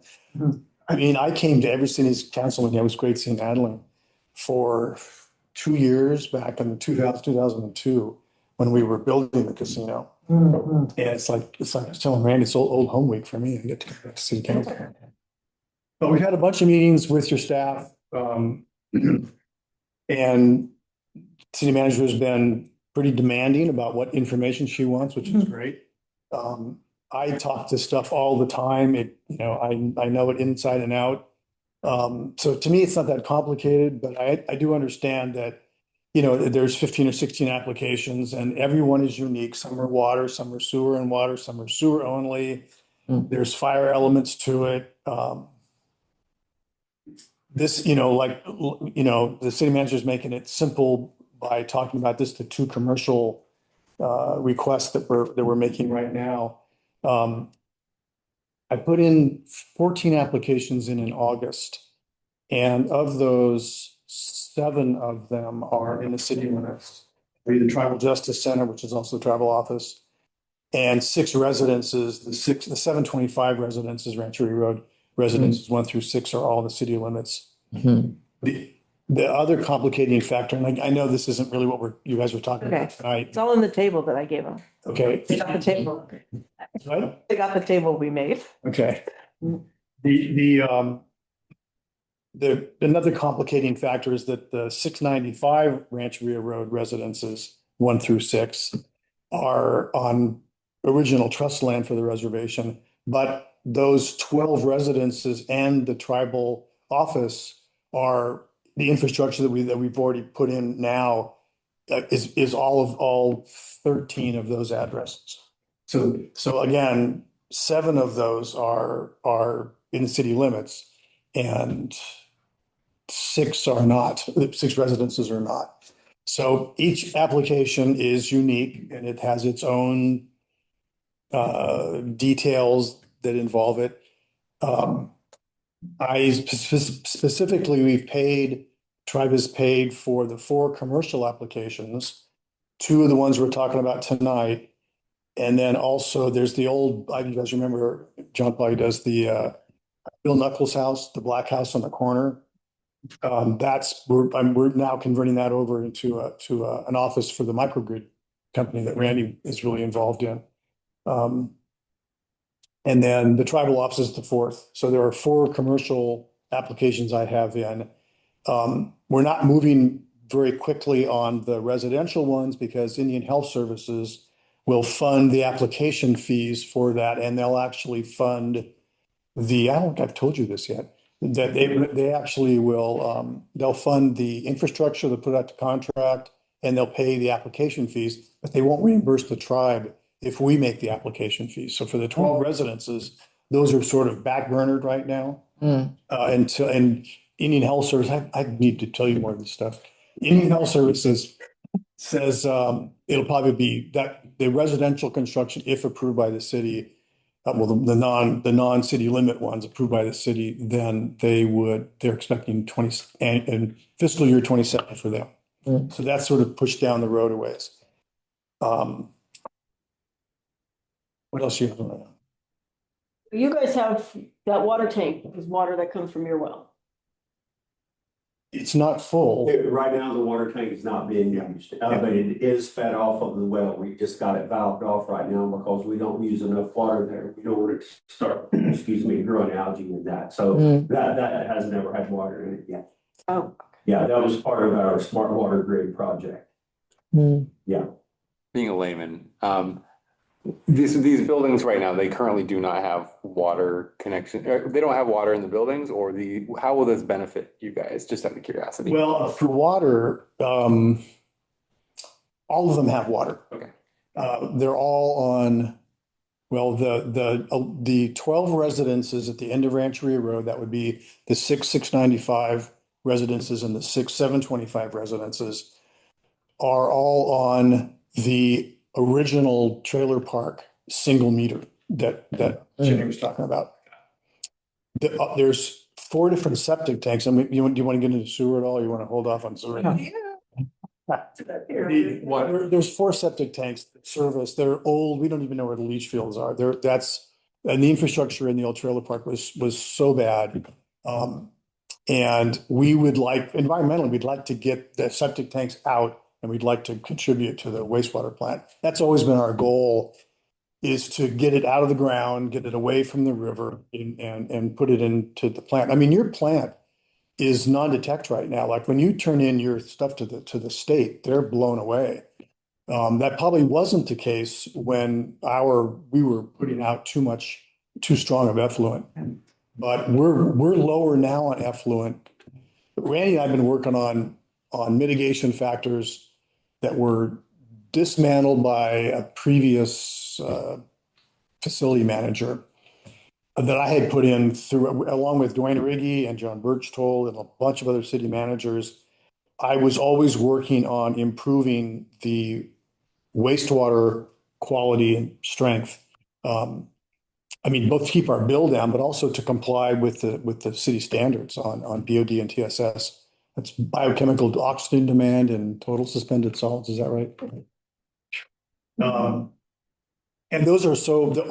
I mean, I came to every city's council meeting. It was great seeing Adeline for 2 years back in 2002 when we were building the casino. And it's like I was telling Randy, it's old home week for me. I get to come back to city council. But we've had a bunch of meetings with your staff. And city manager has been pretty demanding about what information she wants, which is great. I talk to stuff all the time. I know it inside and out. So to me, it's not that complicated, but I do understand that, there's 15 or 16 applications and everyone is unique. Some are water, some are sewer and water, some are sewer only. There's fire elements to it. This, the city manager is making it simple by talking about this, the two commercial requests that we're making right now. I put in 14 applications in August, and of those, 7 of them are in the city limits. The Tribal Justice Center, which is also the tribal office, and 6 residences. The 725 residences, Rancheria Road residences 1 through 6 are all in the city limits. The other complicating factor, and I know this isn't really what you guys were talking about tonight. It's all in the table that I gave them. Okay. They got the table. What? They got the table we made. Okay. Another complicating factor is that the 695 Rancheria Road residences 1 through 6 are on original trust land for the reservation, but those 12 residences and the tribal office are the infrastructure that we've already put in now is all 13 of those addresses. So again, 7 of those are in the city limits and 6 are not. 6 residences are not. So each application is unique and it has its own details that involve it. Specifically, tribe has paid for the 4 commercial applications, 2 of the ones we're talking about tonight. And then also there's the old, you guys remember, John probably does, the Bill Knuckles house, the black house on the corner. We're now converting that over into an office for the microgrid company that Randy is really involved in. And then the tribal office is the 4th. So there are 4 commercial applications I have in. We're not moving very quickly on the residential ones because Indian Health Services will fund the application fees for that, and they'll actually fund I don't think I've told you this yet, that they actually will, they'll fund the infrastructure, they'll put out the contract, and they'll pay the application fees, but they won't reimburse the tribe if we make the application fees. So for the 12 residences, those are sort of backburnered right now. And Indian Health Service, I need to tell you more of this stuff. Indian Health Services says it'll probably be that the residential construction, if approved by the city, the non-city limit ones approved by the city, then they're expecting 20 and fiscal year 27 for them. So that's sort of pushed down the road a ways. What else you have? You guys have that water tank, is water that comes from your well. It's not full. Right now, the water tank is not being used, but it is fed off of the well. We just got it valved off right now because we don't use enough water there. We don't want it to start, excuse me, growing algae in that. So that has never had water in it yet. Oh. Yeah, that was part of our smart water grid project. Yeah. Being a layman, these buildings right now, they currently do not have water connection. They don't have water in the buildings, or how will this benefit you guys? Just out of curiosity. Well, for water, all of them have water. Okay. They're all on, well, the 12 residences at the end of Rancheria Road, that would be the 695 residences and the 725 residences, are all on the original trailer park single meter that Jenny was talking about. There's 4 different septic tanks. I mean, do you want to get into sewer at all? Or you want to hold off on sewer? There's 4 septic tanks that service. They're old. We don't even know where the leach fields are. And the infrastructure in the old trailer park was so bad. And we would environmentally, we'd like to get the septic tanks out, and we'd like to contribute to the wastewater plant. That's always been our goal, is to get it out of the ground, get it away from the river, and put it into the plant. I mean, your plant is non-detect right now. Like when you turn in your stuff to the state, they're blown away. That probably wasn't the case when we were putting out too strong of effluent. But we're lower now on effluent. Randy and I have been working on mitigation factors that were dismantled by a previous facility manager that I had put in along with Dwayne Riggy and John Birchtold and a bunch of other city managers. I was always working on improving the wastewater quality and strength. I mean, both to keep our bill down, but also to comply with the city standards on BOD and TSS. That's biochemical oxygen demand and total suspended solids. Is that right? And those are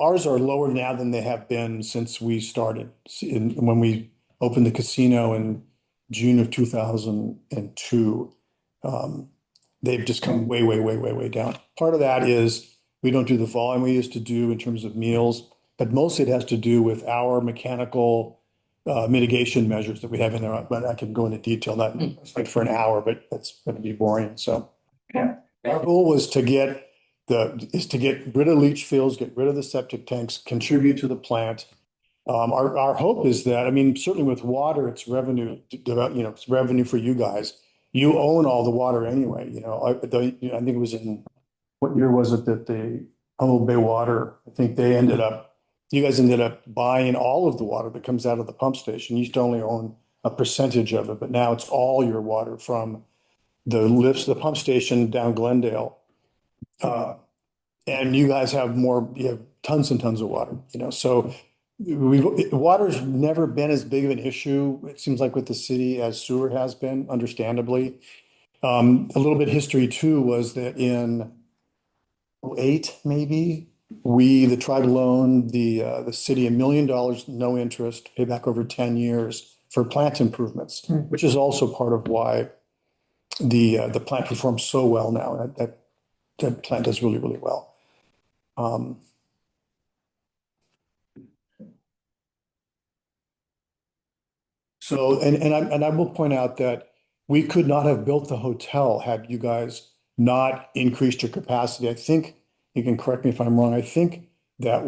ours are lower now than they have been since we started. When we opened the casino in June of 2002, they've just come way down. Part of that is we don't do the volume we used to do in terms of meals, but mostly it has to do with our mechanical mitigation measures that we have in there. But I can go into detail, not like for an hour, but that's going to be boring. So our goal was to get rid of leach fields, get rid of the septic tanks, contribute to the plant. Our hope is that, I mean, certainly with water, it's revenue, it's revenue for you guys. You own all the water anyway. I think it was what year was it that the Humboldt Bay Water, I think you guys ended up buying all of the water that comes out of the pump station. You used to only own a percentage of it, but now it's all your water from the pump station down Glendale. And you guys have you have tons and tons of water, so water's never been as big of an issue, it seems like, with the city as sewer has been, understandably. A little bit of history too was that in 2008, maybe, the tribe loaned the city $1 million, no interest, pay back over 10 years for plant improvements, which is also part of why the plant performs so well now. That plant does really, really well. So, and I will point out that we could not have built the hotel had you guys not increased your capacity. I think, you can correct me if I'm wrong, I think that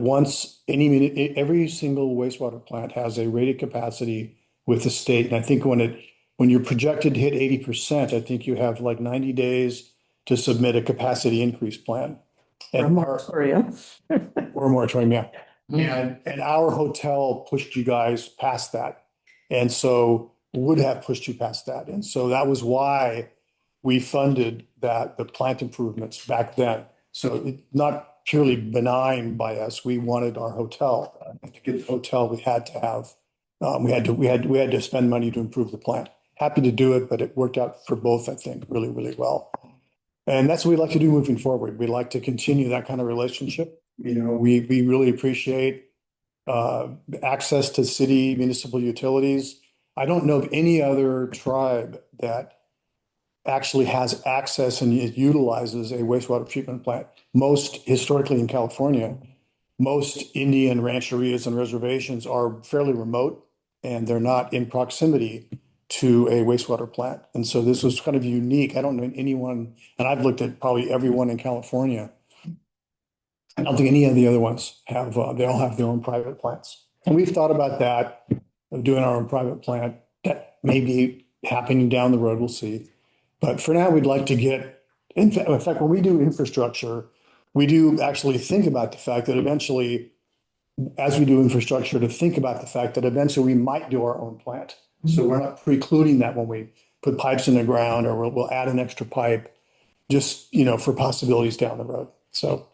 every single wastewater plant has a rated capacity with the state. And I think when you're projected to hit 80%, I think you have like 90 days to submit a capacity increase plan. Or a moratorium. Or a moratorium, yeah. And our hotel pushed you guys past that. And so would have pushed you past that. And so that was why we funded the plant improvements back then. So not purely benign by us. We wanted our hotel. To get the hotel, we had to have, we had to spend money to improve the plant. Happy to do it, but it worked out for both, I think, really, really well. And that's what we like to do moving forward. We like to continue that kind of relationship. We really appreciate access to city municipal utilities. I don't know of any other tribe that actually has access and it utilizes a wastewater treatment plant. Most historically in California, most Indian rancherias and reservations are fairly remote and they're not in proximity to a wastewater plant. And so this was kind of unique. I don't know anyone, and I've looked at probably everyone in California. I don't think any of the other ones have, they all have their own private plants. And we've thought about that, of doing our own private plant. That may be happening down the road, we'll see. But for now, we'd like to get, in fact, when we do infrastructure, we do actually think about the fact that eventually, as we do infrastructure, to think about the fact that eventually we might do our own plant. So we're not precluding that when we put pipes in the ground, or we'll add an extra pipe, just, you know, for possibilities down the road. So.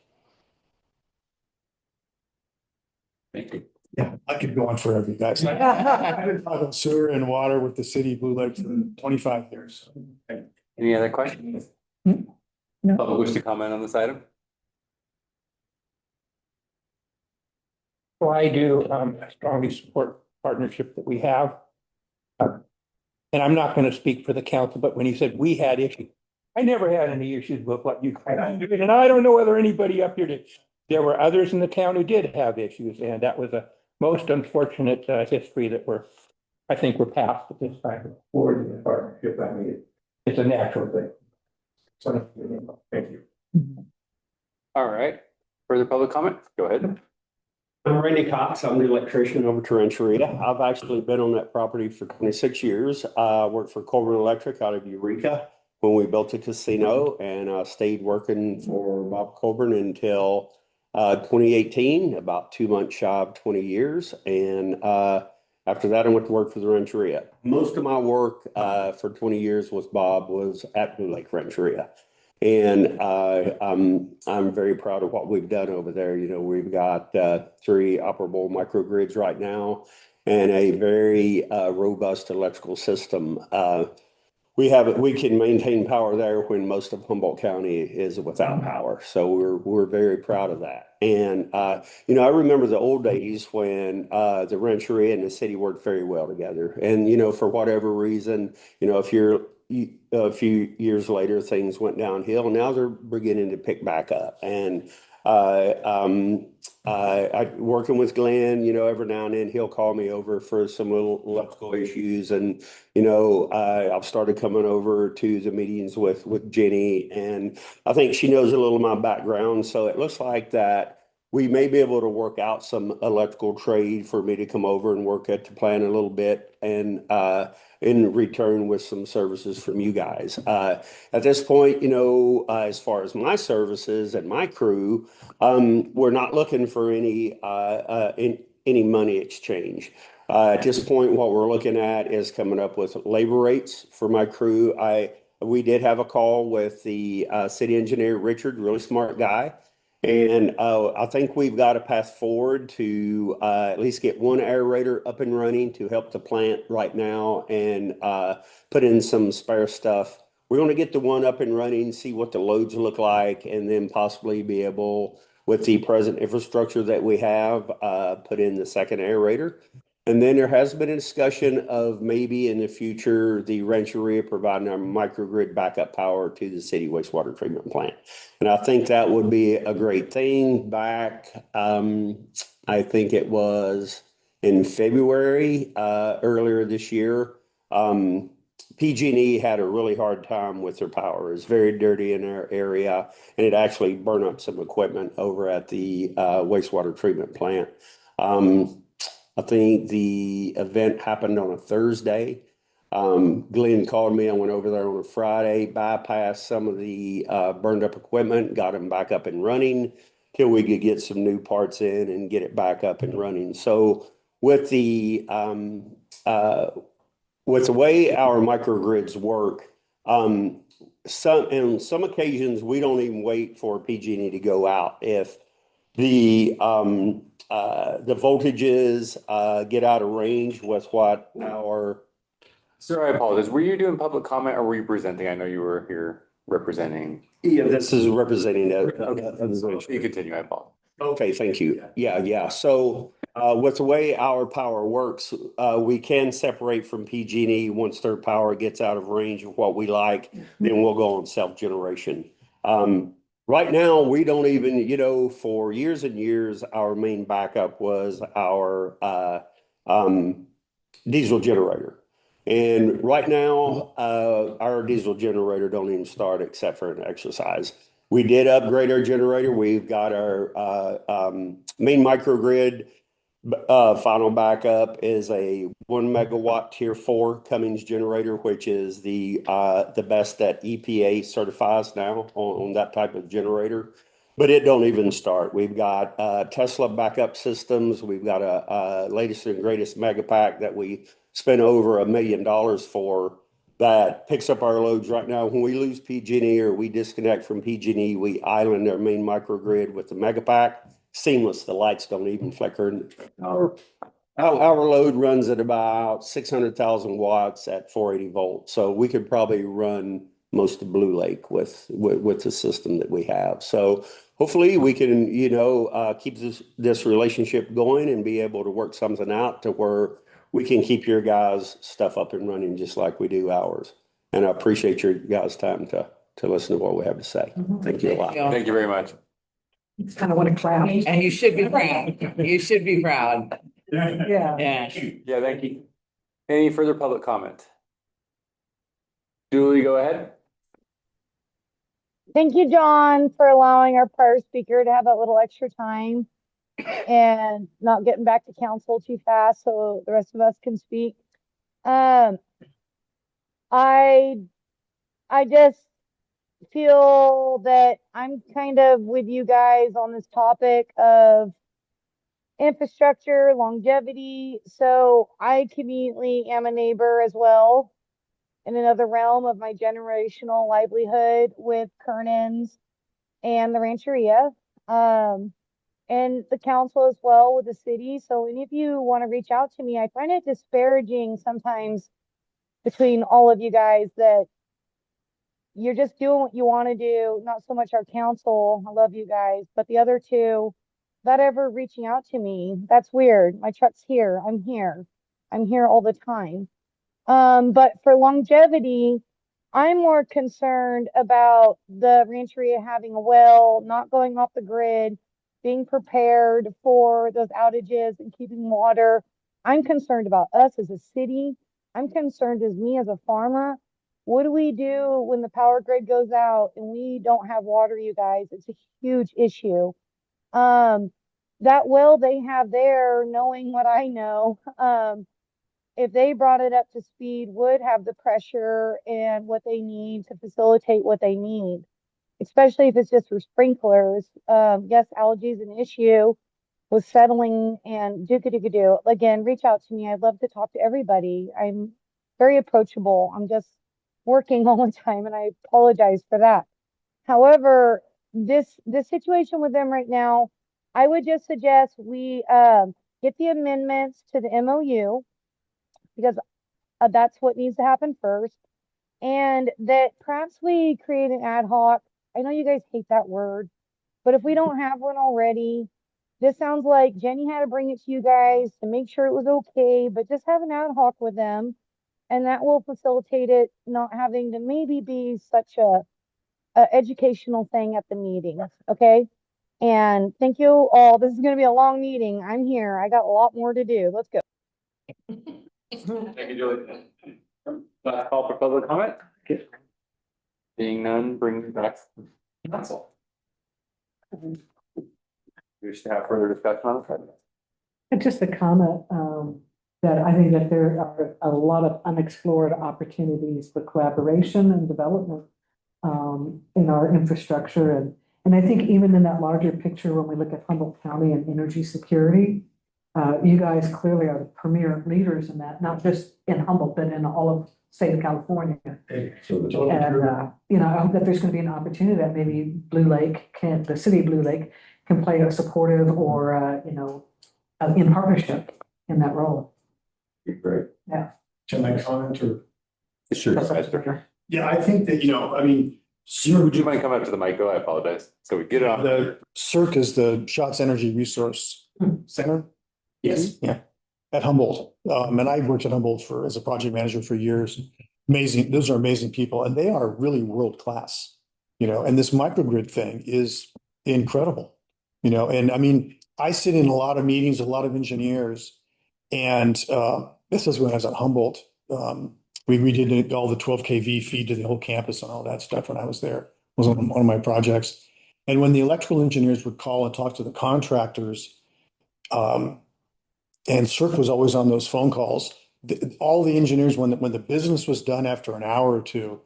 Thank you. Yeah, I could go on forever, you guys. I've been talking sewer and water with the city of Blue Lake for 25 years. Any other questions? No. Public wish to comment on this item? Well, I do, I strongly support partnership that we have. And I'm not going to speak for the council, but when he said we had issues, I never had any issues with what you guys are doing. And I don't know whether anybody up here did. There were others in the town who did have issues, and that was a most unfortunate history that I think we're past at this time. Forward in the partnership, I mean, it's a natural thing. So, thank you. All right. Further public comment? Go ahead. I'm Randy Cox. I'm the electrician over to Rancheria. I've actually been on that property for 26 years. Worked for Corbin Electric out of Eureka when we built a casino, and stayed working for Bob Coburn until 2018, about 2 months shy of 20 years. And after that, I went to work for the Rancheria. Most of my work for 20 years with Bob was at Blue Lake Rancheria. And I'm very proud of what we've done over there. You know, we've got 3 operable microgrids right now and a very robust electrical system. We can maintain power there when most of Humboldt County is without power. So we're very proud of that. And you know, I remember the old days when the Rancheria and the city worked very well together. And you know, for whatever reason, you know, a few years later, things went downhill. Now they're beginning to pick back up. And I working with Glenn, you know, every now and then he'll call me over for some little electrical issues. And, you know, I've started coming over to the meetings with Jenny, and I think she knows a little of my background. So it looks like that we may be able to work out some electrical trade for me to come over and work at the plant a little bit, and in return with some services from you guys. At this point, you know, as far as my services and my crew, we're not looking for any money exchange. At this point, what we're looking at is coming up with labor rates for my crew. We did have a call with the city engineer, Richard, really smart guy. And I think we've got a path forward to at least get one aerator up and running to help the plant right now, and put in some spare stuff. We're going to get the one up and running, see what the loads look like, and then possibly be able, with the present infrastructure that we have, put in the second aerator. And then there has been a discussion of maybe in the future, the Rancheria providing our microgrid backup power to the city wastewater treatment plant. And I think that would be a great thing. Back, I think it was in February, earlier this year, PG&E had a really hard time with their power. It's very dirty in our area, and it actually burned up some equipment over at the wastewater treatment plant. I think the event happened on a Thursday. Glenn called me. I went over there on a Friday, bypassed some of the burned up equipment, got them back up and running till we could get some new parts in and get it back up and running. So with the way our microgrids work, on some occasions we don't even wait for PG&E to go out. If the voltages get out of range with what our... Sir, I apologize. Were you doing public comment or were you presenting? I know you were here representing. Yeah, this is representing. You continue, I apologize. Okay, thank you. Yeah. So with the way our power works, we can separate from PG&E once their power gets out of range of what we like, then we'll go on self-generation. Right now, we don't even, for years and years, our main backup was our diesel generator. And right now, our diesel generator don't even start except for an exercise. We did upgrade our generator. We've got our main microgrid. Final backup is a 1 megawatt tier 4 Cummins generator, which is the best that EPA certifies now on that type of generator. But it don't even start. We've got Tesla backup systems. We've got a latest and greatest mega pack that we spent over $1 million for that picks up our loads right now. When we lose PG&E or we disconnect from PG&E, we island our main microgrid with the mega pack. Seamless. The lights don't even flicker. Our load runs at about 600,000 watts at 480 volts. So we could probably run most of Blue Lake with the system that we have. So hopefully we can, keep this relationship going and be able to work something out to where we can keep your guys' stuff up and running just like we do ours. And I appreciate your guys' time to listen to what we have to say. Thank you a lot. Thank you very much. It's kind of want to clap. And you should be proud. You should be proud. Yeah. Yeah. Yeah, thank you. Any further public comment? Julie, go ahead. Thank you, John, for allowing our prior speaker to have that little extra time and not getting back to council too fast so the rest of us can speak. I just feel that I'm kind of with you guys on this topic of infrastructure, longevity. So I conveniently am a neighbor as well in another realm of my generational livelihood with Kernan's and the Rancheria, and the council as well with the city. So any of you want to reach out to me, I find it disparaging sometimes between all of you guys that you're just doing what you want to do, not so much our council. I love you guys, but the other two, not ever reaching out to me. That's weird. My truck's here. I'm here. I'm here all the time. But for longevity, I'm more concerned about the Rancheria having a well, not going off the grid, being prepared for those outages and keeping water. I'm concerned about us as a city. I'm concerned as me as a farmer. What do we do when the power grid goes out and we don't have water, you guys? It's a huge issue. That well they have there, knowing what I know, if they brought it up to speed, would have the pressure and what they need to facilitate what they need, especially if it's just for sprinklers. Yes, algae is an issue with settling and do. Again, reach out to me. I'd love to talk to everybody. I'm very approachable. I'm just working all the time, and I apologize for that. However, this situation with them right now, I would just suggest we get the amendments to the MOU, because that's what needs to happen first, and that perhaps we create an ad hoc. I know you guys hate that word, but if we don't have one already, this sounds like Jenny had to bring it to you guys to make sure it was okay, but just have an ad hoc with them. And that will facilitate it not having to maybe be such a educational thing at the meetings. Okay. And thank you all. This is going to be a long meeting. I'm here. I got a lot more to do. Let's go. Thank you, Julie. Last call for public comment. Being none, bring it back to council. We should have further discussion on this. Just a comment, that I think that there are a lot of unexplored opportunities for collaboration and development in our infrastructure. And I think even in that larger picture, when we look at Humboldt County and energy security, you guys clearly are the premier leaders in that, not just in Humboldt, but in all of state of California. And, I hope that there's going to be an opportunity that maybe the city of Blue Lake can play a supportive or, in partnership in that role. Great. Yeah. Can I comment or? Sure. Yeah, I think that, Would you mind coming up to the mic? Go, I apologize. So we get it on. The CERC is the Shots Energy Resource Center. Yes. Yeah, at Humboldt. And I worked at Humboldt as a project manager for years. Amazing, those are amazing people, and they are really world-class, and this microgrid thing is incredible, and I mean, I sit in a lot of meetings, a lot of engineers, and this is when I was at Humboldt. We redid all the 12 kV feed to the whole campus and all that stuff when I was there. It was one of my projects. And when the electrical engineers would call and talk to the contractors, and CERC was always on those phone calls, all the engineers, when the business was done after an hour or two,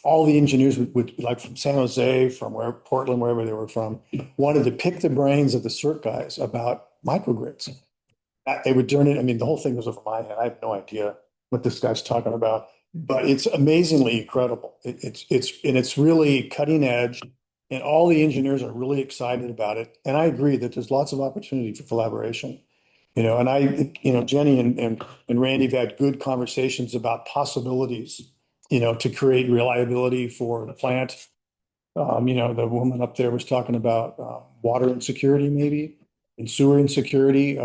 all the engineers would like from San Jose, from Portland, wherever they were from, wanted to pick the brains of the CERC guys about microgrids. They would turn it, I mean, the whole thing was over my head. I have no idea what this guy's talking about, but it's amazingly incredible. It's really cutting edge, and all the engineers are really excited about it. And I agree that there's lots of opportunity for collaboration. And Jenny and Randy have had good conversations about possibilities, to create reliability for the plant. The woman up there was talking about water insecurity maybe, and sewer insecurity.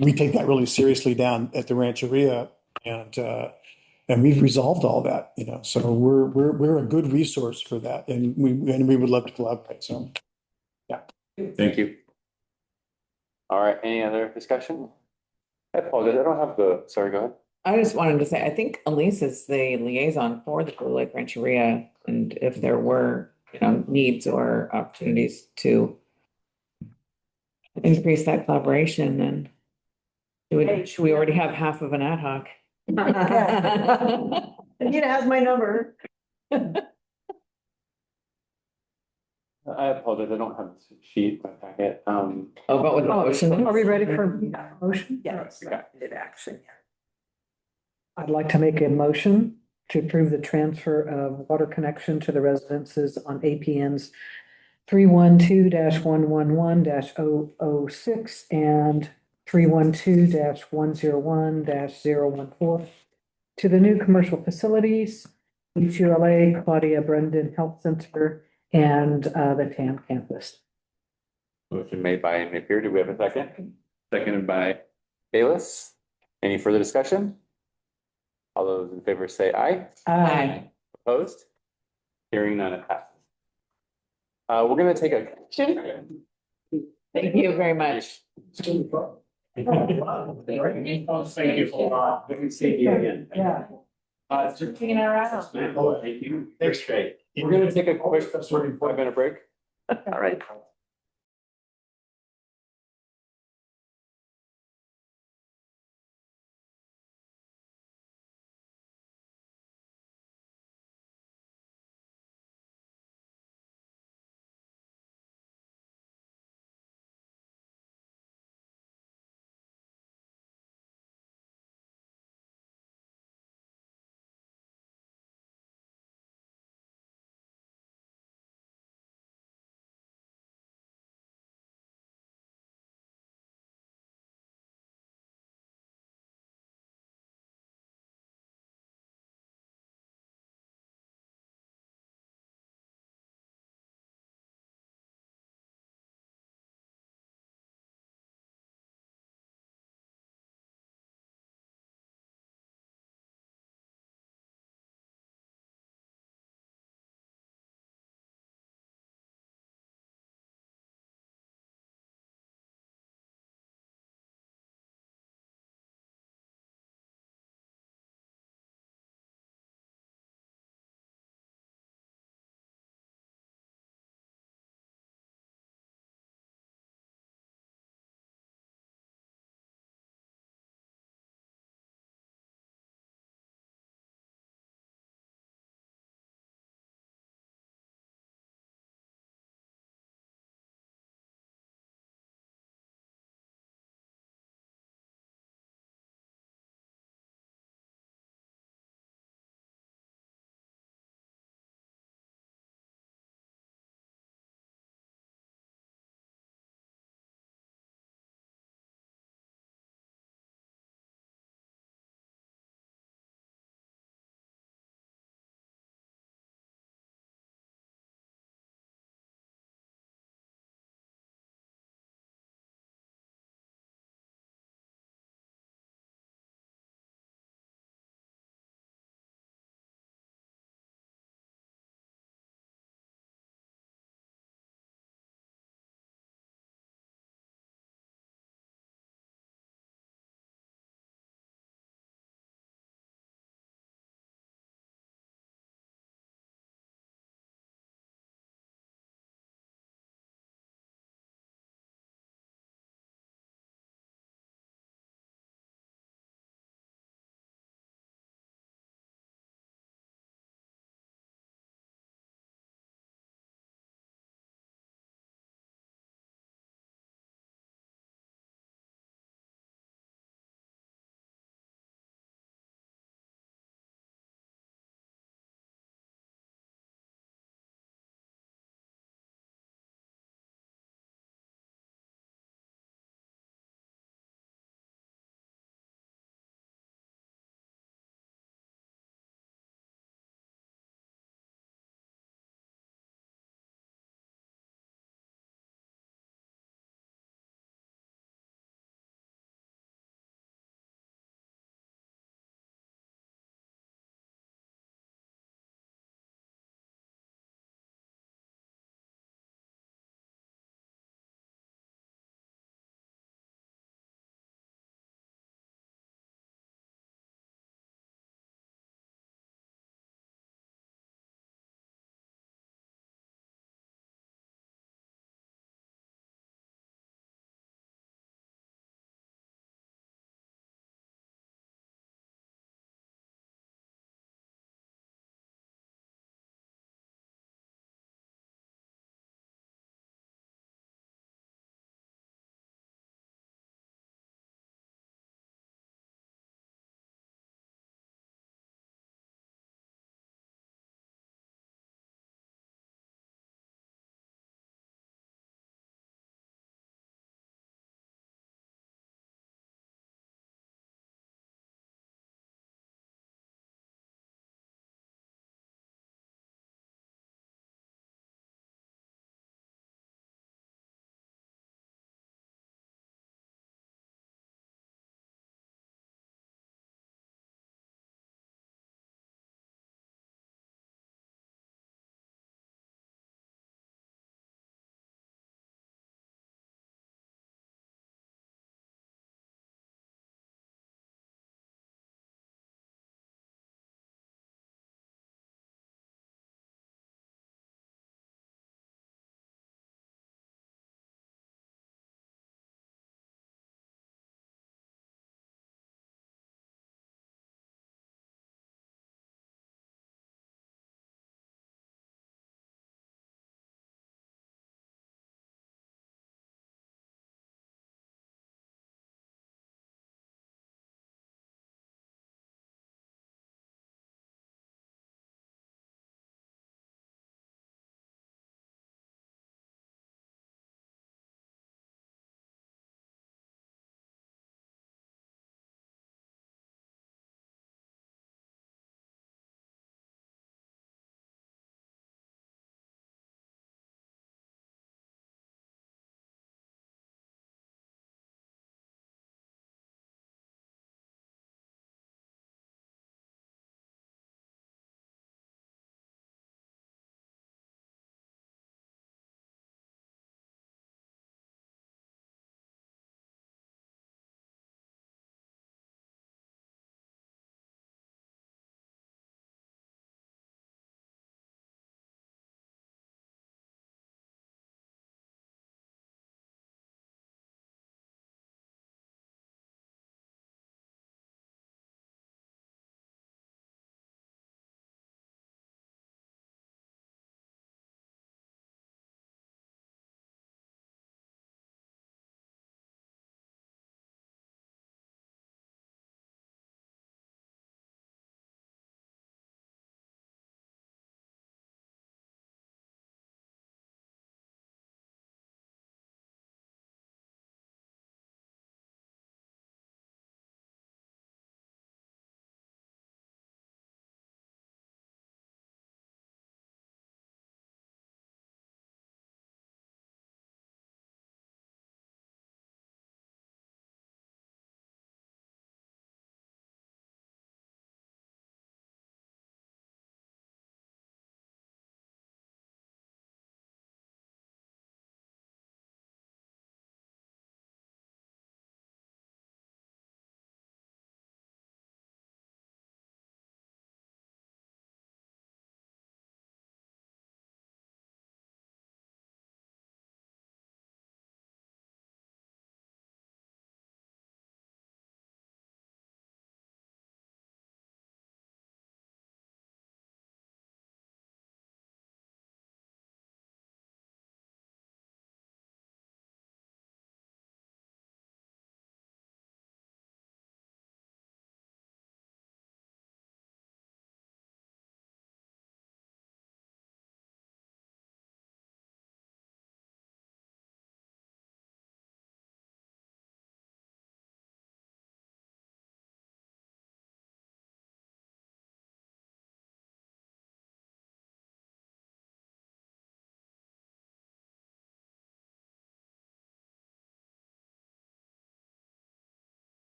We take that really seriously down at the Rancheria, and we've resolved all that, so we're a good resource for that, and we would love to collaborate, so. Yeah. Thank you. All right, any other discussion? I apologize, I don't have sorry, go ahead. I just wanted to say, I think Elise is the liaison for the Blue Lake Rancheria, and if there were, needs or opportunities to increase that collaboration, then should we already have half of an ad hoc? Anita has my number. I apologize, I don't have the sheet in my packet. Oh, but with the motion? Are we ready for motion? Yes. It actually. I'd like to make a motion to approve the transfer of water connection to the residences on APNs 312-111-006 and 312-101-014 to the new commercial facilities, UCLA, Claudia Brendan Health Center, and the TAM campus. Motion made by Napier. Do we have a second? Seconded by Bayless. Any further discussion? All those in favor say aye. Aye. Opposed? Hearing none, it passes. We're gonna take a. Thank you very much. Thank you a lot. Good to see you again. Yeah. Taking it around. Thank you. Thanks, Trey. We're gonna take a quick 5-minute break. All right.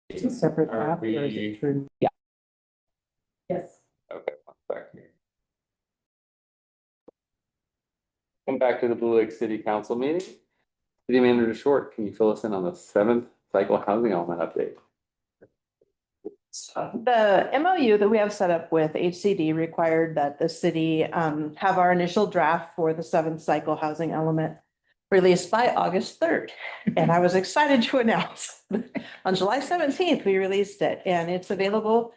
It's a separate Are draft, or is we- it true? Yeah. Yes. Okay, one second. Come back to the Blue Lake City Council meeting. City Manager Short, can you fill us in on the 7th cycle housing element update? The MOU that we have set up with HCD required that the city have our initial draft for the 7th cycle housing element released by August 3rd. And I was excited to announce on July 17th, we released it and it's available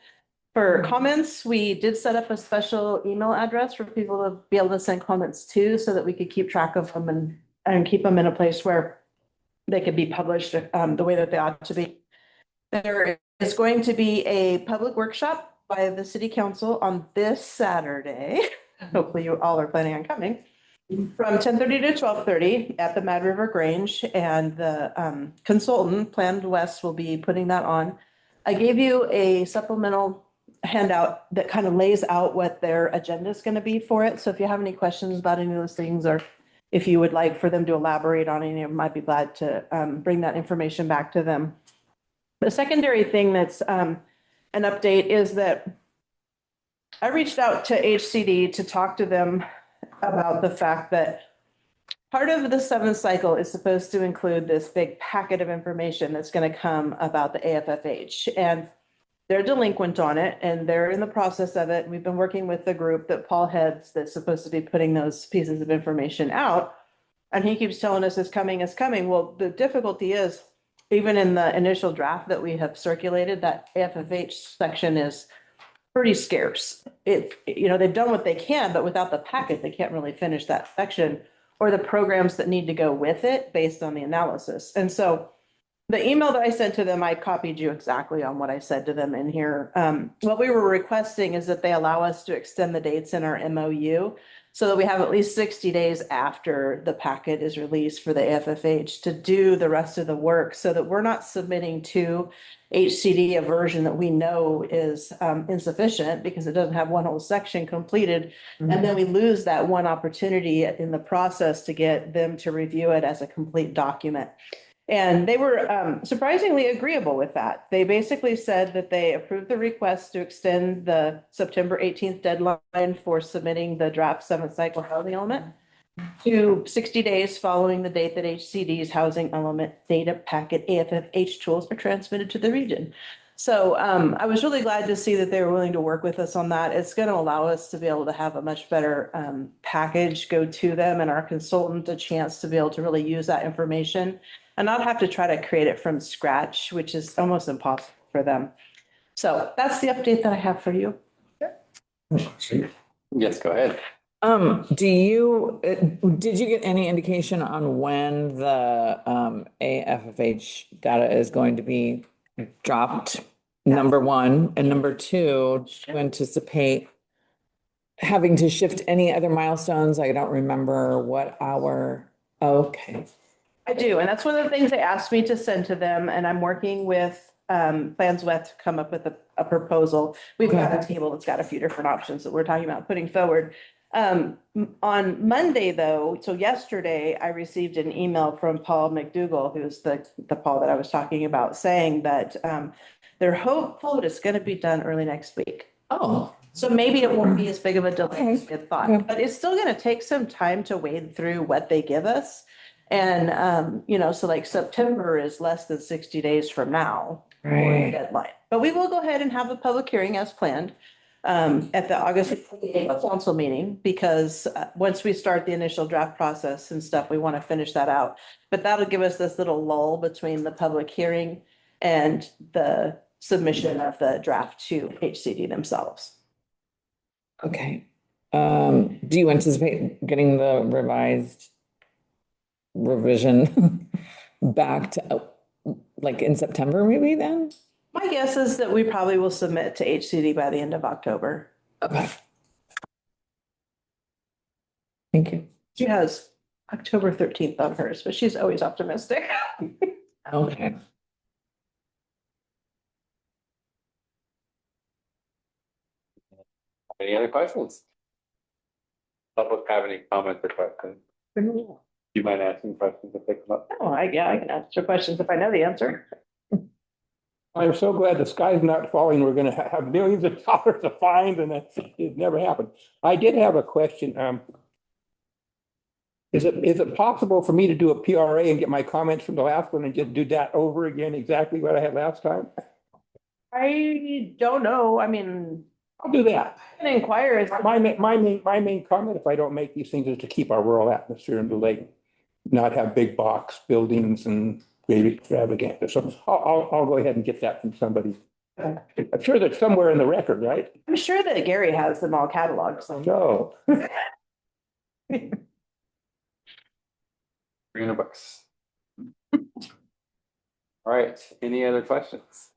for comments. We did set up a special email address for people to be able to send comments to so that we could keep track of them and keep them in a place where they could be published the way that they ought to be. There is going to be a public workshop by the city council on this Saturday. Hopefully you all are planning on coming from 10:30 to 12:30 at the Mad River Grange, and the consultant Planned West will be putting that on. I gave you a supplemental handout that kind of lays out what their agenda is going to be for it. So if you have any questions about any of those things, or if you would like for them to elaborate on any, I might be glad to bring that information back to them. The secondary thing that's an update is that I reached out to HCD to talk to them about the fact that part of the 7th cycle is supposed to include this big packet of information that's going to come about the AFFH. And they're delinquent on it and they're in the process of it. We've been working with the group that Paul heads that's supposed to be putting those pieces of information out. And he keeps telling us it's coming, it's coming. Well, the difficulty is, even in the initial draft that we have circulated, that AFFH section is pretty scarce. They've done what they can, but without the packet, they can't really finish that section or the programs that need to go with it based on the analysis. And so the email that I sent to them, I copied you exactly on what I said to them in here. What we were requesting is that they allow us to extend the dates in our MOU so that we have at least 60 days after the packet is released for the AFFH to do the rest of the work, so that we're not submitting to HCD a version that we know is insufficient because it doesn't have one whole section completed. And then we lose that one opportunity in the process to get them to review it as a complete document. And they were surprisingly agreeable with that. They basically said that they approved the request to extend the September 18th deadline for submitting the draft 7th cycle housing element to 60 days following the date that HCD's housing element data packet AFFH tools are transmitted to the region. So I was really glad to see that they were willing to work with us on that. It's going to allow us to be able to have a much better package go to them and our consultant a chance to be able to really use that information and not have to try to create it from scratch, which is almost impossible for them. So that's the update that I have for you. Yes, go ahead. Did you get any indication on when the AFFH data is going to be dropped? Number one, and number two, do you anticipate having to shift any other milestones? I don't remember what okay. I do, and that's one of the things they asked me to send to them, and I'm working with Plans West to come up with a proposal. We've got a table that's got a few different options that we're talking about putting forward. On Monday, though, so yesterday, I received an email from Paul McDougall, who's the Paul that I was talking about, saying that they're hopeful that it's going to be done early next week. Oh. So maybe it won't be as big of a delay as we had thought, but it's still going to take some time to wade through what they give us. And, so like September is less than 60 days from now for the deadline. But we will go ahead and have a public hearing as planned at the August 28th council meeting, because once we start the initial draft process and stuff, we want to finish that out. But that'll give us this little lull between the public hearing and the submission of the draft to HCD themselves. Okay. Do you anticipate getting the revision back to like in September maybe then? My guess is that we probably will submit to HCD by the end of October. Okay. Thank you. She has October 13th on hers, but she's always optimistic. Okay. Any other questions? Public have any comments or questions? Do you mind asking questions if they come up? Oh, I can answer questions if I know the answer. I'm so glad the sky's not falling. We're gonna have millions of dollars of fines and it never happened. I did have a question. Is it possible for me to do a PRA and get my comments from the last one and just do that over again, exactly what I had last time? I don't know. I mean, I'll do that. I can inquire as My main comment, if I don't make these things, is to keep our rural atmosphere in the lake, not have big box buildings and great extravaganza. So I'll go ahead and get that from somebody. I'm sure that's somewhere in the record, right? I'm sure that Gary has them all cataloged. So. No. 300 bucks. All right, any other questions?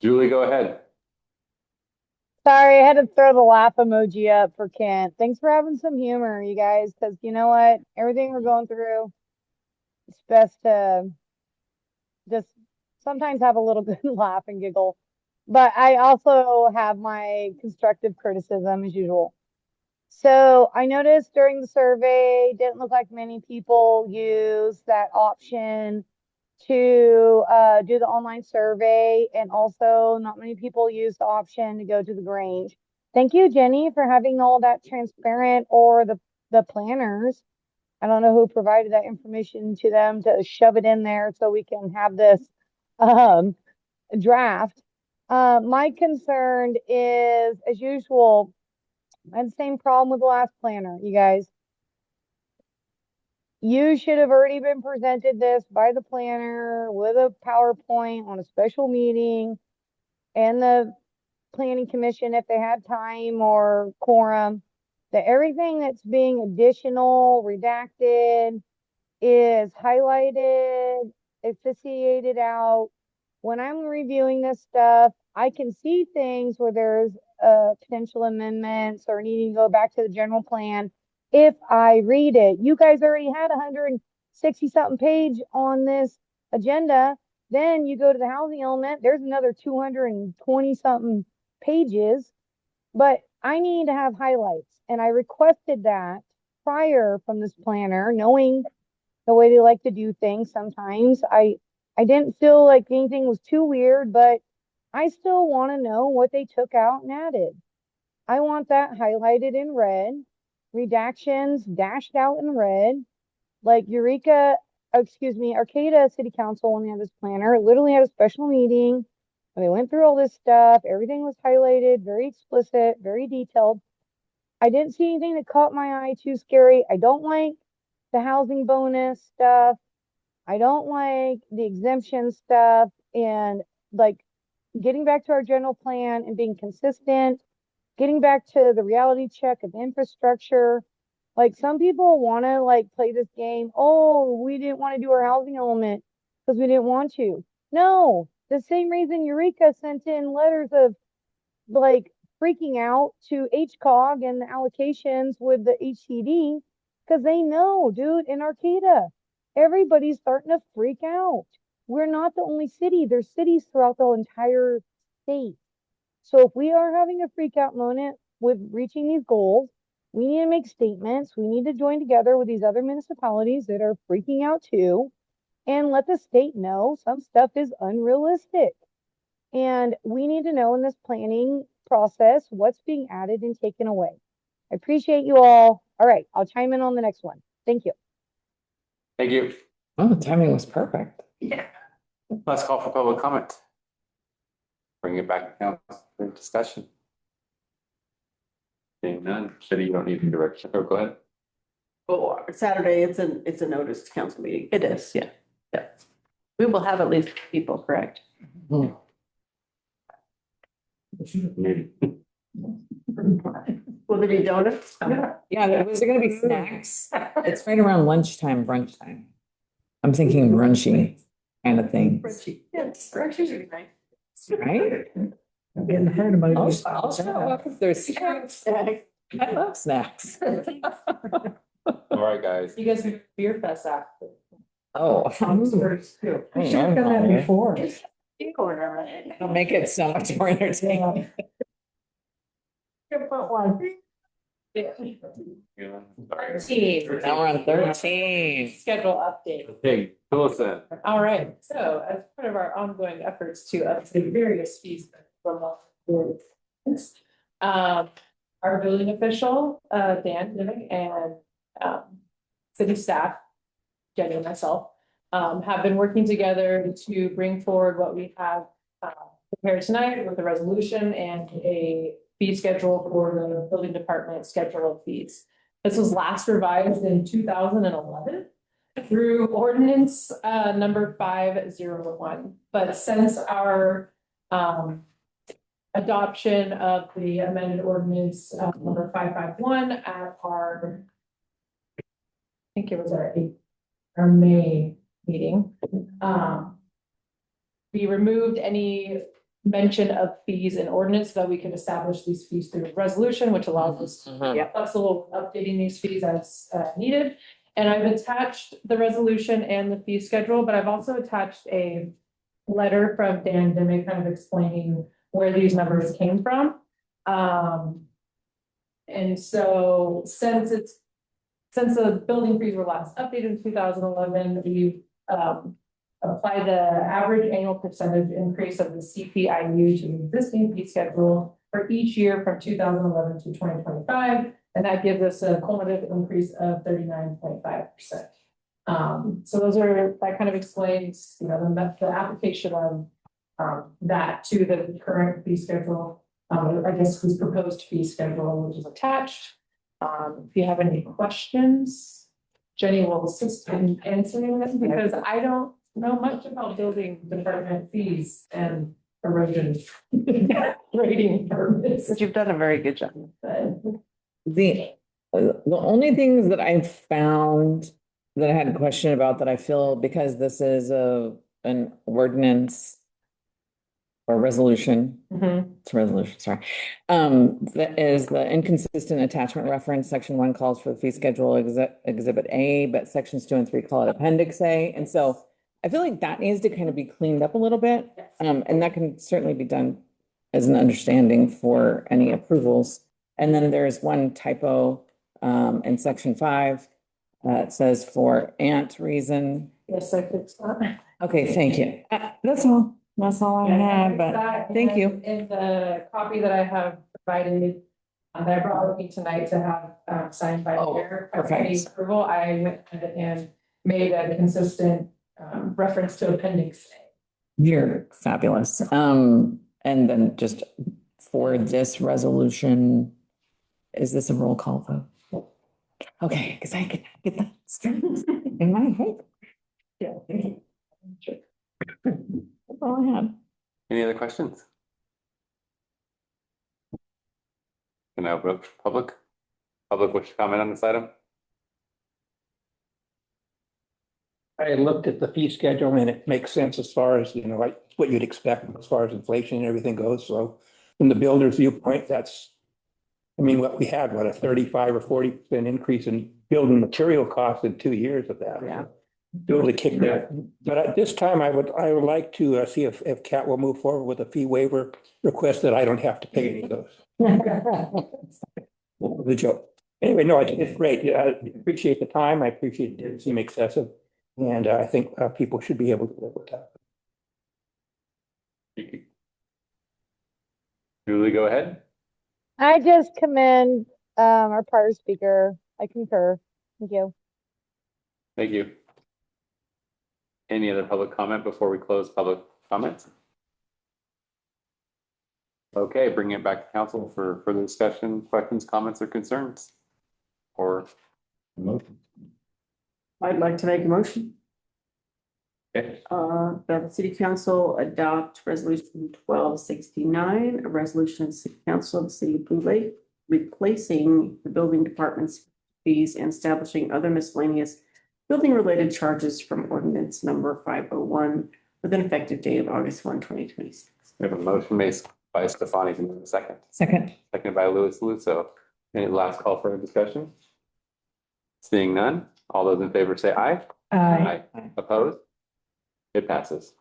Julie, go ahead. Sorry, I had to throw the laugh emoji up for Kent. Thanks for having some humor, you guys, because you know what? Everything we're going through, it's best to just sometimes have a little good laugh and giggle. But I also have my constructive criticism as usual. So I noticed during the survey, didn't look like many people use that option to do the online survey, and also not many people use the option to go to the Grange. Thank you, Jenny, for having all that transparent, or the planners. I don't know who provided that information to them to shove it in there so we can have this draft. My concern is, as usual, I had the same problem with the last planner, you guys. You should have already been presented this by the planner with a PowerPoint on a special meeting, and the planning commission, if they had time or quorum, that everything that's being additional, redacted, is highlighted, asphyxiated out. When I'm reviewing this stuff, I can see things where there's potential amendments or needing to go back to the general plan. If I read it, you guys already had 160 something page on this agenda. Then you go to the housing element, there's another 220 something pages, but I need to have highlights. And I requested that prior from this planner, knowing the way they like to do things. Sometimes I didn't feel like anything was too weird, but I still want to know what they took out and added. I want that highlighted in red, redactions dashed out in red, like Arcata City Council, when they had this planner, literally had a special meeting where they went through all this stuff. Everything was highlighted, very explicit, very detailed. I didn't see anything that caught my eye too scary. I don't like the housing bonus stuff. I don't like the exemption stuff, and like getting back to our general plan and being consistent, getting back to the reality check of infrastructure. Like, some people want to like play this game. Oh, we didn't want to do our housing element because we didn't want to. No, the same reason Eureka sent in letters of like freaking out to HCOG and the allocations with the HCD, because they know, dude, in Arcata, everybody's starting to freak out. We're not the only city. There's cities throughout the entire state. So if we are having a freak out moment with reaching these goals, we need to make statements. We need to join together with these other municipalities that are freaking out too, and let the state know some stuff is unrealistic. And we need to know in this planning process what's being added and taken away. I appreciate you all. All right, I'll chime in on the next one. Thank you. Thank you. Oh, the timing was perfect. Yeah. Let's call for public comment. Bring it back to council for discussion. Seeing none, City, you don't need the direction. Or go ahead. Oh, Saturday, it's a notice to council meeting. It is, yeah. Yeah. We will have at least people, correct? Maybe. Will there be donuts? Yeah, was there gonna be snacks? It's right around lunchtime, brunch time. I'm thinking brunchy kind of thing, Yes, brunches are nice. right? I'm getting hurt about I'll show up if there's snacks. I love snacks. All right, guys. You guys are beer fest after. Oh. I should have done that before. It'll make it so much more entertaining. 13. Now we're on 13. Schedule update. Hey, Phillipson. All right, so as part of our ongoing efforts to update various fees from our building official, Dan Dimick, and city staff, Jenny and myself, have been working together to bring forward what we have prepared tonight with a resolution and a fee schedule for the building department schedule of fees. This was last revised in 2011 through ordinance number 501. But since our adoption of the amended ordinance number 551 at our, I think it was our May meeting, we removed any mention of fees in ordinance so that we can establish these fees through resolution, which allows us to be flexible updating these fees as needed. And I've attached the resolution and the fee schedule, but I've also attached a letter from Dan Dimick kind of explaining where these numbers came from. And so since the building fees were last updated in 2011, we apply the average annual percentage increase of the CPIU to the existing fee schedule for each year from 2011 to 2025. And that gives us a cumulative increase of 39.5%. So that kind of explains, the application of that to the current fee schedule, I guess whose proposed fee schedule, which is attached. If you have any questions, Jenny will assist in answering them because I don't know much about building department fees and erosion rating permits. But you've done a very good job. The only things that I found that I had a question about that I feel because this is an ordinance or resolution. It's a resolution, sorry. That is the inconsistent attachment reference. Section 1 calls for the fee schedule exhibit A, but sections 2 and 3 call it appendix A. And so I feel like that needs to kind of be cleaned up a little bit. And that can certainly be done as an understanding for any approvals. And then there's one typo in section 5. It says for ant reason. Yes, I fixed that. Okay, thank you. That's all. That's all I had, but thank you. In the copy that I have provided, that I brought with me tonight to have signed by the mayor for any approval, I went ahead and made a consistent reference to appendix A. You're fabulous. And then just for this resolution, is this a roll call vote? Okay, because I can get that straight in my head. Yeah. Sure. That's all I had. Any other questions? Can I open up to public? Public wish to comment on this item? I looked at the fee schedule and it makes sense as far as, like what you'd expect as far as inflation and everything goes. So from the builder's viewpoint, what we had, a 35 or 40% increase in building material costs in 2 years of that. Yeah. Totally kicked that. But at this time, I would like to see if Cat will move forward with a fee waiver request that I don't have to pay any of those. The joke. Anyway, no, it's great. I appreciate the time. I appreciate it didn't seem excessive. And I think people should be able to live with that. Julie, go ahead. I just commend our prior speaker. I concur. Thank you. Thank you. Any other public comment before we close public comments? Okay, bringing it back to council for further discussion, questions, comments, or concerns. Or motion. I'd like to make a motion. Okay. That the city council adopt resolution 1269, a resolution of the city council of the city of Blue Lake, replacing the building department's fees and establishing other miscellaneous building related charges from ordinance number 501 with an effective date of August 1, 2026. We have a motion made by Stefani, can we have a second? Second. Seconded by Louis Lusso. Any last call for a discussion? Seeing none, all those in favor say aye. Aye. Opposed? It passes.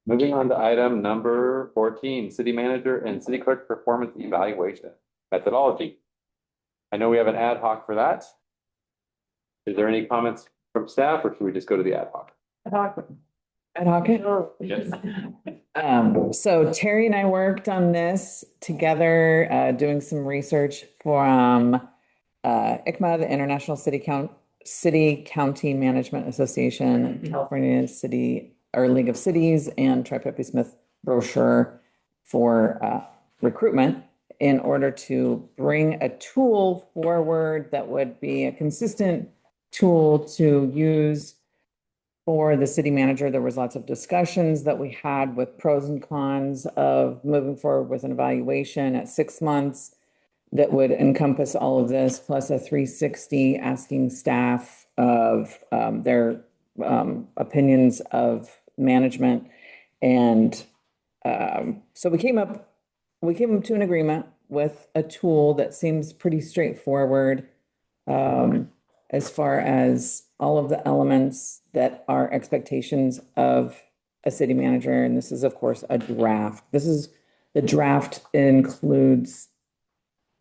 Moving on to item number 14, city manager and city clerk performance evaluation methodology. I know we have an ad hoc for that. Is there any comments from staff or should we just go to the ad hoc? Ad hoc it? Yes. So Terry and I worked on this together, doing some research from ICMA, the International City County Management Association, California City or League of Cities, and Tri-Pepe Smith brochure for recruitment in order to bring a tool forward that would be a consistent tool to use for the city manager. There was lots of discussions that we had with pros and cons of moving forward with an evaluation at 6 months that would encompass all of this, plus a 360 asking staff of their opinions of management. And so we came up to an agreement with a tool that seems pretty straightforward as far as all of the elements that are expectations of a city manager. And this is, of course, a draft. The draft includes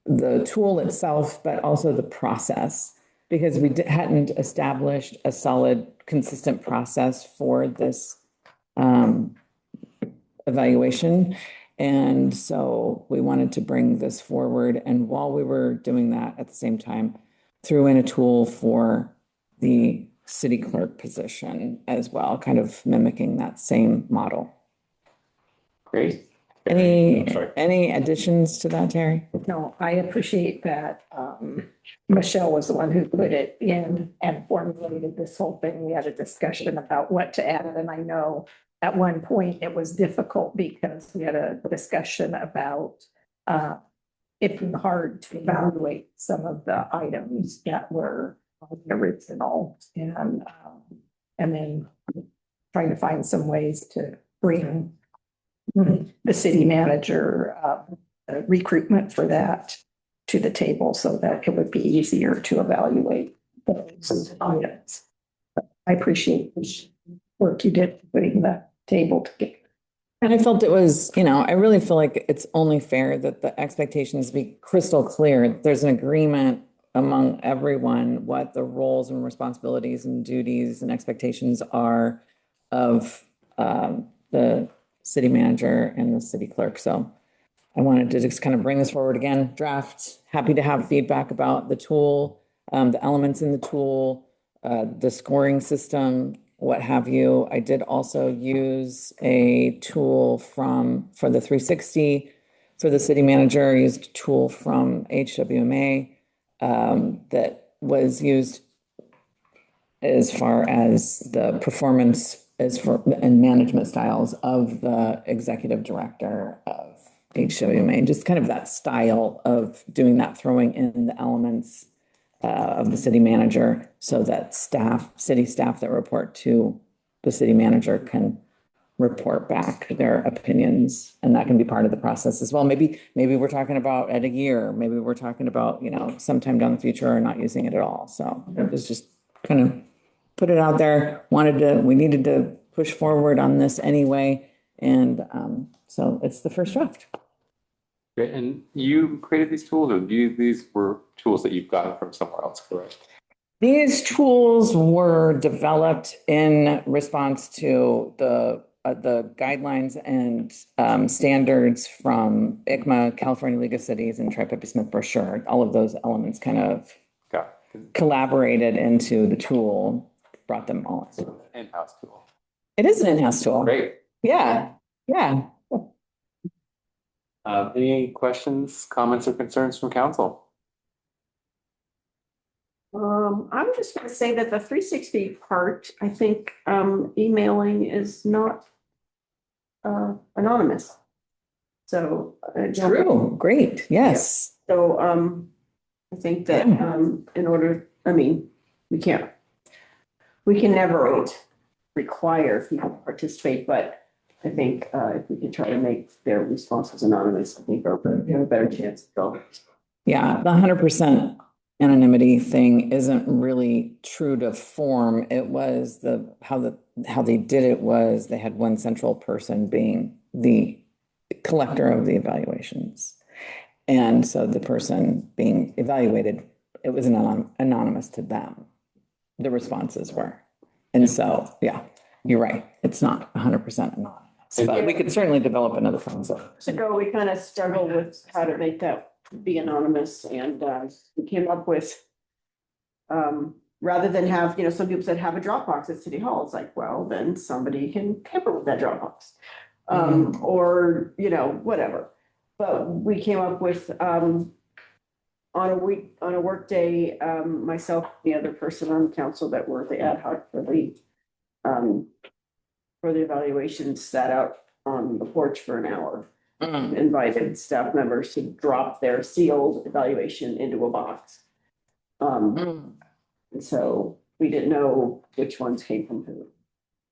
the tool itself, but also the process, because we hadn't established a solid, consistent process for this evaluation. And so we wanted to bring this forward. And while we were doing that, at the same time, threw in a tool for the city clerk position as well, kind of mimicking that same model. Great. Any additions to that, Terry? No, I appreciate that. Michelle was the one who put it in and formulated this whole thing. We had a discussion about what to add. And I know at one point it was difficult because we had a discussion about it being hard to evaluate some of the items that were on the original, and then trying to find some ways to bring the city manager recruitment for that to the table so that it would be easier to evaluate those items. I appreciate the work you did putting the table together. And I felt it was, I really feel like it's only fair that the expectations be crystal clear. There's an agreement among everyone what the roles and responsibilities and duties and expectations are of the city manager and the city clerk. So I wanted to just kind of bring this forward again, draft, happy to have feedback about the tool, the elements in the tool, the scoring system, what have you. I did also use a tool for the 360 for the city manager. I used a tool from HWMA that was used as far as the performance and management styles of the executive director of HWMA, just kind of that style of doing that, throwing in the elements of the city manager so that city staff that report to the city manager can report back their opinions, and that can be part of the process as well. Maybe we're talking about at a year, maybe we're talking about, sometime down the future or not using it at all. So it was just kind of put it out there. We needed to push forward on this anyway. And so it's the first draft. Great. And you created these tools, or these were tools that you've gotten from somewhere else, correct? These tools were developed in response to the guidelines and standards from ICMA, California League of Cities, and Tri-Pepe Smith brochure. All of those elements kind of collaborated into the tool, brought them all. In-house tool. It is an in-house tool. Great. Yeah. Any questions, comments, or concerns from council? I'm just gonna say that the 360 part, I think, emailing is not anonymous. So. True, great, yes. Yeah. So, I think that, we can never require people to participate, but I think, if we could try to make their responses anonymous, I think we have a better chance of going. Yeah, the 100% anonymity thing isn't really true to form. It was how they did it was they had one central person being the collector of the evaluations. And so the person being evaluated, it was anonymous to them. The responses were. And so, yeah, you're right. It's not 100% anonymous, but we could certainly develop another concept. Years ago, we kind of struggled with how to make that be anonymous and we came up with rather than have, some people said have a Dropbox at City Hall. It's like, well, then somebody can tamper with that Dropbox. Or, whatever. But we came up with on a work day, myself, the other person on council that were the ad hoc for the evaluation sat out on the porch for an hour. Invited staff members to drop their sealed evaluation into a box. And so we didn't know which ones came from who.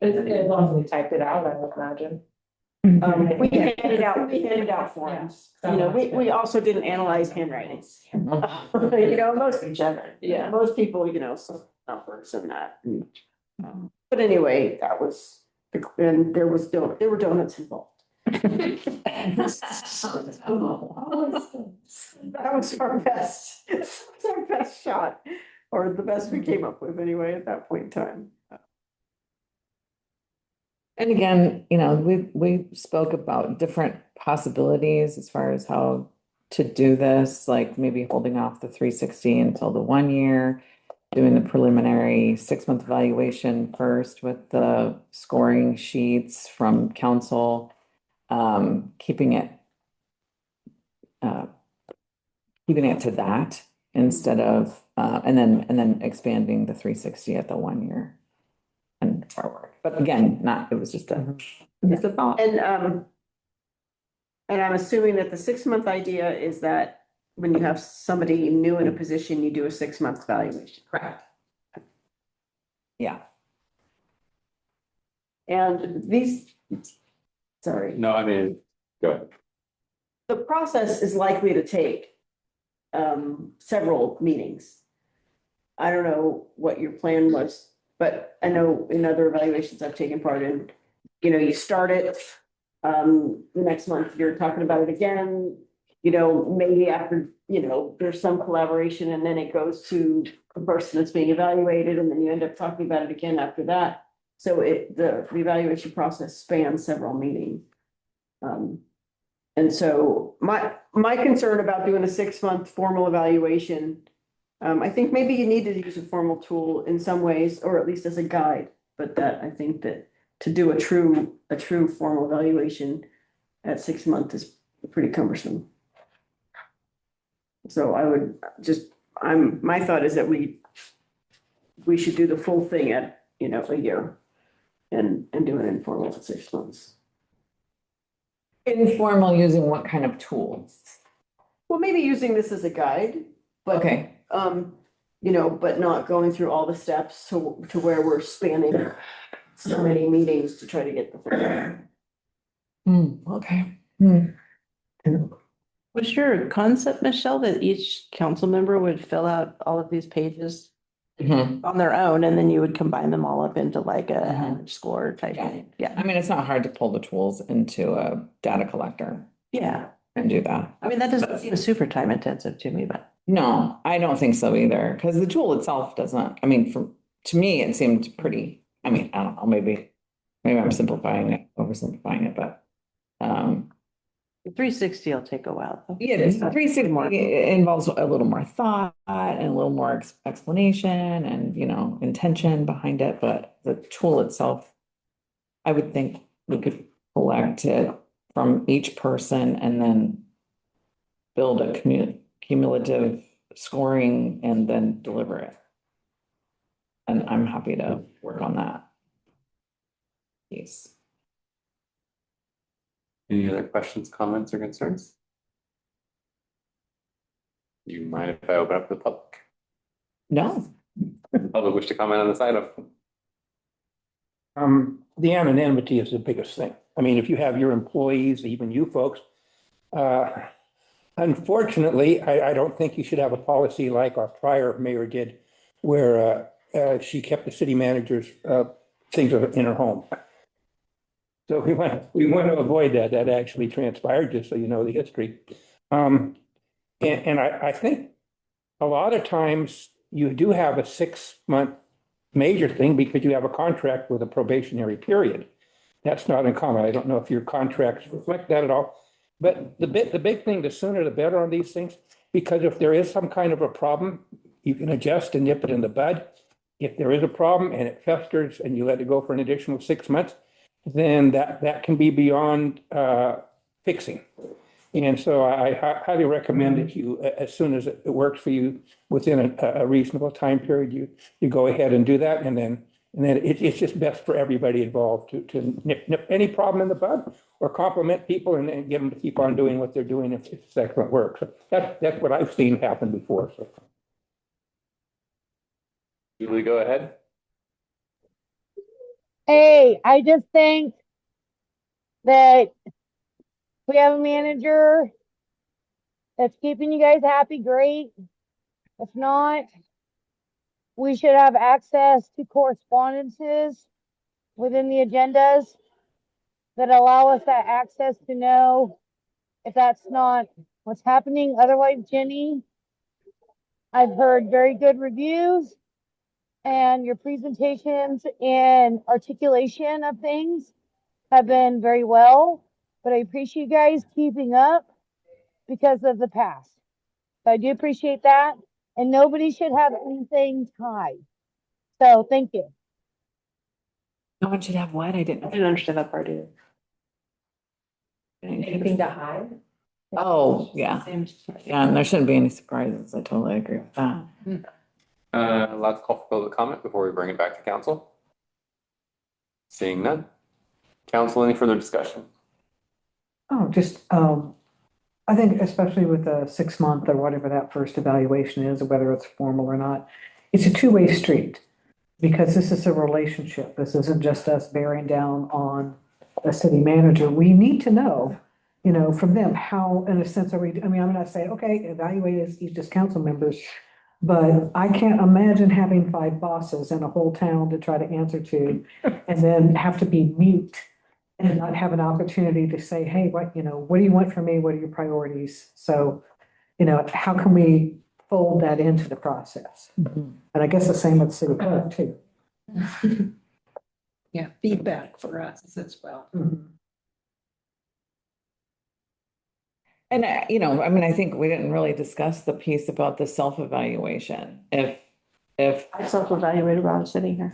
As long as we typed it out, I would imagine. We handed out forms. We also didn't analyze handwriting. Most each other. Yeah, most people, some numbers and that. But anyway, that was, and there were donuts involved. That was our best shot, or the best we came up with anyway at that point in time. And again, we spoke about different possibilities as far as how to do this, like maybe holding off the 360 until the 1 year, doing the preliminary 6-month evaluation first with the scoring sheets from council, keeping it to that instead of, and then expanding the 360 at the 1 year and forward. But again, it was just a thought. And I'm assuming that the 6-month idea is that when you have somebody new in a position, you do a 6-month evaluation. Correct. Yeah. And sorry. No, I mean, go ahead. The process is likely to take several meetings. I don't know what your plan was, but I know in other evaluations I've taken part in, you start it, the next month you're talking about it again, maybe after, there's some collaboration and then it goes to the person that's being evaluated and then you end up talking about it again after that. So the evaluation process spans several meetings. And so my concern about doing a 6-month formal evaluation, I think maybe you need to use a formal tool in some ways, or at least as a guide, but that I think that to do a true formal evaluation at 6 months is pretty cumbersome. So I would my thought is that we should do the full thing at, a year and do an informal at 6 months. Informal using what kind of tools? Well, maybe using this as a guide, but okay. But not going through all the steps to where we're spanning so many meetings to try to get the full. Okay. Was your concept, Michelle, that each council member would fill out all of these pages on their own, and then you would combine them all up into like a average score type thing? Yeah. I mean, it's not hard to pull the tools into a data collector. Yeah. And do that. I mean, that doesn't seem super time intensive to me, but. No, I don't think so either, because the tool itself doesn't, I mean, to me, it seemed pretty, I mean, I don't know, maybe I'm oversimplifying it, but. The 360 will take a while. Yeah, the 360 involves a little more thought and a little more explanation and, intention behind it, but the tool itself, I would think we could collect it from each person and then build a cumulative scoring and then deliver it. And I'm happy to work on that. Yes. Any other questions, comments, or concerns? You mind if I open up to the public? No. The public wish to comment on this item? The anonymity is the biggest thing. I mean, if you have your employees, even you folks, unfortunately, I don't think you should have a policy like our prior mayor did, where she kept the city manager's things in her home. So we want to avoid that. That actually transpired, just so you know the history. And I think a lot of times you do have a 6-month major thing because you have a contract with a probationary period. That's not uncommon. I don't know if your contracts reflect that at all. But the big thing, the sooner the better on these things, because if there is some kind of a problem, you can adjust and nip it in the bud. If there is a problem and it festers and you let it go for an additional 6 months, then that can be beyond fixing. And so I highly recommend that you, as soon as it works for you within a reasonable time period, you go ahead and do that. And then it's just best for everybody involved to nip any problem in the bud or compliment people and get them to keep on doing what they're doing if it's excellent work. So that's what I've seen happen before. So. Julie, go ahead. Hey, I just think that we have a manager that's keeping you guys happy, great. If not, we should have access to correspondences within the agendas that allow us that access to know if that's not what's happening. Otherwise, Jenny, I've heard very good reviews and your presentations and articulation of things have been very well, but I appreciate you guys keeping up because of the past. So I do appreciate that. And nobody should have anything to hide. So thank you. No one should have what? I didn't understand that part either. Anything to hide? Oh, yeah. Yeah, and there shouldn't be any surprises. I totally agree with that. Let's call for public comment before we bring it back to council. Seeing none. Council, any further discussion? Oh, just, I think especially with the 6-month or whatever that first evaluation is, whether it's formal or not, it's a two-way street because this is a relationship. This isn't just us bearing down on a city manager. We need to know, from them how, in a sense, I'm not saying, okay, evaluate as each as council members, but I can't imagine having 5 bosses in a whole town to try to answer to and then have to be mute and not have an opportunity to say, hey, what do you want from me? What are your priorities? So, how can we fold that into the process? And I guess the same with city clerk too. Yeah, feedback for us as well. And, I think we didn't really discuss the piece about the self-evaluation. If I self-evaluated while I was sitting here.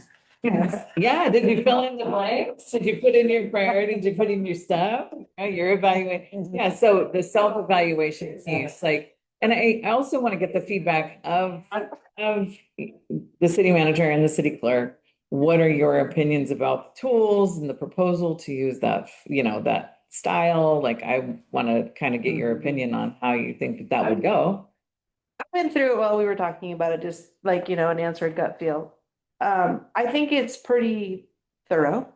Yeah, did you fill in the blanks? Did you put in your priorities? Did you put in your stuff? You're evaluating. Yeah, so the self-evaluation piece, and I also want to get the feedback of the city manager and the city clerk. What are your opinions about the tools and the proposal to use that, that style? I want to kind of get your opinion on how you think that would go. I went through it while we were talking about it, just an answer a gut feel. I think it's pretty thorough.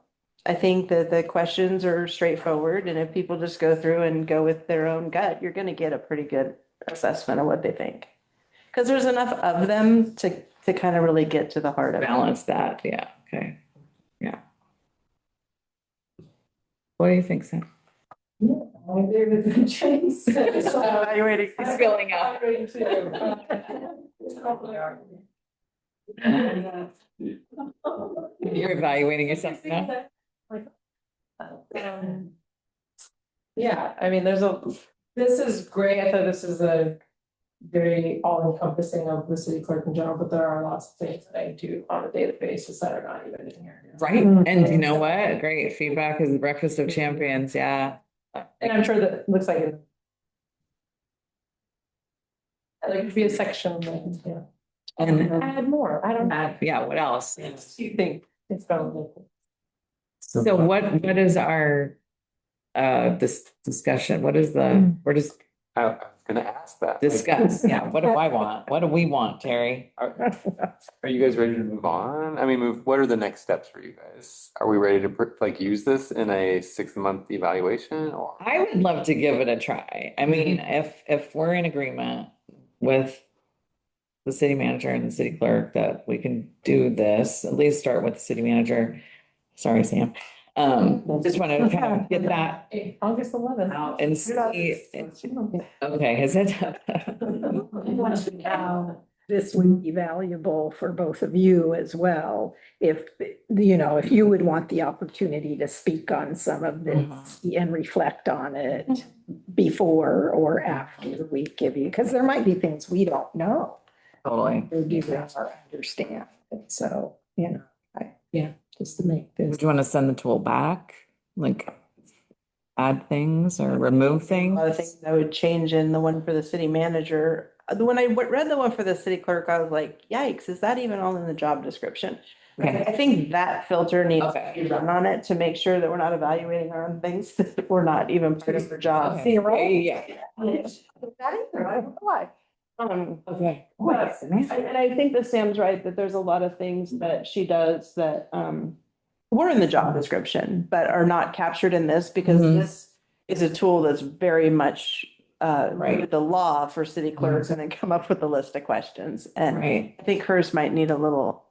I think that the questions are straightforward, and if people just go through and go with their own gut, you're going to get a pretty good assessment of what they think. Because there's enough of them to kind of really get to the heart of it. Balance that, yeah, okay, yeah. What do you think, Sam? I agree with the James. Evaluating. He's filling up. You're evaluating yourself now? Yeah, this is great. I thought this is a very all-encompassing of the city clerk in general, but there are lots of things that I do on a daily basis that are not even in here. Right, and you know what? Great feedback is the breakfast of champions, yeah. And I'm sure that it looks like it. Like it'd be a section, yeah. And Add more, I don't know. yeah, what else? You think it's going to. So what is our this discussion? What is the, we're just I was gonna ask that. discuss, yeah, what do I want? What do we want, Terry? Are you guys ready to move on? What are the next steps for you guys? Are we ready to use this in a 6-month evaluation or? I would love to give it a try. If we're in agreement with the city manager and the city clerk that we can do this, at least start with the city manager. Sorry, Sam. Just want to kind of get that August 11th. out and see. Okay, is it? This would be valuable for both of you as well. If, if you would want the opportunity to speak on some of this and reflect on it before or after we give you, because there might be things we don't know. Totally. Or do not understand. And so, just to make this. Would you want to send the tool back? Like add things or remove A things? lot of things I would change in the one for the city manager. When I read the one for the city clerk, I was like, yikes, is that even all in the job description? Okay. I think that filter needs to be run on it to make sure that we're not evaluating our own things that we're not even part of the job. Okay. Yeah. Okay. But- And I think that Sam's right, that there's a lot of things that she does that were in the job description, but are not captured in this because this is a tool that's very much with the law for city clerks and then come up with a list of questions. And I think hers might need a little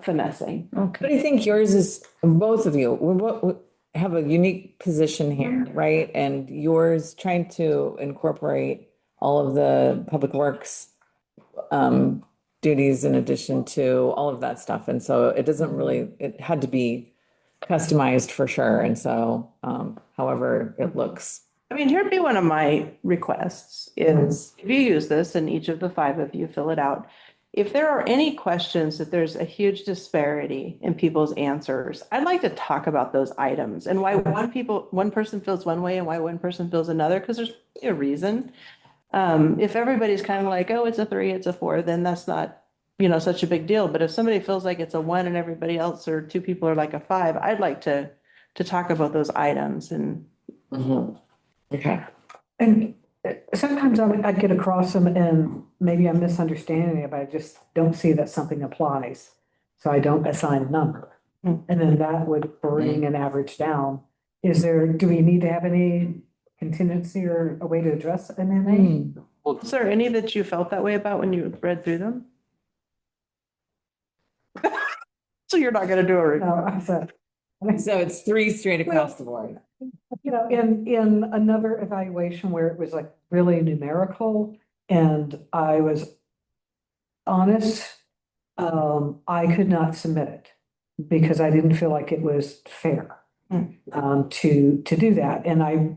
finessing. But I think yours is, both of you, we have a unique position here, right? And yours trying to incorporate all of the public works duties in addition to all of that stuff. And so it doesn't really, it had to be customized for sure. And so however it looks. I mean, here'd be one of my requests is if you use this and each of the 5 of you fill it out, if there are any questions that there's a huge disparity in people's answers, I'd like to talk about those items and why one person feels one way and why one person feels another, because there's a reason. If everybody's kind of like, oh, it's a 3, it's a 4, then that's not, such a big deal. But if somebody feels like it's a 1 and everybody else or 2 people are like a 5, I'd like to talk about those items and. Okay. And sometimes I get across them and maybe I'm misunderstanding it, but I just don't see that something applies. So I don't assign a number. And then that would bring an average down. Do we need to have any contingency or a way to address MMA? Was there any that you felt that way about when you read through them? So you're not gonna do a review. So it's 3 straight across the board. In another evaluation where it was like really numerical and I was honest, I could not submit it because I didn't feel like it was fair to do that. And I've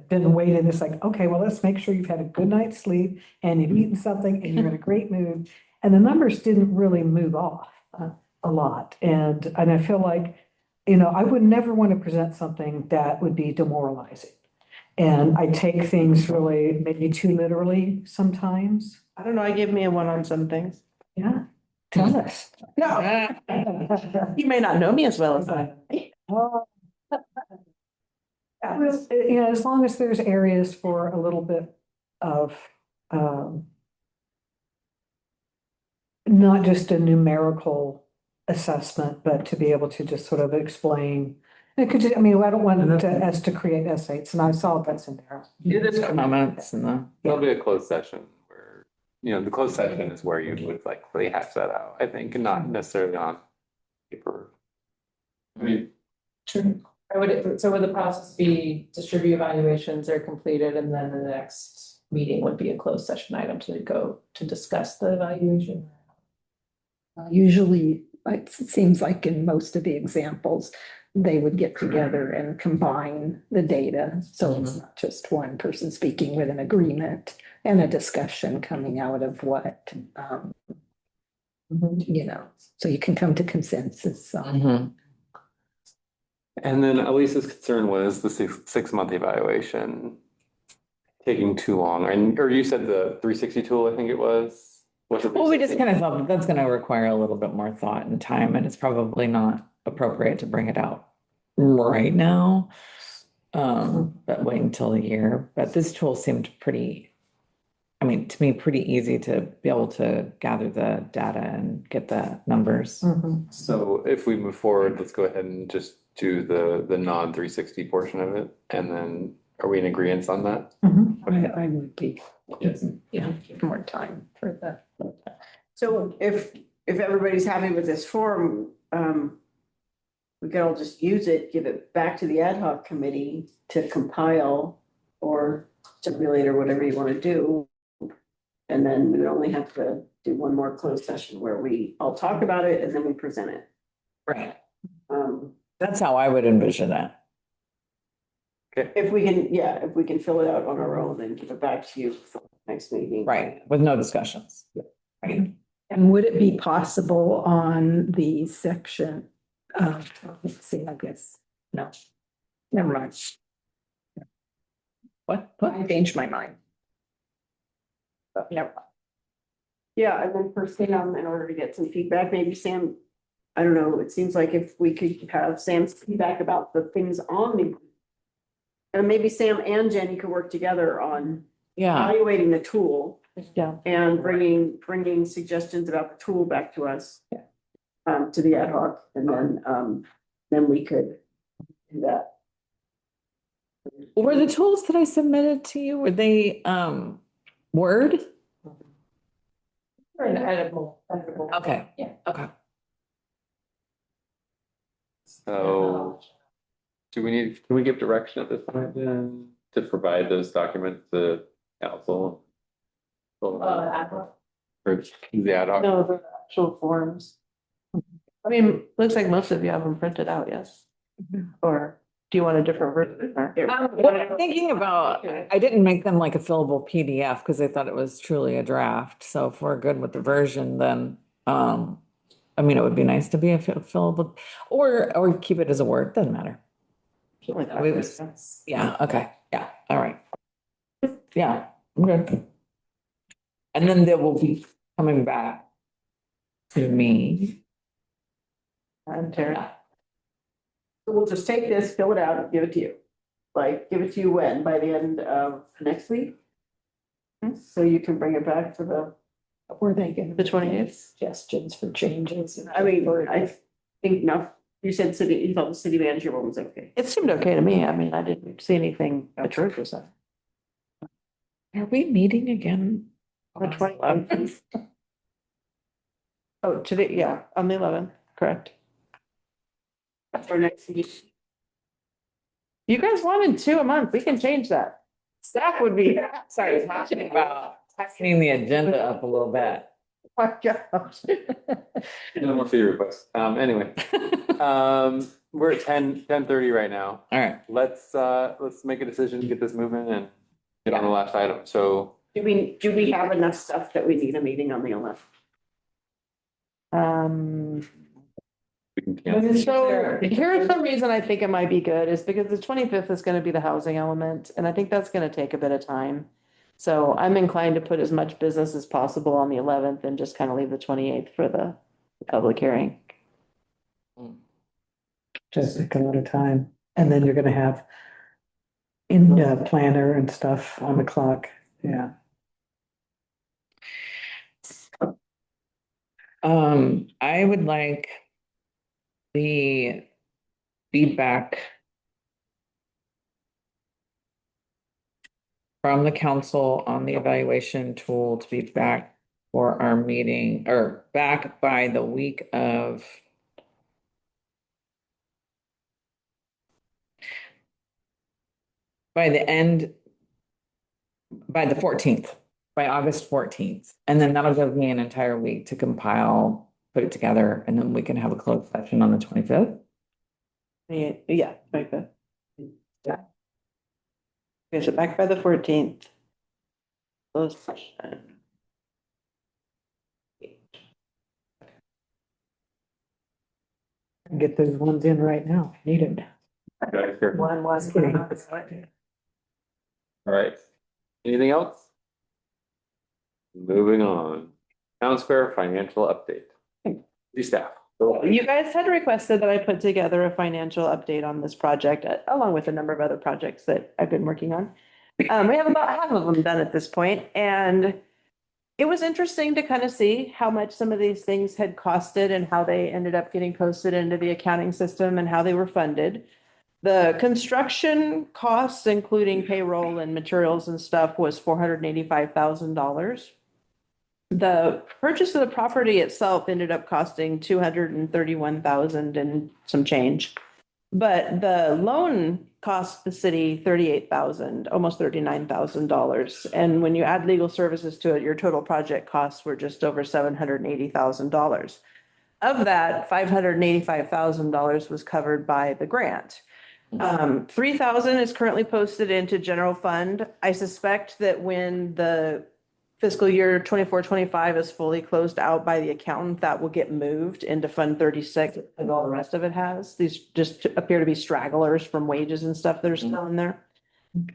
been waiting, it's like, okay, well, let's make sure you've had a good night's sleep and you've eaten something and you're in a great mood. And the numbers didn't really move off a lot. And I feel like, I would never want to present something that would be demoralizing. And I take things really maybe too literally sometimes. I don't know, I gave me a 1 on some things. Yeah, tell us. No. You may not know me as well as I. As long as there's areas for a little bit of, not just a numerical assessment, but to be able to just sort of explain. It could, I don't want us to create essays, and I saw that's in there. Comments and There'll be a closed session where, the closed session is where you would really hash that out, I think, and not necessarily on paper. True. So would the process be distribute evaluations are completed and then the next meeting would be a closed session item to go to discuss the evaluation? Usually, it seems like in most of the examples, they would get together and combine the data. So it's not just one person speaking with an agreement and a discussion coming out of what, so you can come to consensus. And then Elisa's concern was the 6-month evaluation taking too long. Or you said the 360 tool, I think it was. Well, we just kind of thought that's going to require a little bit more thought and time, and it's probably not appropriate to bring it out right now. But wait until a year. But this tool seemed to me, pretty easy to be able to gather the data and get the numbers. So if we move forward, let's go ahead and just do the non-360 portion of it. And then are we in agreement on that? I would be, give more time for that. So if everybody's happy with this form, we could all just use it, give it back to the ad hoc committee to compile or simulate or whatever you want to do. And then we would only have to do one more closed session where we all talk about it and then we present it. Right. Um, That's how I would envision that. if we can, yeah, if we can fill it out on our own and give it back to you for next meeting. Right, with no discussions. Right. And would it be possible on the section, let's see, I guess, no, never mind. What? I changed my mind. Never mind. Yeah, and then for Sam, in order to get some feedback, maybe Sam, I don't know, it seems like if we could have Sam's feedback about the things on the. And maybe Sam and Jenny could work together on Yeah. evaluating the tool. Yeah. And bringing suggestions about the tool back to us. To the ad hoc, and then we could do that. Were the tools that I submitted to you, were they Word? Or an editable. Okay. Yeah. Okay. So can we give direction at this point then to provide those documents to council? Ad hoc. Or the ad hoc? No, the actual forms. I mean, looks like most of you have them printed out, yes? Or do you want a different version? What I'm thinking about, I didn't make them like a fillable PDF because I thought it was truly a draft. So if we're good with the version, then, I mean, it would be nice to be a fillable, or keep it as a Word, doesn't matter. Yeah, okay, yeah, all right. Yeah, I'm good. And then they will be coming back to me. And Terry. So we'll just take this, fill it out, and give it to you. Like, give it to you when? By the end of next week? So you can bring it back for the. Were they gonna? The 28th? Suggestions for changes? I mean, I think no, you said you thought the city manager one was okay. It seemed okay to me. I mean, I didn't see anything atrocious. Are we meeting again? The 21st. Oh, today, yeah, on the 11th, correct. For next week. You guys wanted 2 a month. We can change that. Staff would be, sorry, talking about tightening the agenda up a little bit. My gosh. No more fee requests. Anyway, we're at 10:30 right now. All right. Let's make a decision, get this moving and get on the last item. So Do we have enough stuff that we need a meeting on the 11th? we can cancel. So here's the reason I think it might be good is because the 25th is gonna be the housing element, and I think that's gonna take a bit of time. So I'm inclined to put as much business as possible on the 11th and just kind of leave the 28th for the public hearing. Just take a lot of time. And then you're gonna have in planner and stuff on the clock. Yeah. I would like the feedback from the council on the evaluation tool to be back for our meeting, or back by the week of by the 14th, by August 14th. And then that'll give me an entire week to compile, put it together, and then we can have a closed session on the 25th. Yeah, 25th. Yeah. Okay, so back by the 14th. Closed session. Get those ones in right now. Need it. Okay, sure. One was kidding. All right. Anything else? Moving on. Town Square financial update. The staff. You guys had requested that I put together a financial update on this project, along with a number of other projects that I've been working on. We have about half of them done at this point, and it was interesting to kind of see how much some of these things had costed and how they ended up getting posted into the accounting system and how they were funded. The construction costs, including payroll and materials and stuff, was $485,000. The purchase of the property itself ended up costing 231,000 and some change. But the loan cost the city 38,000, almost $39,000. And when you add legal services to it, your total project costs were just over $780,000. Of that, $585,000 was covered by the grant. 3,000 is currently posted into general fund. I suspect that when the fiscal year 24-25 is fully closed out by the accountant, that will get moved into Fund 36, and all the rest of it has. These just appear to be stragglers from wages and stuff that are still in there.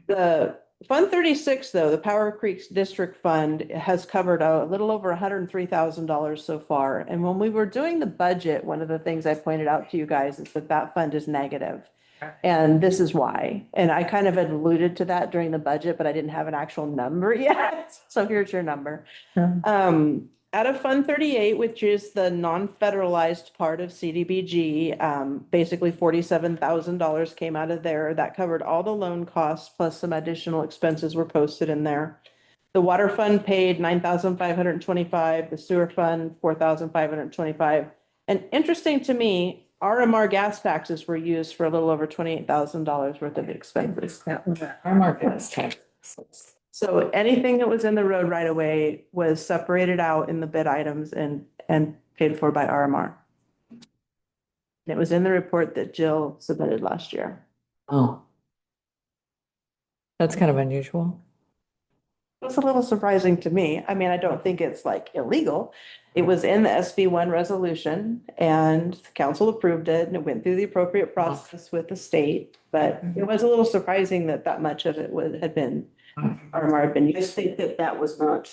The Fund 36, though, the Power Creek District Fund, has covered a little over $103,000 so far. And when we were doing the budget, one of the things I pointed out to you guys is that that fund is negative. And this is why. And I kind of had alluded to that during the budget, but I didn't have an actual number yet. So here's your number. Out of Fund 38, which is the non-federalized part of CDBG, basically $47,000 came out of there. That covered all the loan costs, plus some additional expenses were posted in there. The water fund paid $9,525, the sewer fund $4,525. And interesting to me, RMR gas taxes were used for a little over $28,000 worth of expenses. RMR gas taxes. So anything that was in the road right away was separated out in the bid items and paid for by RMR. It was in the report that Jill submitted last year. Oh. That's kind of unusual. It's a little surprising to me. I mean, I don't think it's like illegal. It was in the SB1 resolution and the council approved it and it went through the appropriate process with the state. But it was a little surprising that that much of it had been, RMR had been I used. think that that was not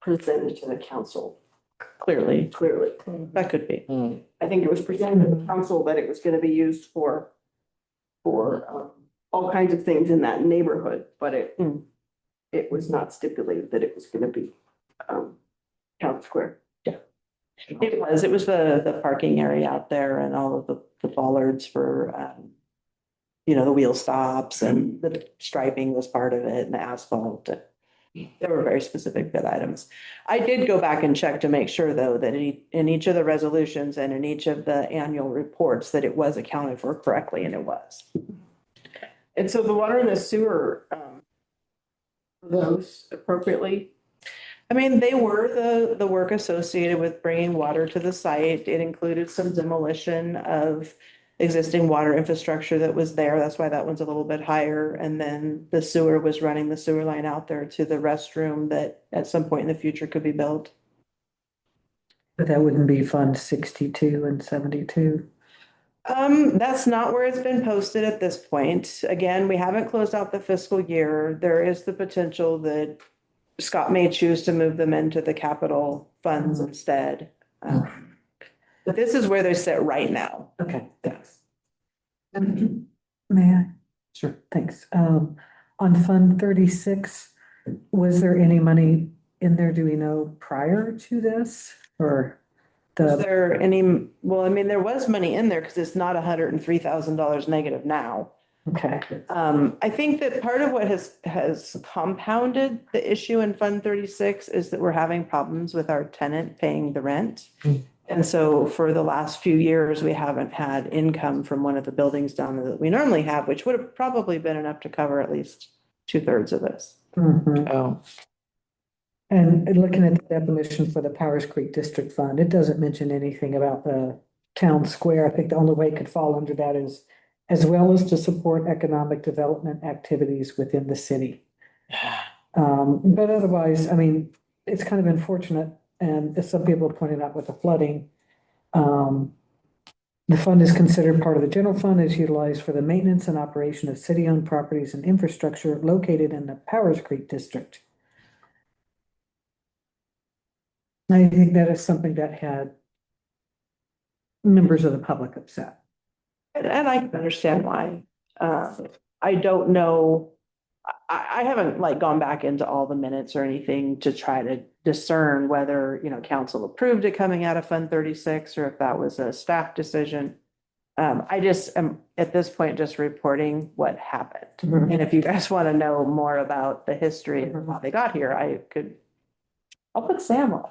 presented to the council Clearly, clearly. that could be. I think it was presented to the council that it was gonna be used for all kinds of things in that neighborhood, but it was not stipulated that it was gonna be town square. It was the parking area out there and all of the bollards for, the wheel stops and the striping was part of it and the asphalt. There were very specific bid items. I did go back and check to make sure, though, that in each of the resolutions and in each of the annual reports that it was accounted for correctly, and it was. And so the water and the sewer, those appropriately. I mean, they were the work associated with bringing water to the site. It included some demolition of existing water infrastructure that was there. That's why that one's a little bit higher. And then the sewer was running the sewer line out there to the restroom that at some point in the future could be built. But that wouldn't be Fund 62 and 72. That's not where it's been posted at this point. Again, we haven't closed out the fiscal year. There is the potential that Scott may choose to move them into the capital funds instead. But this is where they sit right now. Okay, thanks. May I? Sure. Thanks. On Fund 36, was there any money in there, do we know, prior to this? Or Is there any, well, I mean, there was money in there because it's not $103,000 negative now. Okay. I think that part of what has compounded the issue in Fund 36 is that we're having problems with our tenant paying the rent. And so for the last few years, we haven't had income from one of the buildings down there that we normally have, which would have probably been enough to cover at least 2/3 of this. Oh. And looking at the definition for the Powers Creek District Fund, it doesn't mention anything about the town square. I think the only way it could fall under that is as well as to support economic development activities within the city. But otherwise, I mean, it's kind of unfortunate. And as some people have pointed out with the flooding, the fund is considered part of the general fund, is utilized for the maintenance and operation of city-owned properties and infrastructure located in the Powers Creek District. I think that is something that had members of the public upset. And I can understand why. I don't know. I haven't like gone back into all the minutes or anything to try to discern whether, council approved it coming out of Fund 36 or if that was a staff decision. I just am at this point just reporting what happened. And if you guys want to know more about the history of how they got here, I could I'll put Sam on.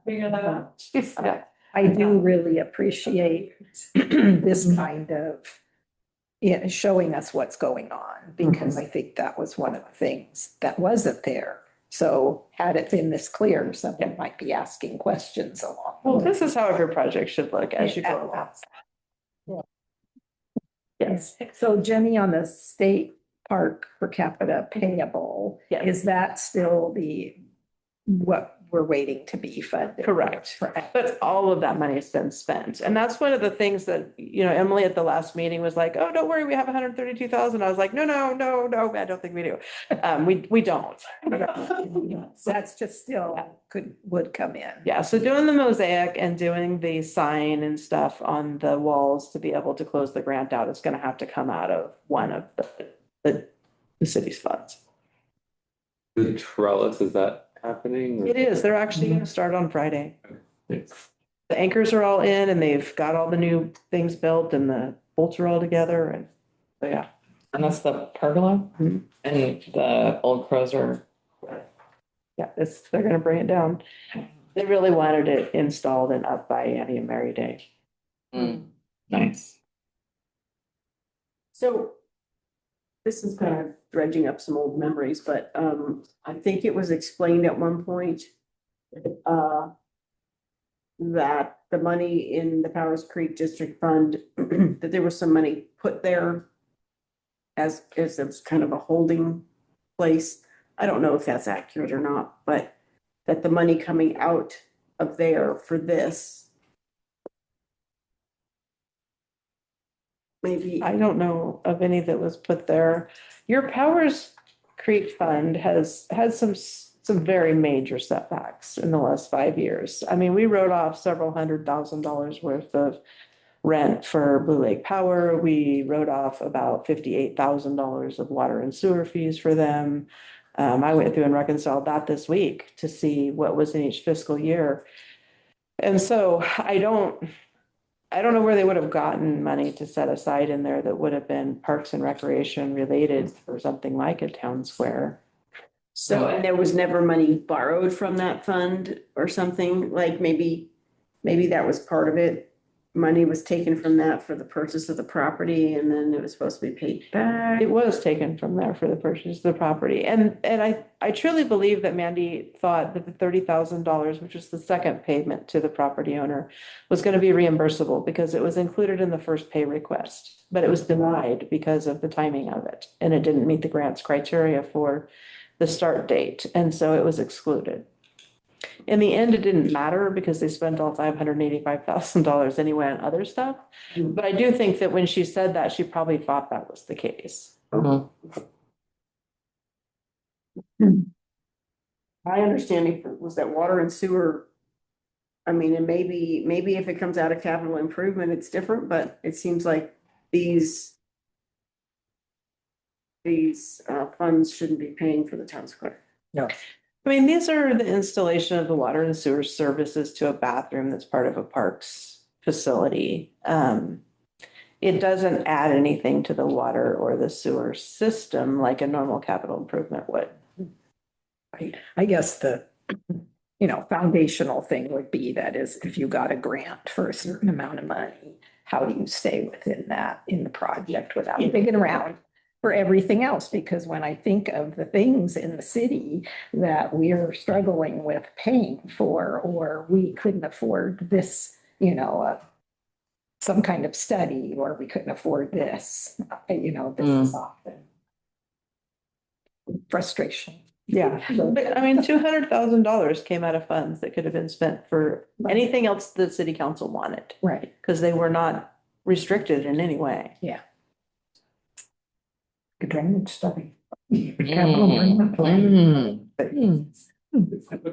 Figure that out. Yeah. I do really appreciate this kind of, yeah, showing us what's going on, because I think that was one of the things that wasn't there. So had it been this clear, someone might be asking questions along. Well, this is how every project should look as you go along. Yes. So Jenny, on the state park per capita payable, is that still what we're waiting to be funded? Correct. But all of that money has been spent. And that's one of the things that, Emily at the last meeting was like, oh, don't worry, we have 132,000. I was like, no, I don't think we do. We don't. That's just still would come in. Yeah, so doing the mosaic and doing the sign and stuff on the walls to be able to close the grant out is gonna have to come out of one of the city's funds. The trellis, is that happening? It is. They're actually gonna start on Friday. The anchors are all in and they've got all the new things built and the bolts are all together and so yeah. And that's the pergola and the old crows are. Yeah, they're gonna bring it down. They really wanted it installed and up by Annie and Mary Day. Nice. So this is kind of dredging up some old memories, but I think it was explained at one point that the money in the Powers Creek District Fund, that there was some money put there as it was kind of a holding place. I don't know if that's accurate or not, but that the money coming out of there for this, maybe. I don't know of any that was put there. Your Powers Creek Fund has had some very major setbacks in the last 5 years. I mean, we wrote off several $100,000 worth of rent for Blue Lake Power. We wrote off about $58,000 of water and sewer fees for them. I went through and reconciled that this week to see what was in each fiscal year. And so I don't know where they would have gotten money to set aside in there that would have been Parks and Recreation related for something like a town square. So, and there was never money borrowed from that fund or something, like maybe that was part of it. Money was taken from that for the purchase of the property and then it was supposed to be paid back. It was taken from there for the purchase of the property. And I truly believe that Mandy thought that the $30,000, which was the second payment to the property owner, was going to be reimbursable because it was included in the first pay request, but it was denied because of the timing of it. And it didn't meet the grant's criteria for the start date. And so it was excluded. In the end, it didn't matter because they spent all $585,000 anyway on other stuff. But I do think that when she said that, she probably thought that was the case. My understanding was that water and sewer, I mean, and maybe if it comes out of capital improvement, it's different, but it seems like these funds shouldn't be paying for the town square. No. I mean, these are the installation of the water and sewer services to a bathroom that's part of a parks facility. It doesn't add anything to the water or the sewer system like a normal capital improvement would. I guess the, foundational thing would be that is if you got a grant for a certain amount of money, how do you stay within that in the project without digging around for everything else? Because when I think of the things in the city that we're struggling with paying for, or we couldn't afford this, some kind of study, or we couldn't afford this, this is often frustration. Yeah, but I mean, $200,000 came out of funds that could have been spent for anything else the city council wanted. Right. Because they were not restricted in any way. Yeah. A drainage study. A quick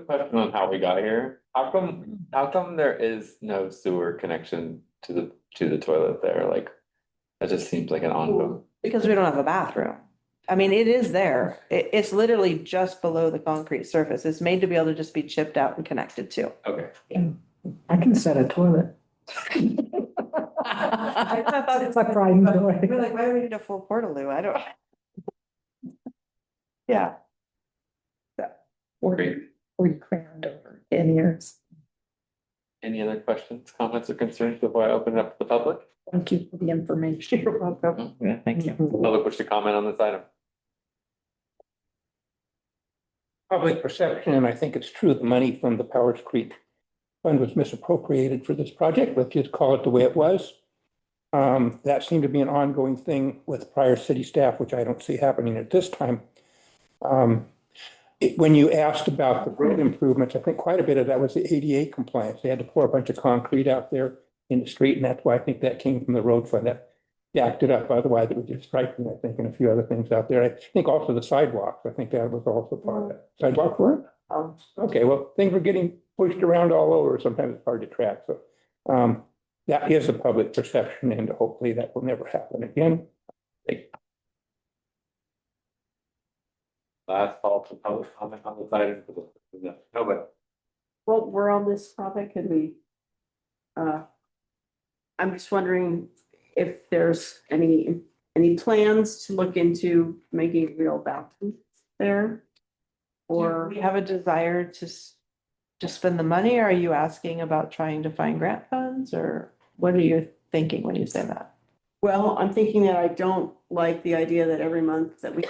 question on how we got here. How come there is no sewer connection to the toilet there? Like, that just seems like an ongoing. Because we don't have a bathroom. I mean, it is there. It's literally just below the concrete surface. It's made to be able to just be chipped out and connected to. Okay. I can set a toilet. I thought It's my pride and joy. We're like, why do we need a full portaloo? I don't. Yeah. Great. 40 grand over 10 years. Any other questions, comments, or concerns before I open it up to the public? Thank you for the information. You're welcome. Yeah, thank you. Public wish to comment on this item? Public perception, and I think it's true, the money from the Powers Creek Fund was misappropriated for this project. Let's just call it the way it was. That seemed to be an ongoing thing with prior city staff, which I don't see happening at this time. When you asked about the road improvements, I think quite a bit of that was the ADA compliance. They had to pour a bunch of concrete out there in the street, and that's why I think that came from the road fund. That backed it up. Otherwise, it would just striping, I think, and a few other things out there. I think also the sidewalks. I think that was also part of it. Sidewalks weren't? Okay, well, things were getting pushed around all over. Sometimes it's hard to track. So that is a public perception, and hopefully that will never happen again. Last call for public comment on this item. Nobody. Well, we're on this topic, could we? I'm just wondering if there's any plans to look into making real bathrooms there? Or we have a desire to spend the money? Or are you asking about trying to find grant funds, or what are you thinking when you say that? Well, I'm thinking that I don't like the idea that every month that we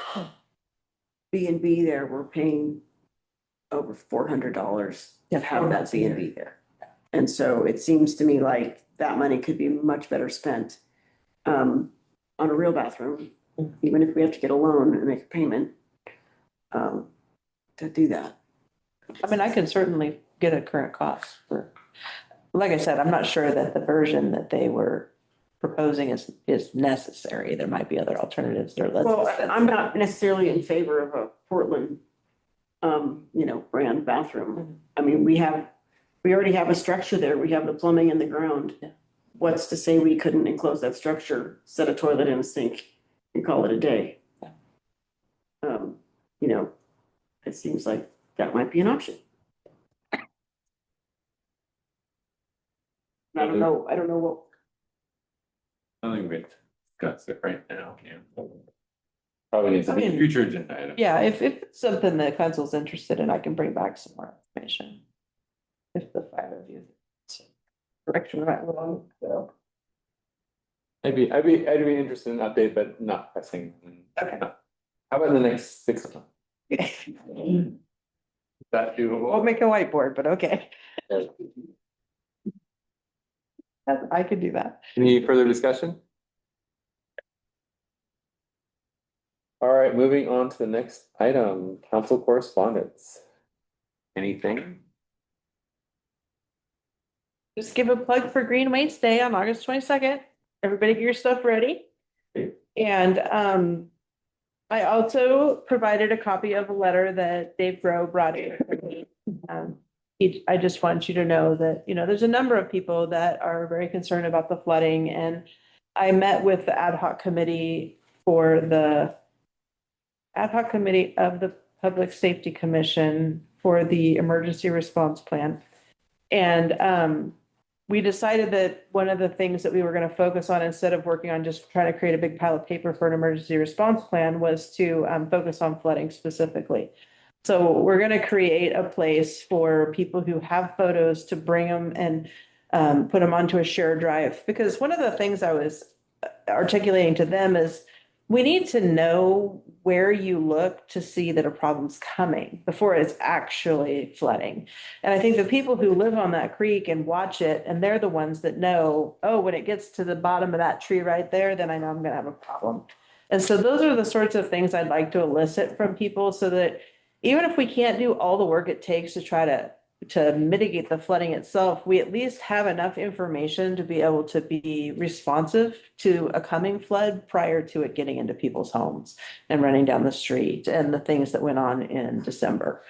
B&B there, we're paying over $400 to have that B&B there. And so it seems to me like that money could be much better spent on a real bathroom, even if we have to get a loan and make a payment to do that. I mean, I can certainly get a current cost for, like I said, I'm not sure that the version that they were proposing is necessary. There might be other alternatives that are less expensive. I'm not necessarily in favor of a Portland, brand bathroom. I mean, we already have a structure there. We have the plumbing in the ground. Yeah. What's to say we couldn't enclose that structure, set a toilet and a sink and call it a day? Yeah. It seems like that might be an option. I don't know what. I think we discuss it right now. Yeah. Probably needs to be a future agenda item. Yeah, if it's something that council's interested in, I can bring back some more information. If the five of you direction right along, so. I'd be interested in an update, but not pressing. Okay. How about in the next 6 months? Is that doable? We'll make a whiteboard, but okay. I could do that. Any further discussion? All right, moving on to the next item, council correspondence. Anything? Just give a plug for Green Waste Day on August 22nd. Everybody get your stuff ready. And I also provided a copy of a letter that Dave Groh brought in. I just want you to know that, there's a number of people that are very concerned about the flooding. And I met with the ad hoc committee of the Public Safety Commission for the emergency response plan. And we decided that one of the things that we were going to focus on, instead of working on just trying to create a big pile of paper for an emergency response plan, was to focus on flooding specifically. So we're going to create a place for people who have photos to bring them and put them onto a shared drive. Because one of the things I was articulating to them is we need to know where you look to see that a problem's coming before it's actually flooding. And I think the people who live on that creek and watch it, and they're the ones that know, oh, when it gets to the bottom of that tree right there, then I know I'm going to have a problem. And so those are the sorts of things I'd like to elicit from people, so that even if we can't do all the work it takes to try to mitigate the flooding itself, we at least have enough information to be able to be responsive to a coming flood prior to it getting into people's homes and running down the street, and the things that went on in December.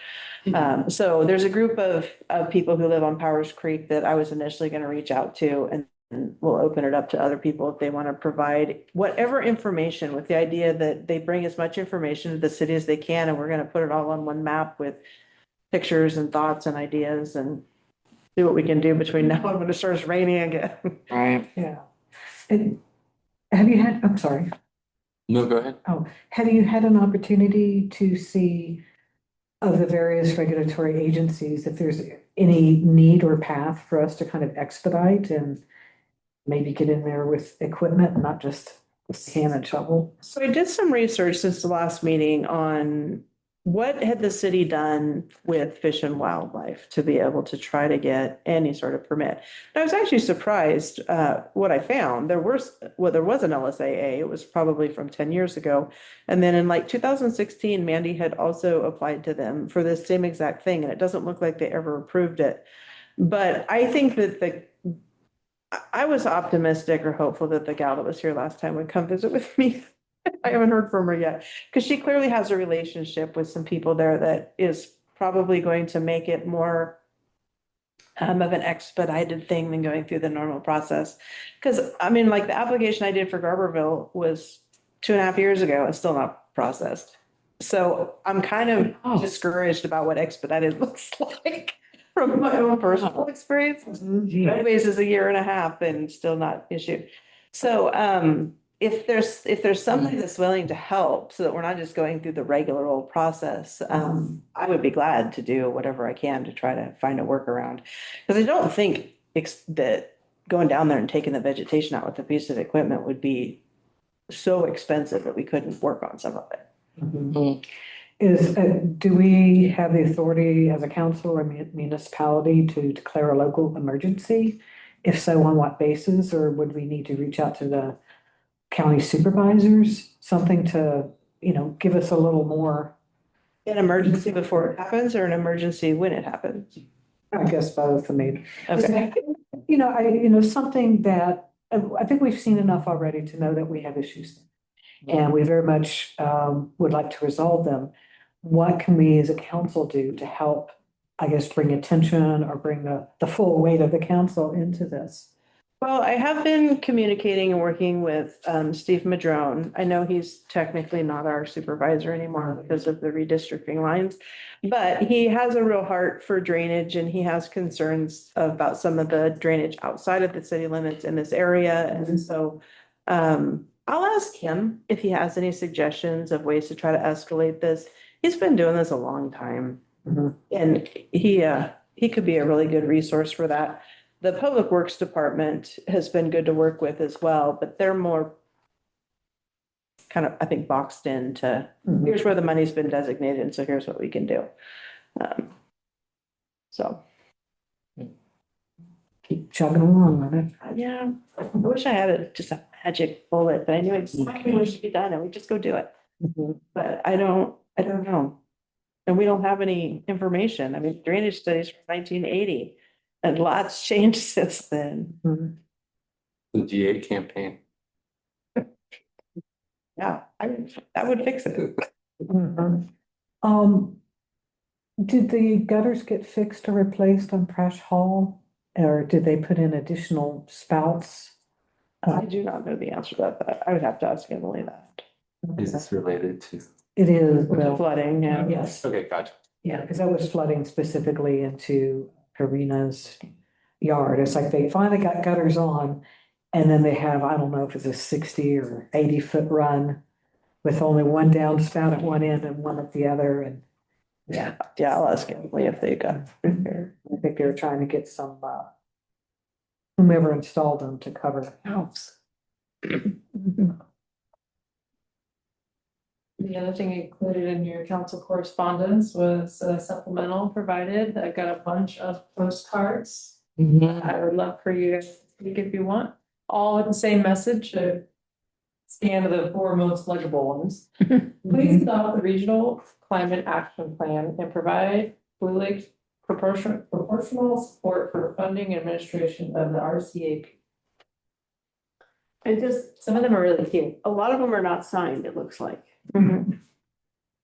So there's a group of people who live on Powers Creek that I was initially going to reach out to, and we'll open it up to other people if they want to provide whatever information, with the idea that they bring as much information to the city as they can, and we're going to put it all on one map with pictures and thoughts and ideas, and see what we can do between now and when it starts raining again. Right. Yeah. And have you had, I'm sorry. No, go ahead. Oh, have you had an opportunity to see of the various regulatory agencies, if there's any need or path for us to kind of expedite and maybe get in there with equipment, not just a sand and shovel. So I did some research since the last meeting on what had the city done with Fish and Wildlife to be able to try to get any sort of permit. And I was actually surprised what I found. There was an LSAA. It was probably from 10 years ago. And then in like 2016, Mandy had also applied to them for this same exact thing. And it doesn't look like they ever approved it. But I think that I was optimistic or hopeful that the gal that was here last time would come visit with me. I haven't heard from her yet, because she clearly has a relationship with some people there that is probably going to make it more of an expedited thing than going through the normal process. Because I mean, like the application I did for Garberville was 2.5 years ago and still not processed. So I'm kind of discouraged about what expedited looks like from my own personal experience. Anyways, is 1.5 years and still not issued. So if there's somebody that's willing to help so that we're not just going through the regular old process, I would be glad to do whatever I can to try to find a workaround. Because I don't think that going down there and taking the vegetation out with a piece of equipment would be so expensive that we couldn't work on some of it. Do we have the authority as a council or municipality to declare a local emergency? If so, on what basis, or would we need to reach out to the county supervisors, something to, give us a little more? An emergency before it happens or an emergency when it happens? I guess both, Okay. Something that, I think we've seen enough already to know that we have issues. And we very much would like to resolve them. What can we as a council do to help, I guess, bring attention or bring the full weight of the council into this? Well, I have been communicating and working with Steve Madrone. I know he's technically not our supervisor anymore because of the redistricting lines, but he has a real heart for drainage and he has concerns about some of the drainage outside of the city limits in this area. And so I'll ask him if he has any suggestions of ways to try to escalate this. He's been doing this a long time, and he could be a really good resource for that. The Public Works Department has been good to work with as well, but they're more kind of, I think, boxed into here's where the money's been designated, and so here's what we can do. So keep chugging along with it. Yeah, I wish I had just a magic bullet, but I knew exactly what should be done, and we just go do it. But I don't know. And we don't have any information. I mean, drainage studies from 1980, and lots changed since then. The G8 campaign. Yeah, that would fix it. Did the gutters get fixed or replaced on Prash Hall? Or did they put in additional spouts? I do not know the answer to that. I would have to ask Emily that. Is this related to? It is. The flooding, yeah. Yes. Okay, gotcha. Yeah, because that was flooding specifically into Karina's yard. It's like they finally got gutters on, and then they have, I don't know if it's a 60 or 80-foot run with only one downspout at one end and one at the other. And yeah, I'll ask Emily if they got repaired. I think they were trying to get some whomever installed them to cover the house. The other thing included in your council correspondence was a supplemental provided. I got a bunch of postcards. I would love for you to speak if you want, all with the same message. Scan of the 4 most legible ones. Please adopt the regional climate action plan and provide Blue Lake proportional support for funding and administration of the RCAP. And just, some of them are really cute. A lot of them are not signed, it looks like.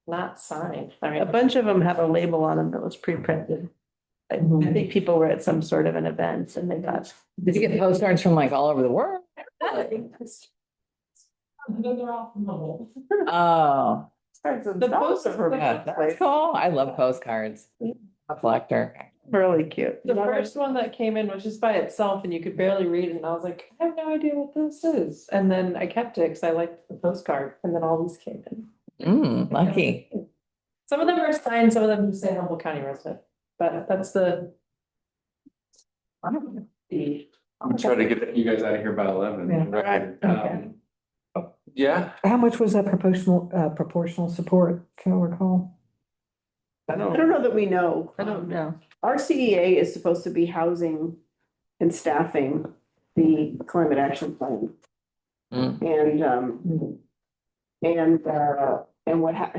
Not signed. I A bunch of them have a label on them that was pre-printed. I think people were at some sort of an event and they got. Did you get postcards from like all over the world? They're all from Humboldt. Oh. The postcard. Yeah, that's cool. I love postcards. A collector. Really cute. The first one that came in was just by itself and you could barely read it. And I was like, I have no idea what this is. And then I kept it because I liked the postcard. And then all these came in. Lucky. Some of them are signed, some of them just say Humboldt County resident, but that's the. I don't know. I'm trying to get you guys out of here by 11. Yeah. Right. Okay. Yeah. How much was that proportional support, can I recall? I don't know that we know. I don't know. Our CEA is supposed to be housing and staffing the climate action plan. And,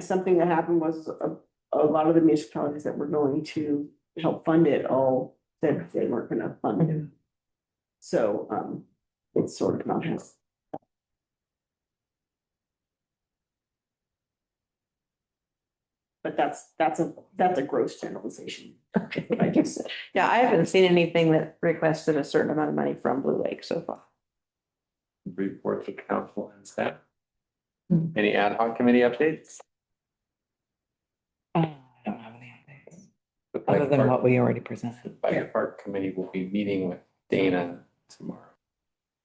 something that happened was a lot of the municipalities that were going to help fund it all said they weren't gonna fund it. So, it's sort of not happening. But that's a gross generalization. I just said. Yeah, I haven't seen anything that requested a certain amount of money from Blue Lake so far. Reports of council and staff. Any ad hoc committee updates? I don't have any updates. Other than what we already presented. The Bike Park Committee will be meeting with Dana tomorrow.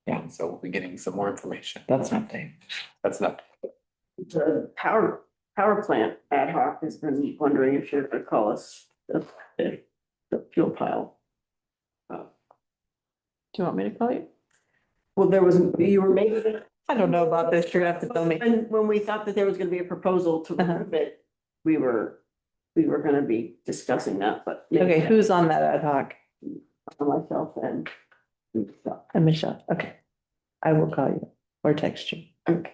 Yeah, and so we'll be getting some more information. That's an update. That's an update. The power plant ad hoc has been wondering if you're gonna call us the fuel pile. Do you want me to call you? Well, you were maybe. I don't know about this, you're gonna have to tell me. And when we thought that there was gonna be a proposal to remove it, we were gonna be discussing that, but. Okay, who's on that ad hoc? Myself and. And Michelle, okay. I will call you or text you. Okay.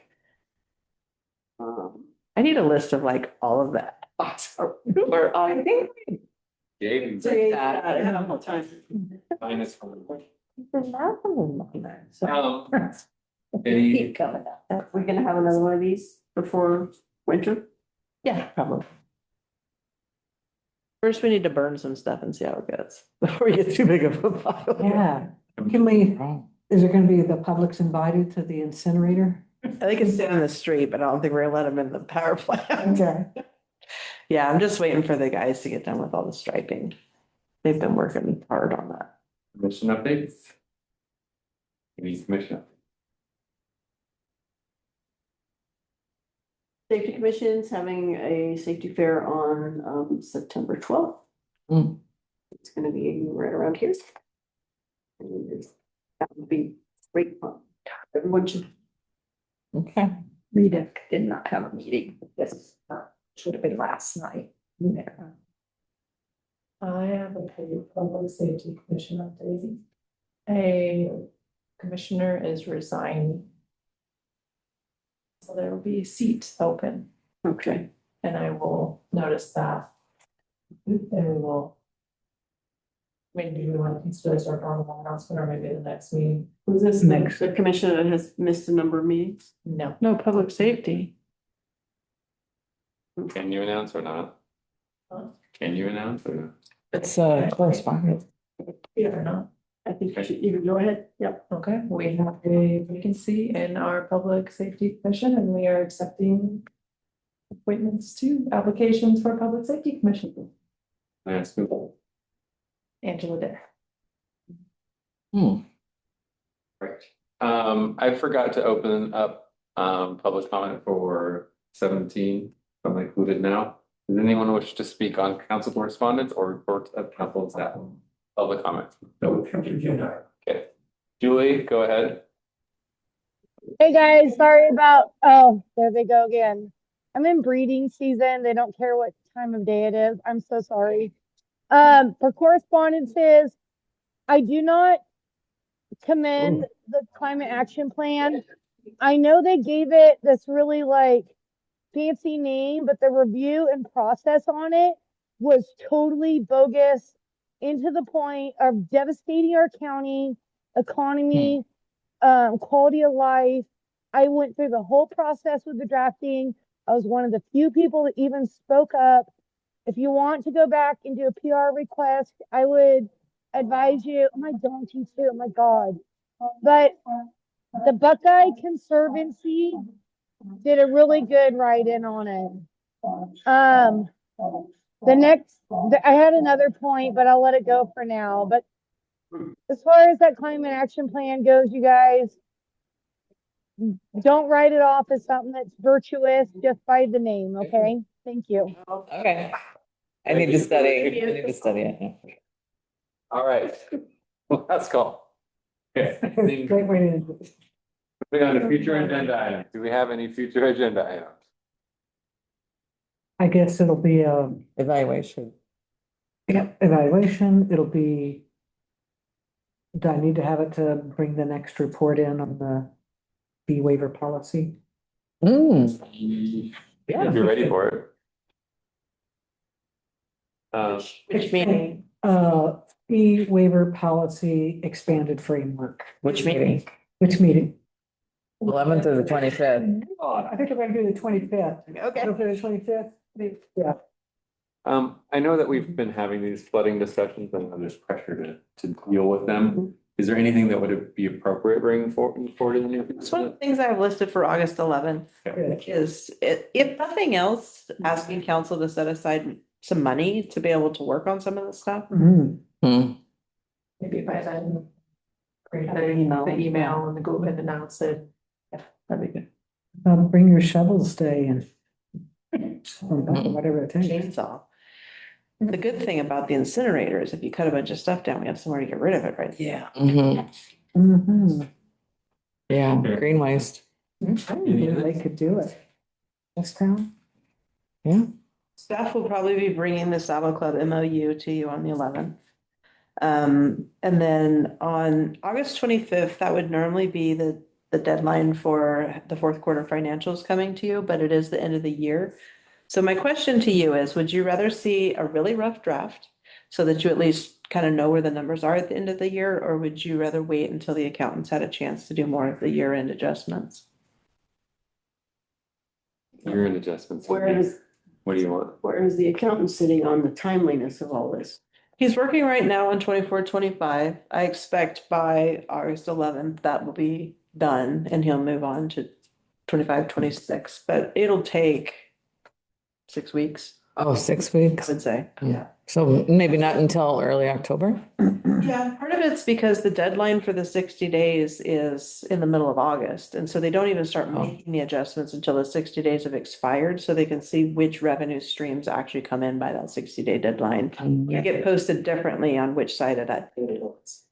I need a list of like all of that. Where I think. Gave you Time. minus one. Keep coming up. We're gonna have another one of these before winter? Yeah, probably. First, we need to burn some stuff and see how it goes before we get too big of a pile. Yeah. Can we, is there gonna be the public's invited to the incinerator? They can sit in the street, but I don't think we're gonna let them in the power plant. Okay. Yeah, I'm just waiting for the guys to get done with all the striping. They've been working hard on that. Commission updates? Any commission? Safety Commission's having a safety fair on September 12th. It's gonna be right around here. And that would be great fun. Everyone should. Okay. Rita did not have a meeting. This should have been last night. I have a public safety commission update. A commissioner is resigning. So there will be a seat open. Okay. And I will notice that. And we will. Maybe we want to consider this our normal announcement or maybe the next meeting. Who's this next? The commissioner has missed a number of meetings. No. No public safety. Can you announce or not? Can you announce or not? It's correspondence. Yeah, or not? I think you should go ahead. Yep. Okay, we have a vacancy in our public safety commission and we are accepting appointments to applications for public safety commission. Lance Google. Angela Dare. Right. I forgot to open up public comment for 17. I'm included now. Does anyone wish to speak on council correspondence or reports of council and staff? Public comment. No. Okay. Julie, go ahead. Hey guys, sorry about, oh, there they go again. I'm in breeding season. They don't care what time of day it is. I'm so sorry. For correspondences, I do not commend the climate action plan. I know they gave it this really like fancy name, but the review and process on it was totally bogus, into the point of devastating our county economy, quality of life. I went through the whole process with the drafting. I was one of the few people that even spoke up. If you want to go back and do a PR request, I would advise you. Oh my donkey too. Oh my God. But the Buckeye Conservancy did a really good write-in on it. I had another point, but I'll let it go for now. But as far as that climate action plan goes, you guys, don't write it off as something that's virtuous just by the name, okay? Thank you. Okay. I need to study. I need to study it. All right. Well, let's go. Okay. Great way to. Moving on to future agenda items. Do we have any future agenda items? I guess it'll be Evaluation. evaluation. It'll be. Do I need to have it to bring the next report in on the fee waiver policy? Mm. Yeah, if you're ready for it. Which meeting? Fee waiver policy expanded framework. Which meeting? Which meeting? 11th or the 25th? I think I'm gonna do the 25th. Okay. Go for the 25th? Yeah. I know that we've been having these flooding discussions and there's pressure to deal with them. Is there anything that would be appropriate bringing forward in the near It's one of future? the things I have listed for August 11th is, if nothing else, asking council to set aside some money to be able to work on some of this stuff. Maybe by then. Create the email. the email and the go and announce it. That'd be good. Bring your shovels day and whatever it takes. Chainsaw. The good thing about the incinerator is if you cut a bunch of stuff down, we have somewhere to get rid of it, right? Yeah. Yeah, green waste. I didn't know they could do it. This town? Yeah. Staff will probably be bringing the Sabo Club MOU to you on the 11th. And then on August 25th, that would normally be the deadline for the fourth quarter financials coming to you, but it is the end of the year. So my question to you is, would you rather see a really rough draft so that you at least kind of know where the numbers are at the end of the year, or would you rather wait until the accountants had a chance to do more of the year-end adjustments? Year-end adjustments. Where is, What do you want? where is the accountant sitting on the timeliness of all this? He's working right now on 24-25. I expect by August 11th, that will be done and he'll move on to 25-26. But it'll take 6 weeks, Oh, 6 I weeks. would say. Yeah. So maybe not until early October? Yeah, part of it's because the deadline for the 60 days is in the middle of August. And so they don't even start making the adjustments until the 60 days have expired, so they can see which revenue streams actually come in by that 60-day deadline. They get posted differently on which side of that date it is.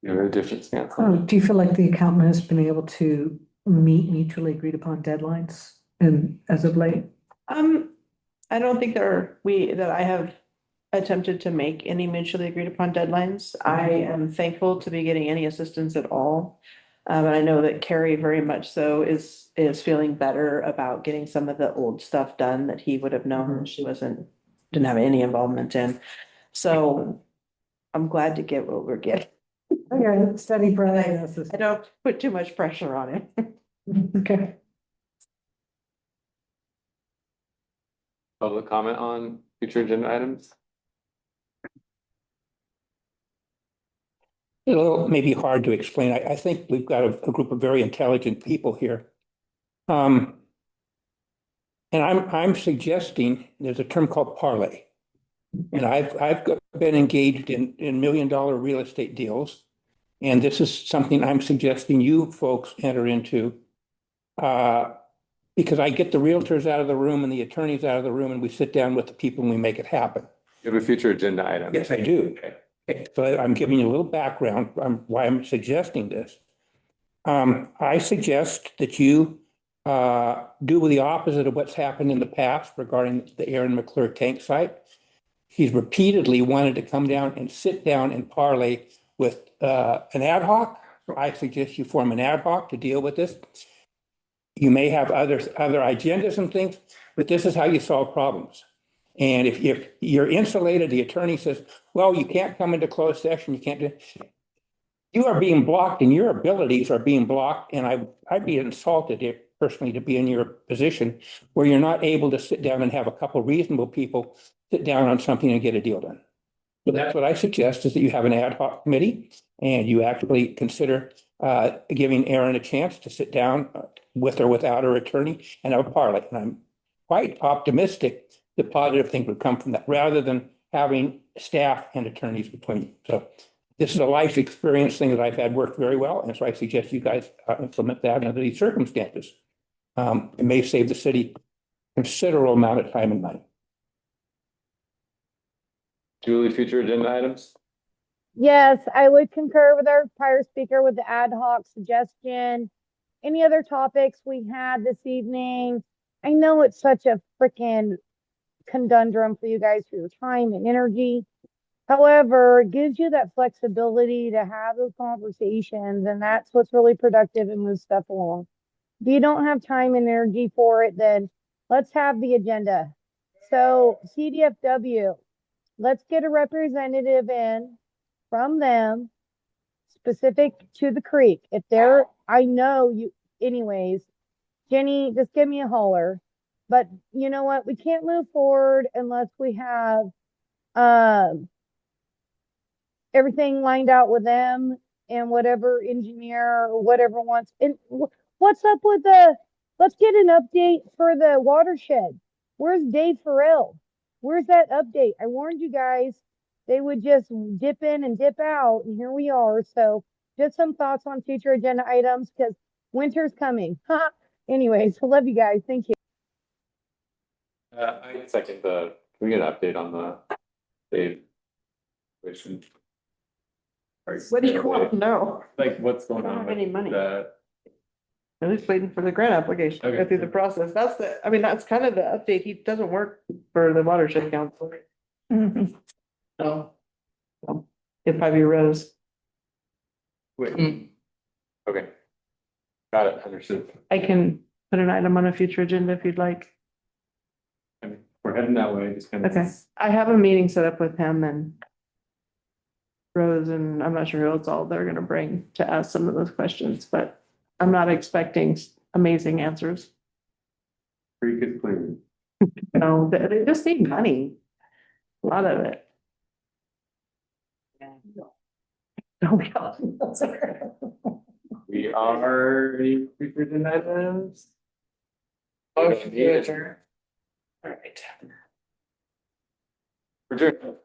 You're a different stance. Do you feel like the accountant has been able to meet mutually agreed upon deadlines and as of late? I don't think that I have attempted to make any mutually agreed upon deadlines. I am thankful to be getting any assistance at all. And I know that Carrie very much so is feeling better about getting some of the old stuff done that he would have known she didn't have any involvement in. So I'm glad to get what we're getting. Okay, steady progress. I don't put too much pressure on him. Okay. Public comment on future agenda items? A little maybe hard to explain. I think we've got a group of very intelligent people here. And I'm suggesting there's a term called parlay. And I've been engaged in $1 million real estate deals. And this is something I'm suggesting you folks enter into. Because I get the realtors out of the room and the attorneys out of the room and we sit down with the people and we make it happen. You have a future agenda item? Yes, I do. Okay. So I'm giving you a little background on why I'm suggesting this. I suggest that you do the opposite of what's happened in the past regarding the Aaron McClure tank site. He's repeatedly wanted to come down and sit down and parlay with an ad hoc. I suggest you form an ad hoc to deal with this. You may have other agendas and things, but this is how you solve problems. And if you're insulated, the attorney says, well, you can't come into closed session, you can't do. You are being blocked and your abilities are being blocked. And I'd be insulted if personally to be in your position where you're not able to sit down and have a couple reasonable people sit down on something and get a deal done. So that's what I suggest is that you have an ad hoc committee and you actually consider giving Aaron a chance to sit down with or without her attorney and have a parlay. And I'm quite optimistic that positive things would come from that rather than having staff and attorneys between. So this is a life experience thing that I've had worked very well. And so I suggest you guys implement that under these circumstances. It may save the city considerable amount of time and money. Julie, future agenda items? Yes, I would concur with our prior speaker with the ad hoc suggestion. Any other topics we had this evening? I know it's such a freaking conundrum for you guys for your time and energy. However, it gives you that flexibility to have those conversations, and that's what's really productive and moves stuff along. If you don't have time and energy for it, then let's have the agenda. So CDFW, let's get a representative in from them specific to the creek. If they're, I know you, anyways, Jenny, just give me a holler. But you know what? We can't move forward unless we have everything lined out with them and whatever engineer or whatever wants. And what's up with let's get an update for the watershed. Where's Dave Farrell? Where's that update? I warned you guys they would just dip in and dip out, and here we are. So just some thoughts on future agenda items because winter's coming. Anyways, I love you guys. Thank you. I second can we get an update on the Dave? What do you want to know? Like, what's going I don't on have any with money. the, At least waiting for the grant application to go Okay. through the process. That's kind of the update. He doesn't work for the watershed council. So. If I be Rose, wait, okay. Got it, understood. I can put an item on a future agenda if you'd like. I mean, we're heading that way, just kind of. Okay, I have a meeting set up with him and Rose, and I'm not sure who else all they're gonna bring to ask some of those questions, but I'm not expecting amazing answers. Pretty good clear. No, they just need money. A lot of it. Oh, my God. We are future agenda items. Motion to adjourn. All right. Adjourn.